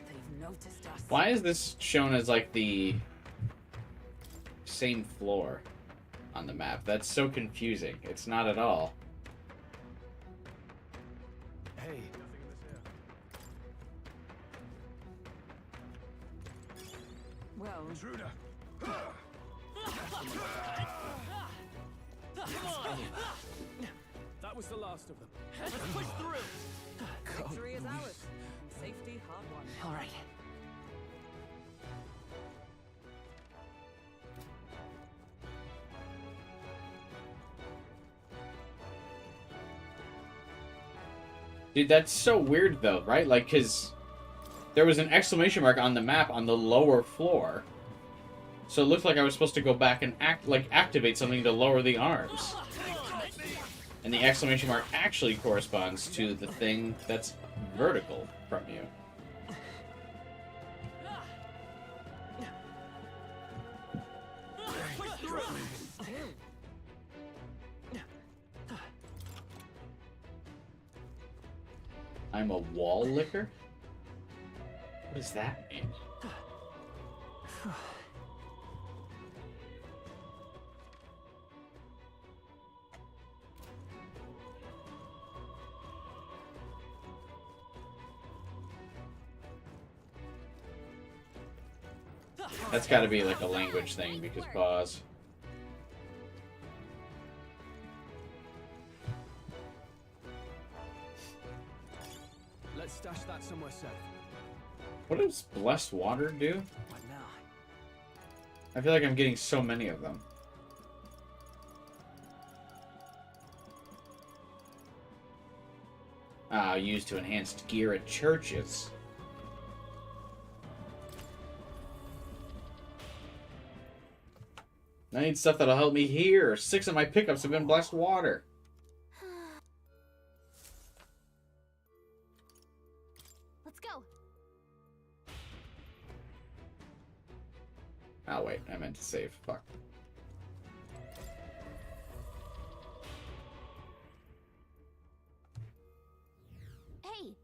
They've noticed us. Why is this shown as like the same floor on the map? That's so confusing. It's not at all. Hey. Well, Intruder! That was the last of them. Let's push through. victory is ours. And safety hard won. All right. Dude, that's so weird though, right? Like, because there was an exclamation mark on the map on the lower floor. So it looked like I was supposed to go back and activate something to lower the arms. And the exclamation mark actually corresponds to the thing that's vertical from you. I'm a wall licker? What does that mean? That's gotta be like a language thing, because pause. Let's stash that somewhere safe. What does blessed water do? What now? I feel like I'm getting so many of them. Ah, used to enhance gear at churches. I need stuff that'll help me here. 6 of my pickups have been blessed water. Let's go. Oh, wait. I meant to save. Fuck. Hey.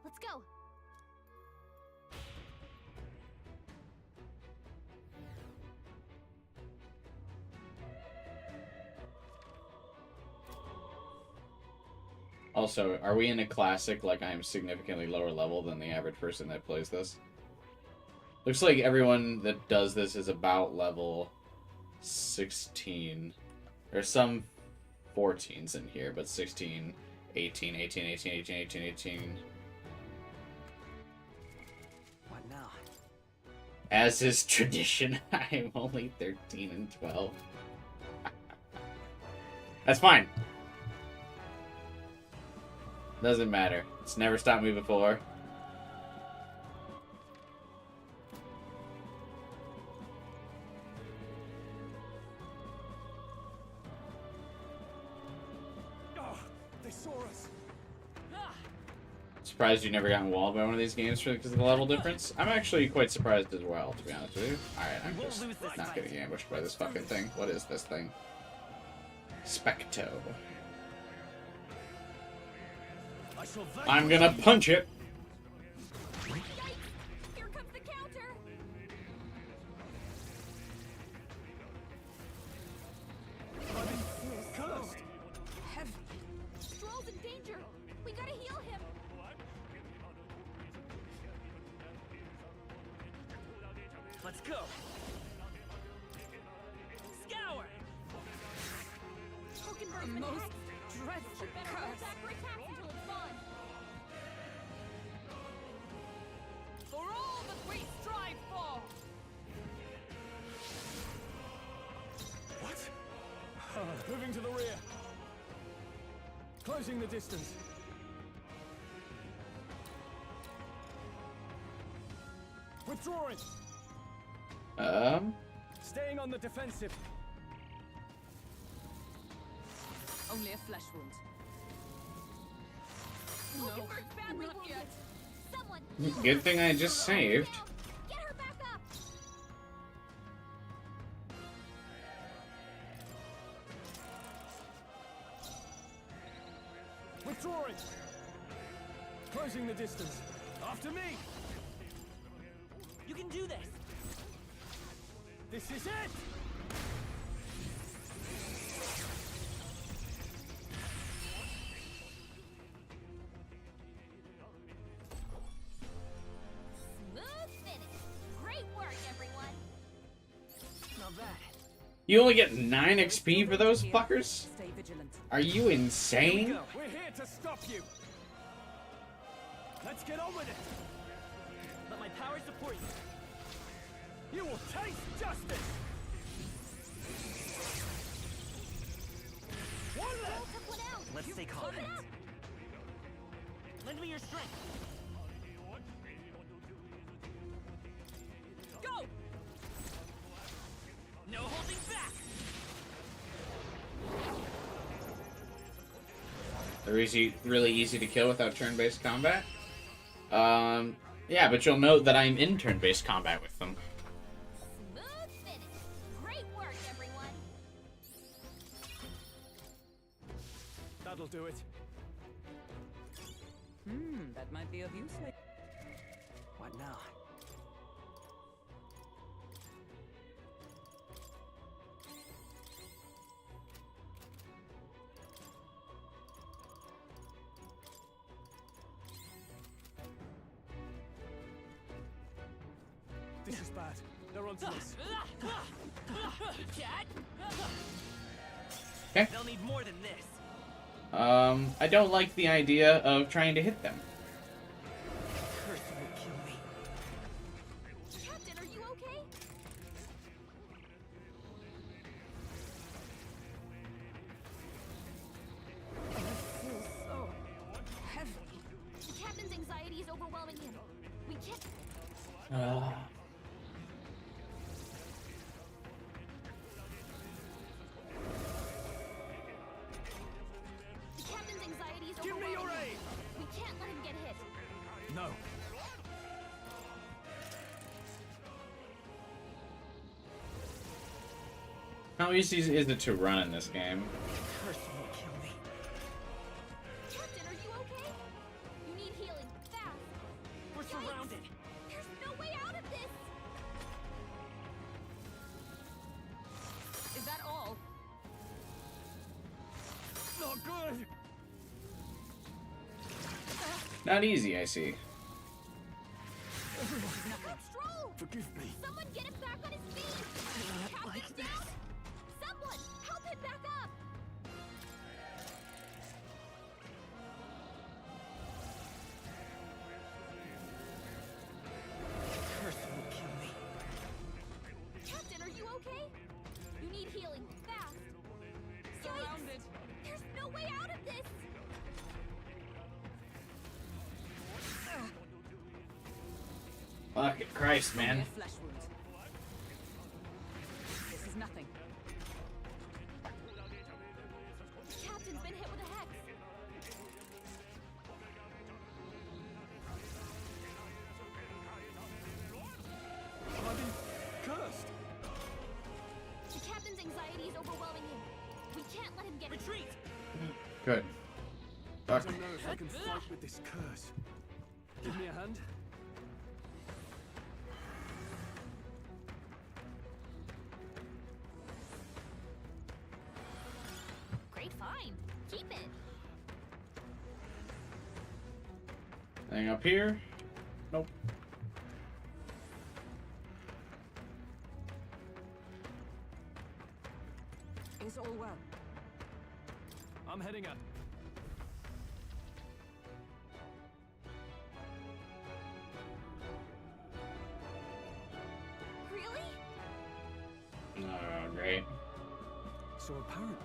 Let's go. Also, are we in a classic, like I am significantly lower level than the average person that plays this? Looks like everyone that does this is about level 16. There's some 14s in here, but 16, 18, 18, 18, 18, 18, 18. What now? As is tradition, I am only 13 and 12. That's fine. Doesn't matter. It's never stopped me before. Oh, they saw us. Surprised you never gotten walled by one of these games because of the level difference? I'm actually quite surprised as well, to be honest with you. Alright, I'm just not getting ambushed by this fucking thing. What is this thing? Specto. I'm gonna punch it! Here comes the counter! Cursed. Heavy. Stroll's in danger. We gotta heal him. Let's go. Scour. A most dreadful curse. For all that we strive for. What? Moving to the rear. Closing the distance. Withdrawing. Staying on the defensive. Only a flesh wound. No, badly not yet. Someone. Good thing I just saved. Get her back up. Withdrawing. Closing the distance. After me. You can do this. This is it. Smooth finish. Great work, everyone. Not bad. You only get 9 XP for those fuckers? Stay vigilant. Are you insane? We're here to stop you. Let's get on with it. power support you. You will taste justice! One left! Took one out. Let's stay calm. Keep it up. Lend me your strength. Go! No holding back. They're really easy to kill without turn-based combat. Yeah, but you'll note that I'm in turn-based combat with them. Smooth finish. Great work, everyone. That'll do it. That might be of use later. What now? This is bad. They're onto us. Okay. They'll need more than this. I don't like the idea of trying to hit them. Curse will kill me. Captain, are you okay? I feel so heavy. The captain's anxiety is overwhelming him. We can't. The captain's anxiety is Give me overwhelming your him. aid! We can't let him get hit. No. How easy is it to run in this game? Curse will kill me. Captain, are you okay? You need healing. Fast. We're Yikes. surrounded. There's no way out of this. Is that all? Not good! Not easy, I see. Stroll! Forgive me. Someone get him back on his feet! Captain's down! Someone help him back up! Curse will kill me. Captain, are you okay? You need healing. Fast. Surrounded. Yikes. There's no way out of this! Fuck it, Christ, man. Mere flesh wound. This is nothing. The captain's been hit with a hex. I've been cursed. The captain's anxiety is overwhelming him. We can't let him get hit. Retreat. Good. I Fuck. don't know if I can fight with this curse. Give me a hand. Great find. Keep it. Anything up here? Nope. Is all well? I'm heading up. Really? Oh, great. So apparently,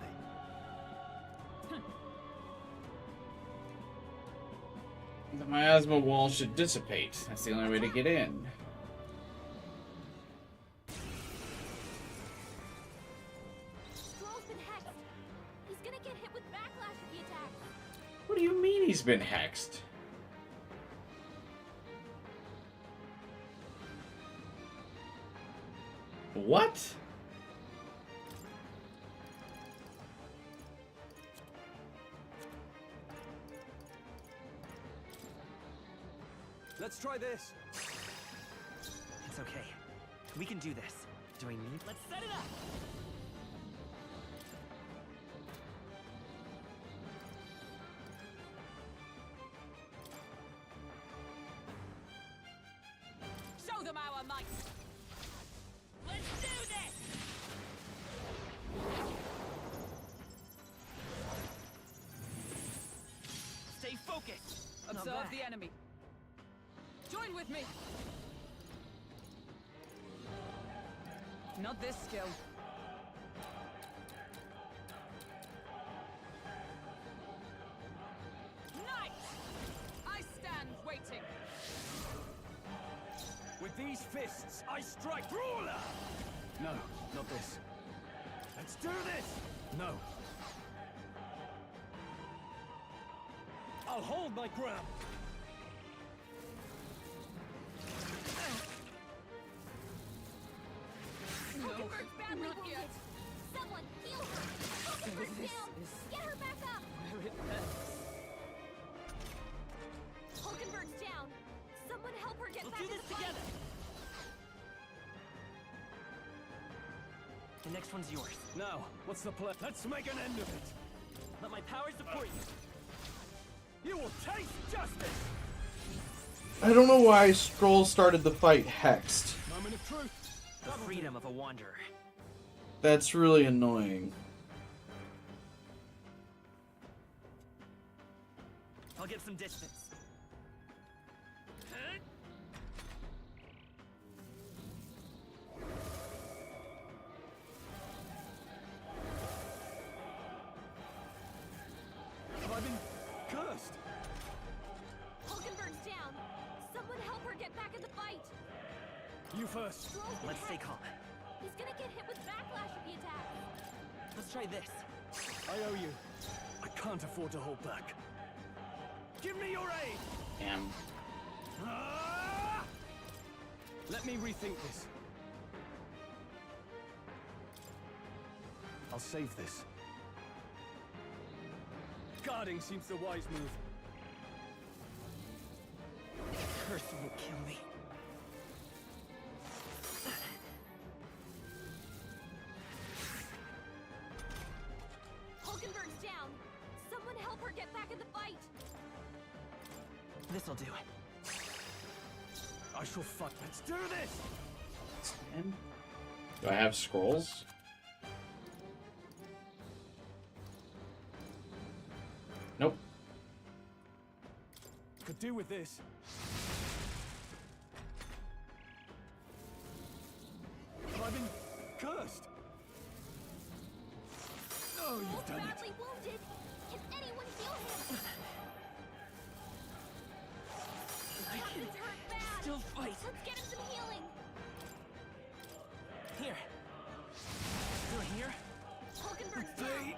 The miasma wall should dissipate. That's the only way to get in. Stroll's been hexed. He's gonna get hit with backlash if he attacks. What do you mean he's been hexed? What? let's try this. It's okay. We can do this. Do I need? Let's set it up. Show them our might. Let's do this. Stay focused. Observe the enemy. Join with me. Not this skill. Knight! I stand waiting. With these fists, I strike Brawler! No, not this. Let's do this! No. I'll hold my ground. Hulkenberg's badly wounded. Someone heal her. Hulkenberg's down. Get her back up. Where it hurts. Hulkenberg's down. Someone help her get We'll back do in this the fight. together. The next one's yours. Now, what's the plan? Let's make an end of it. Let my power support you. You will taste justice! I don't know why Skrull started the fight hexed. Moment of truth. The freedom of a wanderer. That's really annoying. I'll get some distance. Have I been cursed? Hulkenberg's down. Someone help her get back in the fight. You first. Skrull's been Let's stay hexed. calm. He's gonna get hit with backlash if he attacks. Let's try this. I owe you. I can't afford to hold back. Give me your aid! Damn. Ah! Let me rethink this. I'll save this. Guarding seems the wise move. Curse won't kill me. Hulkenberg's down. Someone help her get back in the fight. This'll do. I shall fight. Let's do this! Do I have scrolls? Nope. Could do with this. Have I been cursed? Oh, you've Skrull's done it. badly wounded. Can anyone heal him? I can Captain's hurt bad. still fight. Let's get him some healing. Here. Still here? Hulkenberg's down.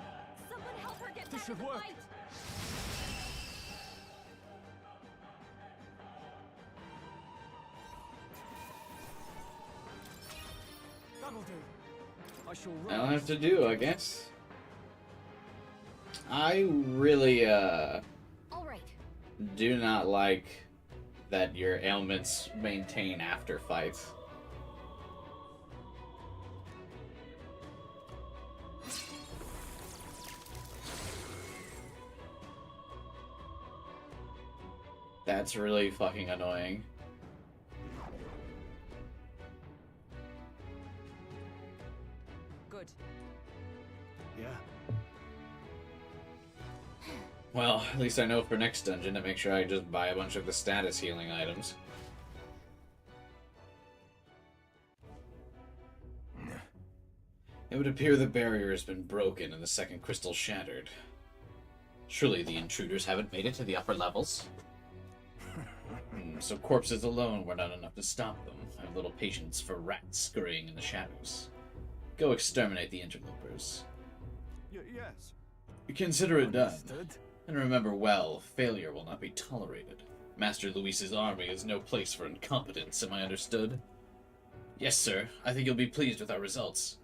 Someone help her get This back in should the work. fight. That'll do. I shall I'll rise. have to do, I guess. I really, All right. do not like that your ailments maintain after fights. That's really fucking annoying. Good. Yeah. Well, at least I know for next dungeon to make sure I just buy a bunch of the status healing items. It would appear the barrier has been broken and the second crystal shattered. Surely the intruders haven't made it to the upper levels? So corpses alone were not enough to stop them. I have little patience for rats scurrying in the shadows. Go exterminate the interlopers. Yes. Consider it done. Understood. And remember well, failure will not be tolerated. Master Luis's army is no place for incompetence, am I understood? Yes, sir. I think you'll be pleased with our results.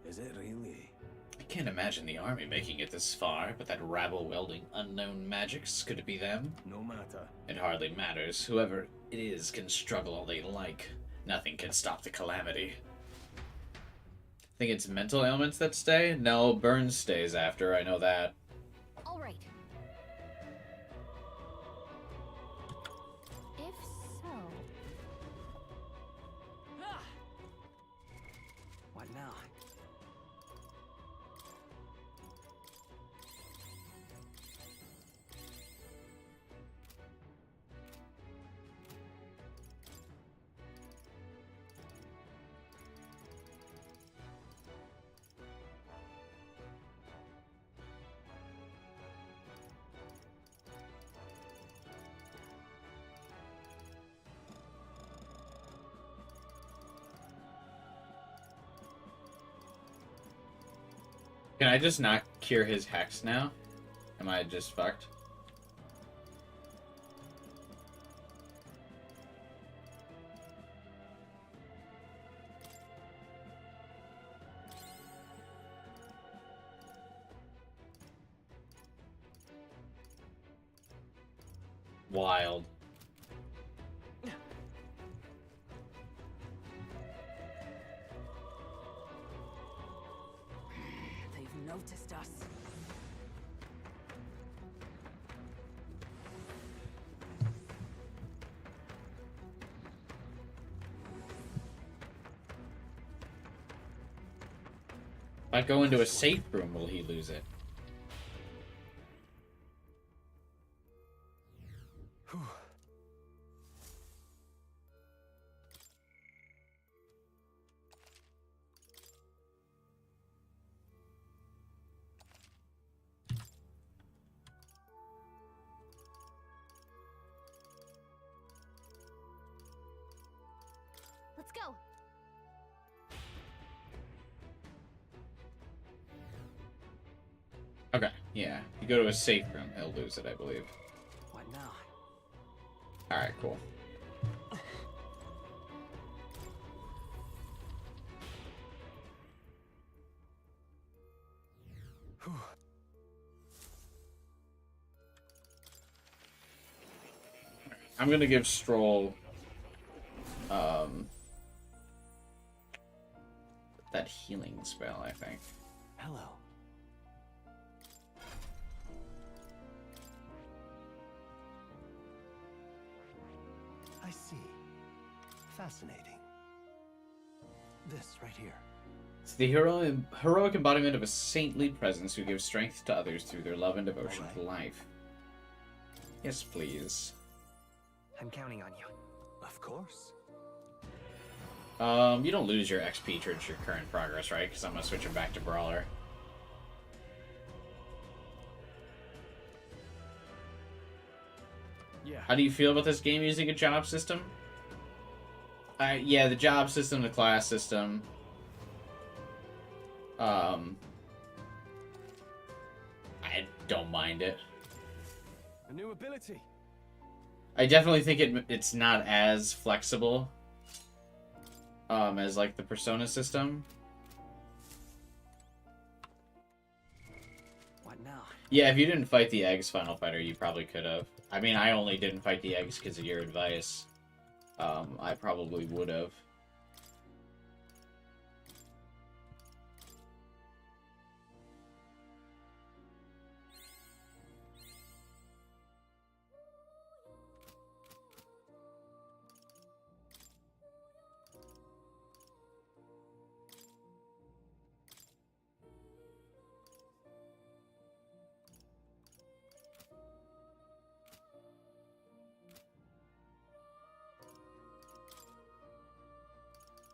Is it really? I can't imagine the army making it this far, but that rabble wielding unknown magics, could it be them? No matter. It hardly matters. Whoever it is can struggle all they like. Nothing can stop the calamity. Think it's mental ailments that stay? No, Burns stays after, I know that. All right. If so, What now? Can I just not cure his hex now? Am I just fucked? Wild. They've noticed us. If I go into a safe room, will he lose it? Let's go. Okay, yeah. You go to a safe room, he'll lose it, I believe. What now? Alright, cool. I'm gonna give Stroll that healing spell, I think. Hello. I see. Fascinating. This right here. It's the heroic embodiment of a saintly presence who gives strength to others through their love and devotion to life. Yes, please. I'm counting on you. Of course. You don't lose your XP towards your current progress, right? Because I'm gonna switch it back to Brawler. Yeah. How do you feel about this game using a job system? Yeah, the job system, the class system. I don't mind it. A new ability. I definitely think it's not as flexible as like the Persona system. What now? Yeah, if you didn't fight the eggs, Final Fighter, you probably could have. I mean, I only didn't fight the eggs because of your advice. I probably would have.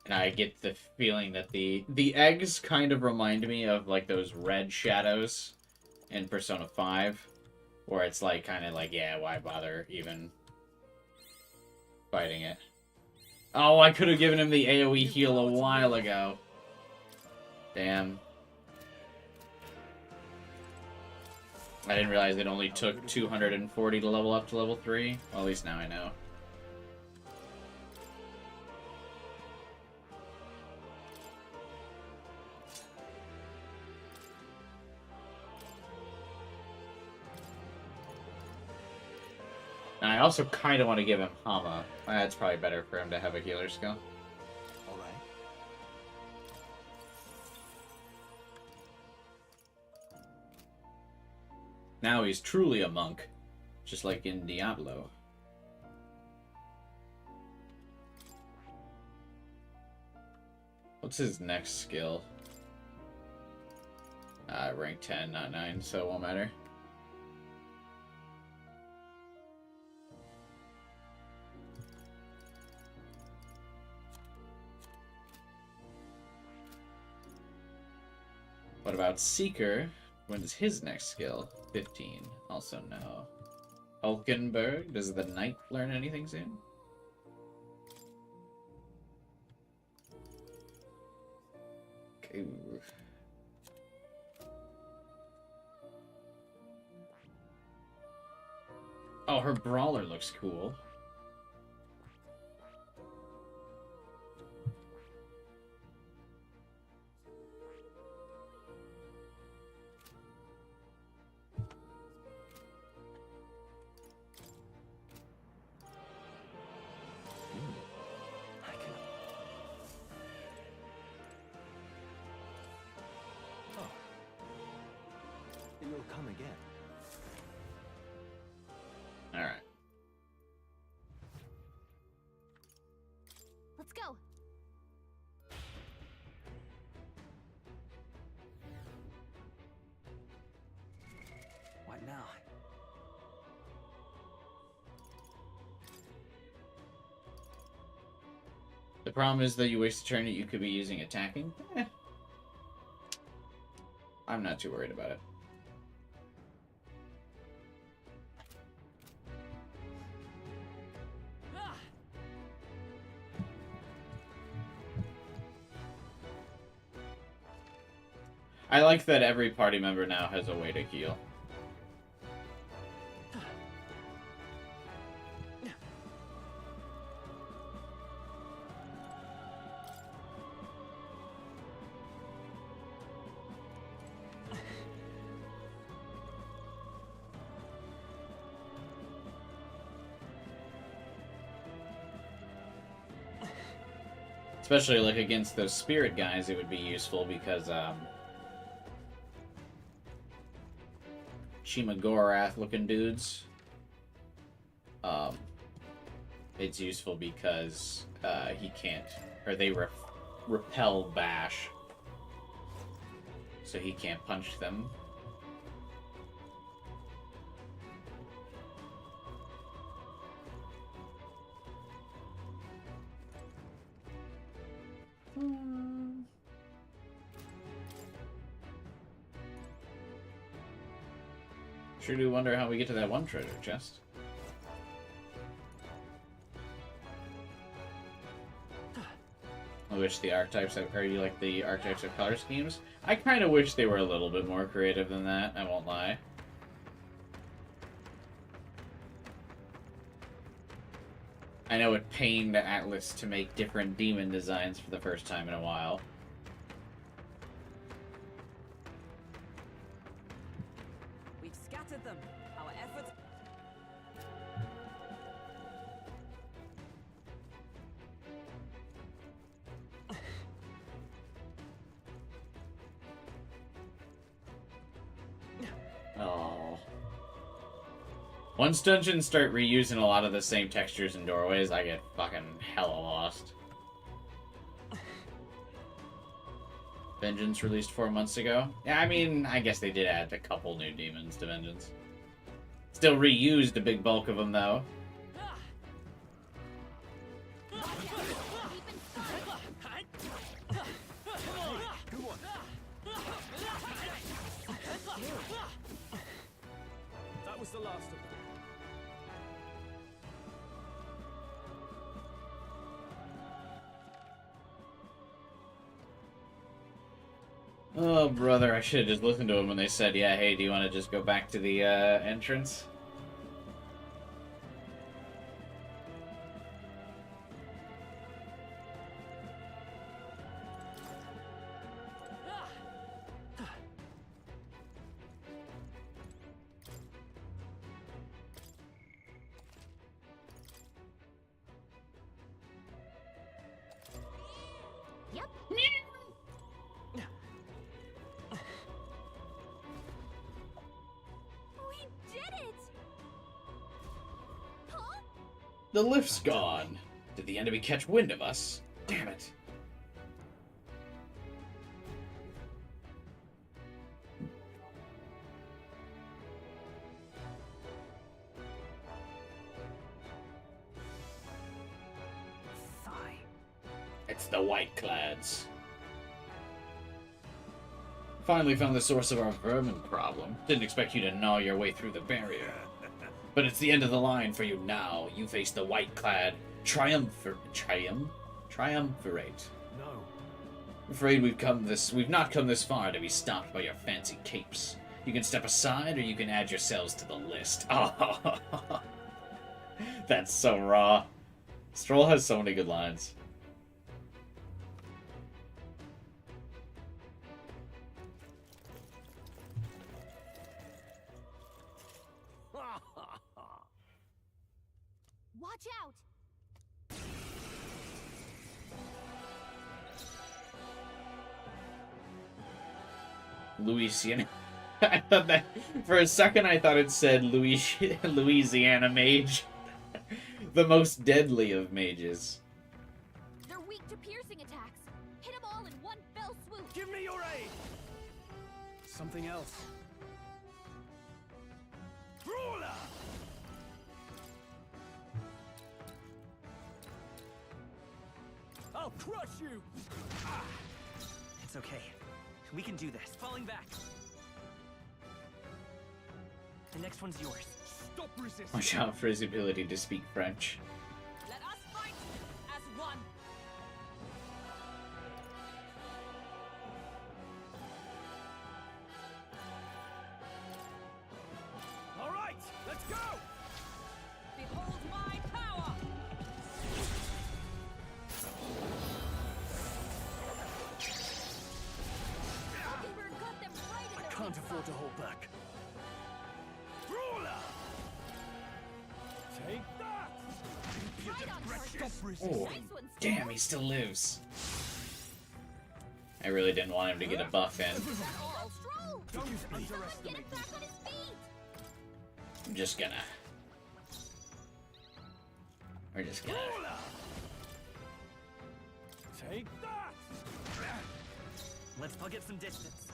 And I get the feeling that the eggs kind of remind me of like those red shadows in Persona 5, where it's like kind of like, yeah, why bother even fighting it? Oh, I could have given him the AoE heal a while ago. Damn. I didn't realize it only took 240 to level up to level 3. Well, at least now I know. And I also kind of want to give him Hama. It's probably better for him to have a healer skill. Alright. Now he's truly a monk, just like in Diablo. What's his next skill? Rank 10, not 9, so it won't matter. What about Seeker? When is his next skill? 15. Also no. Hulkenberg? Does the Knight learn anything soon? Okay. her brawler looks cool. You'll come again. All right. Let's go. What now? The problem is that you waste a turn that you could be using attacking. I'm not too worried about it. I like that every party member now has a way to heal. Especially like against those spirit guys, it would be useful because Shimagorath looking dudes. It's useful because he can't, or they repel bash, so he can't punch them. Sure do wonder how we get to that one treasure chest. I wish the archetypes, or you like the archetypes of color schemes? I kind of wish they were a little bit more creative than that, I won't lie. I know it pained Atlas to make different demon designs for the first time in a while. We've scattered them. Our efforts... Oh. Once dungeons start reusing a lot of the same textures and doorways, I get fucking hella lost. Vengeance released 4 months ago. Yeah, I mean, I guess they did add a couple new demons to Vengeance. Still reused a big bulk of them, though. That was the last of them. Oh, brother, I should have just listened to them when they said, yeah, hey, do you want to just go back to the entrance? Yep. We did it! Huh? The lift's gone. Did the enemy catch wind of us? Damn it. It's the White Clads. Finally found the source of our vermin problem. Didn't expect you to gnaw your way through the barrier. But it's the end of the line for you now. You face the White Clad triumvirate. No. I'm afraid we've not come this far to be stopped by your fancy capes. You can step aside or you can add yourselves to the list. That's so raw. Stroll has so many good lines. Watch out! Louisiana. I thought that for a second. I thought it said Louisiana mage, the most deadly of mages. They're weak to piercing attacks. Hit them all in one fell swoop. Give me your aid. Something else. Brawler. I'll crush you. Ah. It's okay. We can do this. Falling back. The next one's yours. Stop resisting. Watch out for his ability to speak French. Let us fight as one. All right, let's go. Behold my power. Mockingbird got them right in I the can't weak afford to spot. hold back. Brawler. Take that. Right on target. Stop Oh, resisting. Nice one, damn, Stroll. he still lives. I really didn't want him to get a buff in. Stroll, Stroll. Don't Someone get underestimate him me. back on his feet. I'm just gonna. We're just gonna. Brawler. Take that. Let's plug it some distance.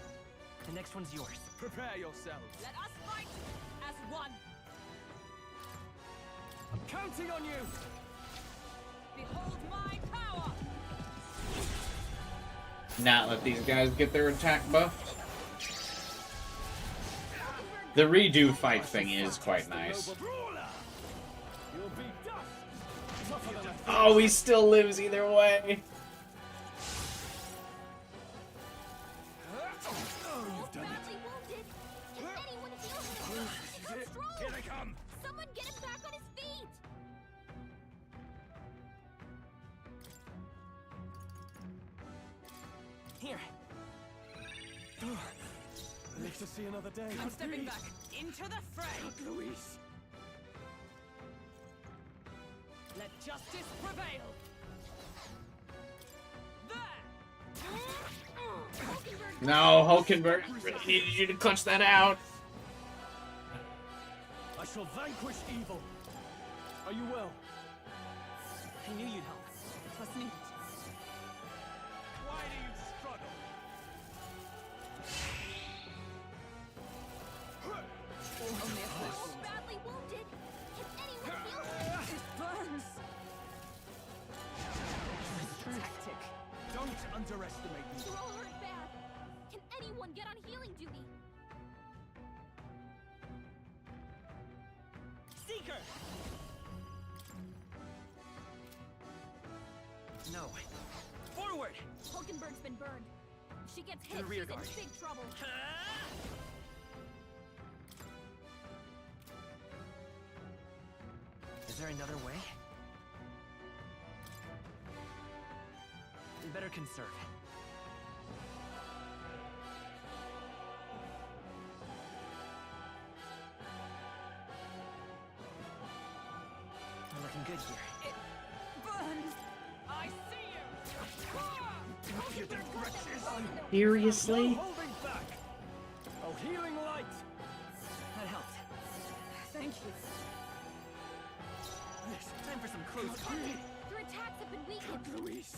The next one's yours. Prepare yourselves. Let us fight as one. I'm counting on you. Behold my power. Not let these guys get their attack buffed. The redo fight thing is quite nice. Brawler. You'll be dust. Tougher than Oh, he still lives either way. Oh, you've done it. Badly wounded. Can anyone heal him? It's Stroll. Here they come. Someone get him back on his feet. Here. Live to see another day. I'm stepping back into the fray. Luis. Let justice prevail. There. Mockingbird No, Hulkenberg, I really needed you to clutch that out. I shall vanquish evil. Are you well? I knew you'd help. Was needed. Why do you struggle? Only a flash. Stroll badly wounded. Can anyone heal him? It burns. Tactic. Don't underestimate me. Stroll hurt bad. Can anyone get on healing duty? Seeker. No. Forward. Hulkenberg's been burned. If she gets To hit, the rear she's in guard. big trouble. Is there another way? We better conserve. We're looking good here. It burns. I see you. Impudent wretches. Seriously? No holding back. Oh, healing light. That helped. Thank you. Time for some close combat. Your attacks have been weakened. Luis.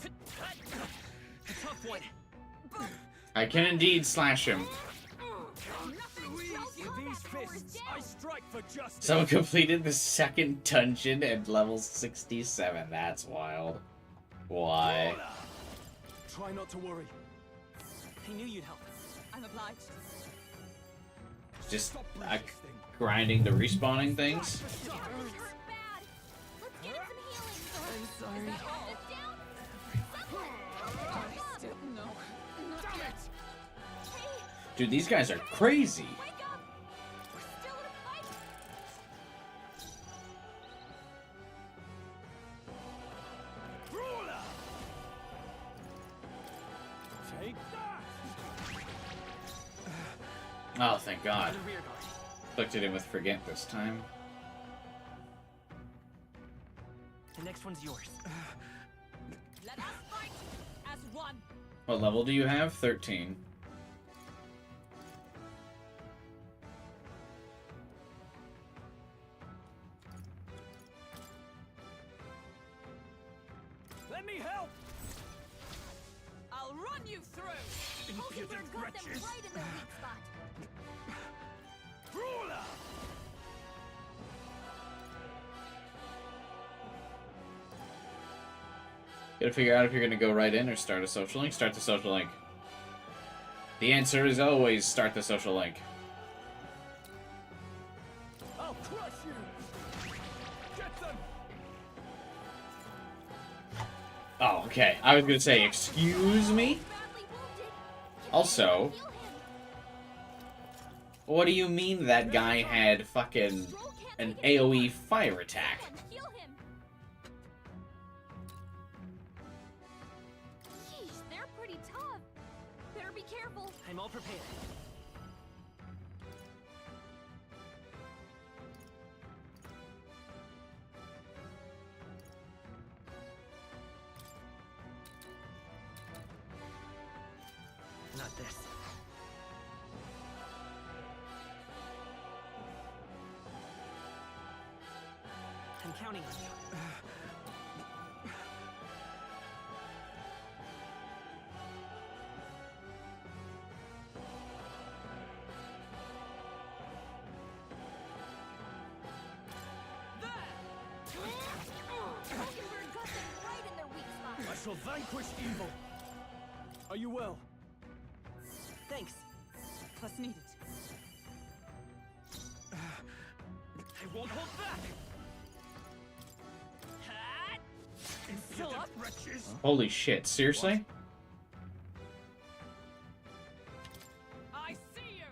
A tough one. I can indeed slash him. Nothing. Stroll's With these combat power is fists, down. I strike for justice. So completed the second dungeon at level 67. That's wild. Why? Brawler. Try not to worry. I knew you'd help. I'm obliged. Just Stop like resisting. grinding to respawning things. Stroll is hurt bad. Let's get him some healing. I'm sorry. Is that all? This down? Someone help him I up. still no. Not Damn yet. it! Hey, Dude, these guys are crazy. wake up. We're still in a fight. Take that! Oh, thank God. To the rear guard. Looked at him with forget this time. The next one's yours. Let us fight as one. What level do you have? 13. Let me help! I'll run you through. Hulkenberg got them right in their weak spot. Brawler! Gotta figure out if you're gonna go right in or start a social link. Start the social link. The answer is always start the social link. I'll crush you! Get them! Oh, okay. I was gonna say, excuse me? Also, what do you mean that guy had fucking an AoE fire attack? Jeez, they're pretty tough. Better be careful. I'm all prepared. Not this. I'm counting on you. Hulkenberg got them right in their weak spot. I shall vanquish evil! Are you well? Thanks. Plus needed. I won't hold back. It's still up. Wretches! Holy shit, seriously? I see you.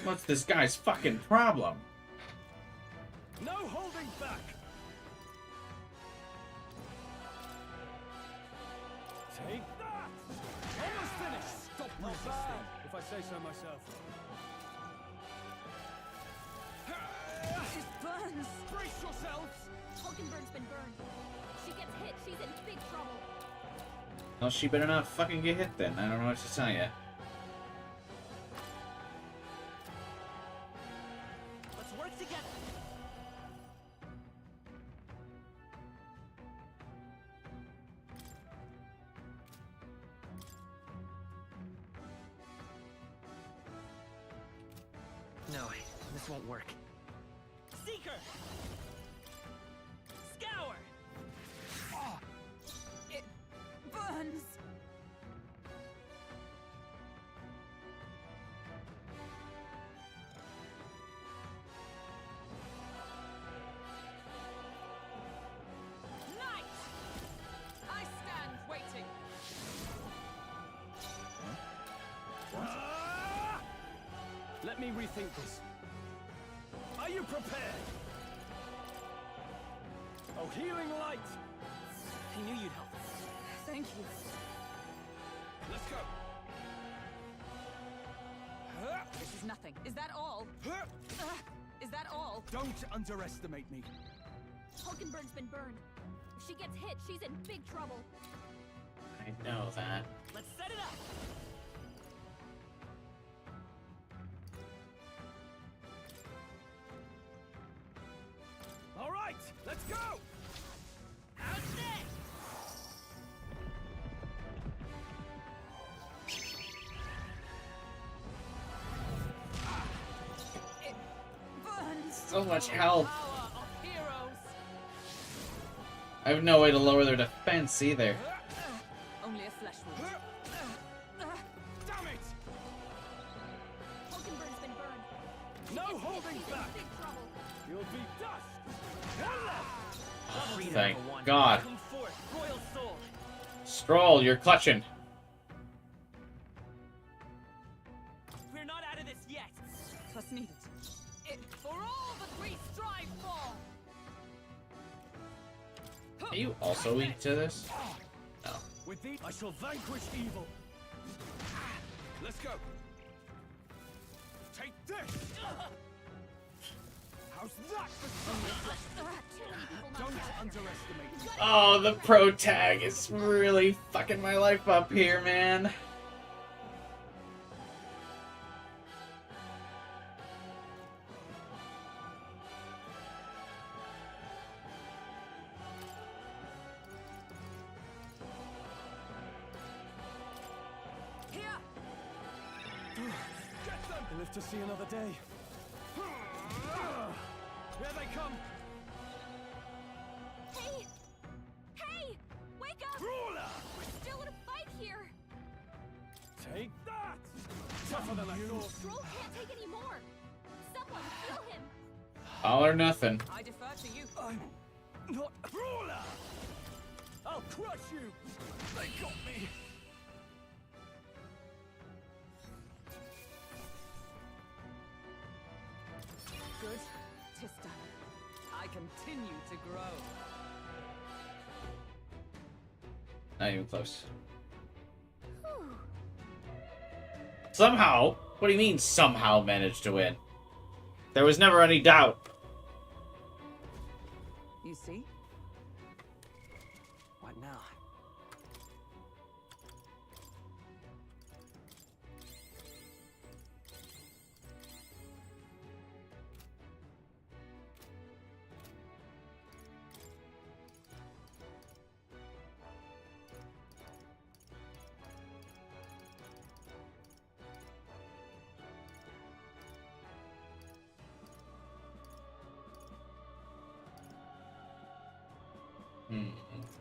What's this guy's fucking problem? No holding back! Take that! Almost finished! Stop resisting, if I say so myself. It burns. Brace yourselves! Hulkenberg's been burned. She gets hit, she's in big trouble. Well, she better not fucking get hit then. I don't know what to tell you. Let's work together. No, this won't work. Seeker! Scour! It burns. Knight! I stand waiting. Ah! Let me rethink this. Are you prepared? Oh, healing light! I knew you'd help. Thank you. Let's go! This is nothing. Is that all? Is that all? Don't underestimate me. Hulkenberg's been burned. If she gets hit, she's in big trouble. I know that. Let's set it up! All right, let's go! How's this? It burns. So much health. Power of heroes. I have no way to lower their defense either. Only a flesh wound. Damn it! Hulkenberg's been burned. No holding She's back! in big trouble. You'll be dust! One left! Freedom Thank for one. God. Come forth, royal soul. Stroll, you're clutching. We're not out of this yet. Plus needed. It for all that we strive for. Are you also weak to this? No. With thee, I shall vanquish evil. Let's go. Take this! How's that for Don't underestimate. Oh, the pro tag is really fucking my life up here, man. Live to see another day. Here they come. Hey! Hey! Wake up! Brawler! We're still in a fight here! Take that! Tougher than I thought. Stroll can't take any more! Someone kill him! All or nothing. I defer to you. I'm not a brawler! I'll crush you! They got me! Good. 'Tis done. I continue to grow. Not even close. Somehow? What do you mean somehow managed to win? There was never any doubt. You see? What now?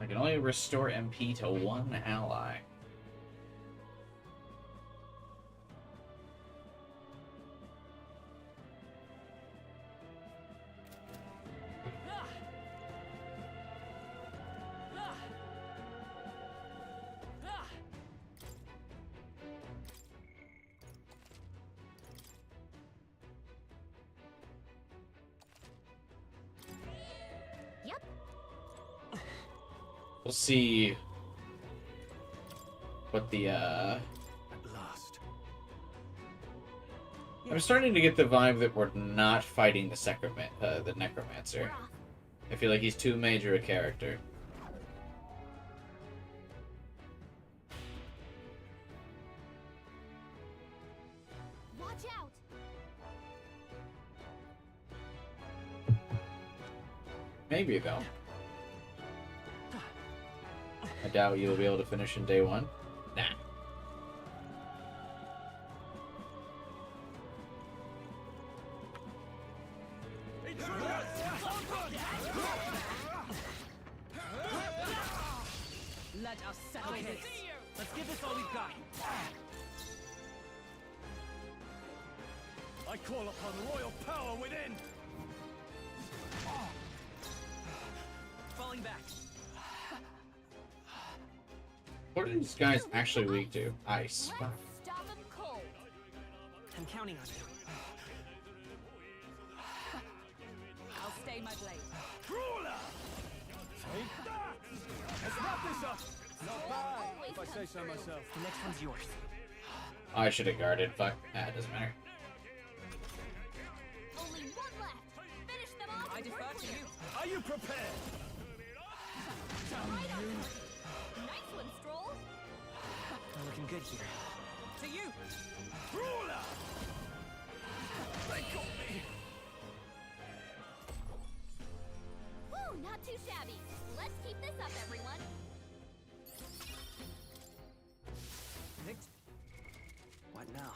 I can only restore MP to one ally. Yep. We'll see what the, At last. I'm starting to get the vibe that we're not fighting the Necromancer. I feel like he's too major a character. Watch out! Maybe, though. I doubt you'll be able to finish in day one. Nah. Let us settle this. Let's give this all we've got. I call upon royal power within. Falling back. What are these guys actually weak to? Ice. Let's stop him cold. I'm counting on you. I'll stay my blade. Brawler! Take that! Let's wrap this up. Not bad, if I say so myself. The next one's yours. I should have guarded. Fuck. It doesn't matter. Only one left. Finish them off. I defer to you. Are you prepared? Right on. Nice one, Stroll. We're looking good here. To you. Brawler! They got me. Woo, not too shabby. Let's keep this up, everyone. Next. What now?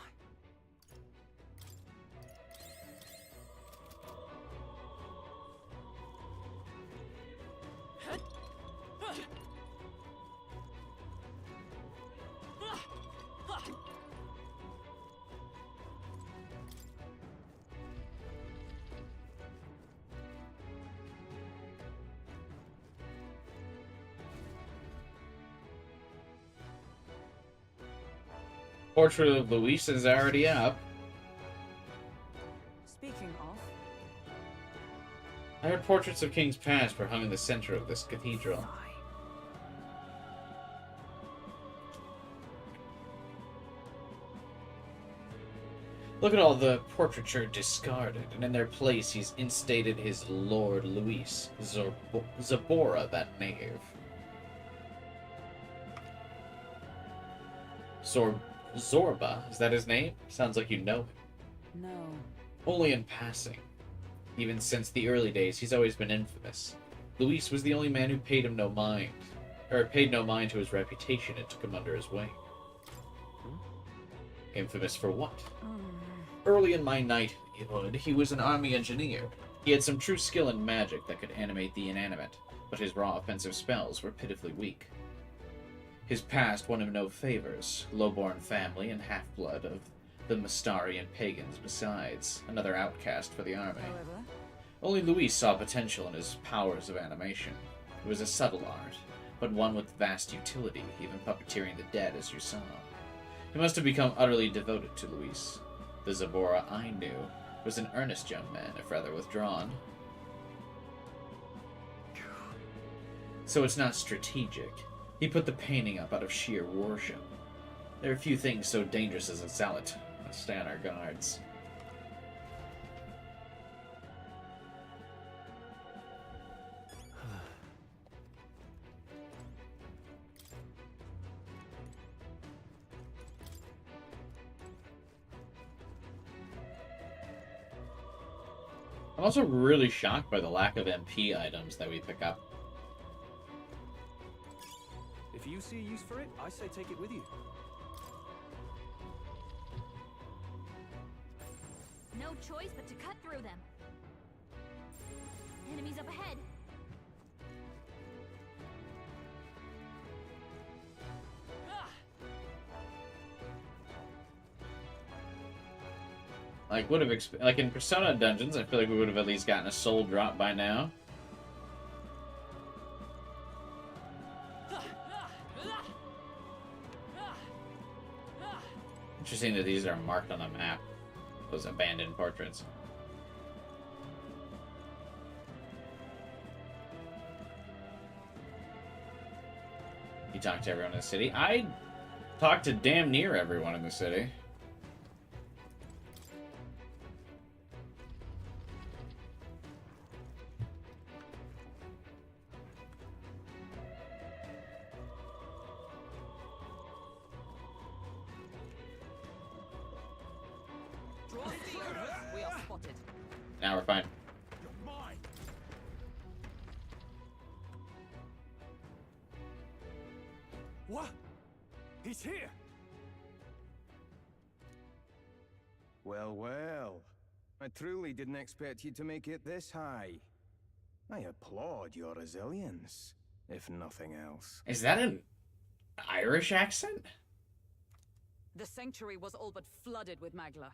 Portrait of Luis is already up. Speaking of, I heard portraits of kings past were hung in the center of this cathedral. Look at all the portraiture discarded, and in their place he's instated his Lord Luis, Zabora, that knave. Zorba, is that his name? Sounds like you know him. No. Only in passing. Even since the early days, he's always been infamous. Luis was the only man who paid no mind to his reputation and took him under his wing. Infamous for what? Early in my knighthood, he was an army engineer. He had some true skill in magic that could animate the inanimate, but his raw offensive spells were pitifully weak. His past won him no favors, low-born family and half-blood of the Mastarian pagans besides, another outcast for the army. However, only Luis saw potential in his powers of animation. It was a subtle art, but one with vast utility, even puppeteering the dead as you saw. He must have become utterly devoted to Luis. The Zabora I knew was an earnest young man, if rather withdrawn. So it's not strategic. He put the painting up out of sheer worship. There are few things so dangerous as a zealot. Let's stay on our guards. I'm also really shocked by the lack of MP items that we pick up. If you see a use for it, I say take it with you. No choice but to cut through them. Enemies up ahead. Like, like in Persona dungeons, I feel like we would have at least gotten a soul drop by now. Interesting that these are marked on the map. Those abandoned portraits. You talk to everyone in the city. I talked to damn near everyone in the city. we are spotted. Now we're fine. What? He's here! Well, well. I truly didn't expect you to make it this high. I applaud your resilience, if nothing else. Is that an Irish accent? The sanctuary was all but flooded with Magla.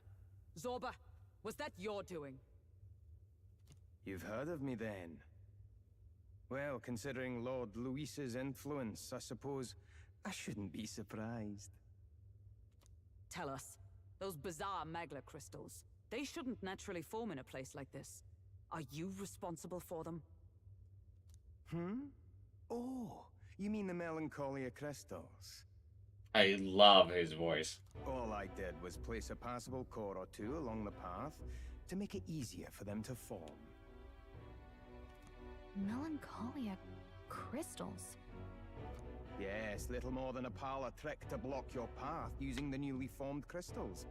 Zorba, was that your doing? You've heard of me then? Well, considering Lord Luis's influence, I suppose I shouldn't be surprised. Tell us, those bizarre Magla crystals, they shouldn't naturally form in a place like this. Are you responsible for them? Oh, you mean the Melancholia crystals? I love his voice. All I did was place a passable core or two along the path to make it easier for them to form. Melancholia crystals. Yes, little more than a parlor trick to block your path using the newly formed crystals.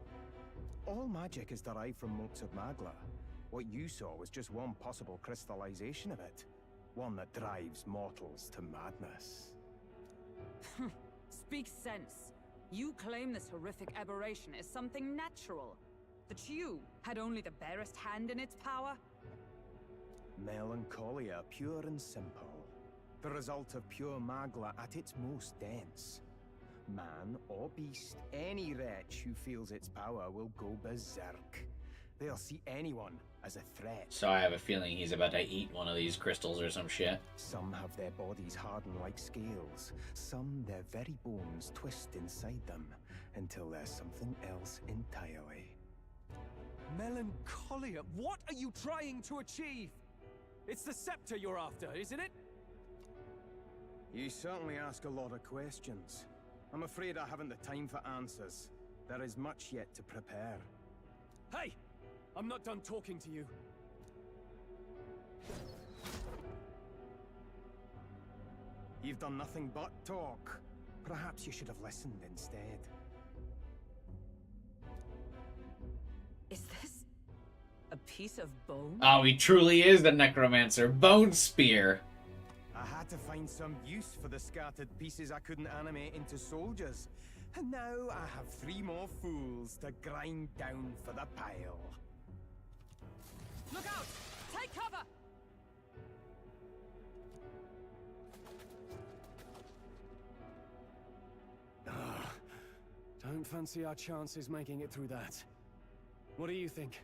All magic is derived from motes of Magla. What you saw was just one possible crystallization of it. One that drives mortals to madness. Speak sense. You claim this horrific aberration is something natural. That you had only the barest hand in its power? Melancholia, pure and simple. The result of pure Magla at its most dense. Man or beast, any wretch who feels its power will go berserk. They'll see anyone as a threat. So I have a feeling he's about to eat one of these crystals or some shit. Some have their bodies harden like scales. Some their very bones twist inside them until there's something else entirely. Melancholia, what are you trying to achieve? It's the scepter you're after, isn't it? You certainly ask a lot of questions. I'm afraid I haven't the time for answers. There is much yet to prepare. Hey! I'm not done talking to you. You've done nothing but talk. Perhaps you should have listened instead. Is this a piece of bone? Oh, he truly is the necromancer. Bone spear. I had to find some use for the scattered pieces I couldn't animate into soldiers. And now I have 3 more fools to grind down for the pile. Look out! Take cover! Don't fancy our chances making it through that. What do you think?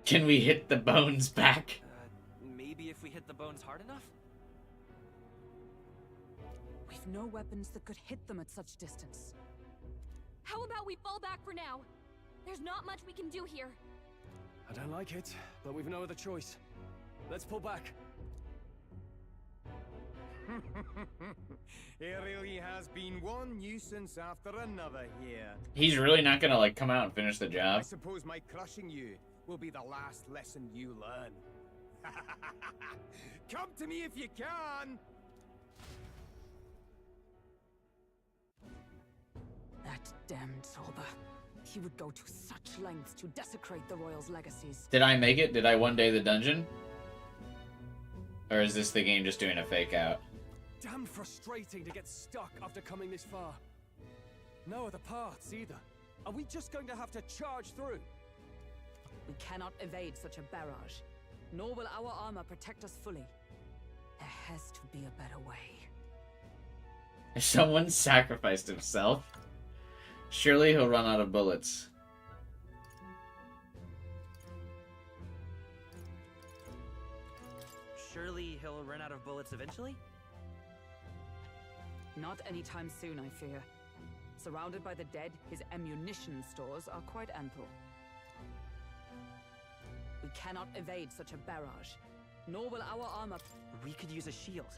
Can we hit the bones back? Maybe if we hit the bones hard enough? We've no weapons that could hit them at such distance. How about we fall back for now? There's not much we can do here. I don't like it, but we've no other choice. Let's pull back. It really has been one nuisance after another here. He's really not gonna, like, come out and finish the I job. suppose my crushing you will be the last lesson you learn. Come to me if you can! That damned Zorba. He would go to such lengths to desecrate the Royals' legacies. Did I make it? Did I one day the dungeon? Or is this the game just doing a fake out? Damn frustrating to get stuck after coming this far. No other paths either. Are we just going to have to charge through? We cannot evade such a barrage, nor will our armor protect us fully. There has to be a better way. Someone sacrificed himself. Surely he'll run out of bullets. Surely he'll run out of bullets eventually? Not anytime soon, I fear. Surrounded by the dead, his ammunition stores are quite ample. We cannot evade such a barrage, nor will our armor... We could use a shield,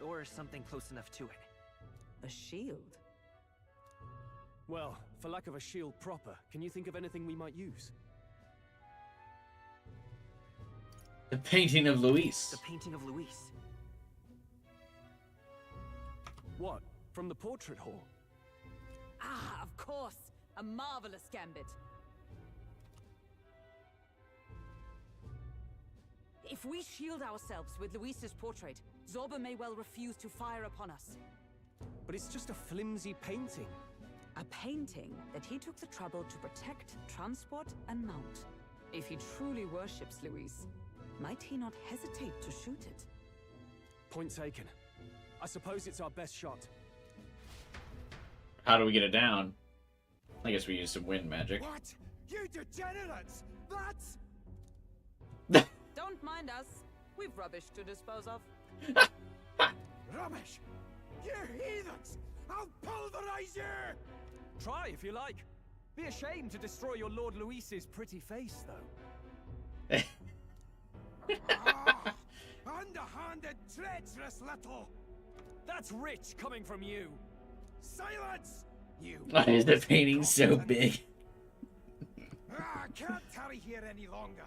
or something close enough to it. A shield? Well, for lack of a shield proper, can you think of anything we might use? The painting of Luis. The painting of Luis. What? From the portrait hall? Ah, of course! A marvelous gambit! If we shield ourselves with Luis's portrait, Zorba may well refuse to fire upon us. But it's just a flimsy painting. A painting that he took the trouble to protect, transport, and mount. If he truly worships Luis, might he not hesitate to shoot it? Point taken. I suppose it's our best shot. How do we get it down? I guess we use some wind magic. What? You degenerates! That's... Don't mind us. We've rubbish to dispose of. Rubbish! You heathens! I'll pulverize you! Try if you like. Be ashamed to destroy your Lord Luis's pretty face, though. Underhanded, treacherous little... That's rich coming from you. Silence! You... Why is the painting so big? I can't tarry here any longer.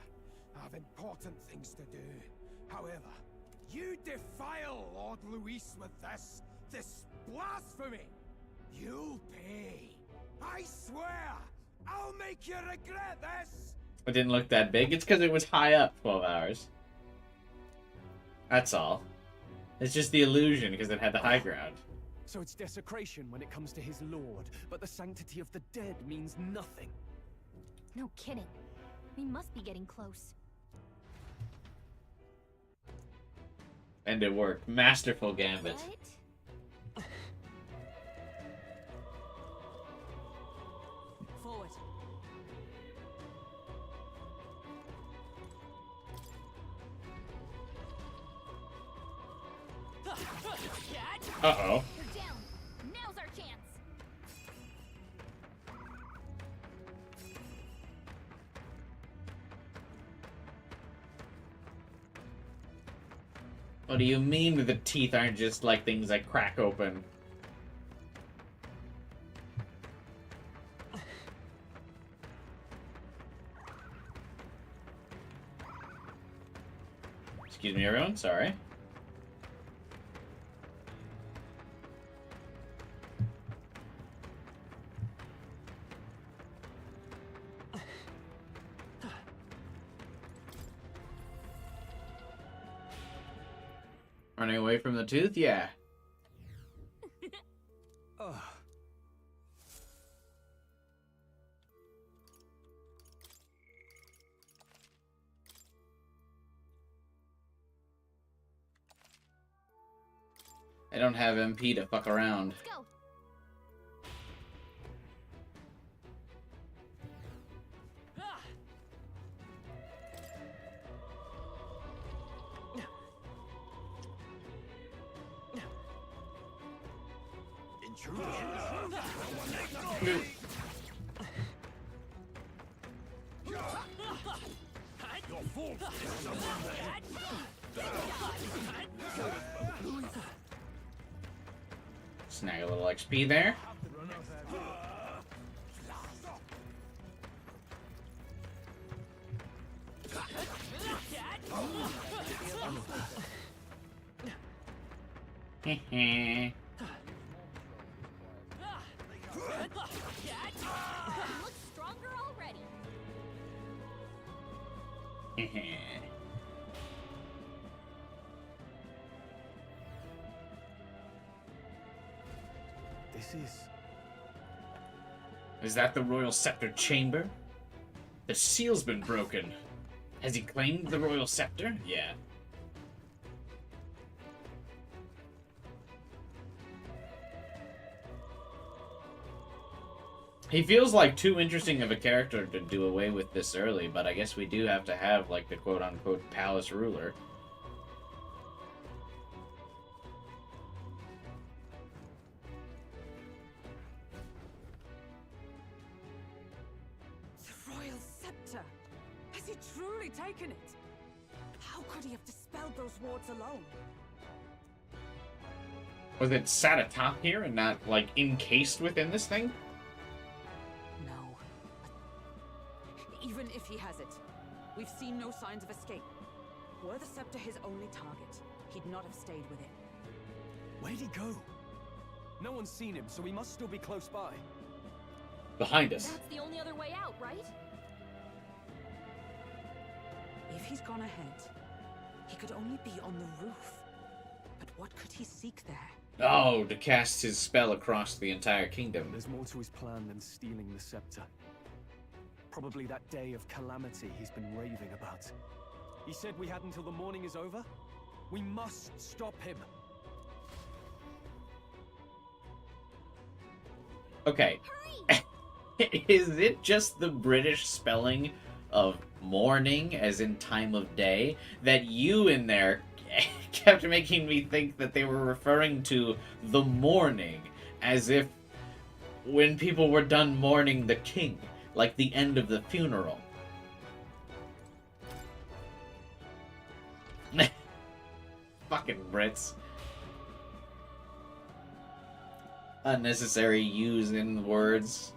I have important things to do. However, you defile Lord Luis with this blasphemy. You'll pay. I swear, I'll make you regret this. It didn't look that big. It's because it was high up 12 hours. That's all. It's just the illusion because it had the high ground. So it's desecration when it comes to his lord, but the sanctity of the dead means nothing. No kidding. We must be getting close. And it worked. Masterful gambit. What? Forward. Uh-oh. We're down. Now's our chance. What do you mean that the teeth aren't just like things that crack open? Excuse me, everyone. Sorry. Running away from the tooth? Yeah. I don't have MP to fuck around. Let's go. Snag a little XP there. Heh. Looks stronger already. This Is that the Royal Scepter Chamber? The seal's been broken. Has he claimed the Royal Scepter? Yeah. He feels like too interesting of a character to do away with this early, but I guess we do have to have, like, the quote-unquote palace ruler. The Royal Scepter! Has he truly taken it? How could he have dispelled those wards alone? Was it sat atop here and not, like, encased within this thing? No. Even if he has it, we've seen no signs of escape. Were the scepter his only target, he'd not have stayed with it. Where'd he go? No one's seen him, so he must still be close by. Behind us. That's the only other way out, right? If he's gone ahead, he could only be on the roof. But what could he seek there? Oh, to cast his spell across the entire kingdom. There's more to his plan than stealing the scepter. Probably that day of calamity he's been raving about. He said we had until the morning is over? We must stop him. Okay. Is it just the British spelling of morning, as in time of day, that you in there kept making me think that they were referring to the morning, as if when people were done mourning the king, like the end of the funeral. Fucking Brits. Unnecessary use in words.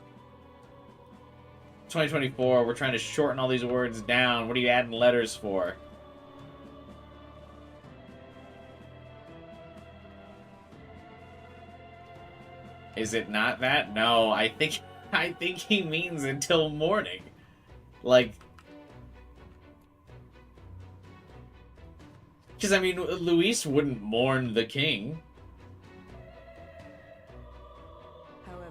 2024, we're trying to shorten all these words down. What are you adding letters for? Is it not that? No, I think he means until morning. Like, because I mean, Luis wouldn't mourn the king. However,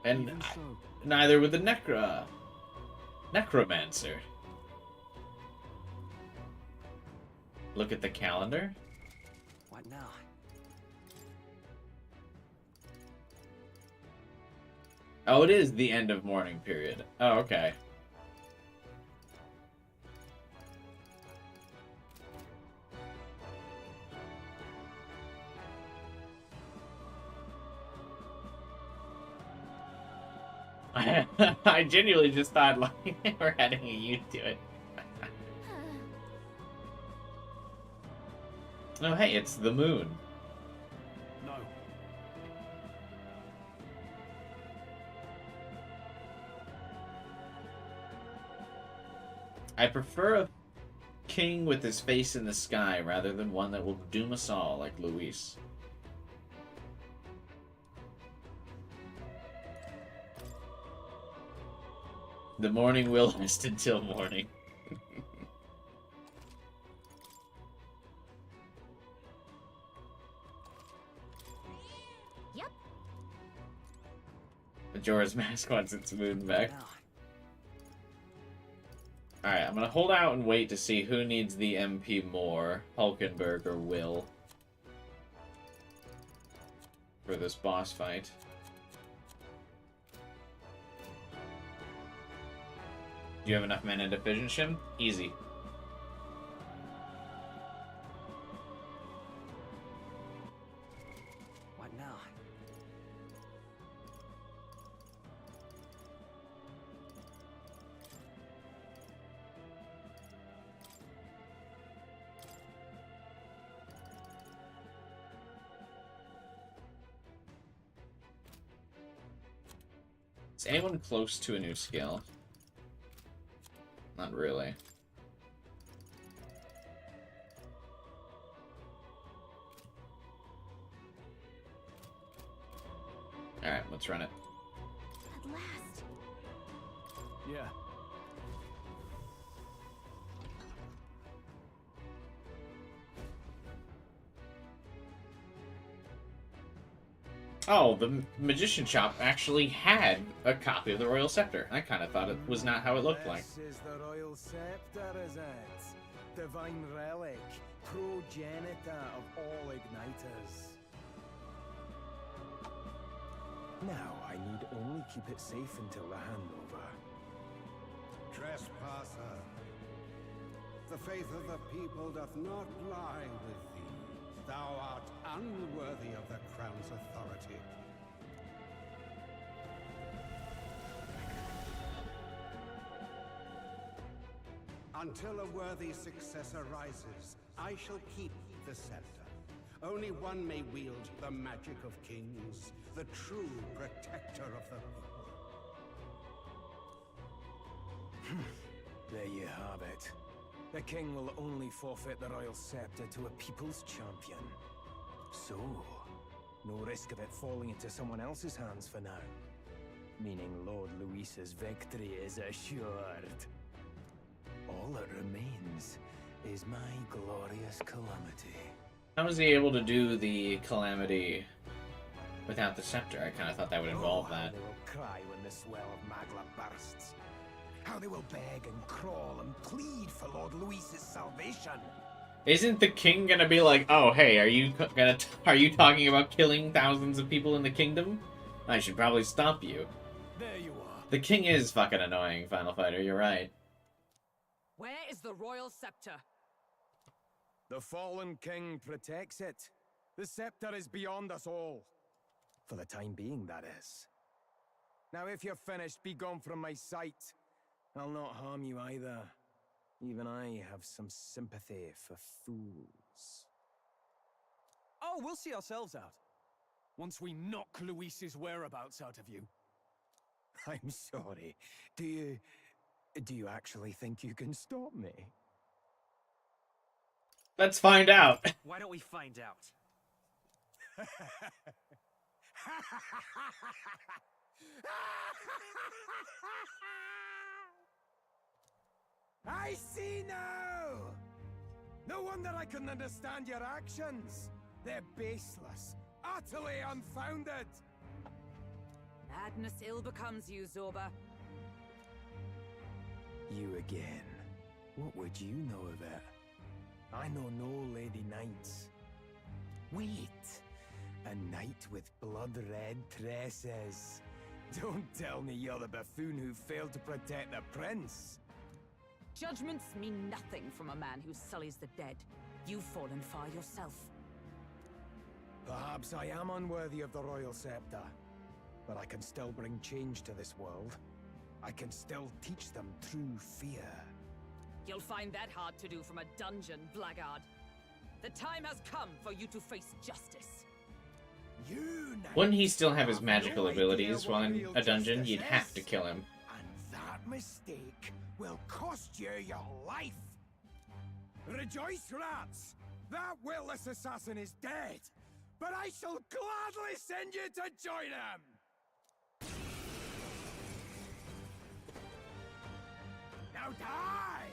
And neither would the necromancer. Look at the calendar. What now? Oh, it is the end of mourning period. Oh, okay. I genuinely just thought, like, we're adding a U to it. Oh, hey, it's the moon. No. I prefer a king with his face in the sky rather than one that will doom us all like Luis. The morning will last until morning. Yep. Majora's Mask wants its moon back. Alright, I'm gonna hold out and wait to see who needs the MP more, Hulkenberg or Will, for this boss fight. Do you have enough mana to finish him? Easy. What now? Is anyone close to a new skill? Not really. Alright, let's run it. At last. Yeah. Oh, the Magician Shop actually had a copy of the Royal Scepter. I kind of thought it was not how it looked like. This is the Royal Scepter, is it? Divine relic, progenitor of all igniters. Now, I need only keep it safe until the handover. Trespasser, the faith of the people doth not lie with thee. Thou art unworthy of the crown's authority. Until a worthy successor rises, I shall keep the scepter. Only one may wield the magic of kings, the true protector of the people. There you have it. The king will only forfeit the royal scepter to a people's champion. So, no risk of it falling into someone else's hands for now. Meaning Lord Luis's victory is assured. All that remains is my glorious calamity. How was he able to do the Calamity without the scepter? I kind of thought that would involve that. They will cry when the swell of Magla bursts. How they will beg and crawl and plead for Lord Luis's salvation. Isn't the king gonna be like, "Oh, hey, are you talking about killing thousands of people in the kingdom? I should probably stop you." There you are. The king is fucking annoying, Final Fighter. You're right. Where is the royal scepter? The fallen king protects it. The scepter is beyond us all. For the time being, that is. Now, if you're finished, be gone from my sight. I'll not harm you either. Even I have some sympathy for fools. Oh, we'll see ourselves out. Once we knock Luis's whereabouts out of you. I'm sorry. Do you actually think you can stop me? Let's find out. Why don't we find out? I see now! No wonder I couldn't understand your actions. They're baseless, utterly unfounded. Madness ill becomes you, Zorba. You again. What would you know of it? I know no Lady Knights. Wait! A knight with blood-red tresses. Don't tell me you're the buffoon who failed to protect the prince. Judgments mean nothing from a man who sullies the dead. You've fallen far yourself. Perhaps I am unworthy of the royal scepter, but I can still bring change to this world. I can still teach them true fear. You'll find that hard to do from a dungeon, blackguard. The time has come for you to face justice. Wouldn't he still have his magical abilities while in a dungeon? You'd have to kill him. And that mistake will cost you your life. Rejoice, rats! That witless assassin is dead, but I shall gladly send you to join him! Now die!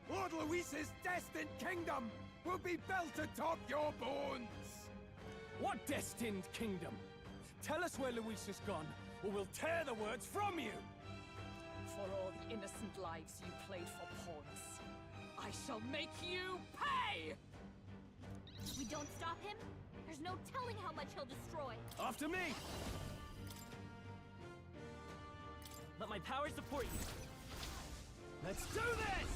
Lord Luis's destined kingdom will be built atop your bones! What destined kingdom? Tell us where Luis has gone, or we'll tear the words from you! For all the innocent lives you played for pawns, I shall make you pay! We don't stop him? There's no telling how much he'll destroy. After me! Let my power support you. Let's do this!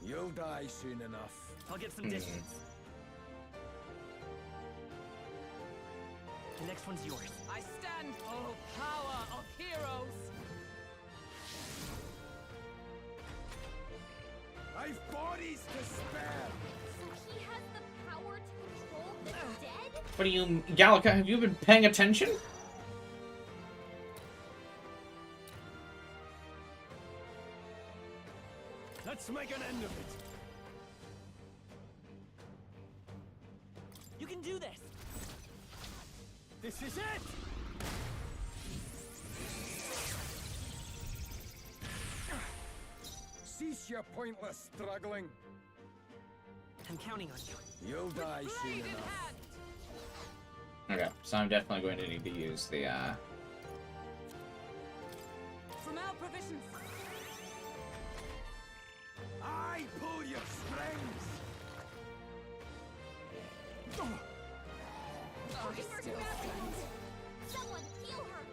You'll die soon enough. I'll get some distance. The next one's yours. I stand, oh power of heroes! I've bodies to spare! So he has the power to control the dead? What do you... Gallica, have you been paying attention? Let's make an end of it. You can do this! This is it! Cease your pointless struggling. I'm counting on you. You'll die soon enough. Okay, so I'm definitely going to need to use the, From our provisions! I pull your strings! I still stand. Someone heal her!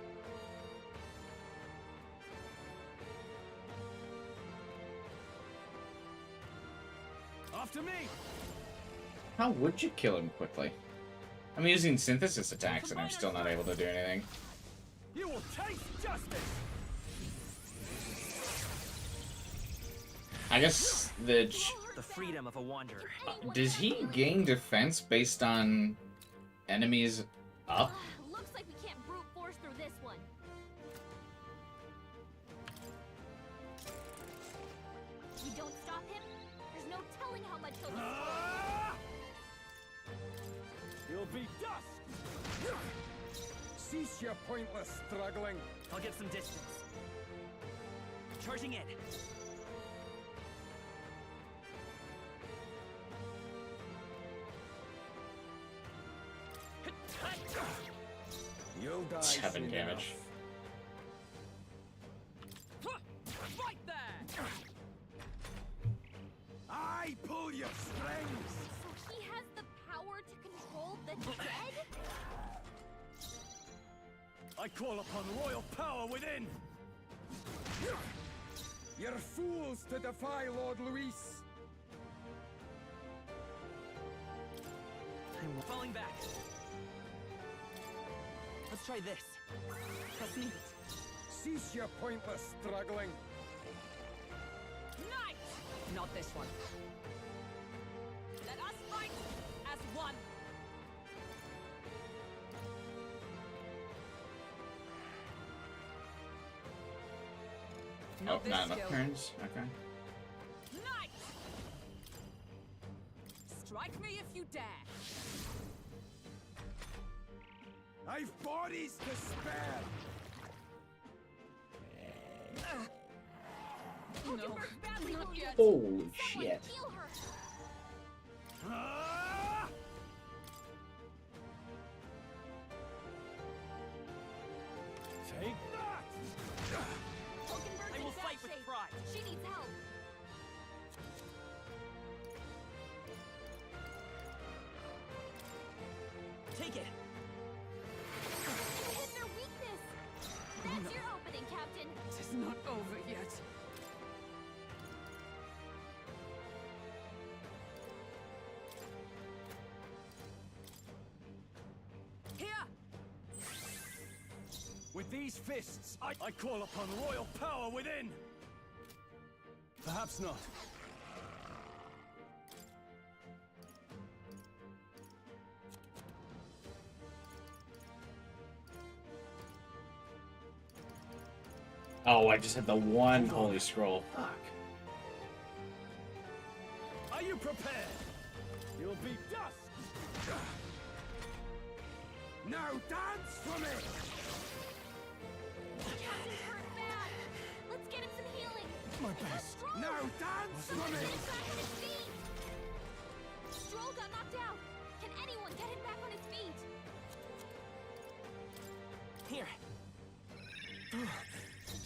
After me! How would you kill him quickly? I'm using synthesis attacks and I'm still not able to do anything. You will taste justice! I guess the... The freedom of a wanderer. Does he gain defense based on enemies up? Looks like we can't brute force through this one. We don't stop him? There's no telling how much he'll destroy. You'll be dust! Cease your pointless struggling. I'll get some distance. Charging in. You'll die 7 soon damage. enough. Right there! I pull your strings! So he has the power to control the dead? I call upon royal power within! You're fools to defy Lord Luis! I'm falling back. Let's try this. Trust me. Cease your pointless struggling. Knight! Not this one. Let us fight as one. Oh, not enough turns? Okay. Knight! Strike me if you dare. I've bodies to spare! No, not yet. Holy shit. Heal her! Ah! Take that! Hulkenberg's I in will bad fight with shape. pride. She needs help. Take it! You hit their weakness! That's your opening, Captain! It is not over yet. Here! With these fists, I call upon royal power within! Perhaps not. Oh, I just had the one holy scroll. Fuck. Are you prepared? You'll be dust! Now dance for me! Captain's hurt bad. Let's get him some healing. My best. Now dance for me! Get him back on his feet. Stroll got knocked out. Can anyone get him back on his feet? Here.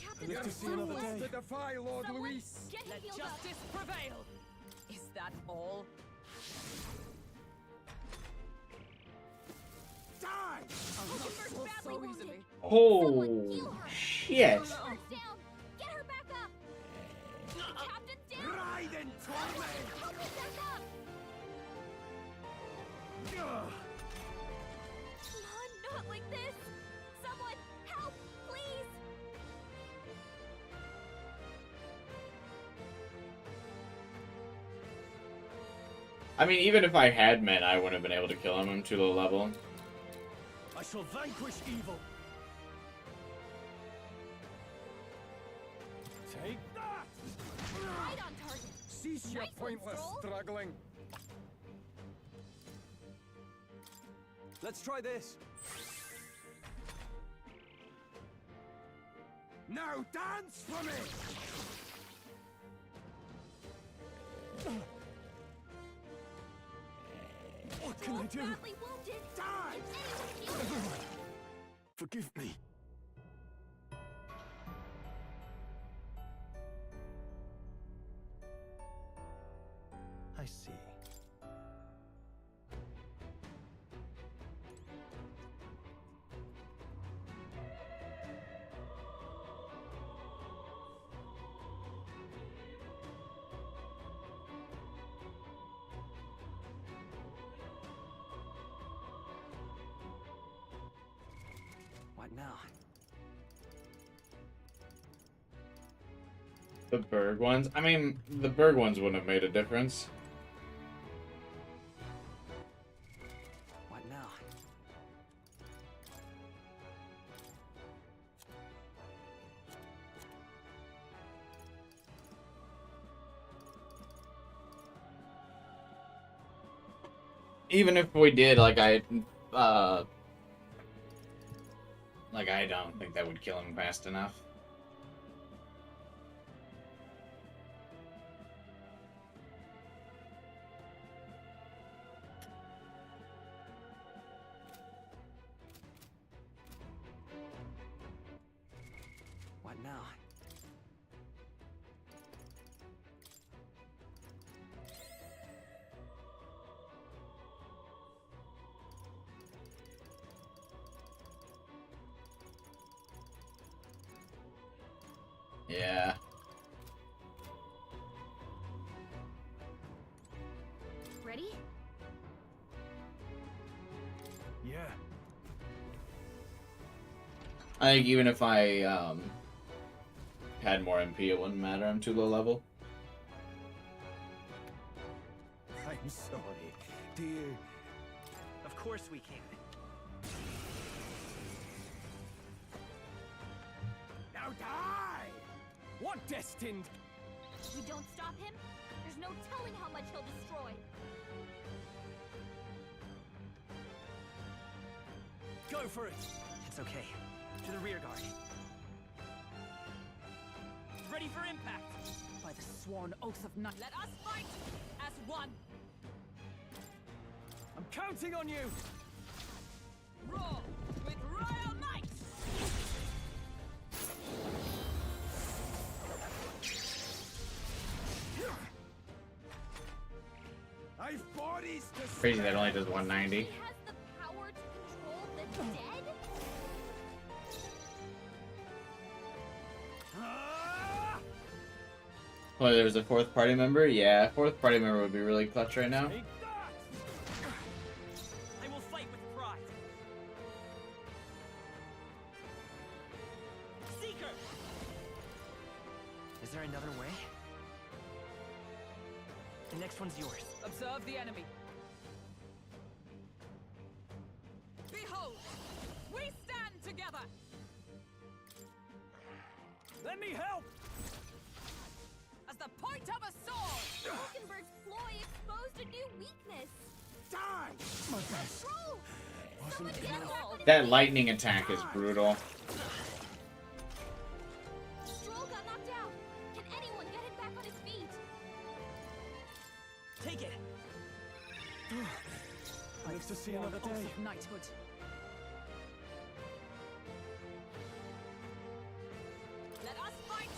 Captain, Live to see another day. To defy Lord Someone Luis! get him Let healed up. justice prevail. Is that all? Die! First Well, badly so wounded. easily. Oh, shit. First down. Get her back up. The captain's down. Ride into me! Help her back up. Ugh. Come on, not like this. Someone help, please. I mean, even if I had men, I wouldn't have been able to kill him. I'm too low level. I shall vanquish evil. Take that! Right on target. Cease your Nice one, pointless Stroll. struggling! Let's try this. Now dance for me! What can I do? Badly wounded. Die! Can anyone heal him? Forgive me. I see. What now? The Berg ones? I mean, the Berg ones wouldn't have made a difference. What now? Even if we did, like I don't think that would kill him fast enough. What now? Yeah. Ready? Yeah. I think even if I had more MP, it wouldn't matter. I'm too low level. I'm sorry. Do you... Of course we can. Now die! What destined? We don't stop him. There's no telling how much he'll destroy. Go for it. It's okay. To the rear guard. Ready for impact. By the sworn oath of night, let us fight as one. I'm counting on you. Roar with royal might. I've bodies to Crazy that only does 190. He has the power to control the dead? Well, there's a fourth party member? Yeah, fourth party member would be really clutch right now. Take that. I will fight with pride. Seeker! Is there another way? The next one's yours. Observe the enemy. Behold, we stand together. Then Lend me help! As the point of a sword! Hulkenberg's ploy exposed a new weakness. Die! My best. Scroll! Someone get him back on his That feet. lightning attack is brutal. Stroll got knocked out. Can anyone get him back on his feet? Take it. Live to see another day. Oath of knighthood. Let us fight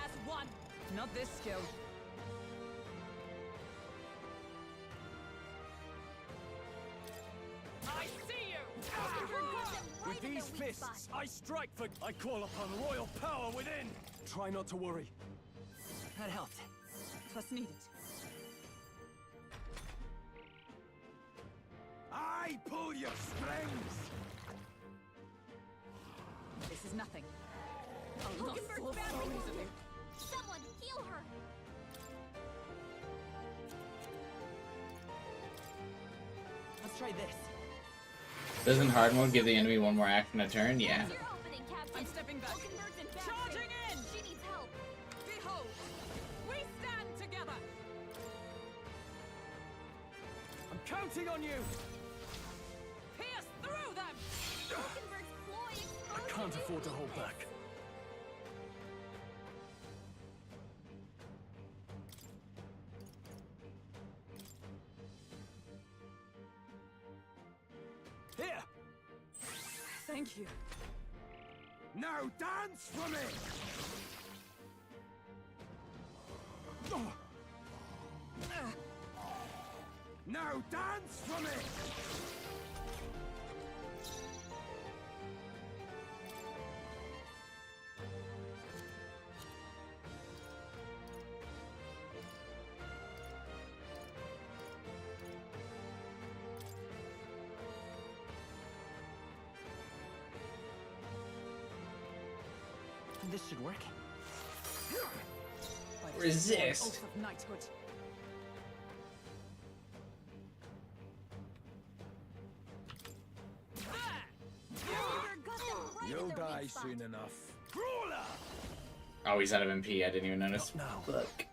as one. Not this skill. I see you! Hulkenberg got them right With in these their weak spot. fists, I strike for... I call upon royal power within! Try not to worry. That helped. Twas needed. I pull your strings! This is nothing. I'll not Hulkenberg's fall badly so wounded. easily. Someone heal her. Let's try this. Doesn't hard mode give the enemy one more action a turn? Yeah. Your opening, Captain. I'm stepping back. Hulkenberg's in bad Charging shape. in! She needs help. Behold, we stand together. I'm counting on you! Pierce through them. Hulkenberg's ploy exposed I can't a new afford to hold weakness. back. Here! Thank you. Now dance for me! Now dance for me! This should work. By the Resist. oath of knighthood. Hulkenberg got them right in You'll their die weak spot. soon enough. Brawler! Oh, he's out of MP. I didn't even notice. Now. Fuck.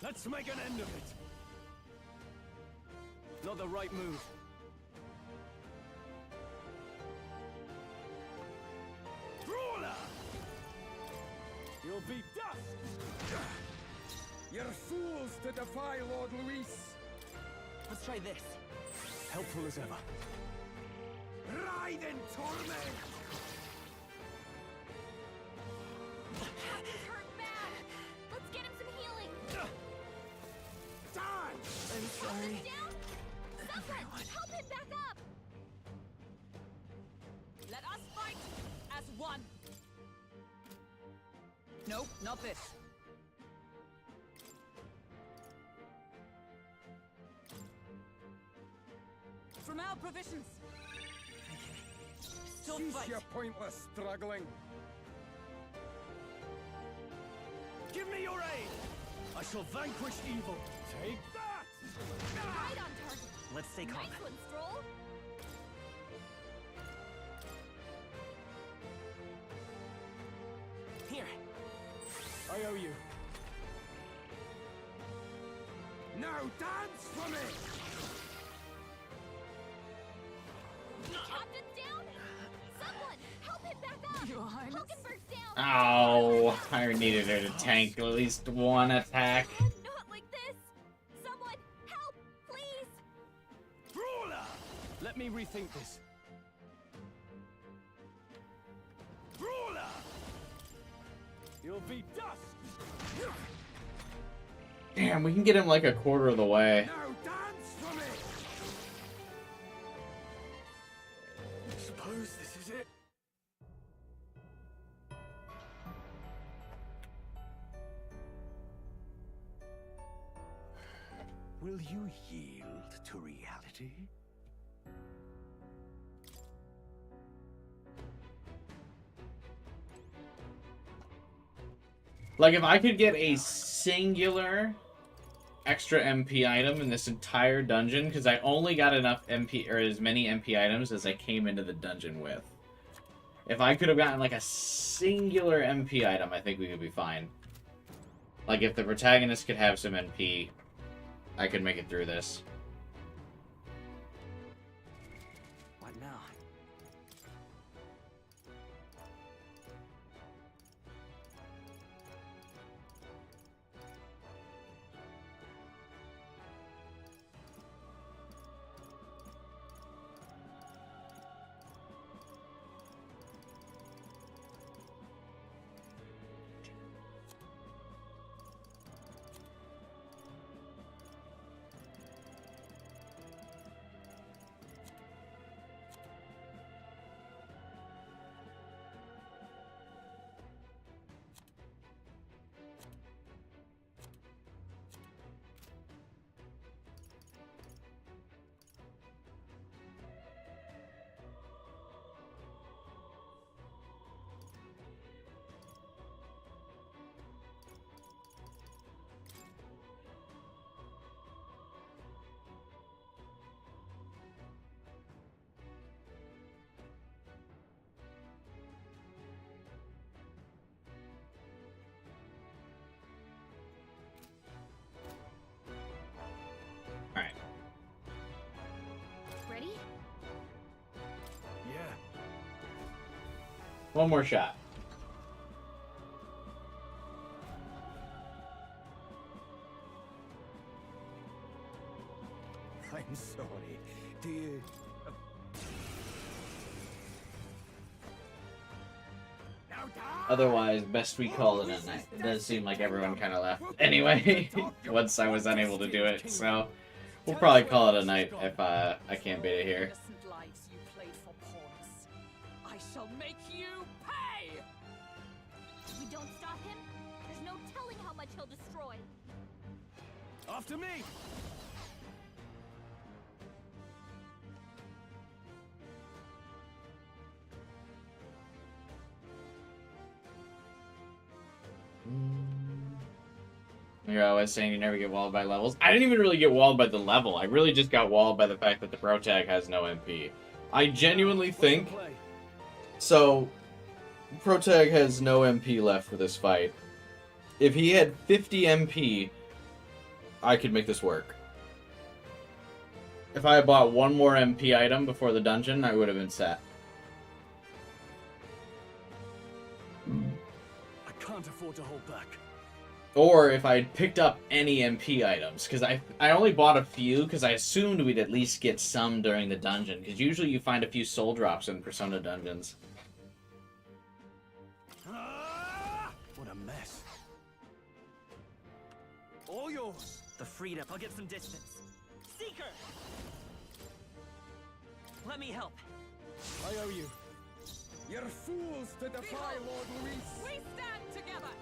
Let's make an end of it! Not the right move. Brawler! You'll be dust! You're fools to defy Lord Luis! Let's try this. Helpful as ever. Ride in torment! He's hurt bad. Let's get him some healing. Die! I'm sorry. Down. Someone help him back up. Let us fight as one. No, not this. From our provisions. Don't Cease fight. your pointless struggling. Give me your aid! I shall vanquish evil. Take that! Right on target. Let's stay calm. Nice one, Stroll. Here. I owe you. Now dance for me! Captain's down. Someone help him back up. Your Highness. Hulkenberg's down. Oh, I needed her to tank at least one attack. Not like this. Someone help, please. Brawler! Let me rethink this. Brawler! You'll be dust! Damn, we can get him like a quarter of the way. Now dance for me! Suppose this is it. Will you yield to reality? Like, if I could get a singular extra MP item in this entire dungeon, because I only got enough MP, or as many MP items as I came into the dungeon with. If I could have gotten like a singular MP item, I think we could be fine. Like if the protagonist could have some MP, I could make it through this. What now? Ready? Yeah. One more shot. I'm sorry. Do you... Otherwise, best we call it a night. It does seem like everyone kind of left anyway, once I was unable to do it, so we'll probably call it a night if I can't beat it here. Innocent lives you played for pawns. I shall make you pay! If we don't stop him, there's no telling how much he'll destroy. After me! You're always saying you never get walled by levels. I didn't even really get walled by the level. I really just got walled by the fact that the pro tag has no MP. I genuinely think... So, pro tag has no MP left for this fight. If he had 50 MP, I could make this work. If I had bought one more MP item before the dungeon, I would have been set. I can't afford to hold back. Or if I had picked up any MP items, because I only bought a few, because I assumed we'd at least get some during the dungeon, because usually you find a few soul drops in Persona dungeons. What a mess. All yours. The freed up. I'll get some distance. Seeker! Let me help. I owe you. You're fools to defy Lord Luis. We stand together!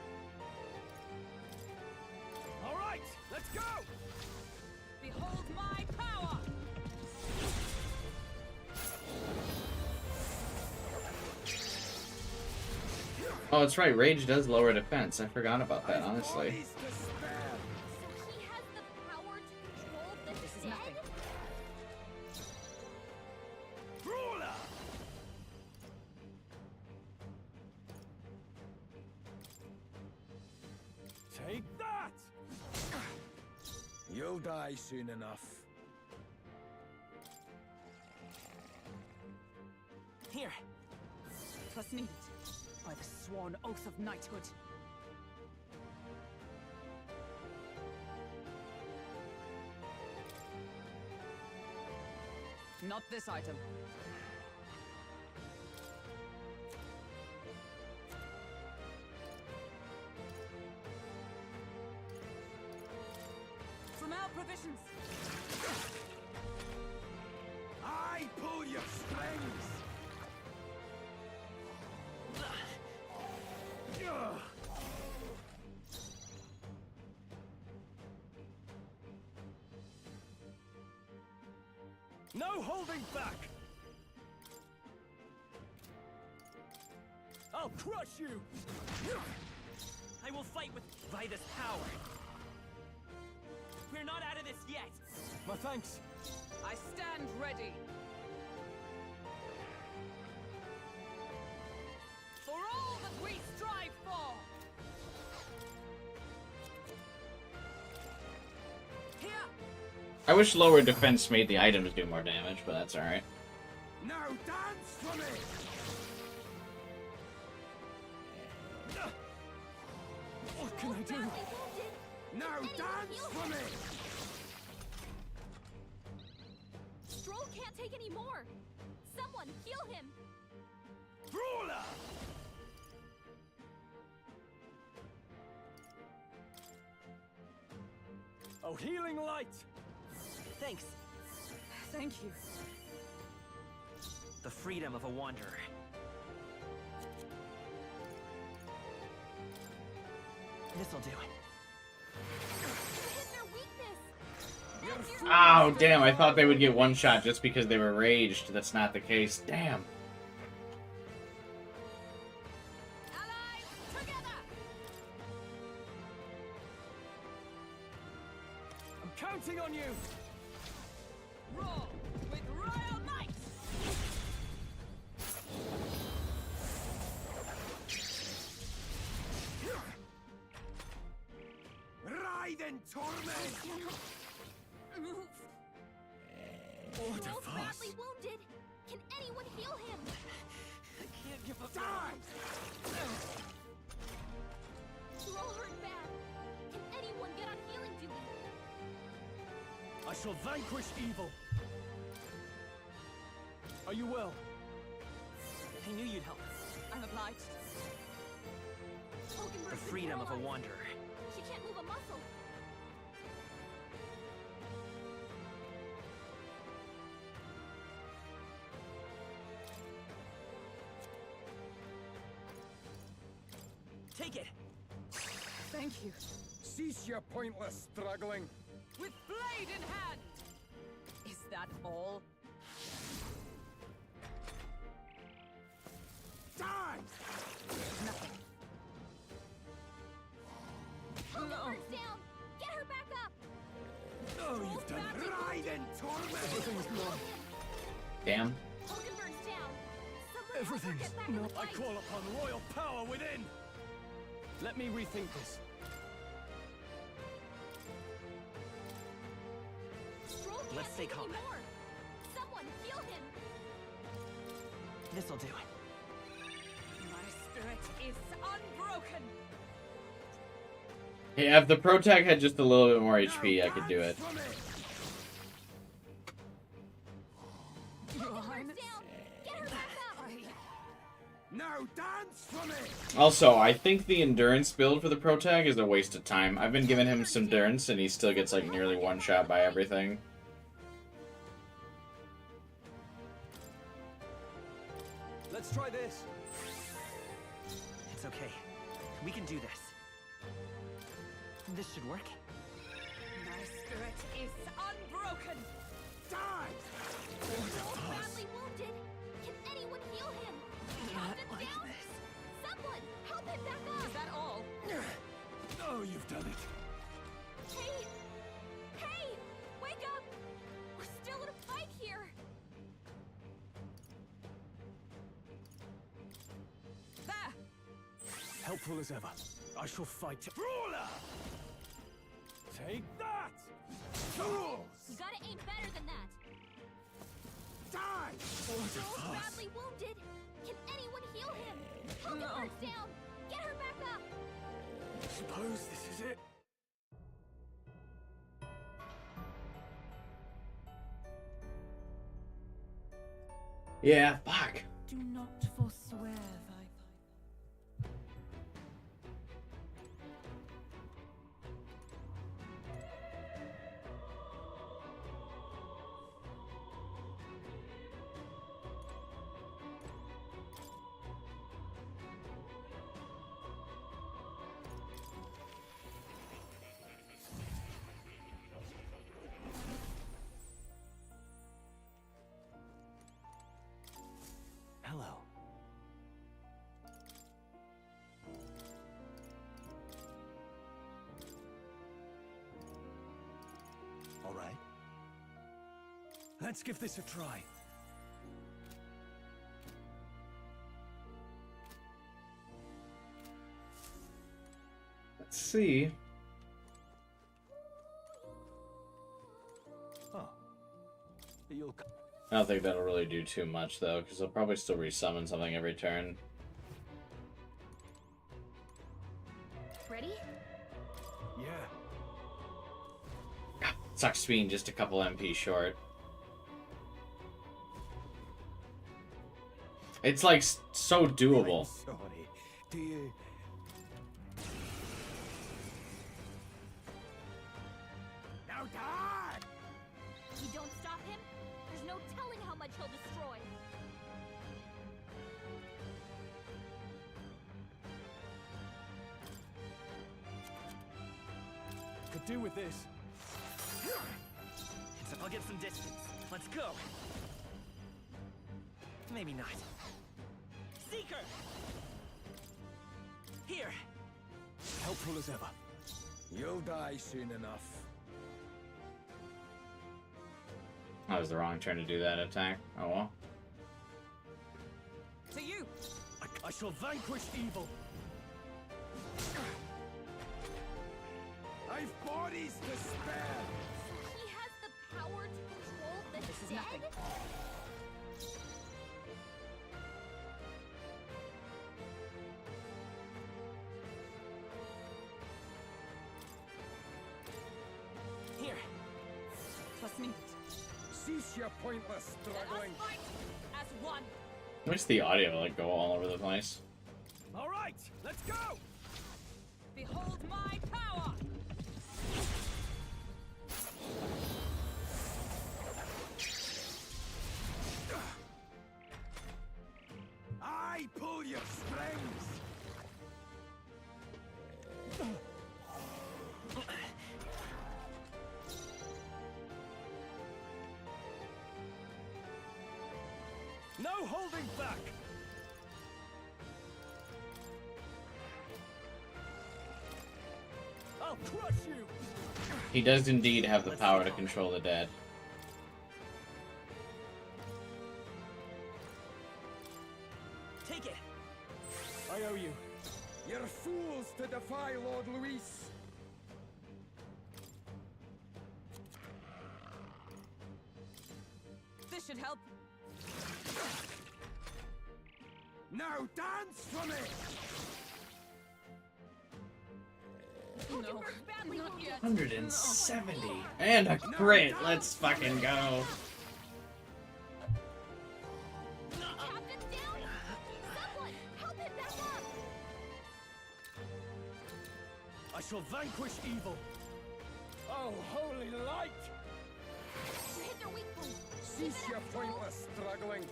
All right, let's go! Behold my power! Oh, that's right. Rage does lower defense. I forgot about that, honestly. So he has the power to control the dead? Brawler! Take that! You'll die soon enough. Here. 'Twas needed. By the sworn oath of knighthood. Not this item. From our provisions. I pull your strings. No holding back! I'll crush you! I will fight with by this power. We're not out of this yet. My thanks. I stand ready. I wish lower defense made the items do more damage, but that's alright. Now dance for me! What can I do? Now dance for me! Stroll can't take any more. Someone heal him. Brawler! Oh, healing light! Thanks. Thank you. The freedom of a wanderer. This'll do it. Oh, damn, I thought they would get one shot just because they were raged. That's not the case. Damn. I'm counting on you! Roar with royal might. Ride in torment! Move. What a Stroll's farce. badly wounded. Can anyone heal him? I can't give up. Die! Stroll hurt bad. Can anyone get on healing duty? I shall vanquish evil. Are you well? I knew you'd help. I'm obliged. The freedom of a wanderer. She can't move a muscle. Take it. Thank you. Cease your pointless struggling. With blade in hand. Is that all? Die! Nothing. Hogan's down. Get her back up. Oh, you've done it. Ride in torment! Everything's gone. Damn. Hogan's down. Someone help her Everything's get back in the I fight. call upon royal power within. Let me rethink this. Stroll can't Let's stay take calm. any more. Someone heal him. This'll do it. My spirit is unbroken. Yeah, if the Pro Tag had just a little bit more HP, I could do it. Your Highness. Get her back up. Now dance for me! Also, I think the Endurance build for the Pro Tag is a waste of time. I've been giving him some Endurance, and he still gets like nearly one shot by everything. Let's try this. It's okay. We can do this. This should work. My spirit is unbroken. Die! Stroll's badly wounded. Can anyone heal him? Not Captain's like down. this. Someone help him back up. Is that all? Oh, you've done it. Hey! Hey! Wake up! We're still in a fight here! There! Helpful as ever. I shall fight. Brawler! Take that! Fools! You gotta aim better than that! Die! Stroll's badly wounded! Can anyone heal him? Hogan's down! Get her back up! Suppose this is it. Yeah, fuck. Do not forswear thy... Hello. All right. Let's give this a try. Let's see. I don't think that'll really do too much, though, because they'll probably still resummon something every turn. Ready? Yeah. Sucks being just a couple MP short. It's like so doable. Sorry. Do you... Now die! You don't stop him, there's no telling how much he'll destroy. Could do with this. Except I'll get some distance. Let's go. Maybe not. Seeker! Here! Helpful as ever. You'll die soon enough. That was the wrong turn to do that attack. Oh well. To you! I shall vanquish evil. I've bodies to spare! He has the power to control the This is dead? nothing. Here! Plus needed. Cease your pointless struggling. Fight as one. I wish the audio would like go all over the place. Alright, let's go! Behold my power! I pull your strings! No holding back! I'll crush you! He does indeed have the power to control the dead. Take it! I owe you. You're fools to defy Lord Luis! This should help. Now dance for me! No, not yet. 170. And a crit. Let's fucking go. Captain down! Someone, help him back up! I shall vanquish evil. Oh, holy light! You hit their weak point. Cease your pointless struggling.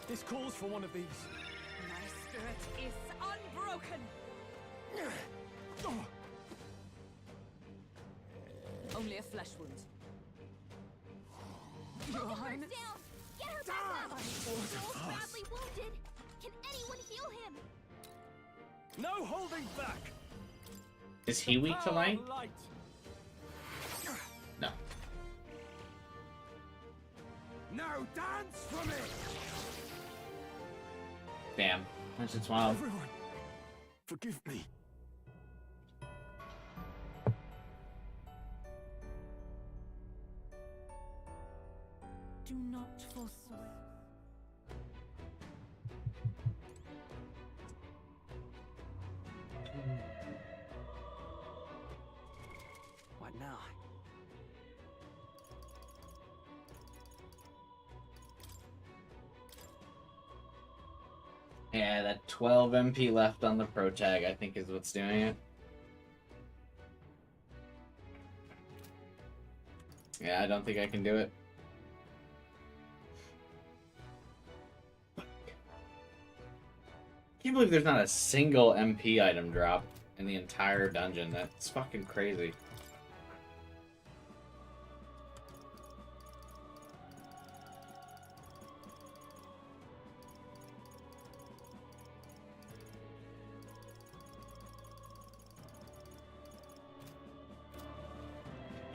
This calls for one of these. My spirit is unbroken! Only a flesh wound. Your Highness? Down! Get her back up! Joel's badly wounded. Can anyone heal him? No holding back! Is he weak to light? Light. No. Now dance for me! Damn. That's just wild. Everyone, forgive me. Do not forswear. What now? Yeah, that 12 MP left on the pro tag, I think, is what's doing it. Yeah, I don't think I can do it. Can't believe there's not a single MP item drop in the entire dungeon. That's fucking crazy.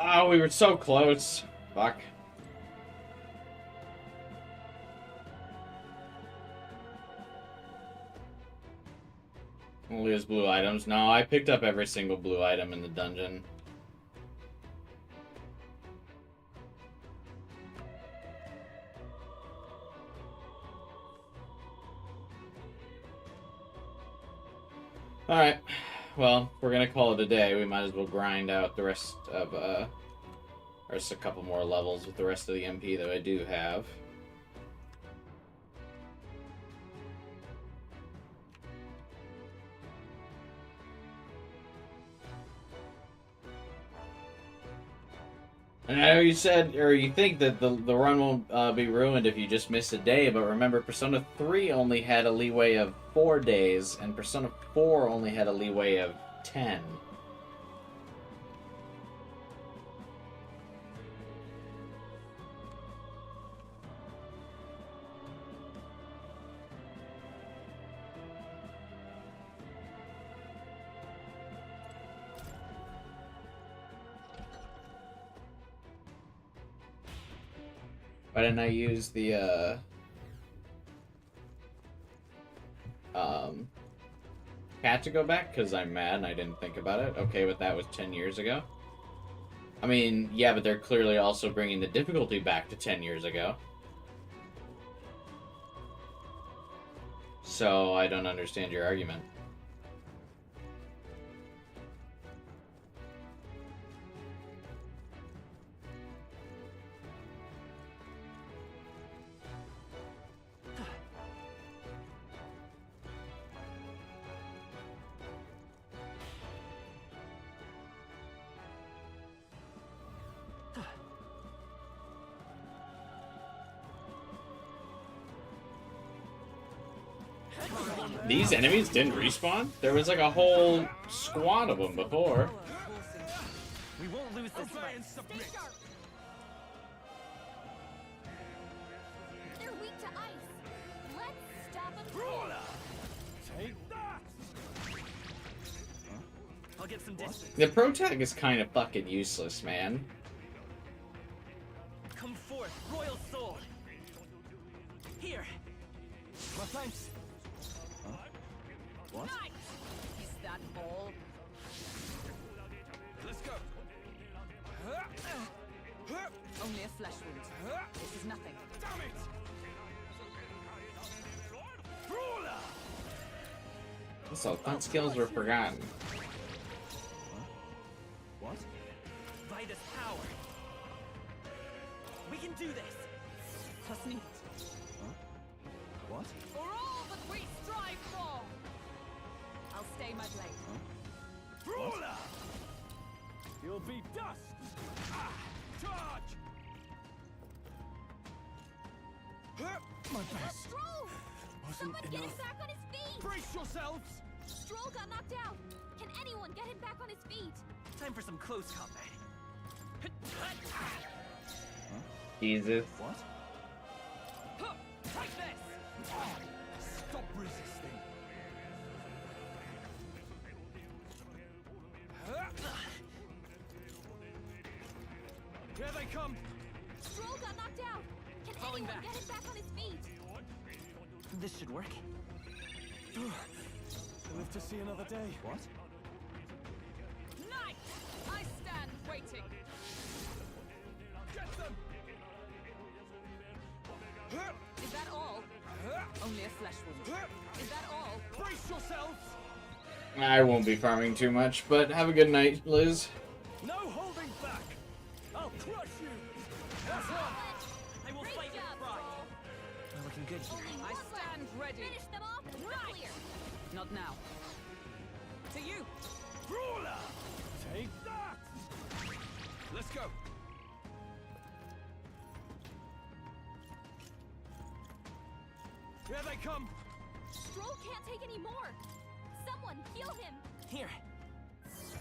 Oh, we were so close. Fuck. We'll lose blue items. No, I picked up every single blue item in the dungeon. Alright. Well, we're gonna call it a day. We might as well grind out the rest of, or just a couple more levels with the rest of the MP that I do have. And I know you said, or you think that the run won't be ruined if you just miss a day, but remember, Persona 3 only had a leeway of 4 days, and Persona 4 only had a leeway of 10. Why didn't I use the, cat to go back? Because I'm mad and I didn't think about it. Okay, but that was 10 years ago. I mean, yeah, but they're clearly also bringing the difficulty back to 10 years ago. So, I don't understand your argument. These enemies didn't respawn? There was like a whole squad of them before. We won't lose this fight. They're weak to ice. Let's stop them. Take that! I'll get some distance. The pro tag is kind of fucking useless, man. Come forth, royal soul. Here. My thanks. What? Is that all? Let's go. Only a flesh wound. This is nothing. Damn it! So, fun skills were forgotten. What? Vitus power. We can do this. Was nicht. What? For all that we strive for. I'll stay my blade. Brawler! You'll be dust! Charge! My best Stroll! wasn't Someone get him enough. back on his feet! Brace yourselves! Stroll got knocked out. Can anyone get him back on his feet? Time for some close combat. Jesus. What? Take this! Stop resisting. Here they come! Stroll got knocked out. Can Falling anyone back. get him back on his feet? This should work. To live to see another day. What? Knight! I stand waiting. Get them! Is that all? Only a flesh wound. Is that all? Brace yourselves! I won't be farming too much, but have a good night, Liz. No holding back! I'll crush you! That's right! I will Great fight with job, pride. Stroll. We're looking good here. Only I one stand left. ready. Finish them off and we're clear. Not now. To you. Brawler! Take that! Let's go! Here they come! Stroll can't take any more. Someone heal him. Here.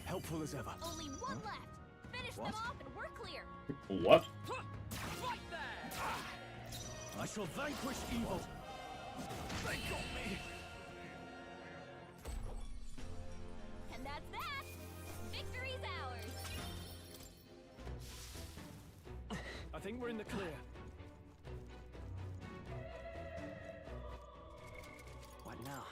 Helpful as ever. Only one left. Finish them off and we're clear. What? Fight there! I shall vanquish evil. They got me! And that's that. Victory's ours. I think we're in the clear. What now?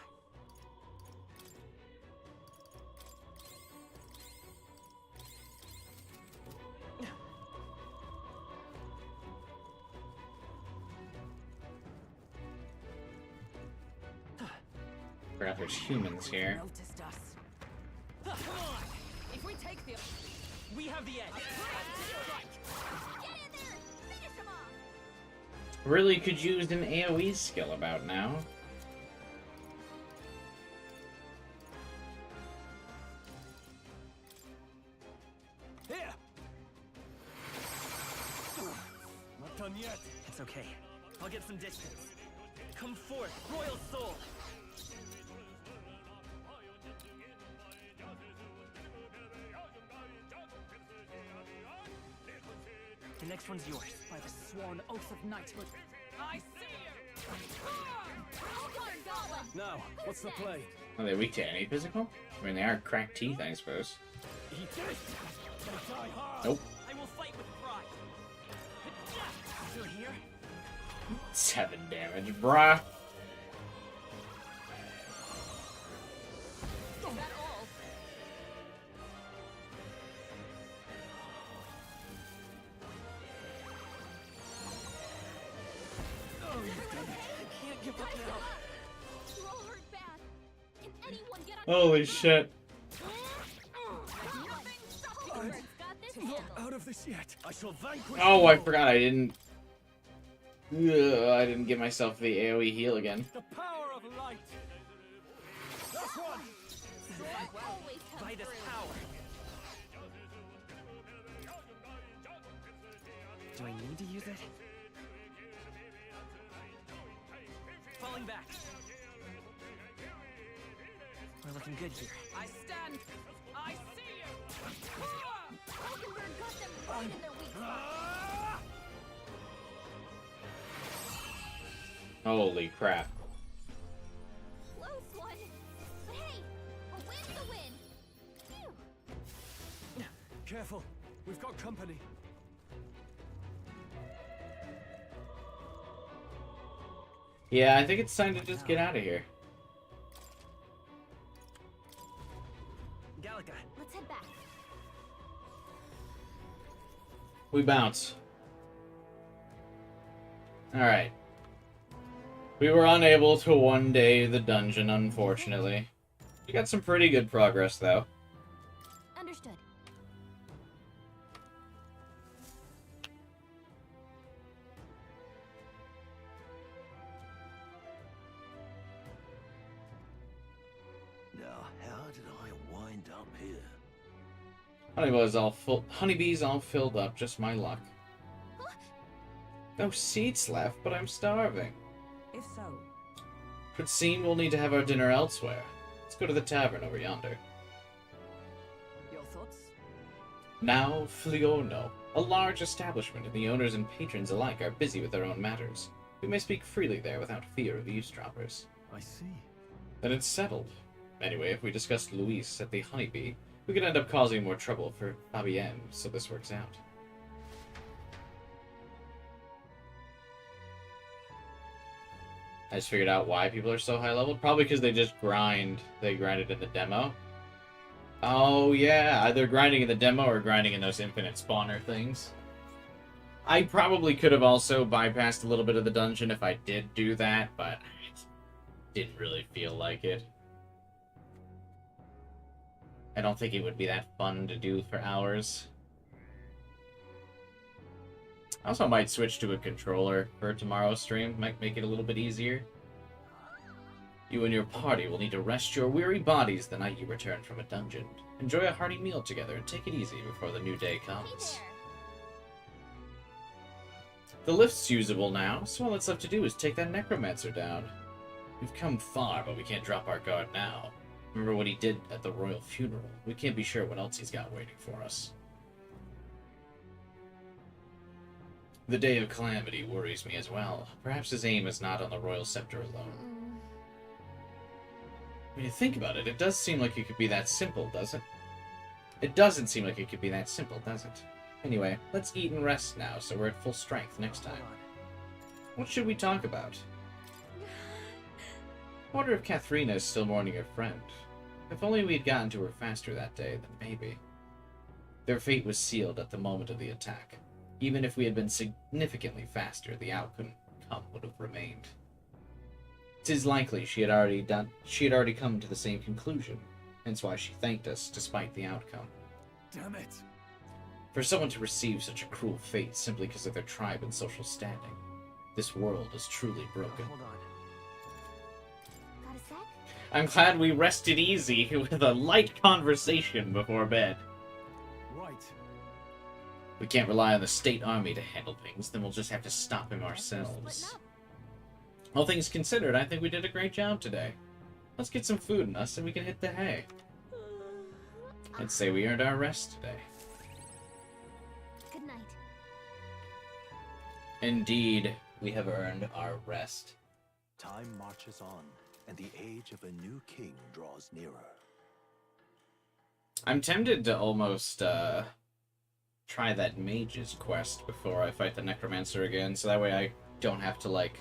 Forgot there's humans here. Noticed us. Take the... We have the edge. Get in there! Finish him off! Really could use an AoE skill about now. Here! Not done yet. It's okay. I'll get some distance. Come forth, Royal Soul! The next one's yours. By the sworn oath of knighthood, I see you! Now, what's the play? Are they weak to any physical? I mean, they are cracked teeth, I suppose. Eat it! They die hard! Nope. I will fight with pride. Still here? 7 damage, bruh. Is that all? Oh, you've done it. I can't give up now. You all hurt bad. Can anyone get on? Holy shit. Not out of this yet. I shall vanquish. Oh, I forgot I didn't... Ugh, I didn't give myself the AoE heal again. The power of light. That's one. By this power. Do I need to use it? Falling back. We're looking good here. I stand. I see you! Falkenberg got them right in their weak spot. Holy crap. Close one. But hey, a win's a win. Phew. Careful. We've got company. Yeah, I think it's time to just get out of here. Gallica. Let's head back. We bounce. Alright. We were unable to one day the dungeon, unfortunately. We got some pretty good progress, though. Understood. Now, how did I wind up here? Honeybees all filled up, just my luck. No seats left, but I'm starving. If so, Would seem we'll need to have our dinner elsewhere. Let's go to the tavern over yonder. your thoughts? Now Fliorno, a large establishment, and the owners and patrons alike are busy with their own matters. We may speak freely there without fear of eavesdroppers. I see. Then it's settled. Anyway, if we discussed Luis at the Honeybee, we could end up causing more trouble for Fabienne, so this works out. I just figured out why people are so high leveled. Probably because they just grind. They grinded in the demo. Oh yeah, either grinding in the demo or grinding in those infinite spawner things. I probably could have also bypassed a little bit of the dungeon if I did do that, but I didn't really feel like it. I don't think it would be that fun to do for hours. I also might switch to a controller for tomorrow's stream. Might make it a little bit easier. You and your party will need to rest your weary bodies the night you return from a dungeon. Enjoy a hearty meal together and take it easy before the new day comes. The lift's usable now, so all that's left to do is take that necromancer down. We've come far, but we can't drop our guard now. Remember what he did at the royal funeral. We can't be sure what else he's got waiting for us. The Day of Calamity worries me as well. Perhaps his aim is not on the royal scepter alone. When you think about it, it does seem like it could be that simple, does it? It doesn't seem like it could be that simple, does it? Anyway, let's eat and rest now, so we're at full strength next time. What should we talk about? I wonder if Katharina is still mourning her friend. If only we had gotten to her faster that day, then maybe. Their fate was sealed at the moment of the attack. Even if we had been significantly faster, the outcome would have remained. 'Tis likely she had already come to the same conclusion, hence why she thanked us despite the outcome. damn it! For someone to receive such a cruel fate simply because of their tribe and social standing, this world is truly broken. Hold on. Got a sec? I'm glad we rested easy with a light conversation before bed. Right. We can't rely on the state army to handle things, then we'll just have to stop him ourselves. All things considered, I think we did a great job today. Let's get some food in us and we can hit the hay. I'd say we earned our rest today. Good night. Indeed, we have earned our rest. Time marches on, and the age of a new king draws nearer. I'm tempted to almost, try that mage's quest before I fight the necromancer again, so that way I don't have to, like,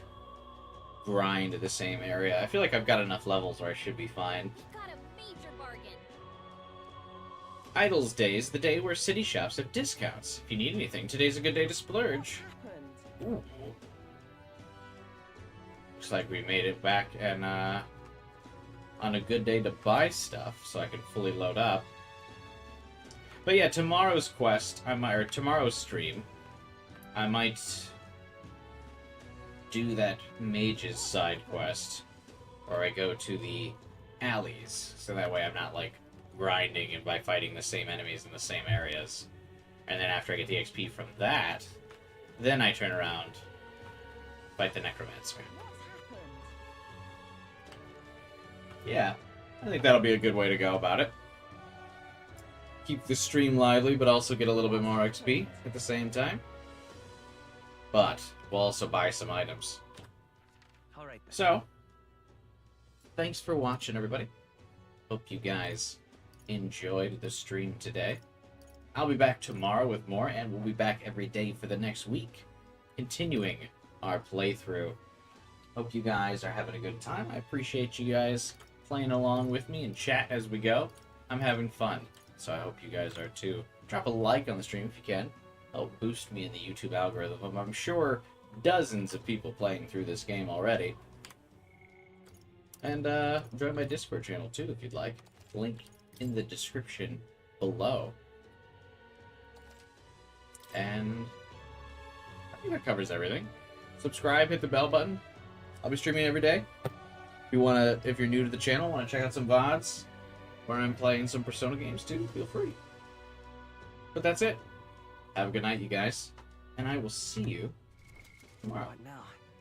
grind the same area. I feel like I've got enough levels where I should be fine. Got a major bargain. Idle's Day is the day where city shops have discounts. If you need anything, today's a good day to splurge. Ooh. Looks like we made it back and, on a good day to buy stuff, so I can fully load up. But yeah, tomorrow's quest, or tomorrow's stream, I might do that mage's side quest, or I go to the alleys, so that way I'm not, like, grinding and by fighting the same enemies in the same areas. And then after I get the XP from that, then I turn around, fight the necromancer. Yeah, I think that'll be a good way to go about it. Keep the stream lively, but also get a little bit more XP at the same time. But we'll also buy some items. All right. So, thanks for watching, everybody. Hope you guys enjoyed the stream today. I'll be back tomorrow with more, and we'll be back every day for the next week, continuing our playthrough. Hope you guys are having a good time. I appreciate you guys playing along with me and chat as we go. I'm having fun, so I hope you guys are too. Drop a like on the stream if you can. Help boost me in the YouTube algorithm. I'm sure dozens of people playing through this game already. And join my Discord channel too if you'd like. Link in the description below. And I think that covers everything. Subscribe, hit the bell button. I'll be streaming every day. If you're new to the channel, want to check out some VODs where I'm playing some Persona games too, feel free. But that's it. Have a good night, you guys, and I will see you tomorrow. What now?